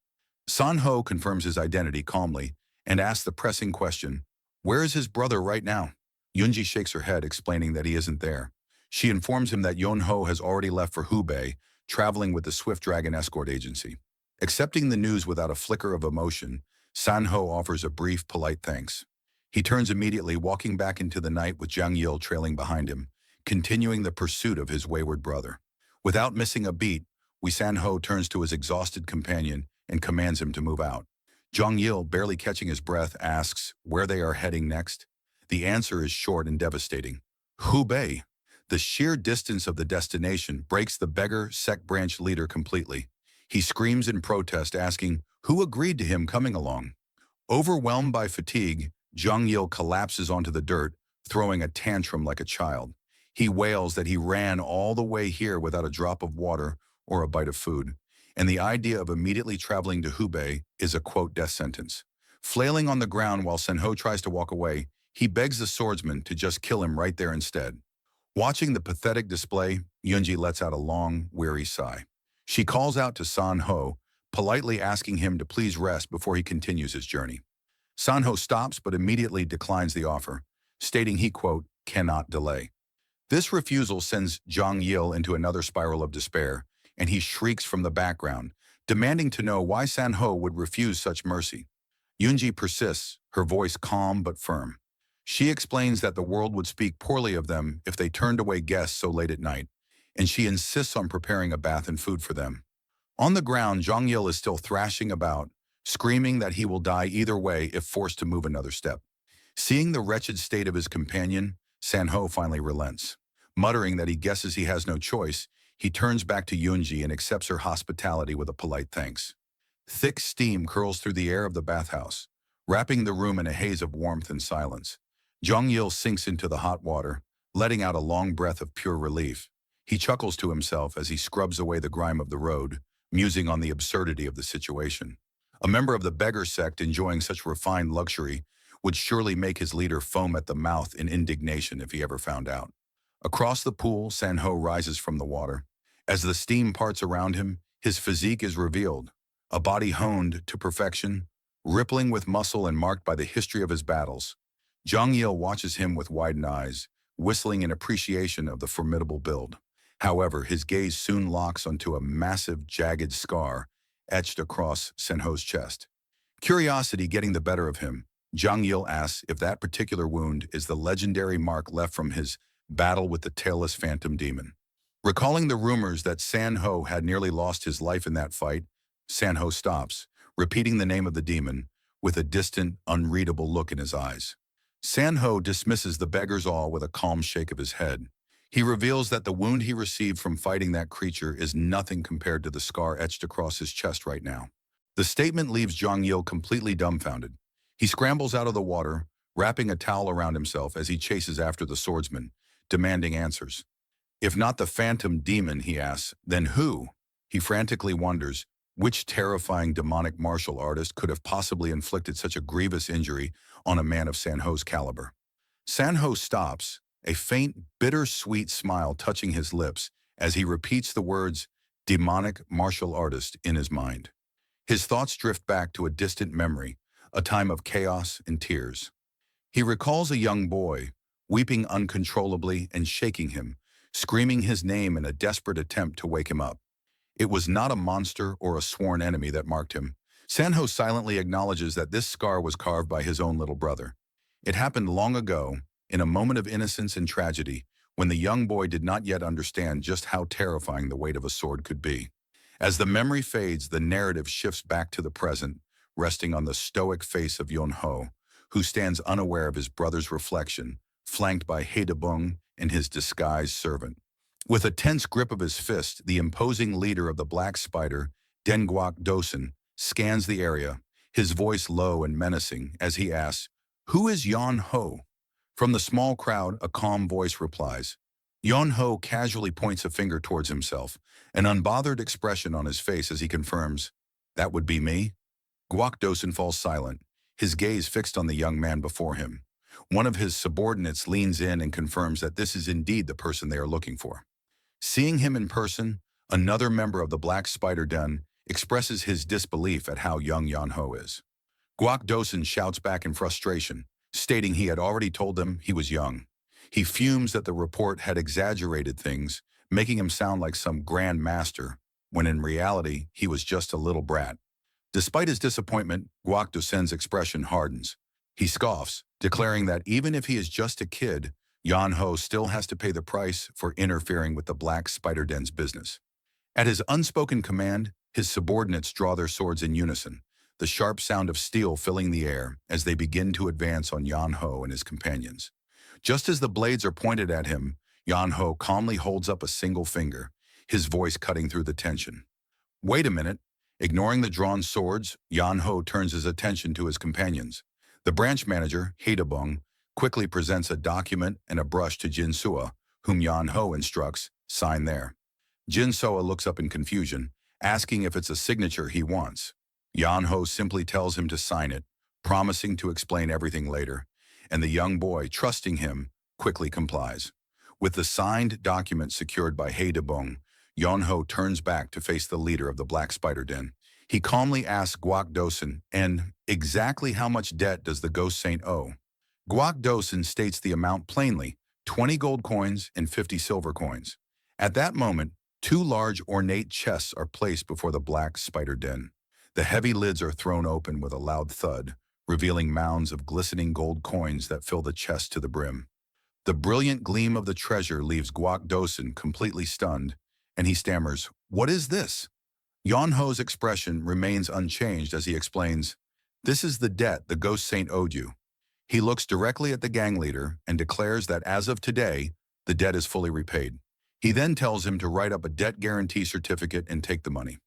San Ho confirms his identity calmly and asks the pressing question, where is his brother right now? Yunji shakes her head, explaining that he isn't there. She informs him that Yon Ho has already left for Hubei, traveling with the Swift Dragon escort agency. Accepting the news without a flicker of emotion, San Ho offers a brief, polite thanks. He turns immediately, walking back into the night with Zhang Yil trailing behind him, continuing the pursuit of his wayward brother. Without missing a beat, San Ho turns to his exhausted companion and commands him to move out. Zhang Yil, barely catching his breath, asks where they are heading next. The answer is short and devastating. Hubei. The sheer distance of the destination breaks the beggar sect branch leader completely. He screams in protest, asking who agreed to him coming along. Overwhelmed by fatigue, Zhang Yil collapses onto the dirt, throwing a tantrum like a child. He wails that he ran all the way here without a drop of water or a bite of food, and the idea of immediately traveling to Hubei is a, quote, death sentence. Flailing on the ground while San Ho tries to walk away, he begs the swordsman to just kill him right there instead. Watching the pathetic display, Yunji lets out a long, weary sigh. She calls out to San Ho, politely asking him to please rest before he continues his journey. San Ho stops but immediately declines the offer, stating he, quote, cannot delay. This refusal sends Zhang Yil into another spiral of despair, and he shrieks from the background, demanding to know why San Ho would refuse such mercy. Yunji persists, her voice calm but firm. She explains that the world would speak poorly of them if they turned away guests so late at night, and she insists on preparing a bath and food for them. On the ground, Zhang Yil is still thrashing about, screaming that he will die either way if forced to move another step. Seeing the wretched state of his companion, San Ho finally relents. Muttering that he guesses he has no choice, he turns back to Yunji and accepts her hospitality with a polite thanks. Thick steam curls through the air of the bathhouse, wrapping the room in a haze of warmth and silence. Zhang Yil sinks into the hot water, letting out a long breath of pure relief. He chuckles to himself as he scrubs away the grime of the road, musing on the absurdity of the situation. A member of the beggar sect enjoying such refined luxury would surely make his leader foam at the mouth in indignation if he ever found out. Across the pool, San Ho rises from the water. As the steam parts around him, his physique is revealed, a body honed to perfection, rippling with muscle and marked by the history of his battles. Zhang Yil watches him with widened eyes, whistling in appreciation of the formidable build. However, his gaze soon locks onto a massive, jagged scar etched across San Ho's chest. Curiosity getting the better of him, Zhang Yil asks if that particular wound is the legendary mark left from his battle with the tailless phantom demon. Recalling the rumors that San Ho had nearly lost his life in that fight, San Ho stops, repeating the name of the demon, with a distant, unreadable look in his eyes. San Ho dismisses the beggar's awe with a calm shake of his head. He reveals that the wound he received from fighting that creature is nothing compared to the scar etched across his chest right now. The statement leaves Zhang Yil completely dumbfounded. He scrambles out of the water, wrapping a towel around himself as he chases after the swordsman, demanding answers. If not the phantom demon, he asks, then who? He frantically wonders, which terrifying demonic martial artist could have possibly inflicted such a grievous injury on a man of Sanho's caliber? Sanho stops, a faint, bitter-sweet smile touching his lips as he repeats the words, demonic martial artist, in his mind. His thoughts drift back to a distant memory, a time of chaos and tears. He recalls a young boy, weeping uncontrollably and shaking him, screaming his name in a desperate attempt to wake him up. It was not a monster or a sworn enemy that marked him. Sanho silently acknowledges that this scar was carved by his own little brother. It happened long ago, in a moment of innocence and tragedy, when the young boy did not yet understand just how terrifying the weight of a sword could be. As the memory fades, the narrative shifts back to the present, resting on the stoic face of Yonho, who stands unaware of his brother's reflection, flanked by Haedabung and his disguised servant. With a tense grip of his fist, the imposing leader of the Black Spider, Denguak Dosen, scans the area, his voice low and menacing as he asks, "Who is Yon Ho?" From the small crowd, a calm voice replies. Yon Ho casually points a finger towards himself, an unbothered expression on his face as he confirms, "That would be me?" Guak Dosen falls silent, his gaze fixed on the young man before him. One of his subordinates leans in and confirms that this is indeed the person they are looking for. Seeing him in person, another member of the Black Spider Den expresses his disbelief at how young Yon Ho is. Guak Dosen shouts back in frustration, stating he had already told them he was young. He fumes that the report had exaggerated things, making him sound like some grand master, when in reality he was just a little brat. Despite his disappointment, Guak Dosen's expression hardens. He scoffs, declaring that even if he is just a kid, Yon Ho still has to pay the price for interfering with the Black Spider Den's business. At his unspoken command, his subordinates draw their swords in unison, the sharp sound of steel filling the air as they begin to advance on Yon Ho and his companions. Just as the blades are pointed at him, Yon Ho calmly holds up a single finger, his voice cutting through the tension. "Wait a minute." Ignoring the drawn swords, Yon Ho turns his attention to his companions. The branch manager, Haedabung, quickly presents a document and a brush to Jin Sua, whom Yon Ho instructs, "Sign there." Jin Sua looks up in confusion, asking if it's a signature he wants. Yon Ho simply tells him to sign it, promising to explain everything later, and the young boy, trusting him, quickly complies. With the signed document secured by Haedabung, Yon Ho turns back to face the leader of the Black Spider Den. He calmly asks Guak Dosen, "And exactly how much debt does the Ghost Saint owe?" Guak Dosen states the amount plainly, 20 gold coins and 50 silver coins. At that moment, two large ornate chests are placed before the Black Spider Den. The heavy lids are thrown open with a loud thud, revealing mounds of glistening gold coins that fill the chest to the brim. The brilliant gleam of the treasure leaves Guak Dosen completely stunned, and he stammers, "What is this?" Yon Ho's expression remains unchanged as he explains, "This is the debt the Ghost Saint owed you." He looks directly at the gang leader and declares that as of today, the debt is fully repaid. He then tells him to write up a debt guarantee certificate and take the money.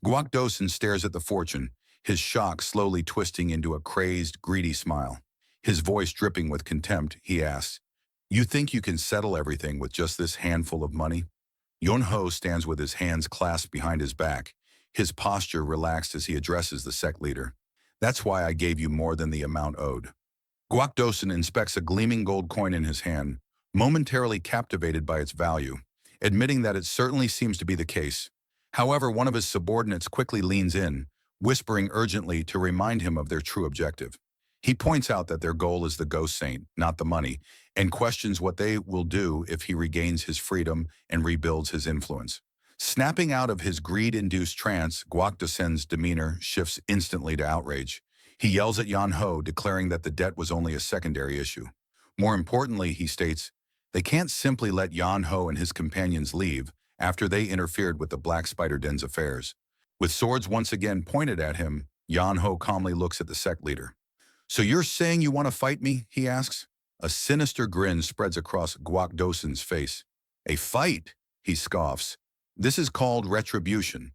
Guak Dosen stares at the fortune, his shock slowly twisting into a crazed, greedy smile. His voice dripping with contempt, he asks, "You think you can settle everything with just this handful of money?" Yon Ho stands with his hands clasped behind his back, his posture relaxed as he addresses the sect leader. "That's why I gave you more than the amount owed." Guak Dosen inspects a gleaming gold coin in his hand, momentarily captivated by its value, admitting that it certainly seems to be the case. However, one of his subordinates quickly leans in, whispering urgently to remind him of their true objective. He points out that their goal is the Ghost Saint, not the money, and questions what they will do if he regains his freedom and rebuilds his influence. Snapping out of his greed-induced trance, Guak Dosen's demeanor shifts instantly to outrage. He yells at Yon Ho, declaring that the debt was only a secondary issue. More importantly, he states, they can't simply let Yon Ho and his companions leave after they interfered with the Black Spider Den's affairs. With swords once again pointed at him, Yon Ho calmly looks at the sect leader. "So you're saying you want to fight me?" he asks. A sinister grin spreads across Guak Dosen's face. "A fight?" he scoffs. "This is called retribution."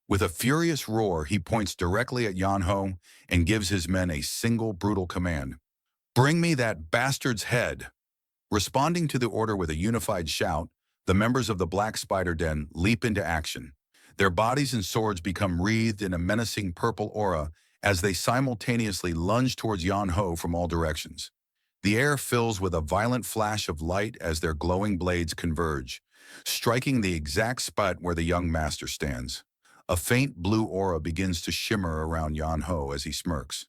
With a furious roar, he points directly at Yon Ho and gives his men a single brutal command. "Bring me that bastard's head." Responding to the order with a unified shout, The members of the Black Spider Den leap into action. Their bodies and swords become wreathed in a menacing purple aura as they simultaneously lunge towards Yan Ho from all directions. The air fills with a violent flash of light as their glowing blades converge, striking the exact spot where the young master stands. A faint blue aura begins to shimmer around Yan Ho as he smirks.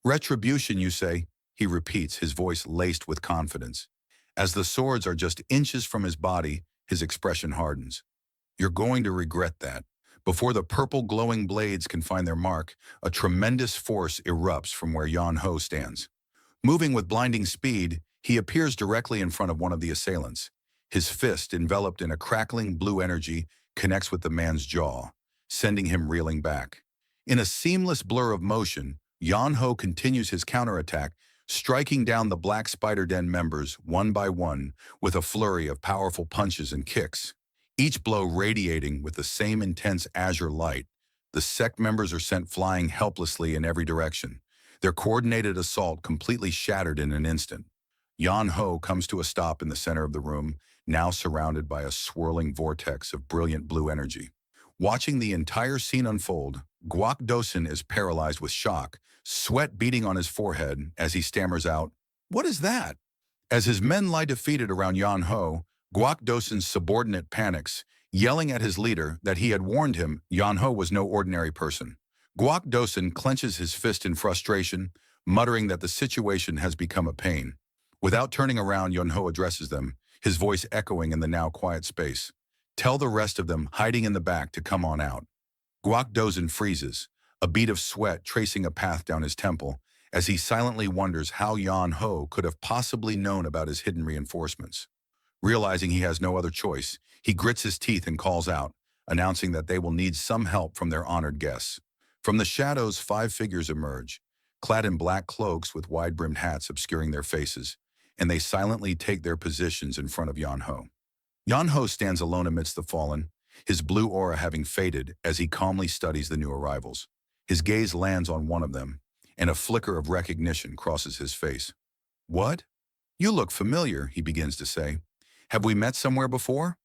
Retribution, you say? He repeats, his voice laced with confidence. As the swords are just inches from his body, his expression hardens. You're going to regret that. Before the purple glowing blades can find their mark, a tremendous force erupts from where Yan Ho stands. Moving with blinding speed, he appears directly in front of one of the assailants. His fist, enveloped in a crackling blue energy, connects with the man's jaw, sending him reeling back. In a seamless blur of motion, Yan Ho continues his counterattack, striking down the Black Spider Den members one by one with a flurry of powerful punches and kicks. Each blow radiating with the same intense azure light, the sect members are sent flying helplessly in every direction, their coordinated assault completely shattered in an instant. Yan Ho comes to a stop in the center of the room, now surrounded by a swirling vortex of brilliant blue energy. Watching the entire scene unfold, Guak Dosin is paralyzed with shock, sweat beading on his forehead as he stammers out, "What is that?" As his men lie defeated around Yan Ho, Guak Dosin's subordinate panics, yelling at his leader that he had warned him Yan Ho was no ordinary person. Guak Dosin clenches his fist in frustration, muttering that the situation has become a pain. Without turning around, Yan Ho addresses them, his voice echoing in the now quiet space. "Tell the rest of them hiding in the back to come on out." Guak Dosin freezes, a bead of sweat tracing a path down his temple, as he silently wonders how Yan Ho could have possibly known about his hidden reinforcements. Realizing he has no other choice, he grits his teeth and calls out, announcing that they will need some help from their honored guests. From the shadows, 5 figures emerge, clad in black cloaks with wide-brimmed hats obscuring their faces, and they silently take their positions in front of Yan Ho. Yan Ho stands alone amidst the fallen, his blue aura having faded as he calmly studies the new arrivals. His gaze lands on one of them, and a flicker of recognition crosses his face. "What? You look familiar," he begins to say. "Have we met somewhere before?"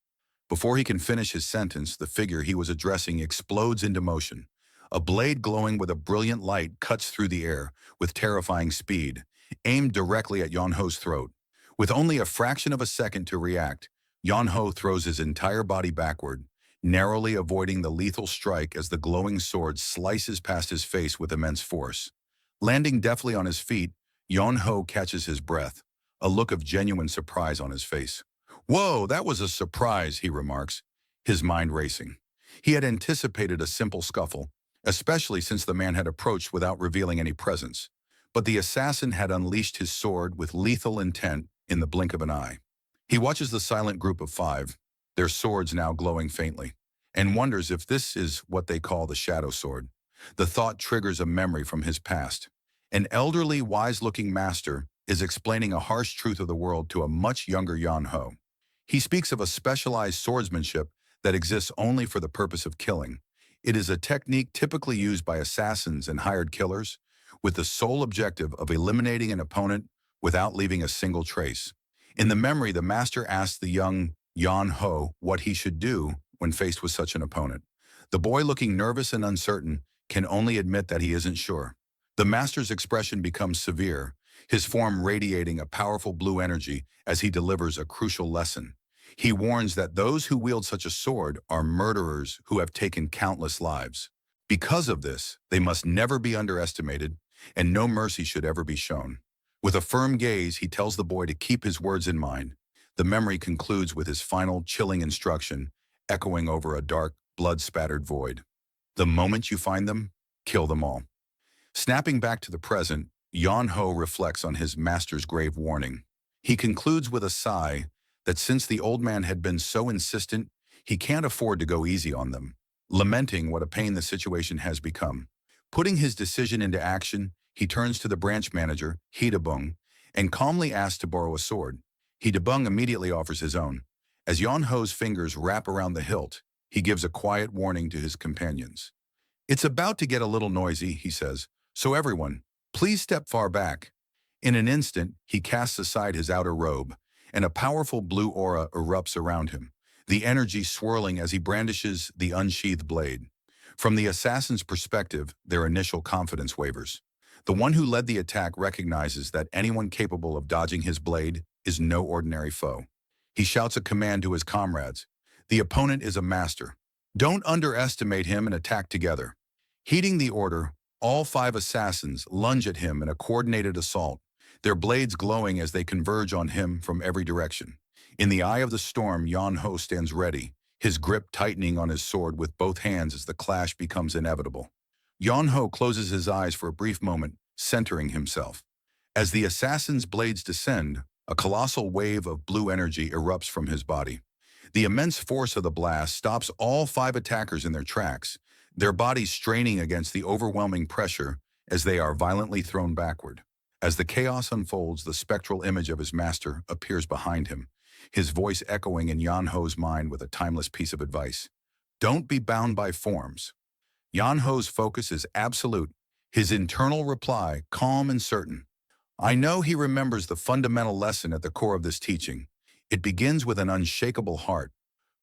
Before he can finish his sentence, the figure he was addressing explodes into motion. A blade glowing with a brilliant light cuts through the air with terrifying speed, aimed directly at Yan Ho's throat. With only a fraction of a second to react, Yan Ho throws his entire body backward, narrowly avoiding the lethal strike as the glowing sword slices past his face with immense force. Landing deftly on his feet, Yan Ho catches his breath, a look of genuine surprise on his face. "Whoa, that was a surprise," he remarks, his mind racing. He had anticipated a simple scuffle, especially since the man had approached without revealing any presence. But the assassin had unleashed his sword with lethal intent in the blink of an eye. He watches the silent group of 5, their swords now glowing faintly, and wonders if this is what they call the shadow sword. The thought triggers a memory from his past. An elderly, wise-looking master is explaining a harsh truth of the world to a much younger Yan Ho. He speaks of a specialized swordsmanship that exists only for the purpose of killing. It is a technique typically used by assassins and hired killers, with the sole objective of eliminating an opponent without leaving a single trace. In the memory, the master asks the young Yan Ho what he should do when faced with such an opponent. The boy, looking nervous and uncertain, can only admit that he isn't sure. The master's expression becomes severe, his form radiating a powerful blue energy as he delivers a crucial lesson. He warns that those who wield such a sword are murderers who have taken countless lives. Because of this, they must never be underestimated, and no mercy should ever be shown. With a firm gaze, he tells the boy to keep his words in mind. The memory concludes with his final chilling instruction, echoing over a dark, blood-spattered void. "The moment you find them, kill them all." Snapping back to the present, Yan Ho reflects on his master's grave warning. He concludes with a sigh that since the old man had been so insistent, he can't afford to go easy on them, lamenting what a pain the situation has become. Putting his decision into action, he turns to the branch manager, Hidebung, and calmly asks to borrow a sword. Hidebung immediately offers his own. As Yan Ho's fingers wrap around the hilt, he gives a quiet warning to his companions. "It's about to get a little noisy," he says, "so everyone, please step far back." In an instant, he casts aside his outer robe, and a powerful blue aura erupts around him, the energy swirling as he brandishes the unsheathed blade. From the assassin's perspective, their initial confidence wavers. The one who led the attack recognizes that anyone capable of dodging his blade is no ordinary foe. He shouts a command to his comrades. The opponent is a master. Don't underestimate him and attack together. Heeding the order, all 5 assassins lunge at him in a coordinated assault, their blades glowing as they converge on him from every direction. In the eye of the storm, Yon Ho stands ready, his grip tightening on his sword with both hands as the clash becomes inevitable. Yon Ho closes his eyes for a brief moment, centering himself. As the assassin's blades descend, a colossal wave of blue energy erupts from his body. The immense force of the blast stops all 5 attackers in their tracks, their bodies straining against the overwhelming pressure as they are violently thrown backward. As the chaos unfolds, the spectral image of his master appears behind him, his voice echoing in Yan Ho's mind with a timeless piece of advice. Don't be bound by forms. Yan Ho's focus is absolute, his internal reply calm and certain. I know he remembers the fundamental lesson at the core of this teaching. It begins with an unshakable heart.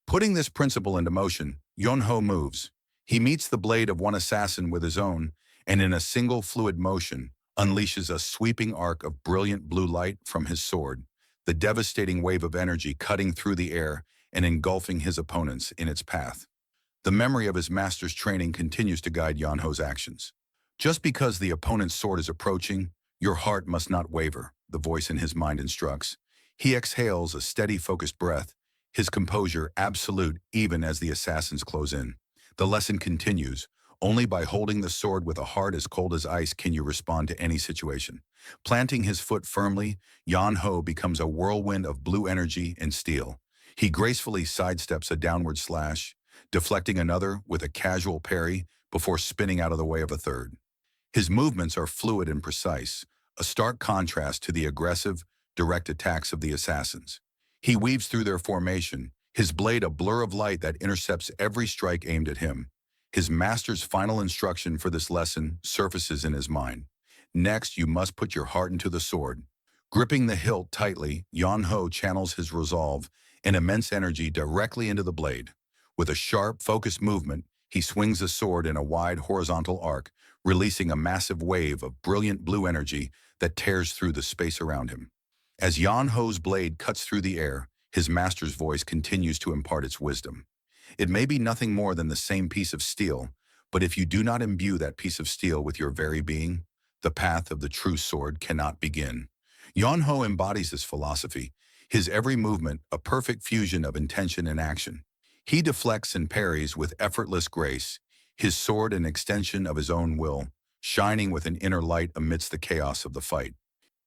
Putting this principle into motion, Yon Ho moves. He meets the blade of one assassin with his own, and in a single fluid motion, unleashes a sweeping arc of brilliant blue light from his sword, the devastating wave of energy cutting through the air and engulfing his opponents in its path. The memory of his master's training continues to guide Yan Ho's actions. Just because the opponent's sword is approaching, your heart must not waver, the voice in his mind instructs. He exhales a steady, focused breath, his composure absolute even as the assassins close in. The lesson continues. Only by holding the sword with a heart as cold as ice can you respond to any situation. Planting his foot firmly, Yan Ho becomes a whirlwind of blue energy and steel. He gracefully sidesteps a downward slash, deflecting another with a casual parry before spinning out of the way of a third. His movements are fluid and precise, a stark contrast to the aggressive, direct attacks of the assassins. He weaves through their formation, his blade a blur of light that intercepts every strike aimed at him. His master's final instruction for this lesson surfaces in his mind. Next, you must put your heart into the sword. Gripping the hilt tightly, Yan Ho channels his resolve and immense energy directly into the blade. With a sharp, focused movement, he swings the sword in a wide horizontal arc, releasing a massive wave of brilliant blue energy that tears through the space around him. As Yan Ho's blade cuts through the air, his master's voice continues to impart its wisdom. It may be nothing more than the same piece of steel, but if you do not imbue that piece of steel with your very being, the path of the true sword cannot begin. Yan Ho embodies this philosophy, his every movement a perfect fusion of intention and action. He deflects and parries with effortless grace, his sword an extension of his own will, shining with an inner light amidst the chaos of the fight.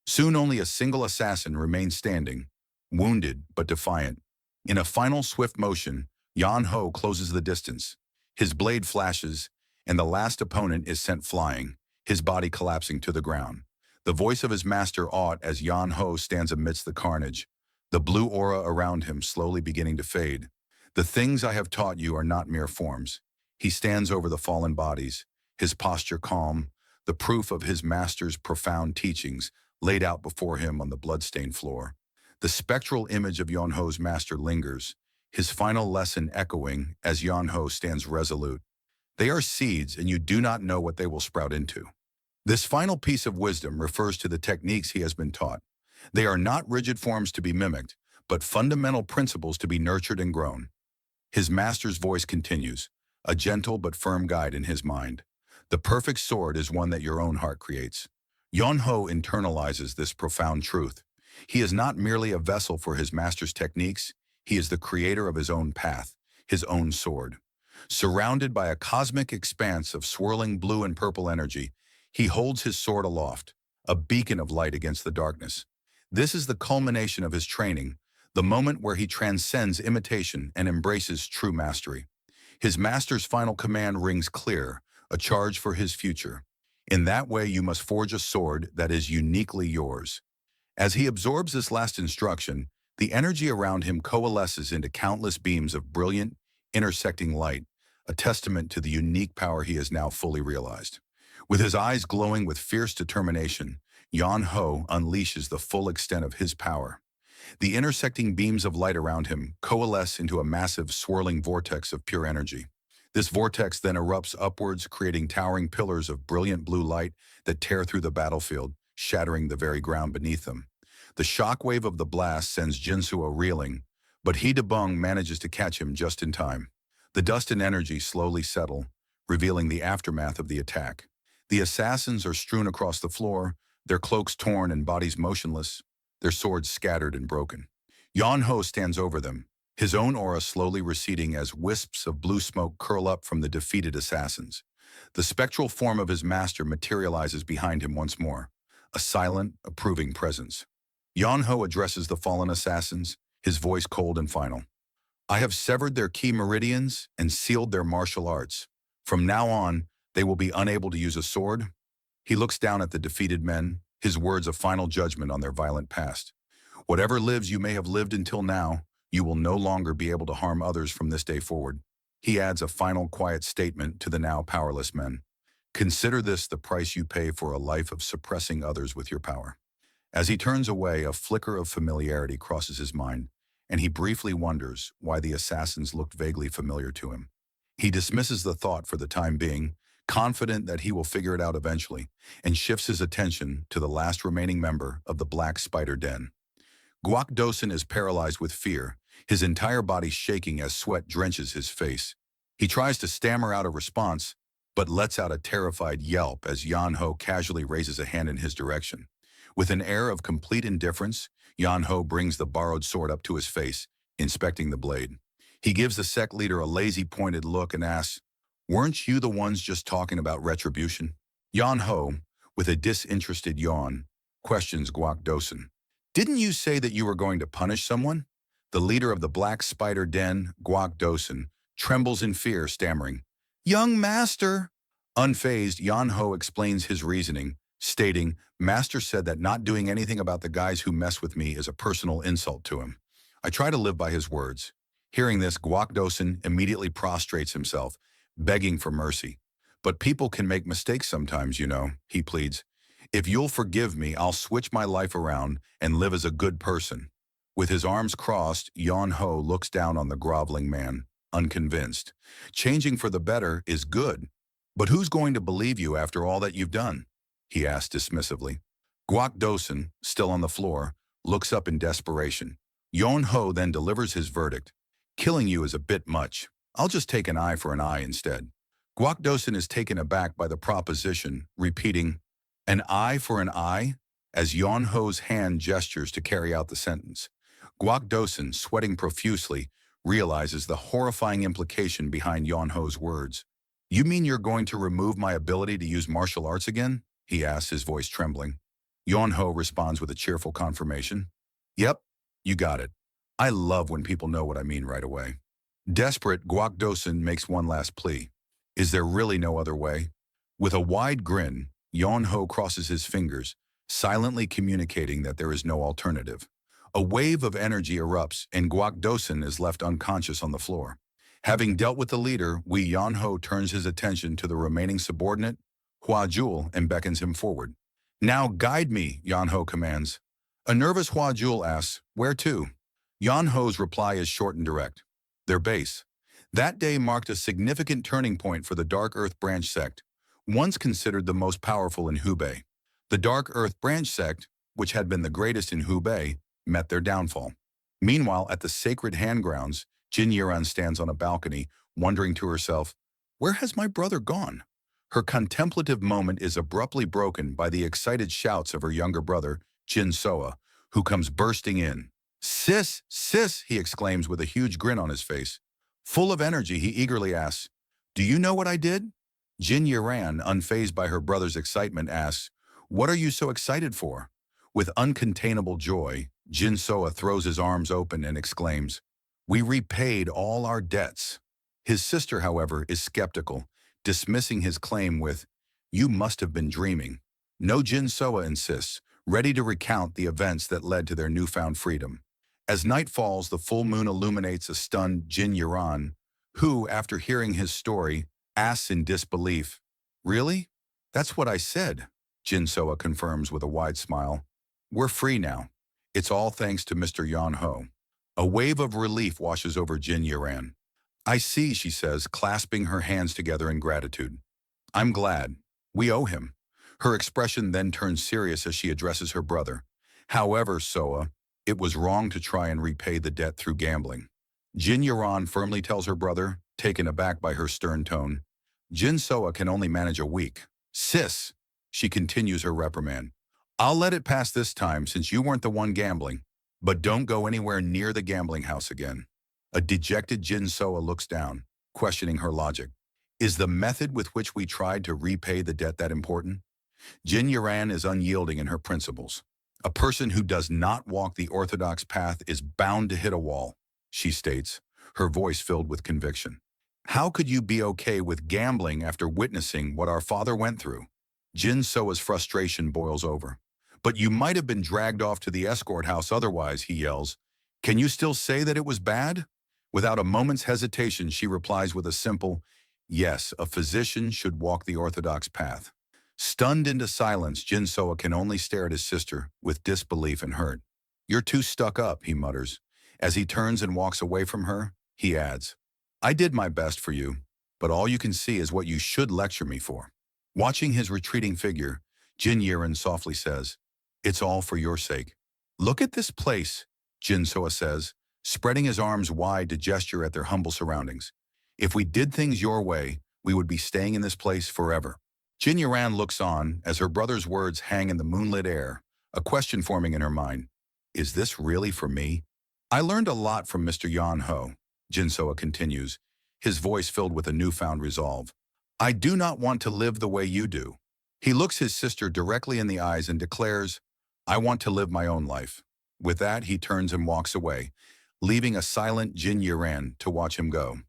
Soon only a single assassin remains standing, wounded but defiant. In a final swift motion, Yan Ho closes the distance. His blade flashes, and the last opponent is sent flying, his body collapsing to the ground. The voice of his master awed as Yan Ho stands amidst the carnage, the blue aura around him slowly beginning to fade. The things I have taught you are not mere forms. He stands over the fallen bodies, his posture calm, the proof of his master's profound teachings laid out before him on the blood-stained floor. The spectral image of Yan Ho's master lingers, his final lesson echoing as Yan Ho stands resolute. They are seeds, and you do not know what they will sprout into. This final piece of wisdom refers to the techniques he has been taught. They are not rigid forms to be mimicked, but fundamental principles to be nurtured and grown. His master's voice continues, a gentle but firm guide in his mind. The perfect sword is one that your own heart creates. Yan Ho internalizes this profound truth. He is not merely a vessel for his master's techniques, he is the creator of his own path, his own sword. Surrounded by a cosmic expanse of swirling blue and purple energy, he holds his sword aloft, a beacon of light against the darkness. This is the culmination of his training, the moment where he transcends imitation and embraces true mastery. His master's final command rings clear, a charge for his future. In that way, you must forge a sword that is uniquely yours. As he absorbs this last instruction, the energy around him coalesces into countless beams of brilliant, intersecting light, a testament to the unique power he has now fully realized. With his eyes glowing with fierce determination, Yan Ho unleashes the full extent of his power. The intersecting beams of light around him coalesce into a massive swirling vortex of pure energy. This vortex then erupts upwards, creating towering pillars of brilliant blue light that tear through the battlefield, shattering the very ground beneath them. The shockwave of the blast sends Jinsuo reeling, but Hee-Debung manages to catch him just in time. The dust and energy slowly settle, revealing the aftermath of the attack. The assassins are strewn across the floor, their cloaks torn and bodies motionless, their swords scattered and broken. Yan-Ho stands over them, his own aura slowly receding as wisps of blue smoke curl up from the defeated assassins. The spectral form of his master materializes behind him once more, a silent, approving presence. Yan-Ho addresses the fallen assassins, his voice cold and final. I have severed their key meridians and sealed their martial arts. From now on, they will be unable to use a sword. He looks down at the defeated men, his words a final judgment on their violent past. Whatever lives you may have lived until now, you will no longer be able to harm others from this day forward. He adds a final quiet statement to the now powerless men. Consider this the price you pay for a life of suppressing others with your power. As he turns away, a flicker of familiarity crosses his mind, and he briefly wonders why the assassins looked vaguely familiar to him. He dismisses the thought for the time being, confident that he will figure it out eventually, and shifts his attention to the last remaining member of the Black Spider Den. Guak Dosin is paralyzed with fear, his entire body shaking as sweat drenches his face. He tries to stammer out a response, but lets out a terrified yelp as Yan-Ho casually raises a hand in his direction. With an air of complete indifference, Yan-Ho brings the borrowed sword up to his face, inspecting the blade. He gives the sect leader a lazy pointed look and asks, "Weren't you the ones just talking about retribution?" Yan-Ho, with a disinterested yawn, questions Guak Dosin. "Didn't you say that you were going to punish someone?" The leader of the Black Spider Den, Guak Dosin, trembles in fear, stammering, "Young master." Unfazed, Yan-Ho explains his reasoning, stating, "Master said that not doing anything about the guys who mess with me is a personal insult to him. I try to live by his words." Hearing this, Guak Dosin immediately prostrates himself, begging for mercy. "But people can make mistakes sometimes, you know," he pleads. "If you'll forgive me, I'll switch my life around and live as a good person." With his arms crossed, Yan-Ho looks down on the groveling man, unconvinced. "Changing for the better is good. But who's going to believe you after all that you've done?" he asked dismissively. Guak Dosin, still on the floor, looks up in desperation. Yan-Ho then delivers his verdict. "Killing you is a bit much. I'll just take an eye for an eye instead." Guak Dosin is taken aback by the proposition, repeating, "An eye for an eye?" as Yan-Ho's hand gestures to carry out the sentence. Guak Dosin, sweating profusely, realizes the horrifying implication behind Yan-Ho's words. "You mean you're going to remove my ability to use martial arts again?" he asks, his voice trembling. Yan-Ho responds with a cheerful confirmation. "Yep, you got it. I love when people know what I mean right away." Desperate, Guak Dosin makes one last plea. "Is there really no other way?" With a wide grin, Yan-Ho crosses his fingers, silently communicating that there is no alternative. A wave of energy erupts, and Guak Dosin is left unconscious on the floor. Having dealt with the leader, Yan-Ho turns his attention to the remaining subordinate, Hua Jul, and beckons him forward. "Now guide me," Yan-Ho commands. A nervous Hua Jul asks, "Where to?" Yan-Ho's reply is short and direct. Their base. That day marked a significant turning point for the Dark Earth Branch sect, once considered the most powerful in Hubei. The Dark Earth Branch sect, which had been the greatest in Hubei, met their downfall. Meanwhile, at the sacred handgrounds, Jin Yiran stands on a balcony, wondering to herself, "Where has my brother gone?" Her contemplative moment is abruptly broken by the excited shouts of her younger brother, Jin Soa, who comes bursting in. "Sis, sis," he exclaims with a huge grin on his face. Full of energy, he eagerly asks, "Do you know what I did?" Jin Yiran, unfazed by her brother's excitement, asks, "What are you so excited for?" With uncontainable joy, Jin Soa throws his arms open and exclaims, "We repaid all our debts." His sister, however, is skeptical, dismissing his claim with, "You must have been dreaming." No, Jin Soa insists, ready to recount the events that led to their newfound freedom. As night falls, the full moon illuminates a stunned Jin Yiran, who, after hearing his story, asks in disbelief, "Really? That's what I said," Jin Soa confirms with a wide smile. "We're free now. It's all thanks to Mr. Yan Ho. A wave of relief washes over Jin Yaran. I see, she says, clasping her hands together in gratitude. I'm glad. We owe him. Her expression then turns serious as she addresses her brother. However, Soa, it was wrong to try and repay the debt through gambling. Jin Yaran firmly tells her brother, taken aback by her stern tone. Jin Soa can only manage a week. Sis, she continues her reprimand. I'll let it pass this time since you weren't the one gambling, but don't go anywhere near the gambling house again. A dejected Jin Soa looks down, questioning her logic. Is the method with which we tried to repay the debt that important? Jin Yaran is unyielding in her principles. A person who does not walk the orthodox path is bound to hit a wall, she states, her voice filled with conviction. How could you be okay with gambling after witnessing what our father went through? Jin Soa's frustration boils over. But you might have been dragged off to the escort house otherwise, he yells. Can you still say that it was bad? Without a moment's hesitation, she replies with a simple, yes, a physician should walk the orthodox path. Stunned into silence, Jin Soa can only stare at his sister with disbelief and hurt. You're too stuck up, he mutters. As he turns and walks away from her, he adds, I did my best for you, but all you can see is what you should lecture me for. Watching his retreating figure, Jin Yiren softly says, It's all for your sake. Look at this place, Jin Soa says, spreading his arms wide to gesture at their humble surroundings. If we did things your way, we would be staying in this place forever. Jin Yaran looks on as her brother's words hang in the moonlit air, a question forming in her mind. Is this really for me? I learned a lot from Mr. Yan Ho, Jin Soa continues, his voice filled with a newfound resolve. I do not want to live the way you do. He looks his sister directly in the eyes and declares, I want to live my own life. With that, he turns and walks away, leaving a silent Jin Yaran to watch him go.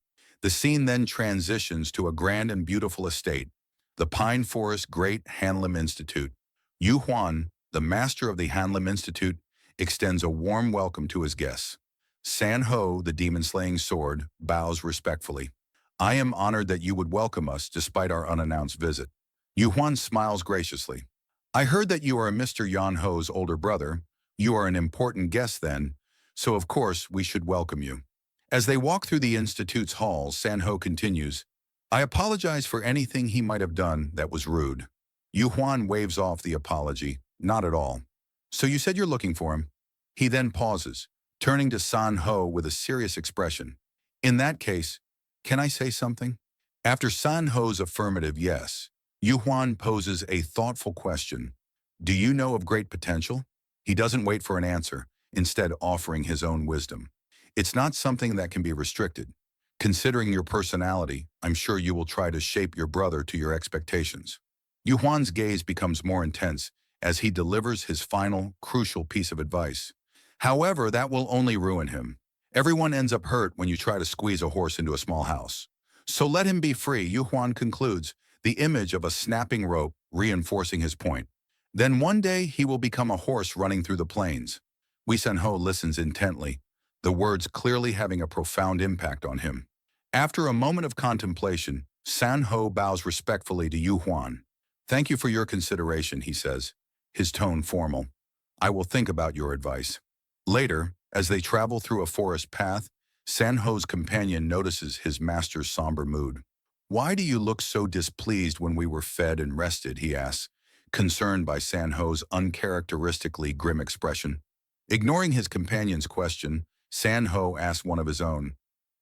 The scene then transitions to a grand and beautiful estate, the Pine Forest Great Hanlim Institute. Yu Huan, the master of the Hanlim Institute, extends a warm welcome to his guests. San Ho, the demon-slaying sword, bows respectfully. I am honored that you would welcome us despite our unannounced visit. Yu Huan smiles graciously. I heard that you are Mr. Yan Ho's older brother. You are an important guest then, so of course we should welcome you. As they walk through the Institute's halls, San Ho continues, I apologize for anything he might have done that was rude. Yu Huan waves off the apology. Not at all. So you said you're looking for him? He then pauses, turning to San Ho with a serious expression. In that case, can I say something? After San Ho's affirmative yes, Yu Huan poses a thoughtful question. Do you know of great potential? He doesn't wait for an answer, instead offering his own wisdom. It's not something that can be restricted. Considering your personality, I'm sure you will try to shape your brother to your expectations. Yu Huan's gaze becomes more intense as he delivers his final, crucial piece of advice. However, that will only ruin him. Everyone ends up hurt when you try to squeeze a horse into a small house. So let him be free, Yu Huan concludes, the image of a snapping rope reinforcing his point. Then one day he will become a horse running through the plains. Wei San Ho listens intently, the words clearly having a profound impact on him. After a moment of contemplation, San Ho bows respectfully to Yu Huan. Thank you for your consideration, he says, his tone formal. I will think about your advice. Later, as they travel through a forest path, San Ho's companion notices his master's somber mood. Why do you look so displeased when we were fed and rested, he asks, concerned by San Ho's uncharacteristically grim expression. Ignoring his companion's question, San Ho asks one of his own,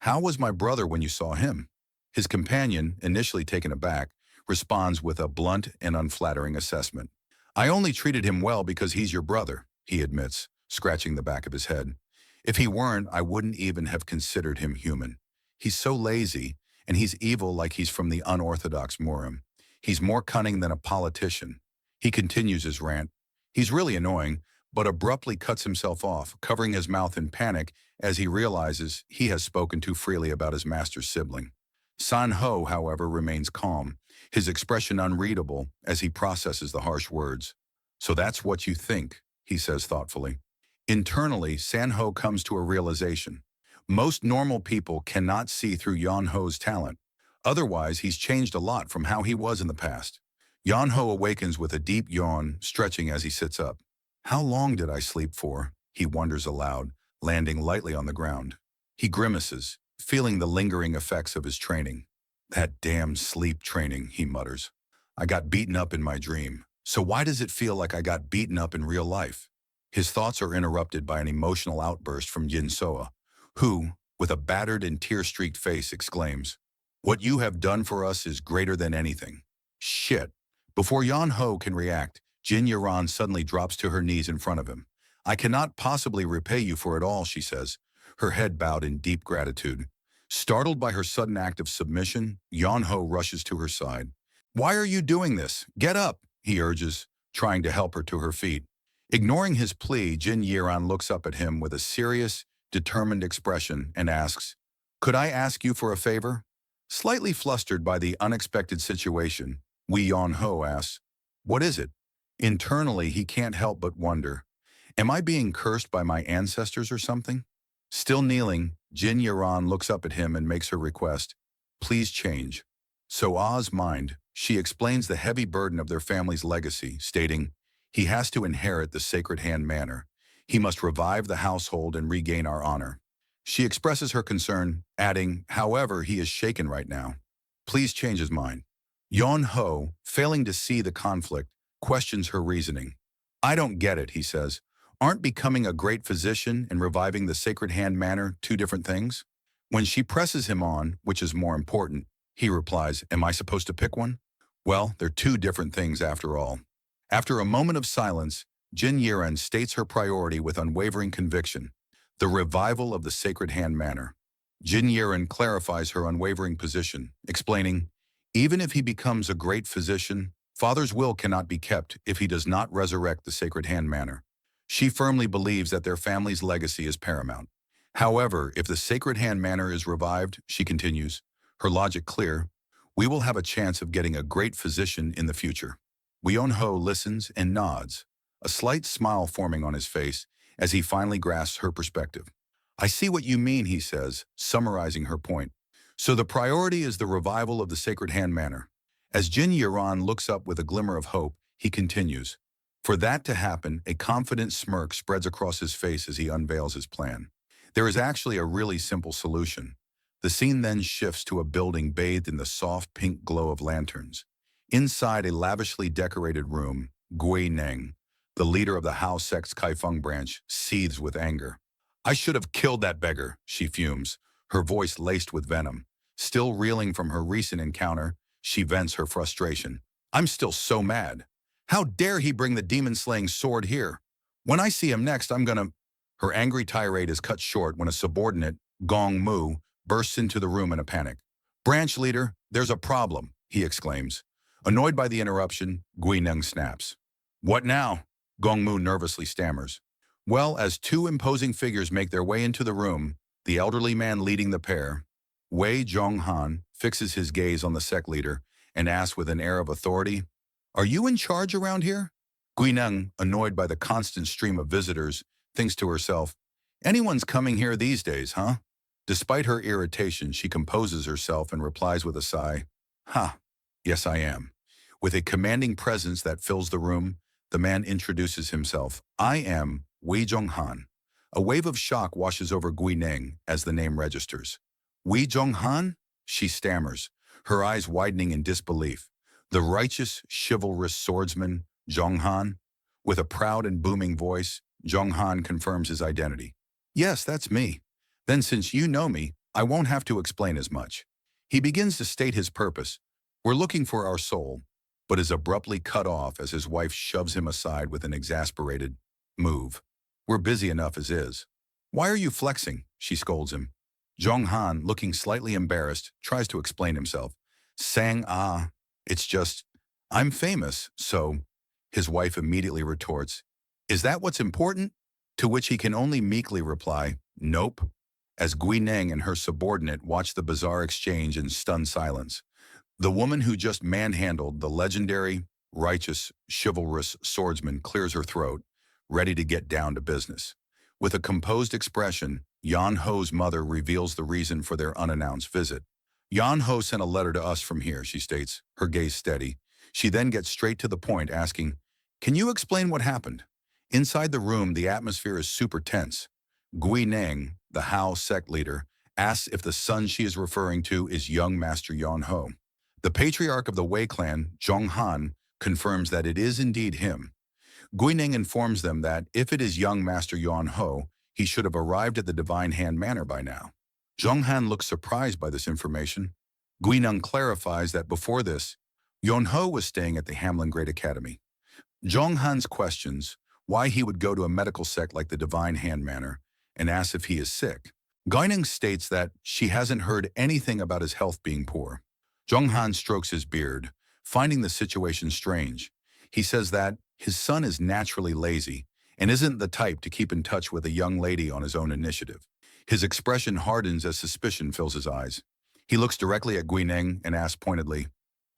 How was my brother when you saw him? His companion, initially taken aback, responds with a blunt and unflattering assessment. I only treated him well because he's your brother, he admits, scratching the back of his head. If he weren't, I wouldn't even have considered him human. He's so lazy, and he's evil like he's from the unorthodox murim. He's more cunning than a politician. He continues his rant. He's really annoying, but abruptly cuts himself off, covering his mouth in panic as he realizes he has spoken too freely about his master's sibling. San Ho, however, remains calm, his expression unreadable as he processes the harsh words. So that's what you think, he says thoughtfully. Internally, San Ho comes to a realization. Most normal people cannot see through Yan Ho's talent. Otherwise, he's changed a lot from how he was in the past. Yan Ho awakens with a deep yawn, stretching as he sits up. How long did I sleep for? he wonders aloud, landing lightly on the ground. He grimaces, feeling the lingering effects of his training. That damn sleep training, he mutters. I got beaten up in my dream. So why does it feel like I got beaten up in real life? His thoughts are interrupted by an emotional outburst from Yin Soa, who, with a battered and tear-streaked face, exclaims, "What you have done for us is greater than anything." Shit. Before Yan Ho can react, Jin Yaran suddenly drops to her knees in front of him. I cannot possibly repay you for it all, she says, her head bowed in deep gratitude. Startled by her sudden act of submission, Yan Ho rushes to her side. Why are you doing this? Get up, he urges, trying to help her to her feet. Ignoring his plea, Jin Yiran looks up at him with a serious, determined expression and asks, Could I ask you for a favor? Slightly flustered by the unexpected situation, Wei Yan Ho asks, What is it? Internally, he can't help but wonder, am I being cursed by my ancestors or something? Still kneeling, Jin Yaran looks up at him and makes her request, Please change. So Ah's mind, she explains the heavy burden of their family's legacy, stating, He has to inherit the Sacred Hand Manor. He must revive the household and regain our honor. She expresses her concern, adding, However, he is shaken right now. Please change his mind. Yon Ho, failing to see the conflict, questions her reasoning. I don't get it, he says. Aren't becoming a great physician and reviving the Sacred Hand Manor two different things? When she presses him on, which is more important, he replies, Am I supposed to pick one? Well, they're two different things after all. After a moment of silence, Jin Yiren states her priority with unwavering conviction, the revival of the Sacred Hand Manor. Jin Yiren clarifies her unwavering position, explaining, Even if he becomes a great physician, Father's will cannot be kept if he does not resurrect the Sacred Hand Manor. She firmly believes that their family's legacy is paramount. However, if the Sacred Hand Manor is revived, she continues, her logic clear, we will have a chance of getting a great physician in the future. Weon Ho listens and nods, a slight smile forming on his face as he finally grasps her perspective. I see what you mean, he says, summarizing her point. So the priority is the revival of the Sacred Hand Manor. As Jin Yaran looks up with a glimmer of hope, he continues. For that to happen, a confident smirk spreads across his face as he unveils his plan. There is actually a really simple solution. The scene then shifts to a building bathed in the soft pink glow of lanterns. Inside a lavishly decorated room, Gui Neng, the leader of the Hao sect's Kaifeng branch, seethes with anger. I should have killed that beggar, she fumes, her voice laced with venom. Still reeling from her recent encounter, she vents her frustration. I'm still so mad. How dare he bring the demon-slaying sword here? When I see him next, I'm gonna... Her angry tirade is cut short when a subordinate, Gong Mu, bursts into the room in a panic. Branch leader, there's a problem, he exclaims. Annoyed by the interruption, Gui Neng snaps. What now? Gong Mu nervously stammers. Well, as two imposing figures make their way into the room, the elderly man leading the pair, Wei Zhonghan, fixes his gaze on the sect leader and asks with an air of authority, Are you in charge around here? Gui Neng, annoyed by the constant stream of visitors, thinks to herself, Anyone's coming here these days, huh? Despite her irritation, she composes herself and replies with a sigh, Yes I am. With a commanding presence that fills the room, the man introduces himself. I am Wei Zhonghan. A wave of shock washes over Gui Neng as the name registers. Wei Zhonghan? She stammers, her eyes widening in disbelief. The righteous, chivalrous swordsman, Zhonghan? With a proud and booming voice, Zhonghan confirms his identity. Yes, that's me. Then since you know me, I won't have to explain as much. He begins to state his purpose. We're looking for our soul, but is abruptly cut off as his wife shoves him aside with an exasperated, Move. We're busy enough as is. Why are you flexing? She scolds him. Zhonghan, looking slightly embarrassed, tries to explain himself. It's just, I'm famous, so... His wife immediately retorts, Is that what's important? To which he can only meekly reply, Nope. As Gui Neng and her subordinate watch the bizarre exchange in stunned silence, the woman who just manhandled the legendary, righteous, chivalrous swordsman clears her throat, ready to get down to business. With a composed expression, Yan Ho's mother reveals the reason for their unannounced visit. Yan Ho sent a letter to us from here, she states, her gaze steady. She then gets straight to the point, asking, Can you explain what happened? Inside the room, the atmosphere is super tense. Gui Neng, the Hao sect leader, asks if the son she is referring to is young Master Yon Ho. The patriarch of the Wei clan, Zhong Han, confirms that it is indeed him. Guining informs them that if it is young Master Yon Ho, he should have arrived at the Divine Hand Manor by now. Zhong Han looks surprised by this information. Guineng clarifies that before this, Yon Ho was staying at the Hamlin Great Academy. Zhong Han's questions why he would go to a medical sect like the Divine Hand Manor and asks if he is sick. Guineng states that she hasn't heard anything about his health being poor. Zhong Han strokes his beard, finding the situation strange. He says that his son is naturally lazy and isn't the type to keep in touch with a young lady on his own initiative. His expression hardens as suspicion fills his eyes. He looks directly at Guineng and asks pointedly,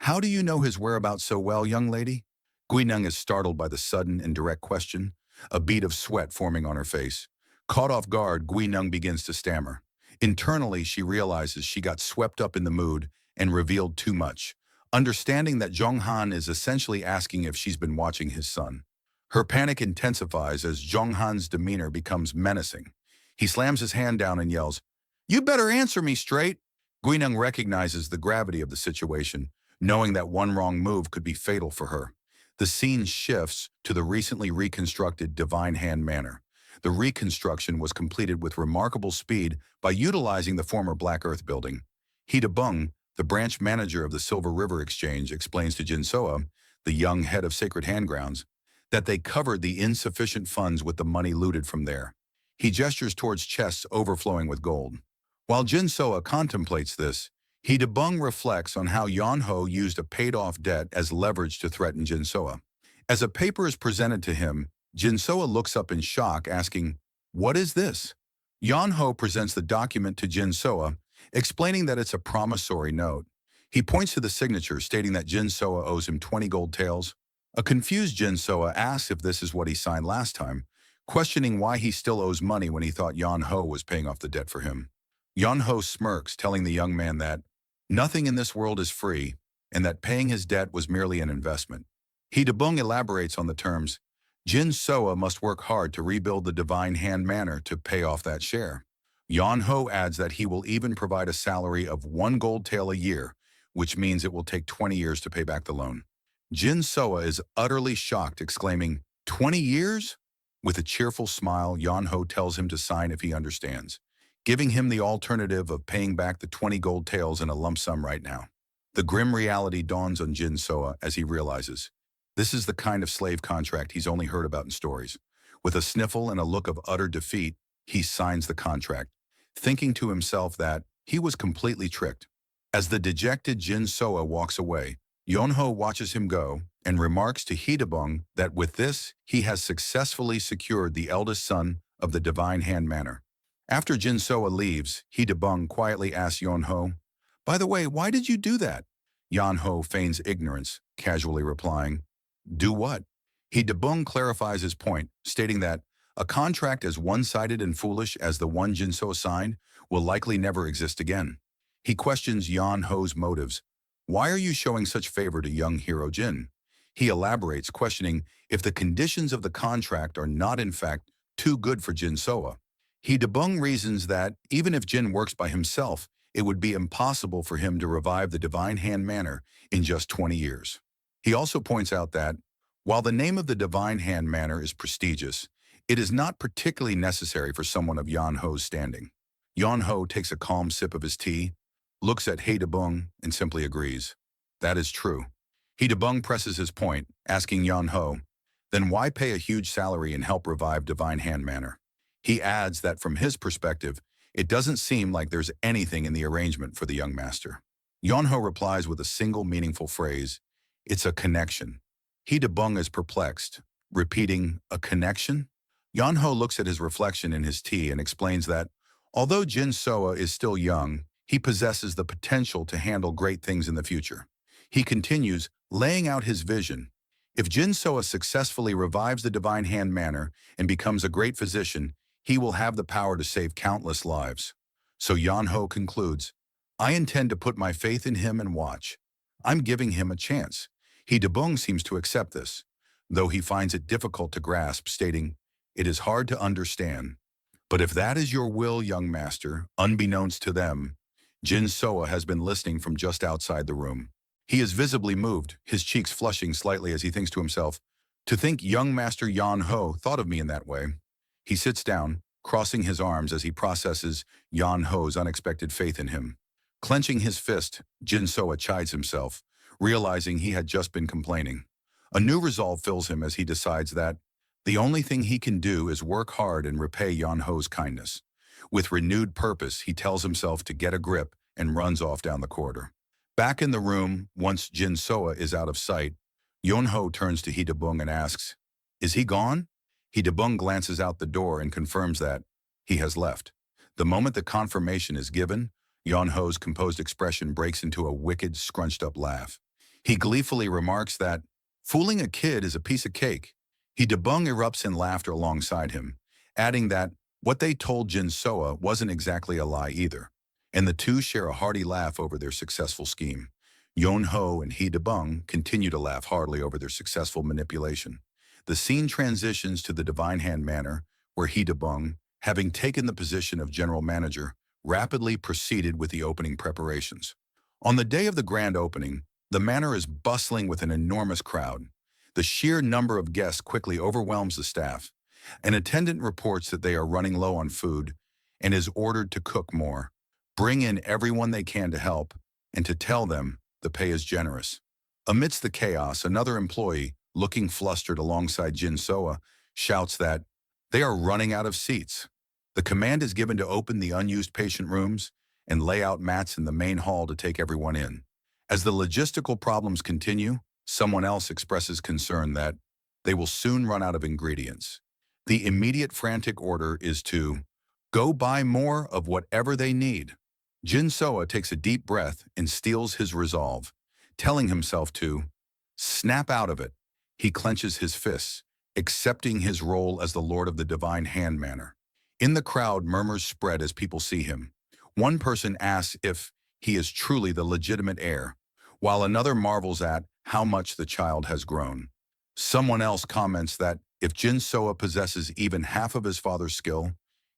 "How do you know his whereabouts so well, young lady?" Guineng is startled by the sudden and direct question, a bead of sweat forming on her face. Caught off guard, Guineng begins to stammer. Internally, she realizes she got swept up in the mood and revealed too much, understanding that Zhong Han is essentially asking if she's been watching his son. Her panic intensifies as Zhong Han's demeanor becomes menacing. He slams his hand down and yells, "You better answer me straight!" Guineng recognizes the gravity of the situation, knowing that one wrong move could be fatal for her. The scene shifts to the recently reconstructed Divine Hand Manor. The reconstruction was completed with remarkable speed by utilizing the former Black Earth building. Hida Bung, the branch manager of the Silver River Exchange, explains to Jin Soa, the young head of Sacred Handgrounds, that they covered the insufficient funds with the money looted from there. He gestures towards chests overflowing with gold. While Jin Soa contemplates this, Hida Bung reflects on how Yon Ho used a paid-off debt as leverage to threaten Jin Soa. As a paper is presented to him, Jin Soa looks up in shock, asking, "What is this?" Yon Ho presents the document to Jin Soa, explaining that it's a promissory note. He points to the signature, stating that Jin Soa owes him 20 gold taels. A confused Jin Soa asks if this is what he signed last time, questioning why he still owes money when he thought Yon Ho was paying off the debt for him. Yon Ho smirks, telling the young man that nothing in this world is free and that paying his debt was merely an investment. Hida Bung elaborates on the terms, Jin Soa must work hard to rebuild the Divine Hand Manor to pay off that share. Yon Ho adds that he will even provide a salary of 1 gold tael a year, which means it will take 20 years to pay back the loan. Jin Soa is utterly shocked, exclaiming, 20 years? With a cheerful smile, Yon Ho tells him to sign if he understands, giving him the alternative of paying back the 20 gold taels in a lump sum right now. The grim reality dawns on Jin Soa as he realizes this is the kind of slave contract he's only heard about in stories. With a sniffle and a look of utter defeat, he signs the contract, thinking to himself that he was completely tricked. As the dejected Jin Soa walks away, Yon Ho watches him go and remarks to Hida Bung that with this, he has successfully secured the eldest son of the Divine Hand Manor. After Jin Soa leaves, Hida Bung quietly asks Yon Ho, "By the way, why did you do that?" Yon Ho feigns ignorance, casually replying, "Do what?" Hida Bung clarifies his point, stating that a contract as one-sided and foolish as the one Jin Soa signed will likely never exist again. He questions Yon Ho's motives. Why are you showing such favor to young hero Jin? He elaborates, questioning if the conditions of the contract are not in fact too good for Jin Soa. Hida Bung reasons that even if Jin works by himself, it would be impossible for him to revive the Divine Hand Manor in just 20 years. He also points out that, while the name of the Divine Hand Manor is prestigious, it is not particularly necessary for someone of Yon Ho's standing. Yon Ho takes a calm sip of his tea, looks at Hida Bung, and simply agrees. That is true. Hida Bung presses his point, asking Yon Ho, then why pay a huge salary and help revive Divine Hand Manor? He adds that from his perspective, it doesn't seem like there's anything in the arrangement for the young master. Yon Ho replies with a single meaningful phrase, "It's a connection." Hida Bung is perplexed, repeating, "A connection?" Yon Ho looks at his reflection in his tea and explains that, although Jin Soa is still young, he possesses the potential to handle great things in the future. He continues, laying out his vision. If Jin Soa successfully revives the Divine Hand Manor and becomes a great physician, he will have the power to save countless lives. So Yon Ho concludes, I intend to put my faith in him and watch. I'm giving him a chance. Hida Bung seems to accept this. though he finds it difficult to grasp, stating, "It is hard to understand. But if that is your will, young master," unbeknownst to them, Jin Soa has been listening from just outside the room. He is visibly moved, his cheeks flushing slightly as he thinks to himself, "To think young Master Yan Ho thought of me in that way." He sits down, crossing his arms as he processes Yan Ho's unexpected faith in him. Clenching his fist, Jin Soa chides himself, realizing he had just been complaining. A new resolve fills him as he decides that the only thing he can do is work hard and repay Yan Ho's kindness. With renewed purpose, he tells himself to get a grip and runs off down the corridor. Back in the room, once Jin Soa is out of sight, Yon Ho turns to Hee-Dabung and asks, "Is he gone?" Hee-Dabung glances out the door and confirms that he has left. The moment the confirmation is given, Yon Ho's composed expression breaks into a wicked, scrunched-up laugh. He gleefully remarks that fooling a kid is a piece of cake. Hee-Dabung erupts in laughter alongside him, adding that what they told Jin Soa wasn't exactly a lie either, and the two share a hearty laugh over their successful scheme. Yon Ho and Hee-Dabung continue to laugh heartily over their successful manipulation. The scene transitions to the Divine Hand Manor, where Hee-Dabung, having taken the position of general manager, rapidly proceeded with the opening preparations. On the day of the grand opening, the manor is bustling with an enormous crowd. The sheer number of guests quickly overwhelms the staff. An attendant reports that they are running low on food and is ordered to cook more, bring in everyone they can to help, and to tell them the pay is generous. Amidst the chaos, another employee, looking flustered alongside Jin Soa, shouts that they are running out of seats. The command is given to open the unused patient rooms and lay out mats in the main hall to take everyone in. As the logistical problems continue, someone else expresses concern that they will soon run out of ingredients. The immediate frantic order is to go buy more of whatever they need. Jin Soa takes a deep breath and steels his resolve, telling himself to snap out of it. He clenches his fists, accepting his role as the Lord of the Divine Hand Manor. In the crowd, murmurs spread as people see him. One person asks if he is truly the legitimate heir, while another marvels at how much the child has grown. Someone else comments that if Jin Soa possesses even half of his father's skill,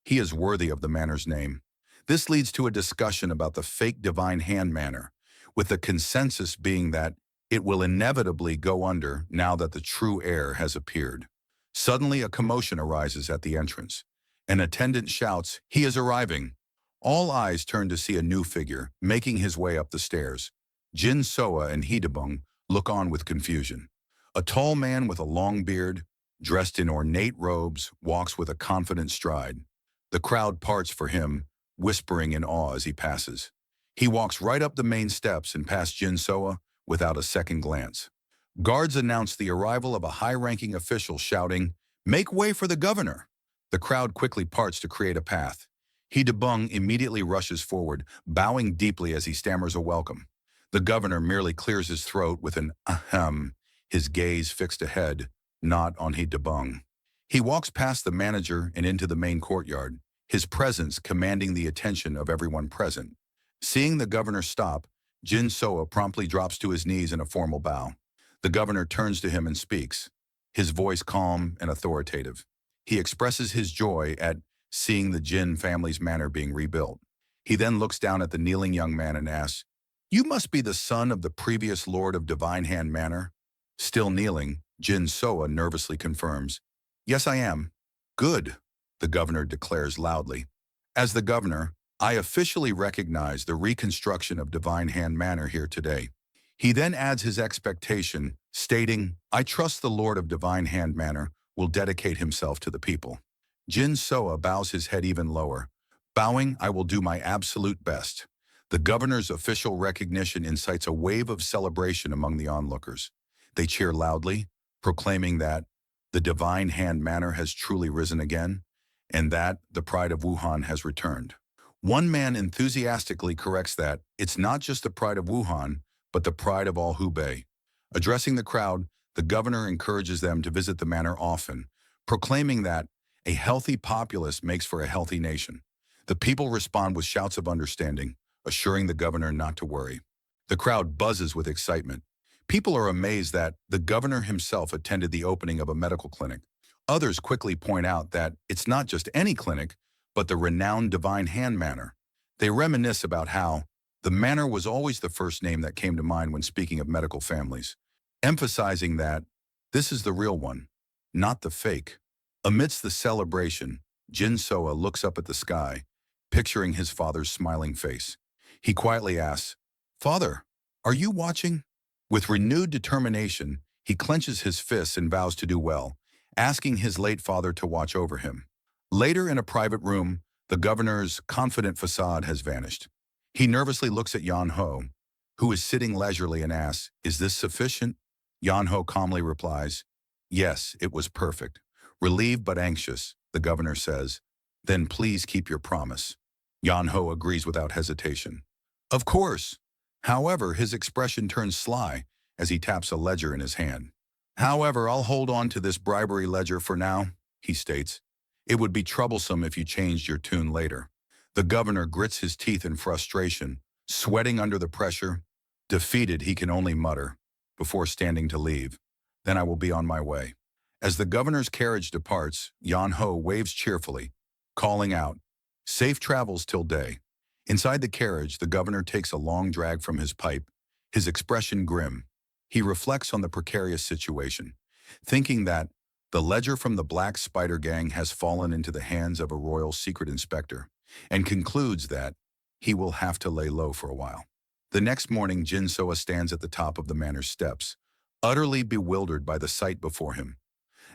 he is worthy of the manor's name. This leads to a discussion about the fake Divine Hand Manor, with the consensus being that it will inevitably go under now that the true heir has appeared. Suddenly, a commotion arises at the entrance. An attendant shouts, "He is arriving." All eyes turn to see a new figure, making his way up the stairs. Jin Soa and Hee-Dabung look on with confusion. A tall man with a long beard, dressed in ornate robes, walks with a confident stride. The crowd parts for him, whispering in awe as he passes. He walks right up the main steps and past Jin Soa without a second glance. Guards announce the arrival of a high-ranking official shouting, "Make way for the governor!" The crowd quickly parts to create a path. Hee-Dabung immediately rushes forward, bowing deeply as he stammers a welcome. The governor merely clears his throat with an ahem, his gaze fixed ahead, not on Hee-Dabung. He walks past the manager and into the main courtyard, his presence commanding the attention of everyone present. Seeing the governor stop, Jin Soa promptly drops to his knees in a formal bow. The governor turns to him and speaks, his voice calm and authoritative. He expresses his joy at seeing the Jin family's manor being rebuilt. He then looks down at the kneeling young man and asks, "You must be the son of the previous Lord of Divine Hand Manor?" Still kneeling, Jin Soa nervously confirms, "Yes, I am." "Good," the governor declares loudly. "As the governor, I officially recognize the reconstruction of Divine Hand Manor here today." He then adds his expectation, stating, "I trust the Lord of Divine Hand Manor will dedicate himself to the people." Jin Soa bows his head even lower. Bowing, "I will do my absolute best." The governor's official recognition incites a wave of celebration among the onlookers. They cheer loudly, proclaiming that the Divine Hand Manor has truly risen again, and that the pride of Wuhan has returned. One man enthusiastically corrects that it's not just the pride of Wuhan, but the pride of all Hubei. Addressing the crowd, the governor encourages them to visit the manor often, proclaiming that a healthy populace makes for a healthy nation. The people respond with shouts of understanding, assuring the governor not to worry. The crowd buzzes with excitement. People are amazed that the governor himself attended the opening of a medical clinic. Others quickly point out that it's not just any clinic, but the renowned Divine Hand Manor. They reminisce about how the manor was always the first name that came to mind when speaking of medical families, emphasizing that this is the real one, not the fake. Amidst the celebration, Jin Soa looks up at the sky, picturing his father's smiling face. He quietly asks, "Father, are you watching?" With renewed determination, he clenches his fists and vows to do well, asking his late father to watch over him. Later in a private room, the governor's confident facade has vanished. He nervously looks at Yan Ho, who is sitting leisurely, and asks, "Is this sufficient?" Yan Ho calmly replies, "Yes, it was perfect." Relieved but anxious, the governor says, "Then please keep your promise." Yan Ho agrees without hesitation. "Of course." However, his expression turns sly as he taps a ledger in his hand. "However, I'll hold on to this bribery ledger for now," he states. "It would be troublesome if you changed your tune later." The governor grits his teeth in frustration, sweating under the pressure. Defeated, he can only mutter, before standing to leave, "Then I will be on my way." As the governor's carriage departs, Yan Ho waves cheerfully, calling out, "Safe travels till day." Inside the carriage, the governor takes a long drag from his pipe, his expression grim. He reflects on the precarious situation, thinking that the ledger from the Black Spider Gang has fallen into the hands of a royal secret inspector, and concludes that he will have to lay low for a while. The next morning, Jin Soa stands at the top of the manor's steps, utterly bewildered by the sight before him.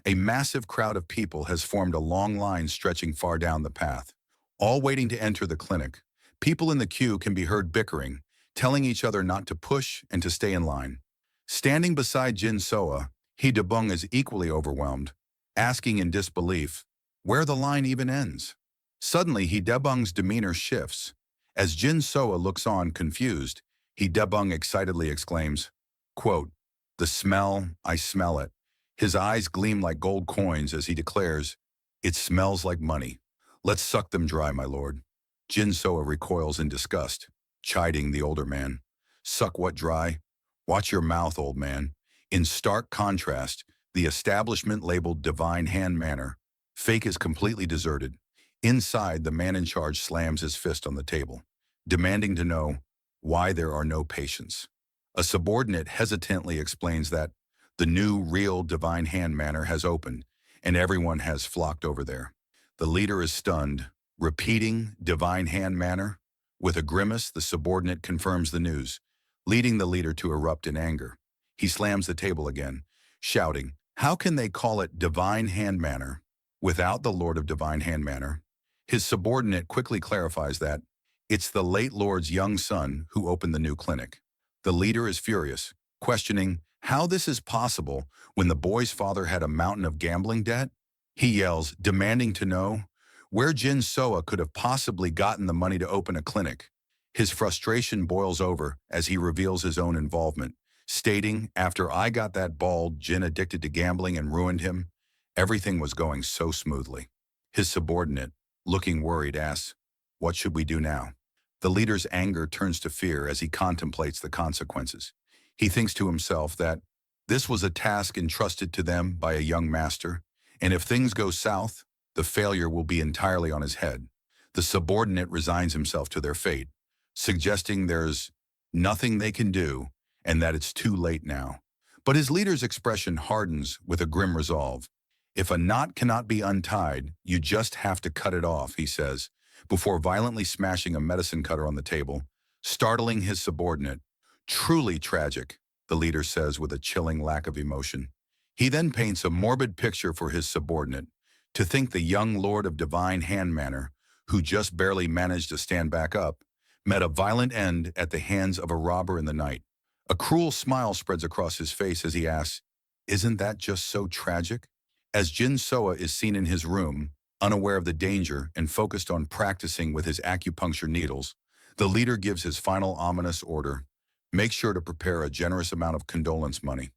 A massive crowd of people has formed a long line stretching far down the path, all waiting to enter the clinic. People in the queue can be heard bickering, telling each other not to push and to stay in line. Standing beside Jin Soa, he Debung is equally overwhelmed, asking in disbelief where the line even ends. Suddenly, he Debung's demeanor shifts. As Jin Soa looks on, confused, he Debung excitedly exclaims, quote, "The smell, I smell it." His eyes gleam like gold coins as he declares, "It smells like money. Let's suck them dry, my lord." Jin Soa recoils in disgust, chiding the older man. "Suck what dry? Watch your mouth, old man." In stark contrast, the establishment labeled Divine Hand Manor, fake, is completely deserted. Inside, the man in charge slams his fist on the table, demanding to know why there are no patients. A subordinate hesitantly explains that the new, real Divine Hand Manor has opened, and everyone has flocked over there. The leader is stunned, repeating Divine Hand Manor. With a grimace, the subordinate confirms the news, leading the leader to erupt in anger. He slams the table again, shouting, "How can they call it Divine Hand Manor without the Lord of Divine Hand Manor?" His subordinate quickly clarifies that it's the late Lord's young son who opened the new clinic. The leader is furious, questioning how this is possible when the boy's father had a mountain of gambling debt. He yells, demanding to know where Jin Soa could have possibly gotten the money to open a clinic. His frustration boils over as he reveals his own involvement, stating, "After I got that bald Jin addicted to gambling and ruined him, everything was going so smoothly." His subordinate, looking worried, asks, "What should we do now?" The leader's anger turns to fear as he contemplates the consequences. He thinks to himself that this was a task entrusted to them by a young master, and if things go south, the failure will be entirely on his head. The subordinate resigns himself to their fate, suggesting there's nothing they can do and that it's too late now. But his leader's expression hardens with a grim resolve. "If a knot cannot be untied, you just have to cut it off," he says, before violently smashing a medicine cutter on the table, startling his subordinate. "Truly tragic," the leader says with a chilling lack of emotion. He then paints a morbid picture for his subordinate. To think the young lord of Divine Hand Manor, who just barely managed to stand back up, met a violent end at the hands of a robber in the night. A cruel smile spreads across his face as he asks, "Isn't that just so tragic?" As Jin Soa is seen in his room, unaware of the danger and focused on practicing with his acupuncture needles, the leader gives his final ominous order: "Make sure to prepare a generous amount of condolence money."